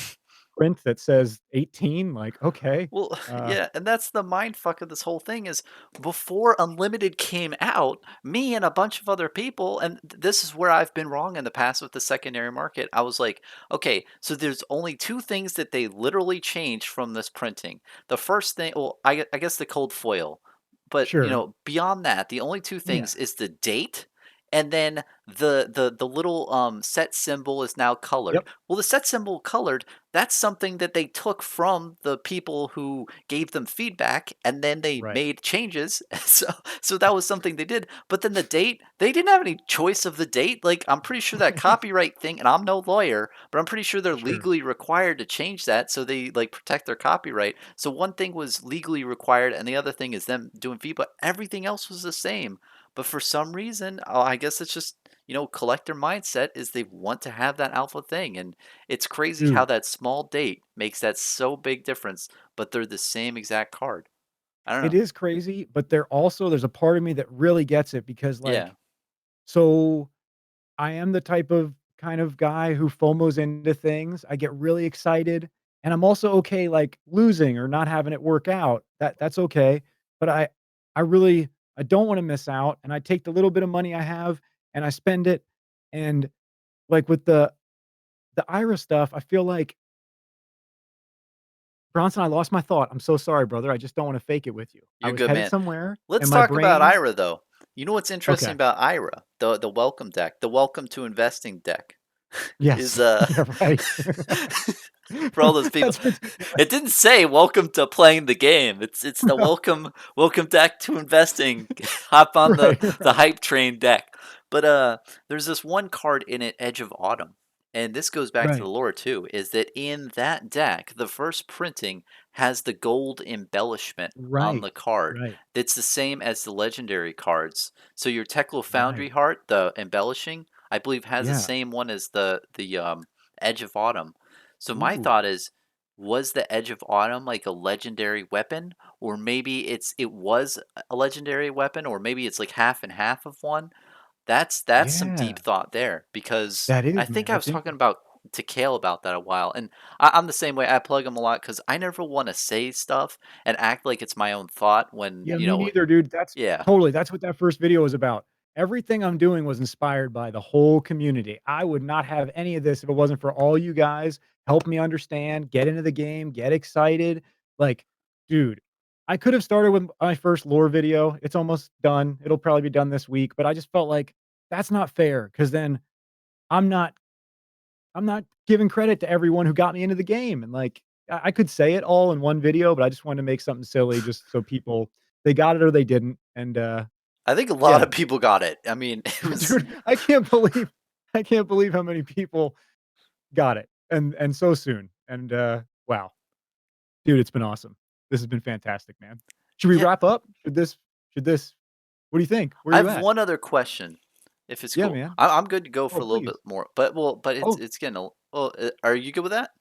print that says 18?" Like, okay.
Well,
Uh,
yeah, and that's the mind fuck of this whole thing is before Unlimited came out, me and a bunch of other people, and this is where I've been wrong in the past with the secondary market. I was like, okay, so there's only two things that they literally changed from this printing. The first thing, well, I guess the cold foil, but
sure.
beyond that, the only two
Yeah.
things is the date. And then the little set symbol is now colored.
Yep.
Well, the set symbol colored, that's something that they took from the people who gave them feedback and then they
Right.
made changes. So that was something they did. But then the date, they didn't have any choice of the date. Like I'm pretty sure that
Right.
copyright thing, and I'm no lawyer, but I'm pretty sure they're
Sure.
legally required to change that so they like protect their copyright. So one thing was legally required and the other thing is them doing feedback. Everything else was the same. But for some reason, I guess it's just collector mindset is they want to have that alpha thing, and it's crazy how
Dude,
that small date makes that so big difference, but they're the same exact card. I don't
it
know.
is crazy, but there's a part of me that really gets it because,
Yeah.
like, so I am the type of kind of guy who FOMOs into things. I get really excited, and I'm also okay, like, losing or not having it work out. That's okay, but I really I don't wanna miss out, and I take the little bit of money I have, and I spend it, and, like, with the IRA stuff, I feel like Bronson, I lost my thought. I'm so sorry, brother. I just don't wanna fake it with you. I
You're
was
good,
headed
man.
somewhere,
Let's
and my
talk about
brain
IRA though. You know what's interesting
okay.
about IRA? The welcome deck, the welcome to investing deck is
Yes. Yeah, right.
for all those people.
That's ridiculous.
It didn't say welcome to playing the game. It's the
No.
welcome deck to investing. Hop on
Right,
the
right.
hype train deck. But there's this one card in it, Edge of Autumn. And this goes back to the
Right.
lore too, is that in that deck, the first printing has the gold embellishment on
Right.
the card.
Right.
It's the same as the legendary cards. So your Teklo Foundry
Right.
heart, the embellishing, I believe has the
Yeah.
same one as the Edge of Autumn. So my
Ooh.
thought is, was the Edge of Autumn like a legendary weapon, or maybe it was a legendary weapon, or maybe it's like half and half of one. That's some deep
Yeah.
thought there because
That
I
is,
think
man.
I
That's
was talking
interesting.
about to Kale about that a while, and I'm the same way. I plug him a lot because I never want to say stuff and act like it's my own thought when
Yeah, me neither, dude.
yeah.
That's what that first video was about. Everything I'm doing was inspired by the whole community. I would not have any of this if it wasn't for all you guys help me understand, get into the game, get excited. Like, dude, I could have started with my first lore video. It's almost done. It'll probably be done this week, but I just felt like that's not fair because then I'm not I'm not giving credit to everyone who got me into the game, and, like, I could say it all in one video, but I just wanted to make something silly just so people they got it or they didn't, and,
I think a lot
yeah.
of people got it. I mean, it was
Dude, I can't believe how many people got it, and so soon, and, wow. Dude, it's been awesome. This has been fantastic, man. Should we
yeah.
wrap up? Should this what do you think? Where
I
are you
have
at?
one other question, if it's
Yeah,
cool.
man.
I'm good to go
Oh,
for a little bit
please.
more, but it's
Oh,
it's getting a. Well, are you good with that?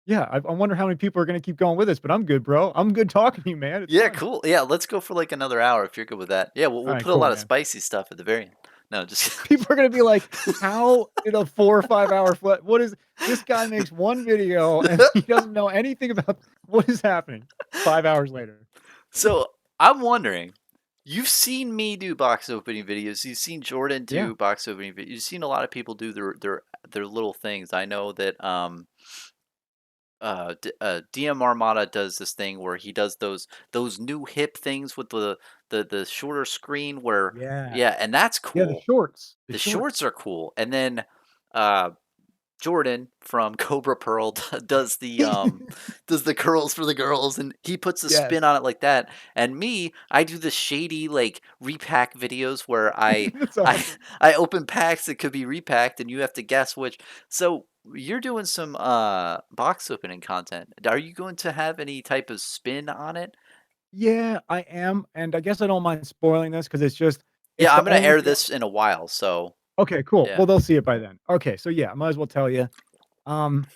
yeah, I wonder how many people are gonna keep going with this, but I'm good, bro. I'm good talking to you, man. It's
Yeah,
fun.
cool. Yeah, let's go for like another hour if you're good with that. Yeah, we'll
Alright,
put a
cool,
lot of
man.
spicy stuff at the very end. No, just
People are gonna be like, "How in a 4 or 5-hour flight? What is this guy makes one video and he doesn't know anything about what is happening." 5 hours later.
so I'm wondering. You've seen me do box opening videos. You've seen Jordan
Yeah.
do box opening videos. You've seen a lot of people do their little things. I know that DM Armada does this thing where he does those new hip things with the shorter screen where
Yeah.
yeah, and that's
Yeah, the
cool.
shorts. The
The shorts
shorts.
are cool. And then uh Jordan from Cobra Pearl does the curls for the girls, and he puts a spin
Yes.
on it like that. And me, I do the shady like repack videos where I
That's
I
awesome.
I open packs that could be repacked, and you have to guess which. So you're doing some box opening content. Are you going to have any type of spin on it?
Yeah, I am, and I guess I don't mind spoiling this because it's
Yeah,
the
I'm gonna
only
air
thing.
this in a while. So
Okay, cool.
yeah.
Well, they'll see it by then. Okay, so yeah, I might as well tell you. Um,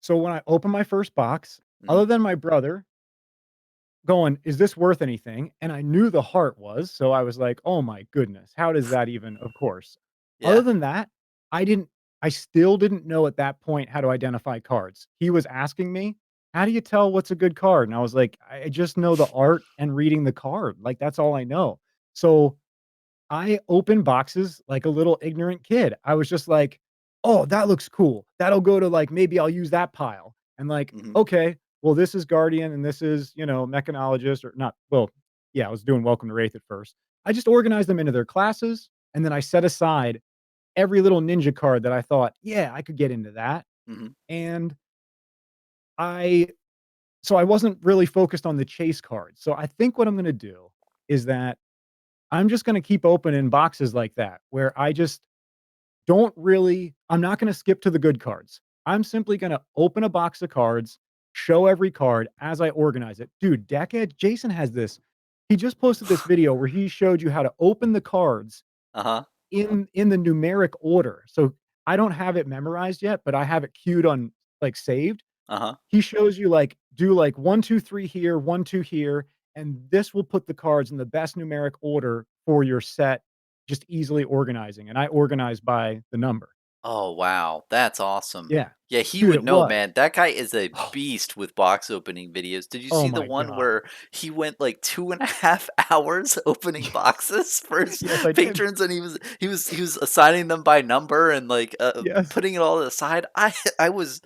so when I opened my first box,
Hmm.
other than my brother going, "Is this worth anything?" And I knew the heart was, so I was like, "Oh my goodness, how does that even?" Of course. Other
Yeah.
than that, I didn't I still didn't know at that point how to identify cards. He was asking me, "How do you tell what's a good card?" And I was like, "I just know the art and reading the card. Like that's all I know." So I open boxes like a little ignorant kid. I was just like, "Oh, that looks cool. That'll go to like maybe I'll use that pile." And like,
Hmm.
"Okay, well this is Guardian and this is, Mechanologist or not." Well, yeah, I was doing Welcome to Wraith at first. I just organized them into their classes and then I set aside every little ninja card that I thought, "Yeah, I could get into that."
Hmm.
And I so I wasn't really focused on the chase cards. So I think what I'm going to do is that I'm just going to keep opening boxes like that where I just I'm not gonna skip to the good cards. I'm simply gonna open a box of cards, show every card as I organize it. Dude, Deckhead Jason has this. He just posted this video where he showed you how to open the cards
Uh-huh.
in the numeric order. So I don't have it memorized yet, but I have it queued on like saved.
Uh-huh.
He shows you like do like 1, 2, 3 here, 1, 2 here, and this will put the cards in the best numeric order for your set, just easily organizing. And I organize by the number.
Oh, wow, that's awesome.
Yeah.
Yeah, he
Dude,
would
it
know,
was.
man. That guy is a beast with box opening videos. Did you
Oh
see the
my
one
god.
where he went like 2.5 hours opening boxes for his
Yes, I did.
patrons, and he was assigning them by number and like
Yes.
putting it all aside? I was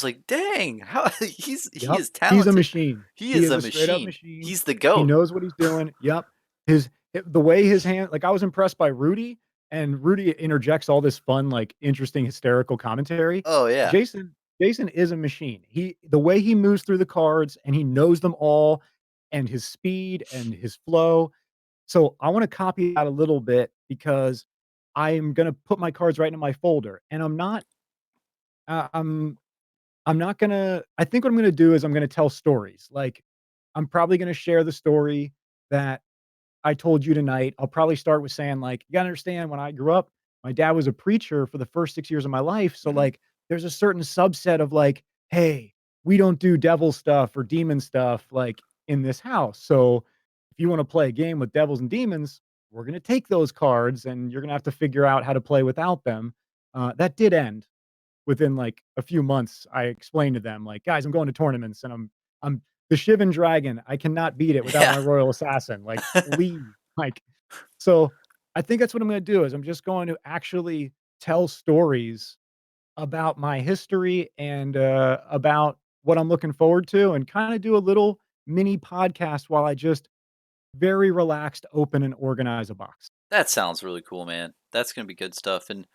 like, dang, how he
Yep.
is
He's a
talented.
machine.
He
He
is
is
a
a straight up
machine.
machine.
He's the
He
goat.
knows what he's doing. Yep. The way his hand like, I was impressed by Rudy, and Rudy interjects all this fun, like, interesting, hysterical commentary.
Oh yeah.
Jason is a machine. The way he moves through the cards, and he knows them all, and his speed and his flow. So, I wanna copy that a little bit because I'm gonna put my cards right in my folder, and uh, I'm I'm not gonna I think what I'm gonna do is I'm gonna tell stories. Like, I'm probably gonna share the story that I told you tonight. I'll probably start with saying, like, "You gotta understand when I grew up, my dad was a preacher for the first 6 years of my life, so,
Hmm.
like, there's a certain subset of, like, hey, we don't do devil stuff or demon stuff, like, in this house. So, if you wanna play a game with devils and demons, we're gonna take those cards, and you're gonna have to figure out how to play without them." That did end within like a few months. I explained to them, like, guys, I'm going to tournaments and I'm the Shivan Dragon. I cannot beat it without
Yeah.
my Royal Assassin. Like, please. Like, so I think that's what I'm gonna do is I'm just going to actually tell stories about my history and about what I'm looking forward to and kind of do a little mini podcast while I just very relaxed, open and organize a box.
That sounds really cool, man. That's gonna be good stuff, and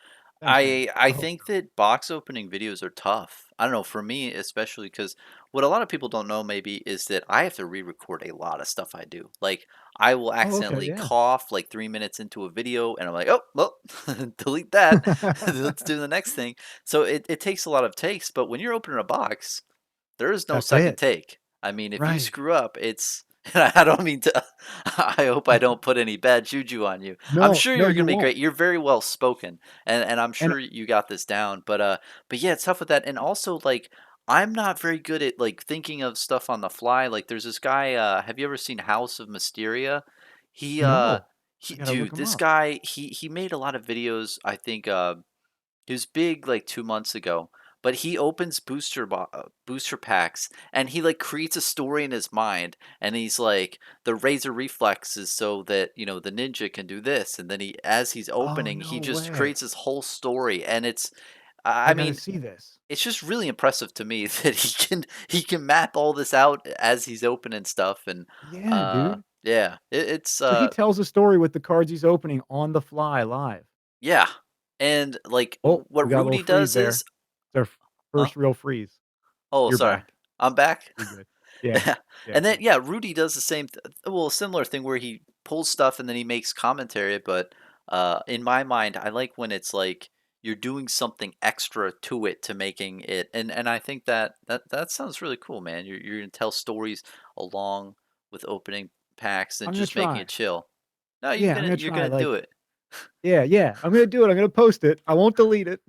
Thanks, man.
I
I hope
think
so.
that box opening videos are tough. I don't know, for me especially, because what a lot of people don't know maybe is that I have to re-record a lot of stuff I do. Like, I will
Oh, okay,
accidentally
yeah.
cough like 3 minutes into a video, and I'm like, "Oh, well, delete that. Let's do the next thing." So it takes a lot of takes, but when you're opening a box, there is no
That's
second
it.
take. I mean, if you
Right.
screw up, it's I don't mean to I hope I don't put any bad juju on you. I'm
No,
sure
no,
you're
you
gonna be
won't.
great. You're very well spoken, and I'm
And
sure you got this down. But yeah, it's tough with that. And also, like, I'm not very good at like thinking of stuff on the fly. Like, there's this guy. Have you ever seen House of Mysteria? He uh
no, I
he
gotta look
dude,
them
this
up.
guy he made a lot of videos. I think he was big like 2 months ago, but he opens booster packs, and he, like, creates a story in his mind, and he's like, "The razor reflex is so that, the ninja can do this," and then as he's
Oh,
opening, he
no
just
way.
creates this whole story, and I
I gotta
mean,
see this.
it's just really impressive to me that he can map all this out as he's opening stuff, and,
Yeah, dude.
yeah, it's,
So he tells a story with the cards he's opening on the fly live.
yeah. And, like,
Oh, we
what
got a little
Rudy
freeze
does
there.
is
It's our
huh?
first real freeze.
Oh,
You're
sorry.
back.
I'm back?
You're good. Yeah.
Yeah,
Yeah,
and then
cool.
yeah, Rudy does the same well, similar thing where he pulls stuff and then he makes commentary, but, in my mind, I like when it's like you're doing something extra to it to making it and I think that sounds really cool, man. You're gonna tell stories along with opening packs and
I'm gonna
just making
try.
it chill. No,
Yeah, I'm gonna
you're
try,
gonna do
like
it.
yeah, yeah, I'm gonna do it, I'm gonna post it. I won't delete it.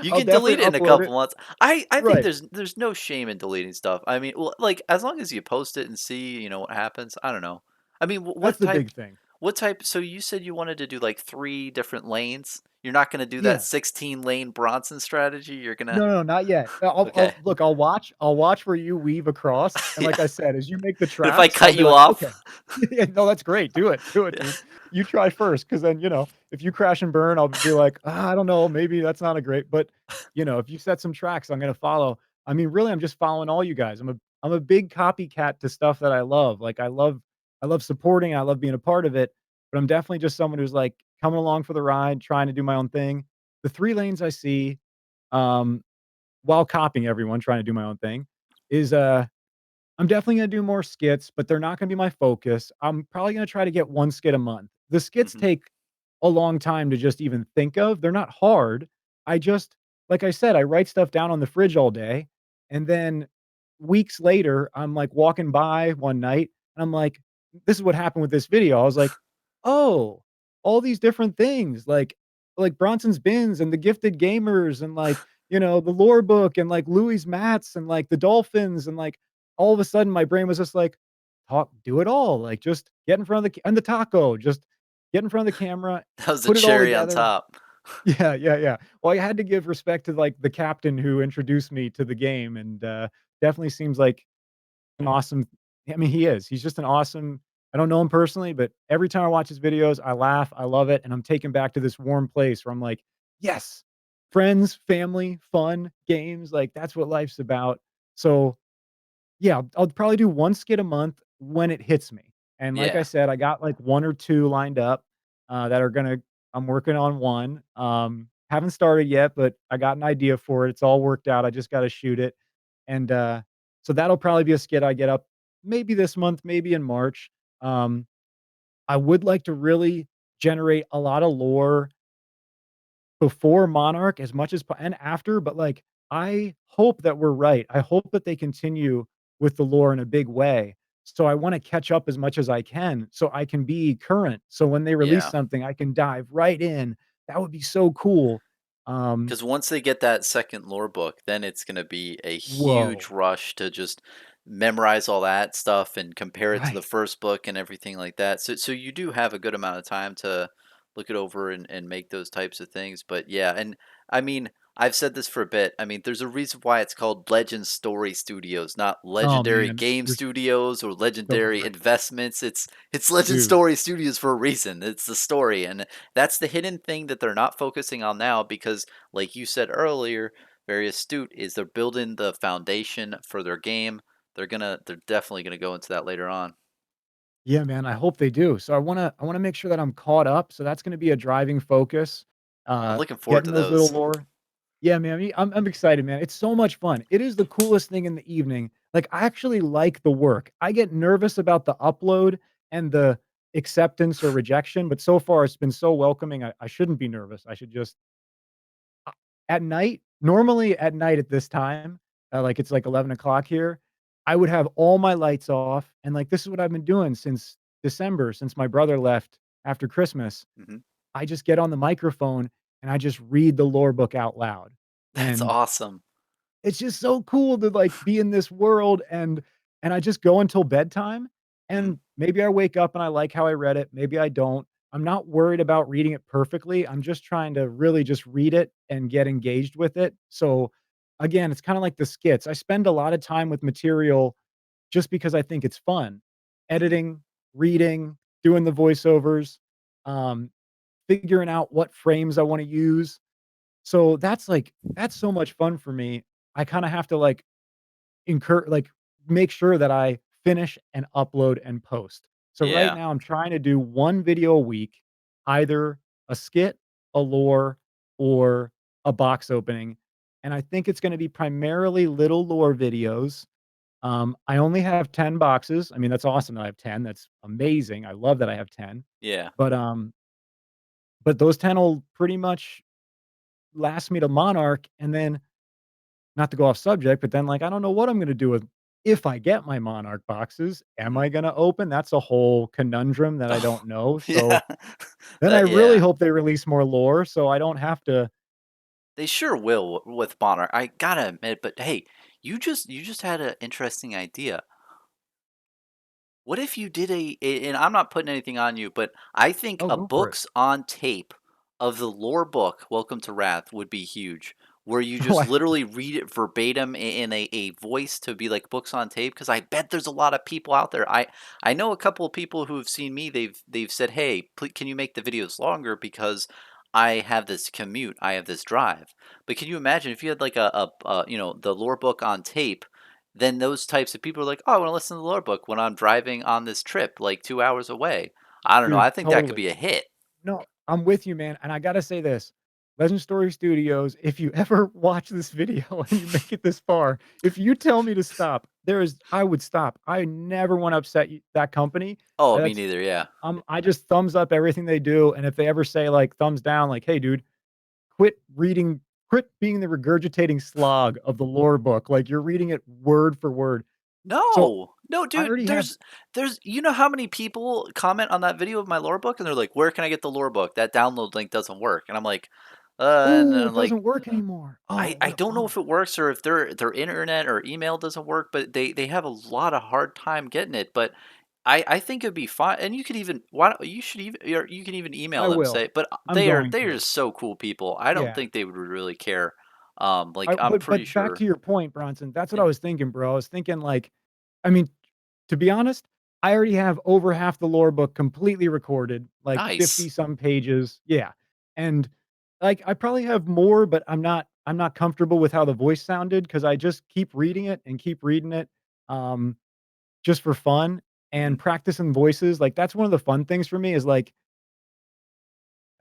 You
I'll
can delete
definitely
it in a
upload it.
couple months. I think
Right.
there's no shame in deleting stuff. I mean, well, like as long as you post it and see, what happens. I don't know. I mean,
That's the big thing.
what type? So you said you wanted to do like 3 different lanes. You're not going to do that
Yeah.
16 lane Bronson strategy. You're gonna
No, no, not yet.
okay,
I'll watch where you weave across, and like
yeah.
I said, as you make the
And if I
tracks, I'll
cut
be
you
like,
off,
"Okay." Yeah, no, that's great. Do it,
yeah.
dude. You try first, because then, if you crash and burn, I'll be like, "Ah, I don't know, maybe that's not a great," but, if you set some tracks, I'm gonna follow. I mean, really, I'm just following all you guys. I'm a big copycat to stuff that I love. Like, I love supporting, I love being a part of it, but I'm definitely just someone who's, like, coming along for the ride, trying to do my own thing. The 3 lanes I see, um while copying everyone, trying to do my own thing, is, I'm definitely gonna do more skits, but they're not gonna be my focus. I'm probably gonna try to get 1 skit a month. The skits
hmm
take a long time to just even think of. They're not hard. I just like I said, I write stuff down on the fridge all day, and then weeks later, I'm, like, walking by one night, and I'm like, this is what happened with this video. I was like, "Oh, all these different things, like Bronson's Bins and the Gifted Gamers and, like, the lore book and, like, Louis' mats and, like, the dolphins," and, like, all of a sudden, my brain was just like, "Talk do it all, like, just get in front of the and the taco, just get in front of the camera,
that was the
put it all
cherry on
together."
top.
Yeah, yeah, yeah. Well, I had to give respect to, like, the captain who introduced me to the game, and, definitely seems like an awesome I mean, he is. He's just an awesome I don't know him personally, but every time I watch his videos, I laugh, I love it, and I'm taken back to this warm place where I'm like, "Yes, friends, family, fun, games, like, that's what life's about." So, yeah, I'll probably do 1 skit a month when it hits me, and like I
Yeah,
said, I got, like, 1 or 2 lined up, that are gonna I'm working on 1, haven't started yet, but I got an idea for it, it's all worked out, I just gotta shoot it, and, so that'll probably be a skit I get up maybe this month, maybe in March. um, I would like to really generate a lot of lore before Monarch as much as po and after, but, like, I hope that we're right. I hope that they continue with the lore in a big way. So I wanna catch up as much as I can, so I can be current. So when they release
yeah.
something, I can dive right in. That would be so cool. Um
Because once they get that second lore book, then it's gonna be a huge
Whoa.
rush to just memorize all that stuff and compare it to the
Right.
first book and everything like that. So you do have a good amount of time to look it over and make those types of things. But yeah, and I mean, I've said this for a bit. I mean, there's a reason why it's called Legend Story Studios, not
Oh,
Legendary
man.
Game
You're
Studios or
so
Legendary
right.
Investments. It's Legend
Dude.
Story Studios for a reason. It's the story, and that's the hidden thing that they're not focusing on now because like you said earlier, very astute, is they're building the foundation for their game. They're definitely gonna go into that later on.
Yeah, man, I hope they do. So I wanna make sure that I'm caught up, so that's gonna be a driving focus,
I'm looking forward
getting
to
those little
those.
lore. Yeah, man, I'm excited, man. It's so much fun. It is the coolest thing in the evening. Like, I actually like the work. I get nervous about the upload and the acceptance or rejection, but so far it's been so welcoming. I shouldn't be nervous. I should just at night, normally at night at this time, like it's like 11 o'clock here, I would have all my lights off. And like, this is what I've been doing since December, since my brother left after Christmas.
Mhm.
I just get on the microphone and I just read the lore book out loud.
That's
And
awesome.
it's just so cool to, like, be in this world, and I just go until bedtime,
Mhm,
and maybe I wake up and I like how I read it, maybe I don't. I'm not worried about reading it perfectly, I'm just trying to really just read it and get engaged with it. So, again, it's kinda like the skits. I spend a lot of time with material just because I think it's fun.
mhm.
Editing, reading, doing the voiceovers, um, figuring out what frames I wanna use. So that's so much fun for me. I kinda have to, like, make sure that I finish and upload and post. So right
Yeah.
now I'm trying to do 1 video a week, either a skit, a lore, or a box opening, and I think it's gonna be primarily little lore videos. I only have 10 boxes. I mean, that's awesome that I have 10. That's amazing. I love that I have 10.
Yeah.
But, um, but those 10 will pretty much last me to Monarch, and then not to go off subject, but then, like, I don't know what I'm gonna do with if I get my Monarch boxes. Am
Mhm.
I gonna open? That's a whole conundrum that I
Oh,
don't know.
yeah.
So, then I
That
really
yeah.
hope they release more lore so I don't have to.
They sure will with Monarch. I gotta admit, but hey, you just had an interesting idea. What if you did and I'm not putting anything on you, but I think
Oh,
a
go for it.
books on tape of the lore book, Welcome to Wrath, would be huge. Where you
Oh,
just literally read it verbatim in a voice to be like books on tape. Because I bet there's a lot of people out there. I know a couple of people who have seen me. They've said, "Hey, can you make the videos longer because I have this commute, I have this drive." But can you imagine if you had like the lore book on tape, then those types of people are like, "Oh, I wanna listen to the lore book when I'm driving on this trip, like, 2 hours away." I don't know,
dude,
I think that could
totally.
be a hit.
No, I'm with you, man, and I gotta say this, Legend Story Studios, if you ever watch this video and you make it this far, if you tell me to stop, I would stop. I never wanna upset that company.
Oh, me
That's
neither, yeah.
I just thumbs up everything they do, and if they ever say, like, thumbs down, like, "Hey, dude, quit being the regurgitating slog of the lore book, like, you're reading it word for word." So,
No! No,
I
dude,
already have.
there's you know how many people comment on that video of my lore book, and they're like, "Where can I get the lore book? That download link doesn't work." And I'm like, and
Oh,
I'm
it
like,
doesn't work anymore. Oh,
I
what a
don't know if
bummer.
it works or if their internet or email doesn't work, but they have a lot of hard time getting it. But I think it'd be fine, and you could even why don't you should even or you can even email
I
them
will.
say, but
I'm going
they are
to.
just so cool people. I don't
Yeah.
think they would really care. Like
I
I'm
but
pretty
back
sure.
to your point, Bronson, that's what I
Yeah,
was thinking, bro. I was thinking, like, I mean, to be honest, I already have over half the lore book completely recorded, like 50
nice.
some pages. Yeah. And, like, I probably have more, but I'm not comfortable with how the voice sounded because I just keep reading it and keep reading it, um, just for fun
Hmm.
and practicing voices. Like, that's one of the fun things for me is, like,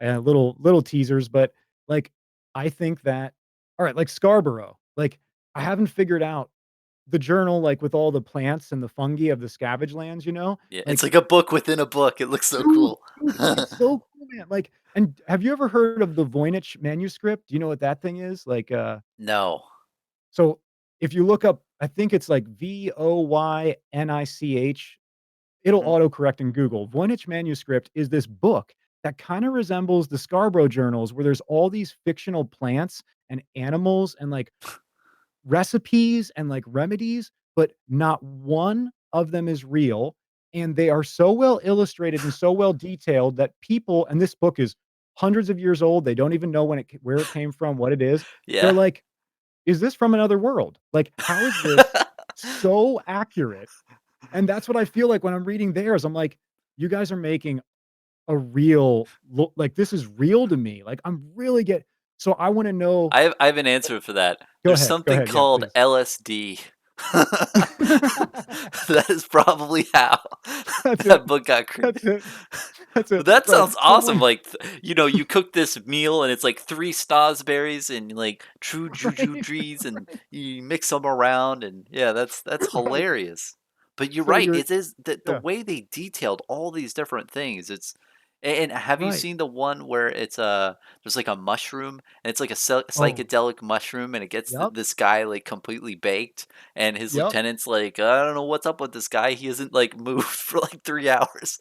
little teasers, but, like, I think that alright, like Scarborough, like, I haven't figured out the journal, like, with all the plants and the fungi of the scavenge lands, you know?
Yeah, it's
Like,
like a book within a book. It looks so
dude,
cool.
dude, it's so cool, man, like and have you ever heard of the Voynich manuscript? Do you know what that thing is? Like,
No.
so if you look up I think it's like Voynich, it'll
Hmm.
autocorrect in Google. Voynich manuscript is this book that kinda resembles the Scarborough journals where there's all these fictional plants and animals and, like, recipes and, like, remedies, but not one of them is real, and they are so well illustrated and so well detailed that people and this book is hundreds of years old, they don't even know where it came from, what it is. They're
Yeah.
like, "Is this from another world? Like, how is this so accurate?" And that's what I feel like when I'm reading theirs. I'm like, "You guys are making a real like, this is real to me." Like, I'm really get so I wanna know.
I have an answer for that. There's
Go
something
ahead, yeah,
called
please.
LSD. That is probably how
That's it.
that book got
That's it. That's it.
But that
Right.
sounds awesome,
Someone
like, you cook this meal and it's, like, 3 snozzberries and, like, true juju
right,
trees and
right,
you mix them around and yeah, that's
right.
hilarious. But you're
So
right,
you're
it is the
yeah,
way they detailed all these different things, it's and have you
right.
seen the one where it's, there's, like, a mushroom, and it's, like, a
Oh,
psychedelic mushroom, and it gets
yep,
this guy, like, completely baked, and his
yep.
lieutenant's like, "I don't know what's up with this guy, he hasn't, like, moved for, like, 3 hours."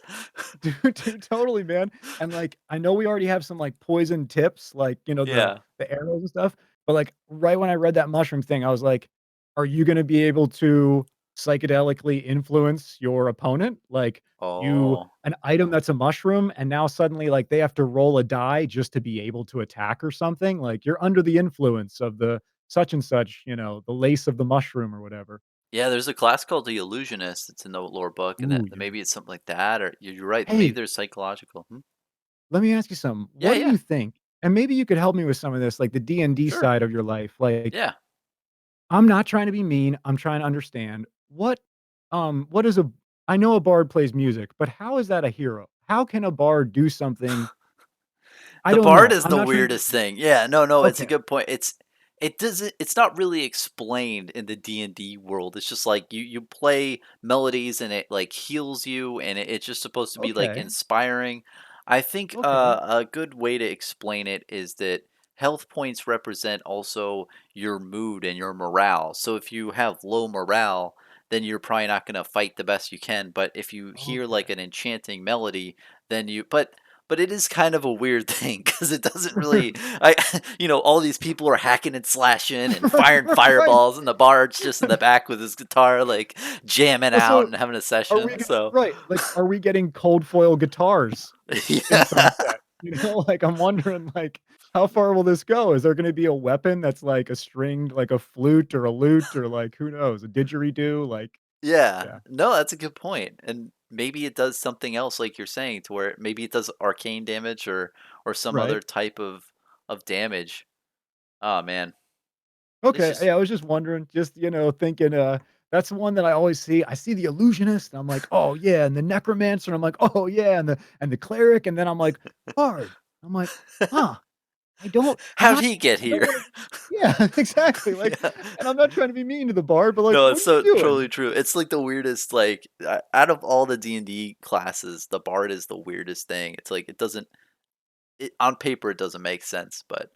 Dude, totally, man. And, like, I know we already have some, like, poison tips, like,
Yeah.
the arrows and stuff, but, like, right when I read that mushroom thing, I was like, "Are you gonna be able to psychedelically influence your opponent?" Like, you
Oh.
an item that's a mushroom, and now suddenly, like, they have to roll a die just to be able to attack or something? Like, you're under the influence of the such and such, the lace of the mushroom or whatever.
Yeah, there's a class called The Illusionist, it's in the lore book, and
Ooh,
that
yeah.
maybe it's something like that, or you're right, maybe
Hey,
there's psychological. Hmm?
let me ask you something.
Yeah,
What do
yeah,
you think and maybe you could help me with some of this, like the D&D
sure.
side of your life. Like,
Yeah.
I'm not trying to be mean, I'm trying to understand. What is a I know a bard plays music, but how is that a hero? How can a bard do something I
The
don't
bard
know.
is
I'm
the
not trying to be
weirdest
mean.
thing. Yeah, no, no, it's a
Okay.
good point. It's not really explained in the D&D world. It's just like you play melodies and it like heals you and it's just supposed to be like
Okay.
inspiring. I think
Okay.
a good way to explain it is that health points represent also your mood and your morale. So if you have low morale, then you're probably not going to fight the best you can, but if you hear like
Okay.
an enchanting melody, then you but it is kind of a weird thing because it doesn't really I all these people are hacking and slashing and firing
Right.
fireballs, and the bard's just in the back with his guitar, like, jamming
Well,
out
so
and having a
are we
session,
get
so
right, like, are we getting cold foil guitars in
yeah.
Sunset? Like, I'm wondering, like, how far will this go? Is there gonna be a weapon that's like a stringed like a flute or a lute or, like, who knows, a didgeridoo? Like,
Yeah.
yeah,
No, that's a good point, and maybe it does something else like you're saying to where maybe it does arcane damage or some
right.
other type of damage. Oh, man. It's
Okay,
just
yeah, I was just wondering, just, thinking, that's the one that I always see. I see the illusionist, and I'm like, "Oh, yeah," and the necromancer, and I'm like, "Oh, yeah," and the cleric, and then I'm like, "Bard." I'm like, "Huh, I'm
how'd
not
he get
I don't
here?
wanna." Yeah, exactly, like,
Yeah.
and I'm not trying to be mean to the bard, but, like,
No,
"What
it's
are you
so
doing?"
totally true. It's like the weirdest, like, out of all the D&D classes, the bard is the weirdest thing. It's like it doesn't on paper it doesn't make sense, but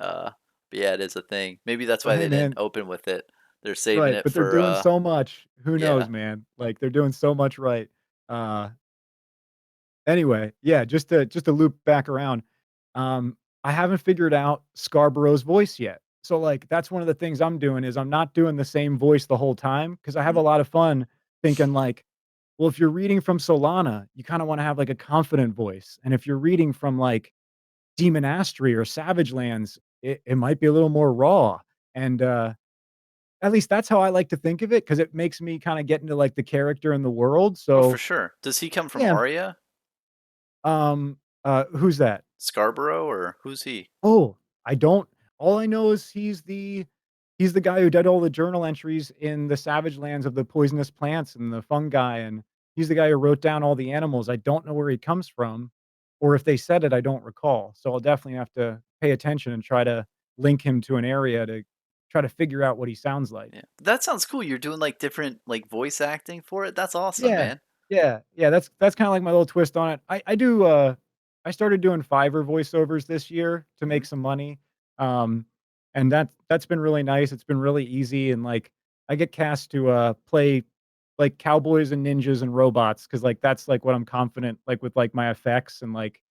yeah, it is a thing. Maybe that's
But,
why
hey,
they didn't
man.
open with it. They're saving
Right,
it
but they're
for
doing so much. Who knows,
yeah.
man? Like, they're doing so much right. Uh Anyway, yeah, just to loop back around, I haven't figured out Scarborough's voice yet. So, like, that's one of the things I'm doing is I'm not doing the same voice the whole time because I have
Mhm.
a lot of fun thinking like, well, if you're reading from Solana, you kinda wanna have, like, a confident voice, and if you're reading from, like, Demonastery or Savage Lands, it might be a little more raw, and, at least that's how I like to think of it because it makes me kinda get into, like, the character and the world,
Oh, for
so,
sure. Does he come from
yeah,
Aria?
who's that?
Scarborough, or who's he?
Oh, I don't all I know is he's the guy who did all the journal entries in the Savage Lands of the poisonous plants and the fungi, and he's the guy who wrote down all the animals. I don't know where he comes from, or if they said it, I don't recall. So I'll definitely have to pay attention and try to link him to an area to try to figure out what he sounds like.
Yeah. That sounds cool. You're doing like different like voice acting for it. That's awesome,
Yeah.
man.
Yeah, that's kinda like my little twist on it. I started doing Fiverr voiceovers this year to make
Mhm.
some money, um, and that's been really nice. It's been really easy, and, like, I get cast to, play, like, cowboys and ninjas and robots because like, that's, like, what I'm confident, like, with, like, my effects and, like,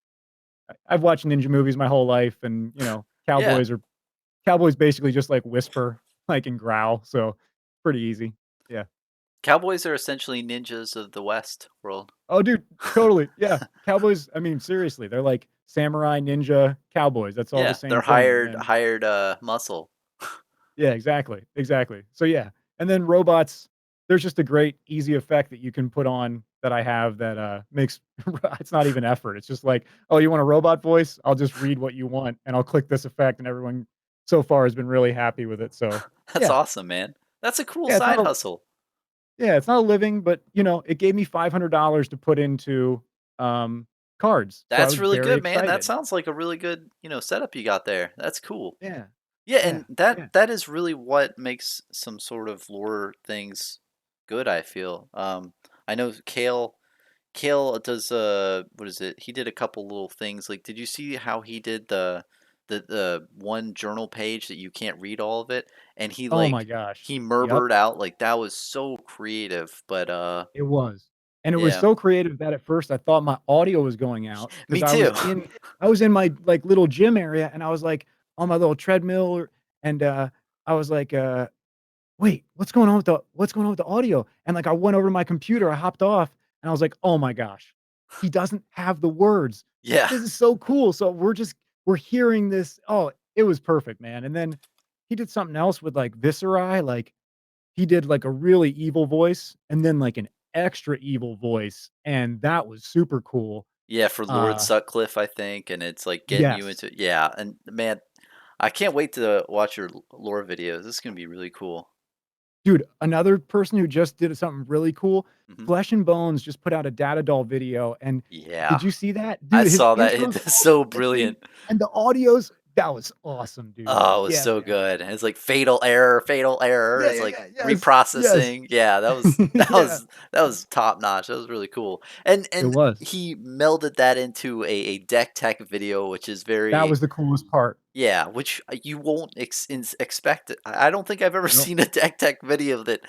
I've watched ninja movies my whole life and,
Yeah.
cowboys basically just, like, whisper, like, and growl, so pretty easy. Yeah.
Cowboys are essentially ninjas of the West world.
Oh, dude, totally, yeah. Cowboys, I mean, seriously, they're like samurai, ninja, cowboys, that's all the
Yeah, they're
same thing, and
hired
then
hired muscle.
yeah, exactly, exactly. So, yeah, and then robots, there's just a great easy effect that you can put on that I have that, makes it's not even effort, it's just like, "Oh, you want a robot voice? I'll just read what you want, and I'll click this effect," and everyone so far has been really happy with it, so,
That's
yeah.
awesome, man. That's a cool
Yeah, it's not
side
a
hustle.
yeah, it's not a living, but, it gave me $500 to put into, um, cards, so I
That's
was
really
very
good, man. That
excited.
sounds like a really good, setup you got there. That's cool.
Yeah.
Yeah,
Yeah.
and that
Yeah.
that is really what makes some sort of lore things good, I feel. I know Kale does what is it? He did a couple little things. Like, did you see how he did the one journal page that you can't read all of it? And he
Oh my
like
gosh.
he
Yep,
murmured out like that was so creative. But
it was. And it was
yeah.
so creative that at first I thought my audio was going out because
Me too.
I was in my, like, little gym area and I was, like, on my little treadmill and, I was like, "Wait, what's going on with the audio?" And, like, I went over to my computer, I hopped off, and I was like, "Oh my gosh, he doesn't have the words.
Yeah.
This is so cool." So we're hearing this. Oh, it was perfect, man. And then he did something else with, like, Visceri, like, he did, like, a really evil voice and then, like, an extra evil voice, and that was super cool.
Yeah, for Lord
Uh,
Sutcliffe, I think, and it's like getting you
yes.
into yeah, and man, I can't wait to watch your lore videos. This is gonna be really cool.
Dude, another person who just did something really cool,
Mhm.
Flesh and Bones just put out a Data Doll video, and
Yeah.
did you see that?
I
Dude, his
saw that.
intro's
It's
all
so
glitching,
brilliant.
and the audio's that was awesome, dude.
Oh, it was
Yeah,
so
man.
good. And it's like fatal error, fatal error.
Yeah,
It's
yeah,
like
yeah, yes, yes.
reprocessing. Yeah, that was
Yeah.
that was top notch. That was really cool.
It
And
was.
he melded that into a deck tech video, which is
That
very
was the coolest part.
yeah, which you won't expect. I don't think I've ever
No,
seen a deck tech video that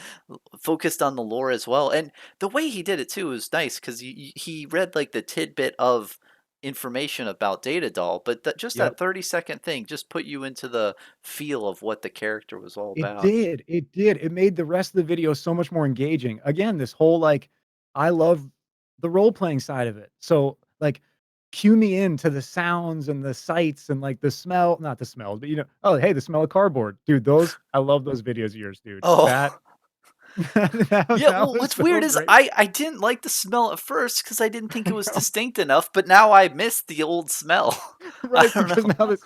focused on the lore as well. And the way he did it too was nice because he read like the tidbit of information about Data Doll, but just
yep.
that 30-second thing just put you into the feel of what the character was all
It
about.
did, it did. It made the rest of the video so much more engaging. Again, this whole, like, I love the role-playing side of it. So, like, cue me in to the sounds and the sights and, like, the smell not the smells, but, "Oh, hey, the smell of cardboard." Dude, those I love those videos of yours, dude. That
Oh, yeah.
that
Well,
was
what's
so
weird is
great.
I didn't like the smell at first because I didn't think
I
it was
know,
distinct enough, but now I miss the old smell. I
right?
don't
Because
know.
now this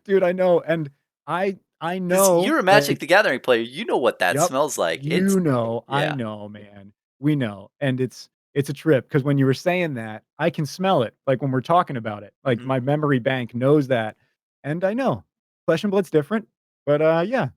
dude, I know, and I
'Cause
know
you're a
that
Magic the Gathering player, you know what that
yep.
smells like. It's
You know, I
yeah.
know, man. We know, and it's a trip because when you were saying that, I can smell it, like, when we're talking about it. Like,
Mhm.
my memory bank knows that, and I know. Flesh and Blood's different, but, yeah,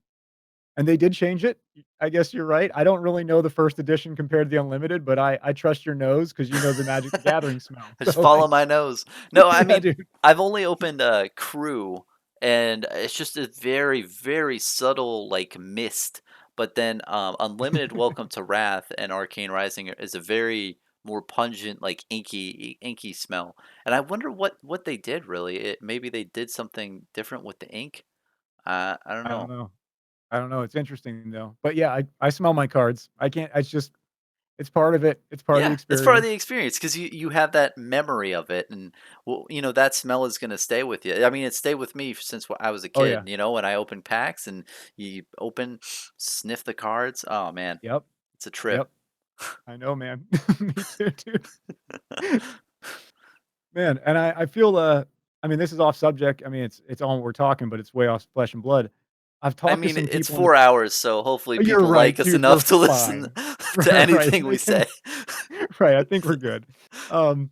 and they did change it. I guess you're right. I don't really know the first edition compared to the unlimited, but I trust your nose because you know the Magic the Gathering smell.
I just
So,
follow
like
my nose. No, I
yeah,
mean,
dude.
I've only opened, Crew, and it's just a very, very subtle, like, mist, but then, Unlimited Welcome to Wrath and Arcane Rising is a very more pungent, like, inky smell, and I wonder what they did really. Maybe they did something different with the ink? I don't
I don't
know.
know. I don't know. It's interesting, though. But, yeah, I smell my cards. I can't it's just it's part of it. It's part of the
Yeah, it's part of the
experience.
experience because you have that memory of it, and well, that smell is gonna stay with you. I mean, it stayed with me since I was a
Oh,
kid.
yeah.
When I open packs and you open, sniff the cards. Oh man,
Yep.
it's a trip.
Yep. I know, man. Me too, dude. Man, and I feel, I mean, this is off subject. I mean, it's on what we're talking, but it's way off Flesh and Blood. I've
I
talked to
mean,
some
it's
people in the
4 hours, so hopefully
You're
people like
right,
us
dude, we're
enough to listen
fine.
to
Right,
anything
they
we say.
can right, I think we're good. Um,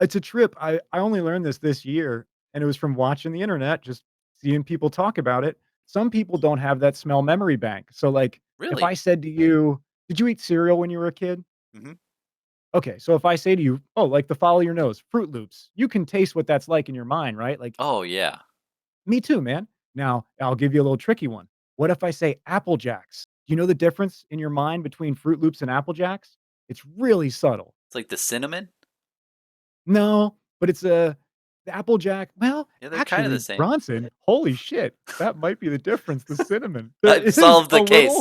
it's a trip. I only learned this year, and it was from watching the internet, just seeing people talk about it. Some people don't have that smell memory bank. So, like, if I
Really?
said to you, "Did you eat cereal when you were a kid?"
Hmm.
Okay, so if I say to you, "Oh, like the follow your nose, Fruit Loops," you can taste what that's like in your mind, right? Like,
Oh yeah.
me too, man. Now, I'll give you a little tricky one. What if I say Apple Jacks? Do you know the difference in your mind between Fruit Loops and Apple Jacks? It's really subtle.
It's like the cinnamon.
No, but it's a the Apple Jack well,
Yeah, they're kind of the
actually,
same.
Bronson, holy shit, that might be the difference, the cinnamon. There
I've
is
solved
a
the case.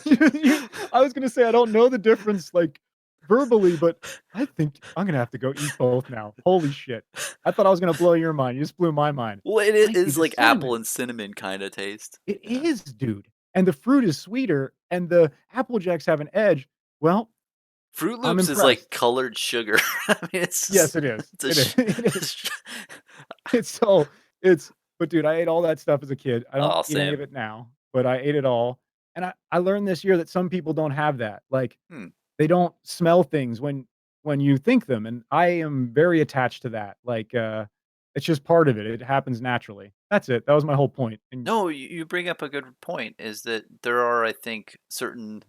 little I was gonna say I don't know the difference, like, verbally, but I think I'm gonna have to go eat both now. Holy shit. I thought I was gonna blow your mind, you just blew my mind.
Well,
Might be
is
the
like apple
cinnamon.
and cinnamon kind of taste.
It
Yeah.
is, dude, and the fruit is sweeter, and the Apple Jacks have an edge. Well,
Fruit
I'm
Loops is like
impressed.
colored sugar. I mean, it's
Yes,
just,
it is.
it's a
It is.
sh-
It is. It's so it's but dude, I ate all that stuff as a kid. I don't
oh,
eat any of
same.
it now, but I ate it all, and I learned this year that some people don't have that, like,
Hmm.
they don't smell things when you think them, and I am very attached to that, like, it's just part of it. It happens naturally. That's it. That was my whole point, and
No, you bring up a good point. Is that there are, I think, certain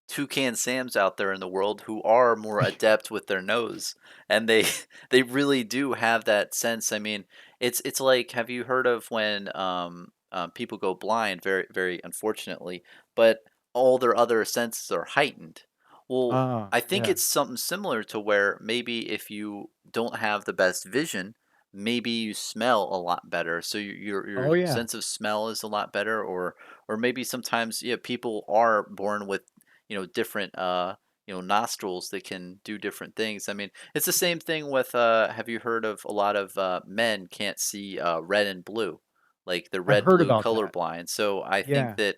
toucan Sams out there in the world who are more adept with their nose, and they they really do have that sense. I mean, it's like, have you heard of when people go blind? Very very unfortunately, but all their other senses are heightened. Well, I think
yeah.
it's something similar to where maybe if you don't have the best vision, maybe you smell a lot better, so your
Oh, yeah.
sense of smell is a lot better, or maybe sometimes yeah people are born with different nostrils that can do different things. I mean, it's the same thing with have you heard of a lot of men can't see red and blue, like the
I've
red
heard
blue
about that.
colorblind. So I think
Yeah.
that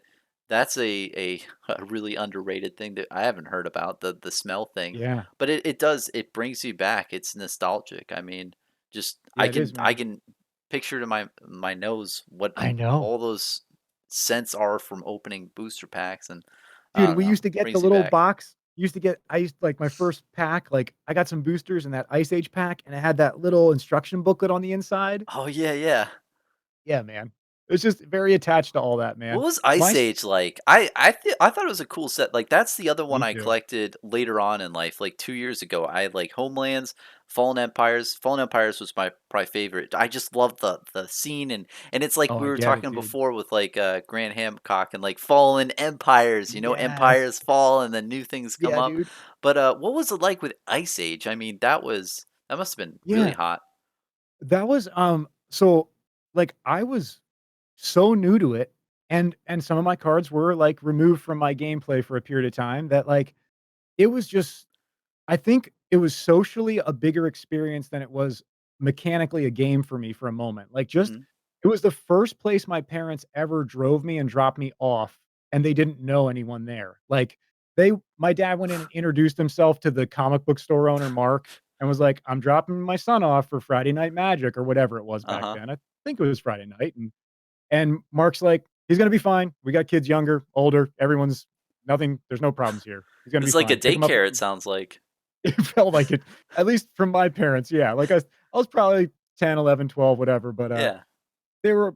that's a really underrated thing that I haven't heard about, the smell thing.
Yeah.
But it brings you back. It's nostalgic. I mean, just
Yeah, it is,
I
man.
can picture to my nose what
I know.
all those scents are from opening booster packs, and I
Dude,
don't
we
know.
used to get the
Brings you
little
back.
box used to get I used like, my first pack, like, I got some boosters in that Ice Age pack, and it had that little instruction booklet on the inside.
Oh, yeah, yeah.
Yeah, man. It's just very attached to all that,
What
man.
was
My
Ice
s
Age like? I thought it was a cool set. Like that's the other one
Me
I
too.
collected later on in life, like 2 years ago. I had like Homelands, Fallen Empires. Fallen Empires was my probably favorite. I just love the scene and it's like
Oh,
we
I
were
get it,
talking
dude.
before with like Graham Hancock and like Fallen Empires. You know,
Yes.
empires fall and then new things come
Yeah,
up.
dude.
But what was it like with Ice Age? I mean, that must have been really
Yeah.
hot.
That was, so, like, I was so new to it, and some of my cards were, like, removed from my gameplay for a period of time that, like, it was just I think it was socially a bigger experience than it was mechanically a game for me for a moment. Like, just
Hmm.
it was the first place my parents ever drove me and dropped me off, and they didn't know anyone there. Like, they my dad went in and introduced himself to the comic book store owner, Mark, and was like, "I'm dropping my son off for Friday Night Magic," or whatever it was
Uh
back
huh.
then. I think it was Friday night, and Mark's like, "He's gonna be fine. We got kids younger, older, everyone's nothing there's no problems here. He's gonna be
It's like a
fine. Pick him up."
daycare. It sounds like.
It felt like it, at least from my parents, yeah, like, I was probably 10, 11, 12, whatever, but,
Yeah.
they were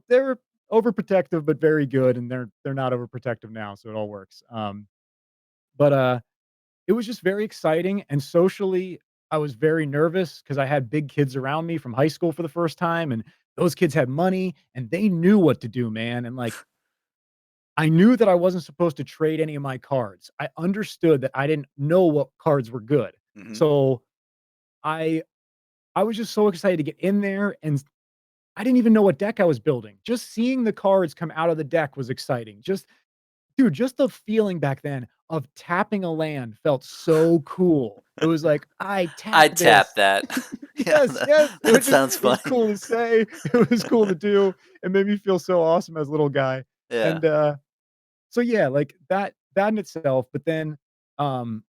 overprotective, but very good, and they're not overprotective now, so it all works, but, it was just very exciting, and socially, I was very nervous because I had big kids around me from high school for the first time, and those kids had money, and they knew what to do, man, and, like, I knew that I wasn't supposed to trade any of my cards. I understood that I didn't know what cards were good,
Hmm.
so I I was just so excited to get in there, and I didn't even know what deck I was building. Just seeing the cards come out of the deck was exciting. Just dude, just the feeling back then of tapping a land felt so cool. It was like, "I
I'd
tapped
tap
this."
that. Yeah,
Yes, yes. It
that
was just
sounds
it was
funny.
cool to say. It was cool to do. It made me feel so awesome as a little guy.
Yeah.
And, so yeah, like, that in itself, but then, um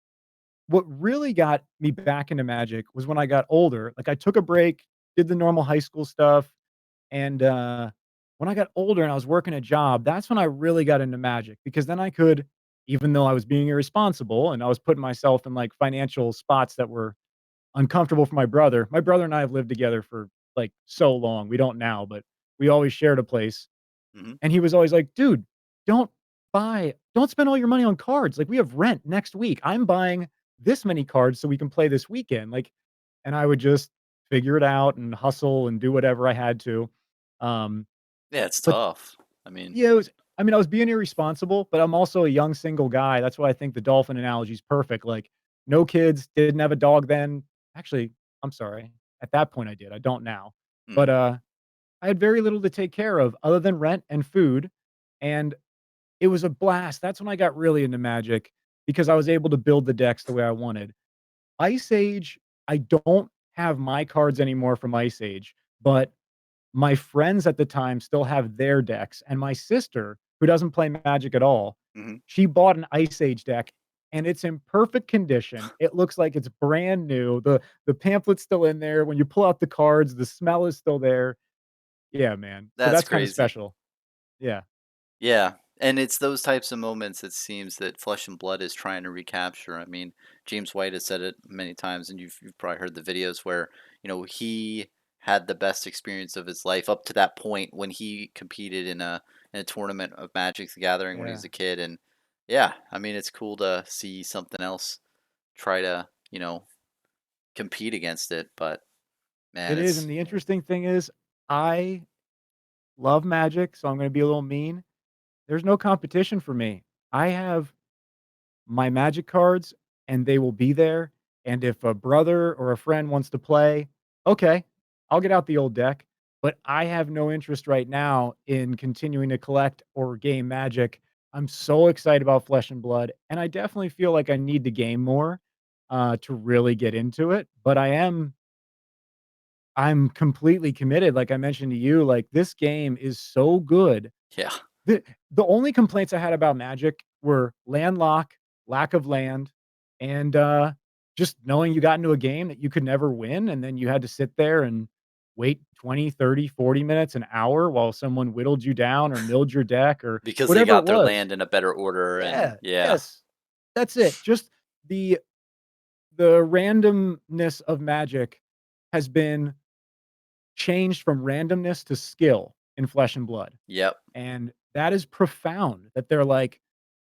what really got me back into Magic was when I got older. Like, I took a break, did the normal high school stuff, and, when I got older and I was working a job, that's when I really got into Magic because then I could, even though I was being irresponsible and I was putting myself in, like, financial spots that were uncomfortable for my brother and I have lived together for, like, so long. We don't now, but we always shared a place,
Mhm.
and he was always like, "Dude, don't don't spend all your money on cards. Like, we have rent next week. I'm buying this many cards so we can play this weekend." Like, and I would just figure it out and hustle and do whatever I had to. Um,
Yeah, it's
but
tough. I mean,
yeah, I mean, I was being irresponsible, but I'm also a young single guy. That's why I think the dolphin analogy is perfect. Like, no kids, didn't have a dog then. Actually, I'm sorry. At that point I did. I don't now. But
mhm.
I had very little to take care of other than rent and food. And it was a blast. That's when I got really into Magic because I was able to build the decks the way I wanted. Ice Age, I don't have my cards anymore from Ice Age, but my friends at the time still have their decks, and my sister, who doesn't play Magic at all,
Mhm.
she bought an Ice Age deck, and it's in perfect condition. It looks like it's brand new. The pamphlet's still in there. When you pull out the cards, the smell is still there. Yeah, man. So
That's
that's kinda
crazy.
special. Yeah.
Yeah, and it's those types of moments it seems that Flesh and Blood is trying to recapture. I mean, James White has said it many times, and you've probably heard the videos where, he had the best experience of his life up to that point when he competed in a tournament of Magic the Gathering when he
Yeah.
was a kid. And yeah, I mean, it's cool to see something else try to, compete against it, but man,
It is,
it's
and the interesting thing is I love Magic, so I'm gonna be a little mean. There's no competition for me. I have my Magic cards, and they will be there, and if a brother or a friend wants to play, okay, I'll get out the old deck, but I have no interest right now in continuing to collect or game Magic. I'm so excited about Flesh and Blood, and I definitely feel like I need to game more, to really get into it, but I'm completely committed, like I mentioned to you, like, this game is so good.
yeah,
The the only complaints I had about Magic were land lock, lack of land, and, just knowing you got into a game that you could never win, and then you had to sit there and wait 20, 30, 40 minutes, an hour while someone whittled you down or milled your deck or
Because they
whatever it
got their
was.
land in a better order and
Yeah,
yeah.
yes. That's it. Just the the randomness of Magic has been changed from randomness to skill in Flesh and Blood,
Yep.
and that is profound that they're like,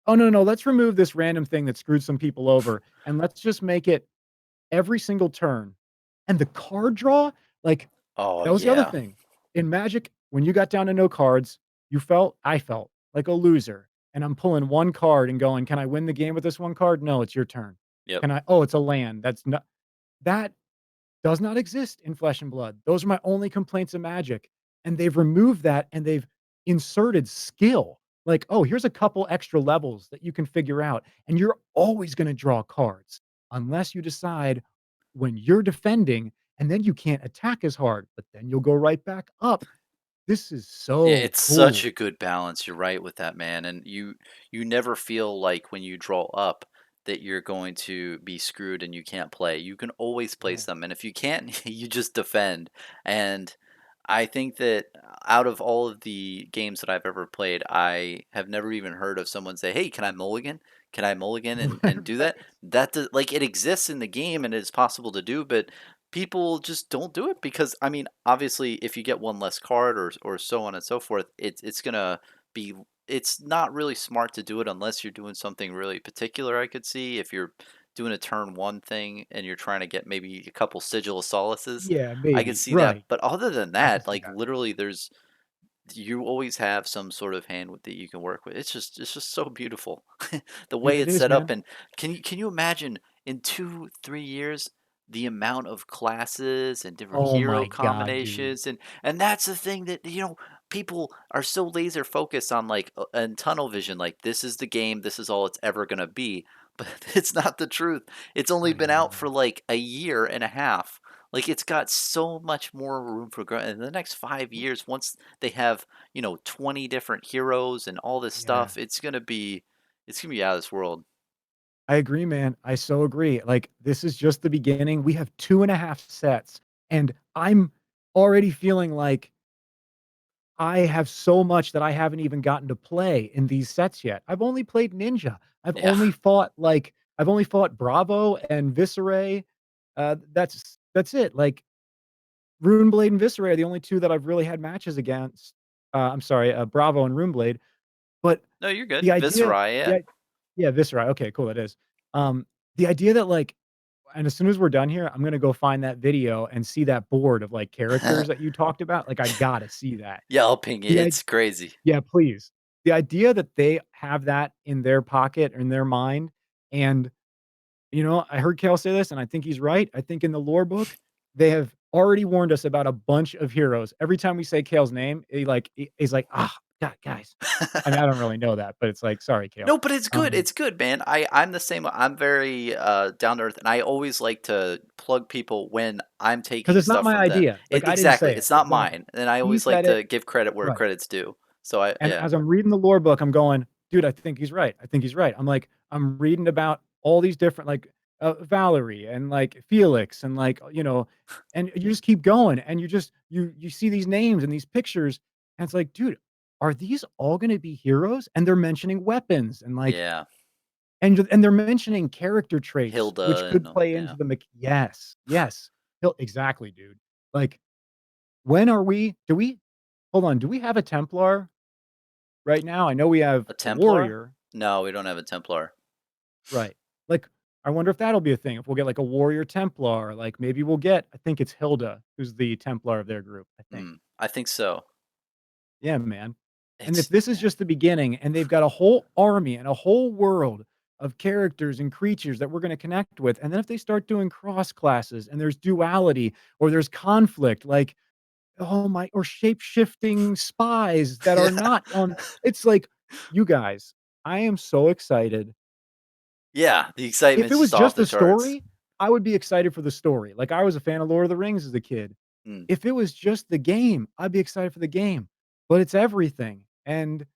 "Oh, no, no, let's remove this random thing that screwed some people over, and let's just make it every single turn." And the card draw, like,
Oh,
that was the other
yeah.
thing. In Magic, when you got down to no cards, I felt like a loser, and I'm pulling 1 card and going, "Can I win the game with this 1 card? No, it's your turn.
Yep.
Can I Oh, it's a land. That's not that does not exist in Flesh and Blood. Those are my only complaints of Magic, and they've removed that, and they've inserted skill. Like, "Oh, here's a couple extra levels that you can figure out, and you're always gonna draw cards unless you decide when you're defending, and then you can't attack as hard, but then you'll go right back up." This is
Yeah,
so
it's such
cool.
a good balance, you're right with that, man, and you never feel like when you draw up that you're going to be screwed and you can't play. You can always play
Yeah.
some, and if you can't, you just defend, and I think that out of all of the games that I've ever played, I have never even heard of someone say, "Hey, can I mulligan? Can I mulligan and do that?"
Right.
That does, like, it exists in the game and it's possible to do, but people just don't do it because I mean, obviously, if you get one less card or so on and so forth, it's gonna be it's not really smart to do it unless you're doing something really particular. I could see if you're doing a turn one thing and you're trying to get maybe a couple sigil of solaces,
Yeah,
I could
maybe.
see that.
Right.
But other than
I can
that,
see
like
that.
literally, you always have some sort of hand with that you can work with. It's just so beautiful, the way
It
it's
is,
set up.
man.
And can you imagine in 2 3 years the amount of classes and different
Oh
hero
my god, dude.
combinations and that's the thing that people are so laser focused on like and tunnel vision like this is the game, this is all it's ever gonna be, but it's not the truth. It's only
I
been out
know.
for like a year and a half. Like it's got so much more room for growth in the next 5 years once they have 20 different heroes and all this
Yeah.
stuff. It's gonna be out of this world.
I agree, man. I so agree. Like, this is just the beginning. We have 2.5 sets, and I'm already feeling like I have so much that I haven't even gotten to play in these sets yet. I've only played Ninja.
Yeah.
I've only fought Bravo and Viscera. That's it. Like, Runeblade and Viscera are the only 2 that I've really had matches against. I'm sorry, Bravo and Runeblade. But
No, you're
the
good.
idea
Viscera, yeah.
yeah, yeah, Viscera. Okay, cool, that is. The idea that, like and as soon as we're done here, I'm gonna go find that video and see that board of, like, characters that you talked about. Like, I gotta see that.
Yeah, I'll ping it.
The I
It's crazy.
Yeah, please. The idea that they have that in their pocket, or in their mind, and, I heard Kale say this, and I think he's right. I think in the lore book, they have already warned us about a bunch of heroes. Every time we say Kale's name, he's like, "Ah, God, guys." I mean, I don't really know that, but it's like, "Sorry, Kale."
No, but it's good.
Um,
It's good, man. I'm the same. I'm very down to earth, and I always like to plug people when I'm
'Cause
taking
it's not
stuff
my
from them.
idea. Like, I didn't
Exactly.
say it.
It's not
Like,
mine, and I
he
always like
said it.
to give credit where
Right.
credit's due. So I
And
yeah.
as I'm reading the lore book, I'm going, "Dude, I think he's right. I think he's right." I'm reading about all these different, like, Valerie and, like, Felix and, like, and you just keep going and you see these names and these pictures, and it's like, "Dude, are these all gonna be heroes?" And they're mentioning weapons and, like
Yeah.
and they're mentioning character traits, which
Hilda
could
and
play
yeah.
into the mech yes, yes. Exactly, dude. Like, when are we do we hold on, do we have a Templar right now? I know we have
A
a
Templar?
warrior,
No, we don't have a Templar.
right. Like, I wonder if that'll be a thing, if we'll get, like, a warrior Templar, like, maybe we'll get I think it's Hilda who's the Templar of their group, I think.
I think so.
Yeah, man. And if
It's
this is
yeah.
just the beginning and they've got a whole army and a whole world of characters and creatures that we're gonna connect with, and then if they start doing cross classes and there's duality or there's conflict, like, oh my or shape-shifting spies that are
Yeah.
not on it's like, you guys, I am so excited.
Yeah, the
If it
excitement's
was
just off
just
the
a
charts.
story, I would be excited for the story. Like, I was a fan of Lord of the Rings as a kid.
Mm.
If it was just the game, I'd be excited for the game, but it's everything, and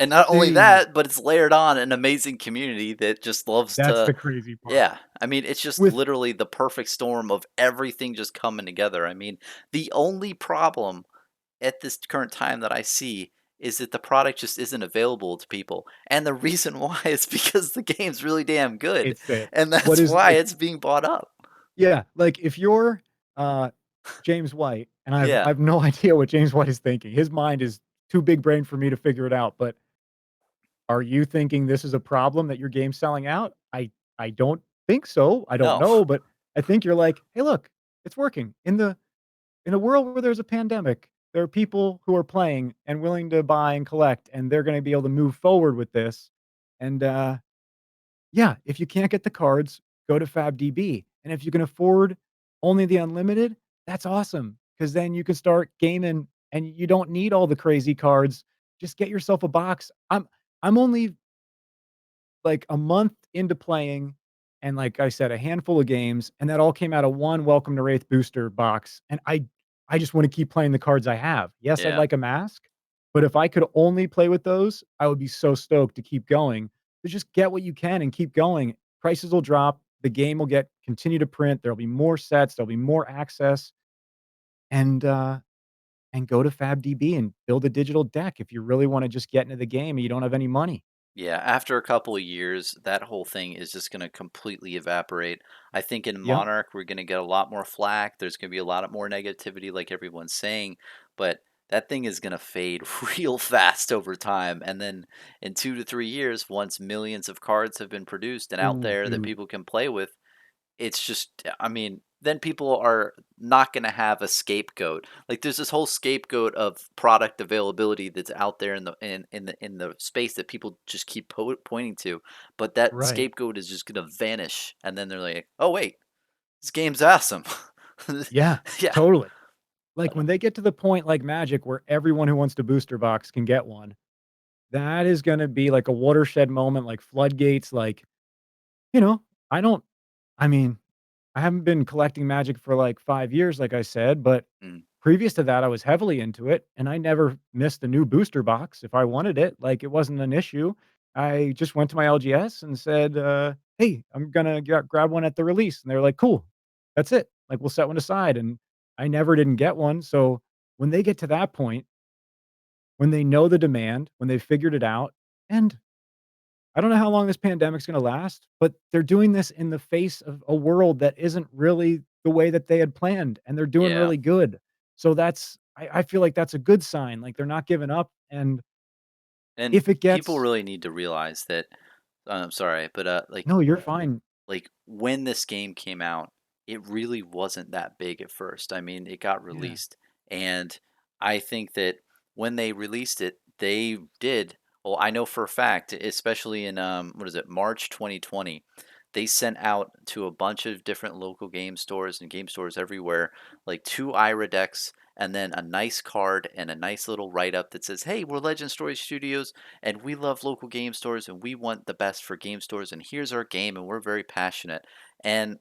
And not only
They
that, but it's layered on an amazing community that just loves
That's
to
the crazy part.
yeah. I mean, it's just
With
literally the perfect storm of everything just coming together. I mean, the only problem at this current time that I see is that the product just isn't available to people. And the reason why is because the game's really damn good.
it's it.
And
What
that's
is
why
like
it's being bought up.
Yeah, like, if you're, uh, James White, and
Yeah.
I've no idea what James White is thinking. His mind is too big brain for me to figure it out, but are you thinking this is a problem that your game's selling out? I don't think so. I don't
No.
know, but I think you're like, "Hey, look, it's working. In a world where there's a pandemic, there are people who are playing and willing to buy and collect, and they're gonna be able to move forward with this." And, yeah, if you can't get the cards, go to FabDB, and if you can afford only the unlimited, that's awesome, because then you can start gaming, and you don't need all the crazy cards. Just get yourself a box. I'm only, like, a month into playing, and like I said, a handful of games, and that all came out of one Welcome to Wraith booster box, and I just wanna keep playing the cards I have. Yes, I'd
Yeah.
like a mask, but if I could only play with those, I would be so stoked to keep going. To just get what you can and keep going. Prices will drop, the game will get continue to print, there'll be more sets, there'll be more access, and, uh, and go to FabDB and build a digital deck if you really wanna just get into the game and you don't have any money.
Yeah, after a couple of years, that whole thing is just going to completely evaporate. I think in
Yep.
Monarch, we're going to get a lot more flack. There's going to be a lot of more negativity, like everyone's saying, but that thing is going to fade real fast over time. And then in 2 to 3 years, once millions of cards have been produced and out
Ooh,
there that
dude.
people can play with, it's just I mean, then people are not gonna have a scapegoat. Like, there's this whole scapegoat of product availability that's out there in the space that people just keep pointing to, but that
Right.
scapegoat is just gonna vanish, and then they're like, "Oh, wait, this game's awesome."
Yeah,
Yeah,
totally. Like,
uh,
when they get to the point like Magic where everyone who wants to booster box can get one, that is gonna be like a watershed moment, like floodgates, like, you know, I don't I mean, I haven't been collecting Magic for like 5 years, like I said, but
mm,
previous to that, I was heavily into it, and I never missed a new booster box if I wanted it, like, it wasn't an issue. I just went to my LGS and said, "Hey, I'm gonna grab one at the release," and they were like, "Cool, that's it, like, we'll set one aside," and I never didn't get one, so when they get to that point, when they know the demand, when they've figured it out, and I don't know how long this pandemic's gonna last, but they're doing this in the face of a world that isn't really the way that they had planned, and they're doing
yeah,
really good. So that's I feel like that's a good sign, like, they're not giving up, and
and
if it
people
gets
really need to realize that I'm sorry, but,
No, you're fine.
when this game came out, it really wasn't that big at first. I mean, it got
Yeah,
released, and I think that when they released it, they did. Well, I know for a fact, especially in what is it, March 2020, they sent out to a bunch of different local game stores and game stores everywhere, like 2 Ira decks. And then a nice card and a nice little write up that says, "Hey, we're Legend Story Studios and we love local game stores and we want the best for game stores and here's our game and we're very passionate." And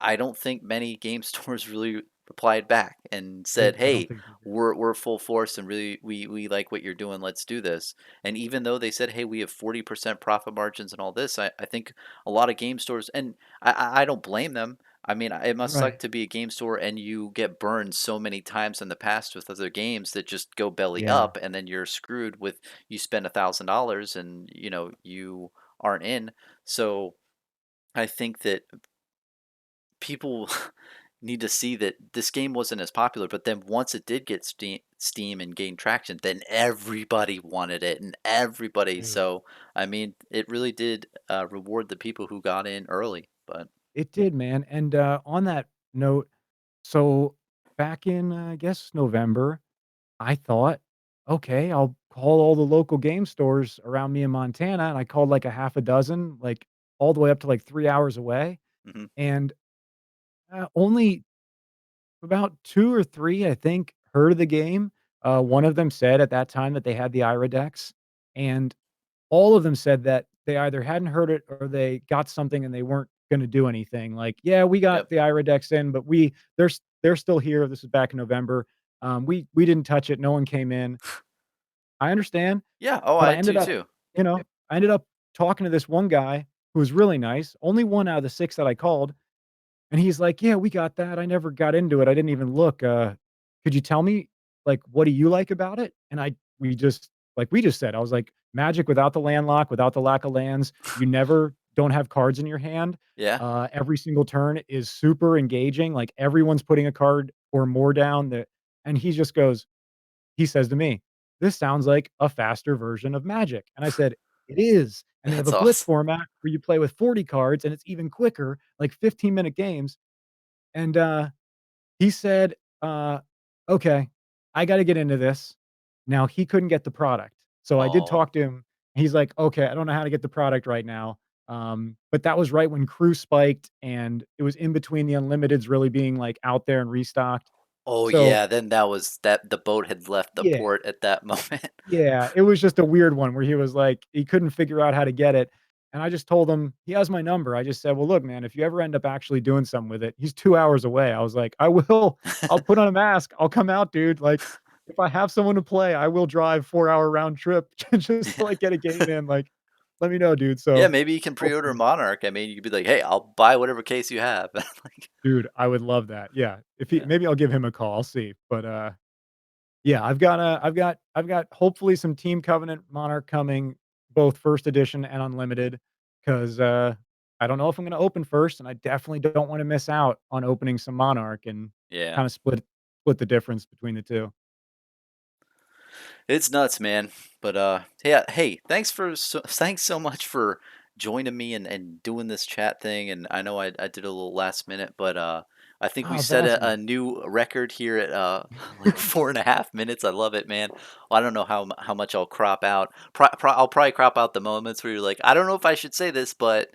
I don't think many game stores really replied back and said,
I don't
"Hey,
think they did.
we're full force and really we like what you're doing. Let's do this." And even though they said, "Hey, we have 40% profit margins and all this," I think a lot of game stores and I don't blame them. I mean, it must suck
Right.
to be a game store and you get burned so many times in the past with other games that just go belly
Yeah,
up, and then you're screwed with you spend $1,000 and you aren't in. So I think that people need to see that this game wasn't as popular, but then once it did get Steam and gain traction, then everybody wanted it and everybody.
dude.
So, I mean, it really did reward the people who got in early. But
It did, man, and, on that note, so back in, I guess, November, I thought, "Okay, I'll call all the local game stores around me in Montana," and I called, like, a half a dozen, like, all the way up to, like, 3 hours away,
mhm,
and, only about 2 or 3, I think, heard of the game. One of them said at that time that they had the Ira decks, and all of them said that they either hadn't heard it or they got something and they weren't gonna do anything, like, "Yeah, we got
yep,
the Ira decks in, but they're still here." This is back in November. We didn't touch it, no one came in." I understand,
Yeah. Oh,
but
I do too.
I ended up talking to this one guy who was really nice, only 1 out of the 6 that I called, and he's like, "Yeah, we got that. I never got into it. I didn't even look. Could you tell me, like, what do you like about it?" And I we just like we just said, I was like, "Magic without the landlock, without the lack of lands. You never don't have cards in your hand.
Yeah.
Every single turn is super engaging. Like, everyone's putting a card or more down that." And he says to me, "This sounds like a faster version of Magic." And I said, "It is. And they have
That's
a blitz
awesome.
format where you play with 40 cards and it's even quicker, like 15-minute games." And he said, "Okay, I gotta get into this." Now he couldn't get the product. So I did
Oh.
talk to him. He's like, "Okay, I don't know how to get the product right now." But that was right when Crew spiked, and it was in between the unlimiteds really being, like, out there and restocked.
Oh,
So
yeah, then that was that the boat had left the
yeah.
port at that moment.
Yeah, it was just a weird one where he was like, he couldn't figure out how to get it, and I just told him he has my number. I just said, "Well, look, man, if you ever end up actually doing something with it," he's 2 hours away. I was like, I'll put on a mask. I'll come out, dude. Like, if I have someone to play, I will drive 4-hour round trip just to,
Yeah.
like, get a game in, like, let me know, dude."
Yeah,
So,
maybe you can pre-order
hopefully
Monarch. I mean, you could be like, "Hey, I'll buy whatever case you have." Like,
dude, I would love that. Yeah, if he
yeah.
maybe I'll give him a call, I'll see, but, yeah, I've got hopefully some Team Covenant Monarch coming, both first edition and unlimited, 'cause, I don't know if I'm gonna open first, and I definitely don't wanna miss out on opening some Monarch and
Yeah.
kinda split the difference between the 2.
It's nuts, man. But yeah, hey, thanks so much for joining me and doing this chat thing. And I know I did a little last minute, but I think we
Oh, that's
set
awesome.
a new record here at like 4.5 minutes. I love it, man. Well, I don't know how much I'll crop out. I'll probably crop out the moments where you're like, I don't know if I should say this, but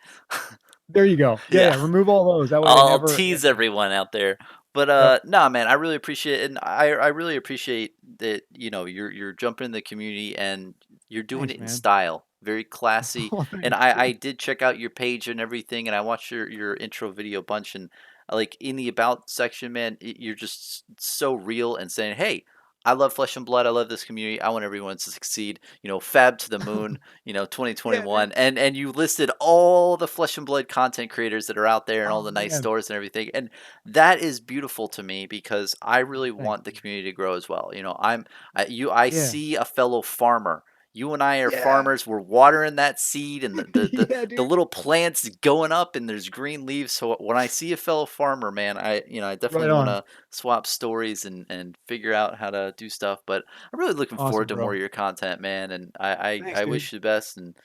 There you go. Yeah,
yeah.
yeah, remove all those, that way they
I'll
never
tease
yeah.
everyone out there. But
Yep.
nah, man, I really appreciate it, and I really appreciate that you're jumping in the community and you're doing
Thanks,
it in
man.
style, very classy.
Oh,
And
thanks,
I
dude.
did check out your page and everything, and I watched your intro video a bunch, and like in the about section, man, you're just so real and saying, hey. I love Flesh and Blood. I love this community. I want everyone to succeed. Fab to the moon.
Yeah, dude.
2021, and you listed all the Flesh and Blood content creators that are out there and all
Oh,
the nice
man.
stores and everything, and that is beautiful to me because I really
Thanks,
want the
dude.
community to grow as well. I
Yeah.
see a fellow farmer. You and I are
Yeah.
farmers. We're watering that seed, and
Yeah,
the
dude.
little plants going up, and there's green leaves. So when I see a fellow farmer, man, I
Right
definitely want
on.
to swap stories and figure out how to do stuff. But I'm really looking
Awesome,
forward to more
bro.
of your content, man, and I
Thanks,
I
dude.
wish you the best. And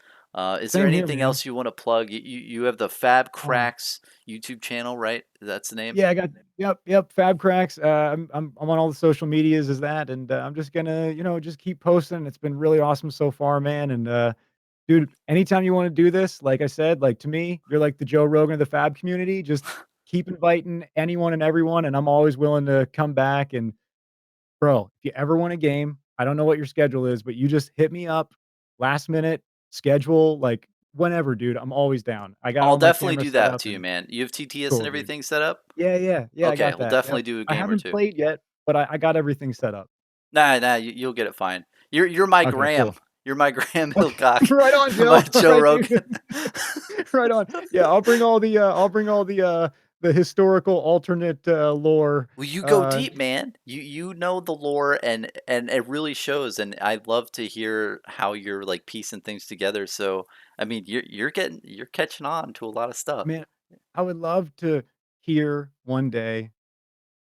is there
Same here,
anything
man.
else you want to plug? You have the
Uh,
FABCrax YouTube channel, right? That's the name.
yeah, I got yep, FabCrax. I'm on all the social medias as that, and I'm just gonna, just keep posting. It's been really awesome so far, man. And dude, anytime you want to do this, like I said, like to me, you're like the Joe Rogan of the Fab community. Just keep inviting anyone and everyone, and I'm always willing to come back. And bro, if you ever want a game, I don't know what your schedule is, but you just hit me up, last minute schedule, like whenever, dude. I'm always down. I got
I'll
all my
definitely
cameras
do
set
that
up
to you,
and
man. You have TTS and
cool, dude.
everything set up?
Yeah, yeah, yeah, I
Okay,
got
we'll
that,
definitely
yep.
do a
I
game or
haven't
two.
played yet, but I got everything set up.
Nah, nah, you'll get it fine. You're my
Okay,
Graham.
cool.
You're my Graham
Okay,
Hancock,
right on,
my
Joe.
Joe
Alright,
Rogan.
dude. Right on. Yeah, I'll bring all the historical alternate, lore,
Well, you go
uh
deep, man. You know the lore, and it really shows. And I love to hear how you're like piecing things together. So I mean, you're catching on to a lot of stuff.
man, I would love to hear one day,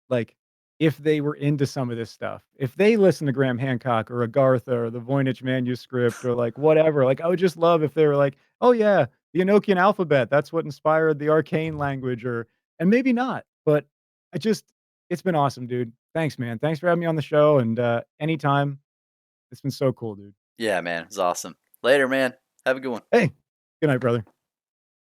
like, if they were into some of this stuff. If they listen to Graham Hancock or Agartha or the Voynich manuscript or, like, whatever, like, I would just love if they were like, "Oh, yeah, the Enochian alphabet, that's what inspired the arcane language," or and maybe not, but I just it's been awesome, dude. Thanks, man. Thanks for having me on the show, and, anytime. It's been so cool, dude.
Yeah, man, it's awesome. Later, man. Have a good one.
Hey, good night, brother.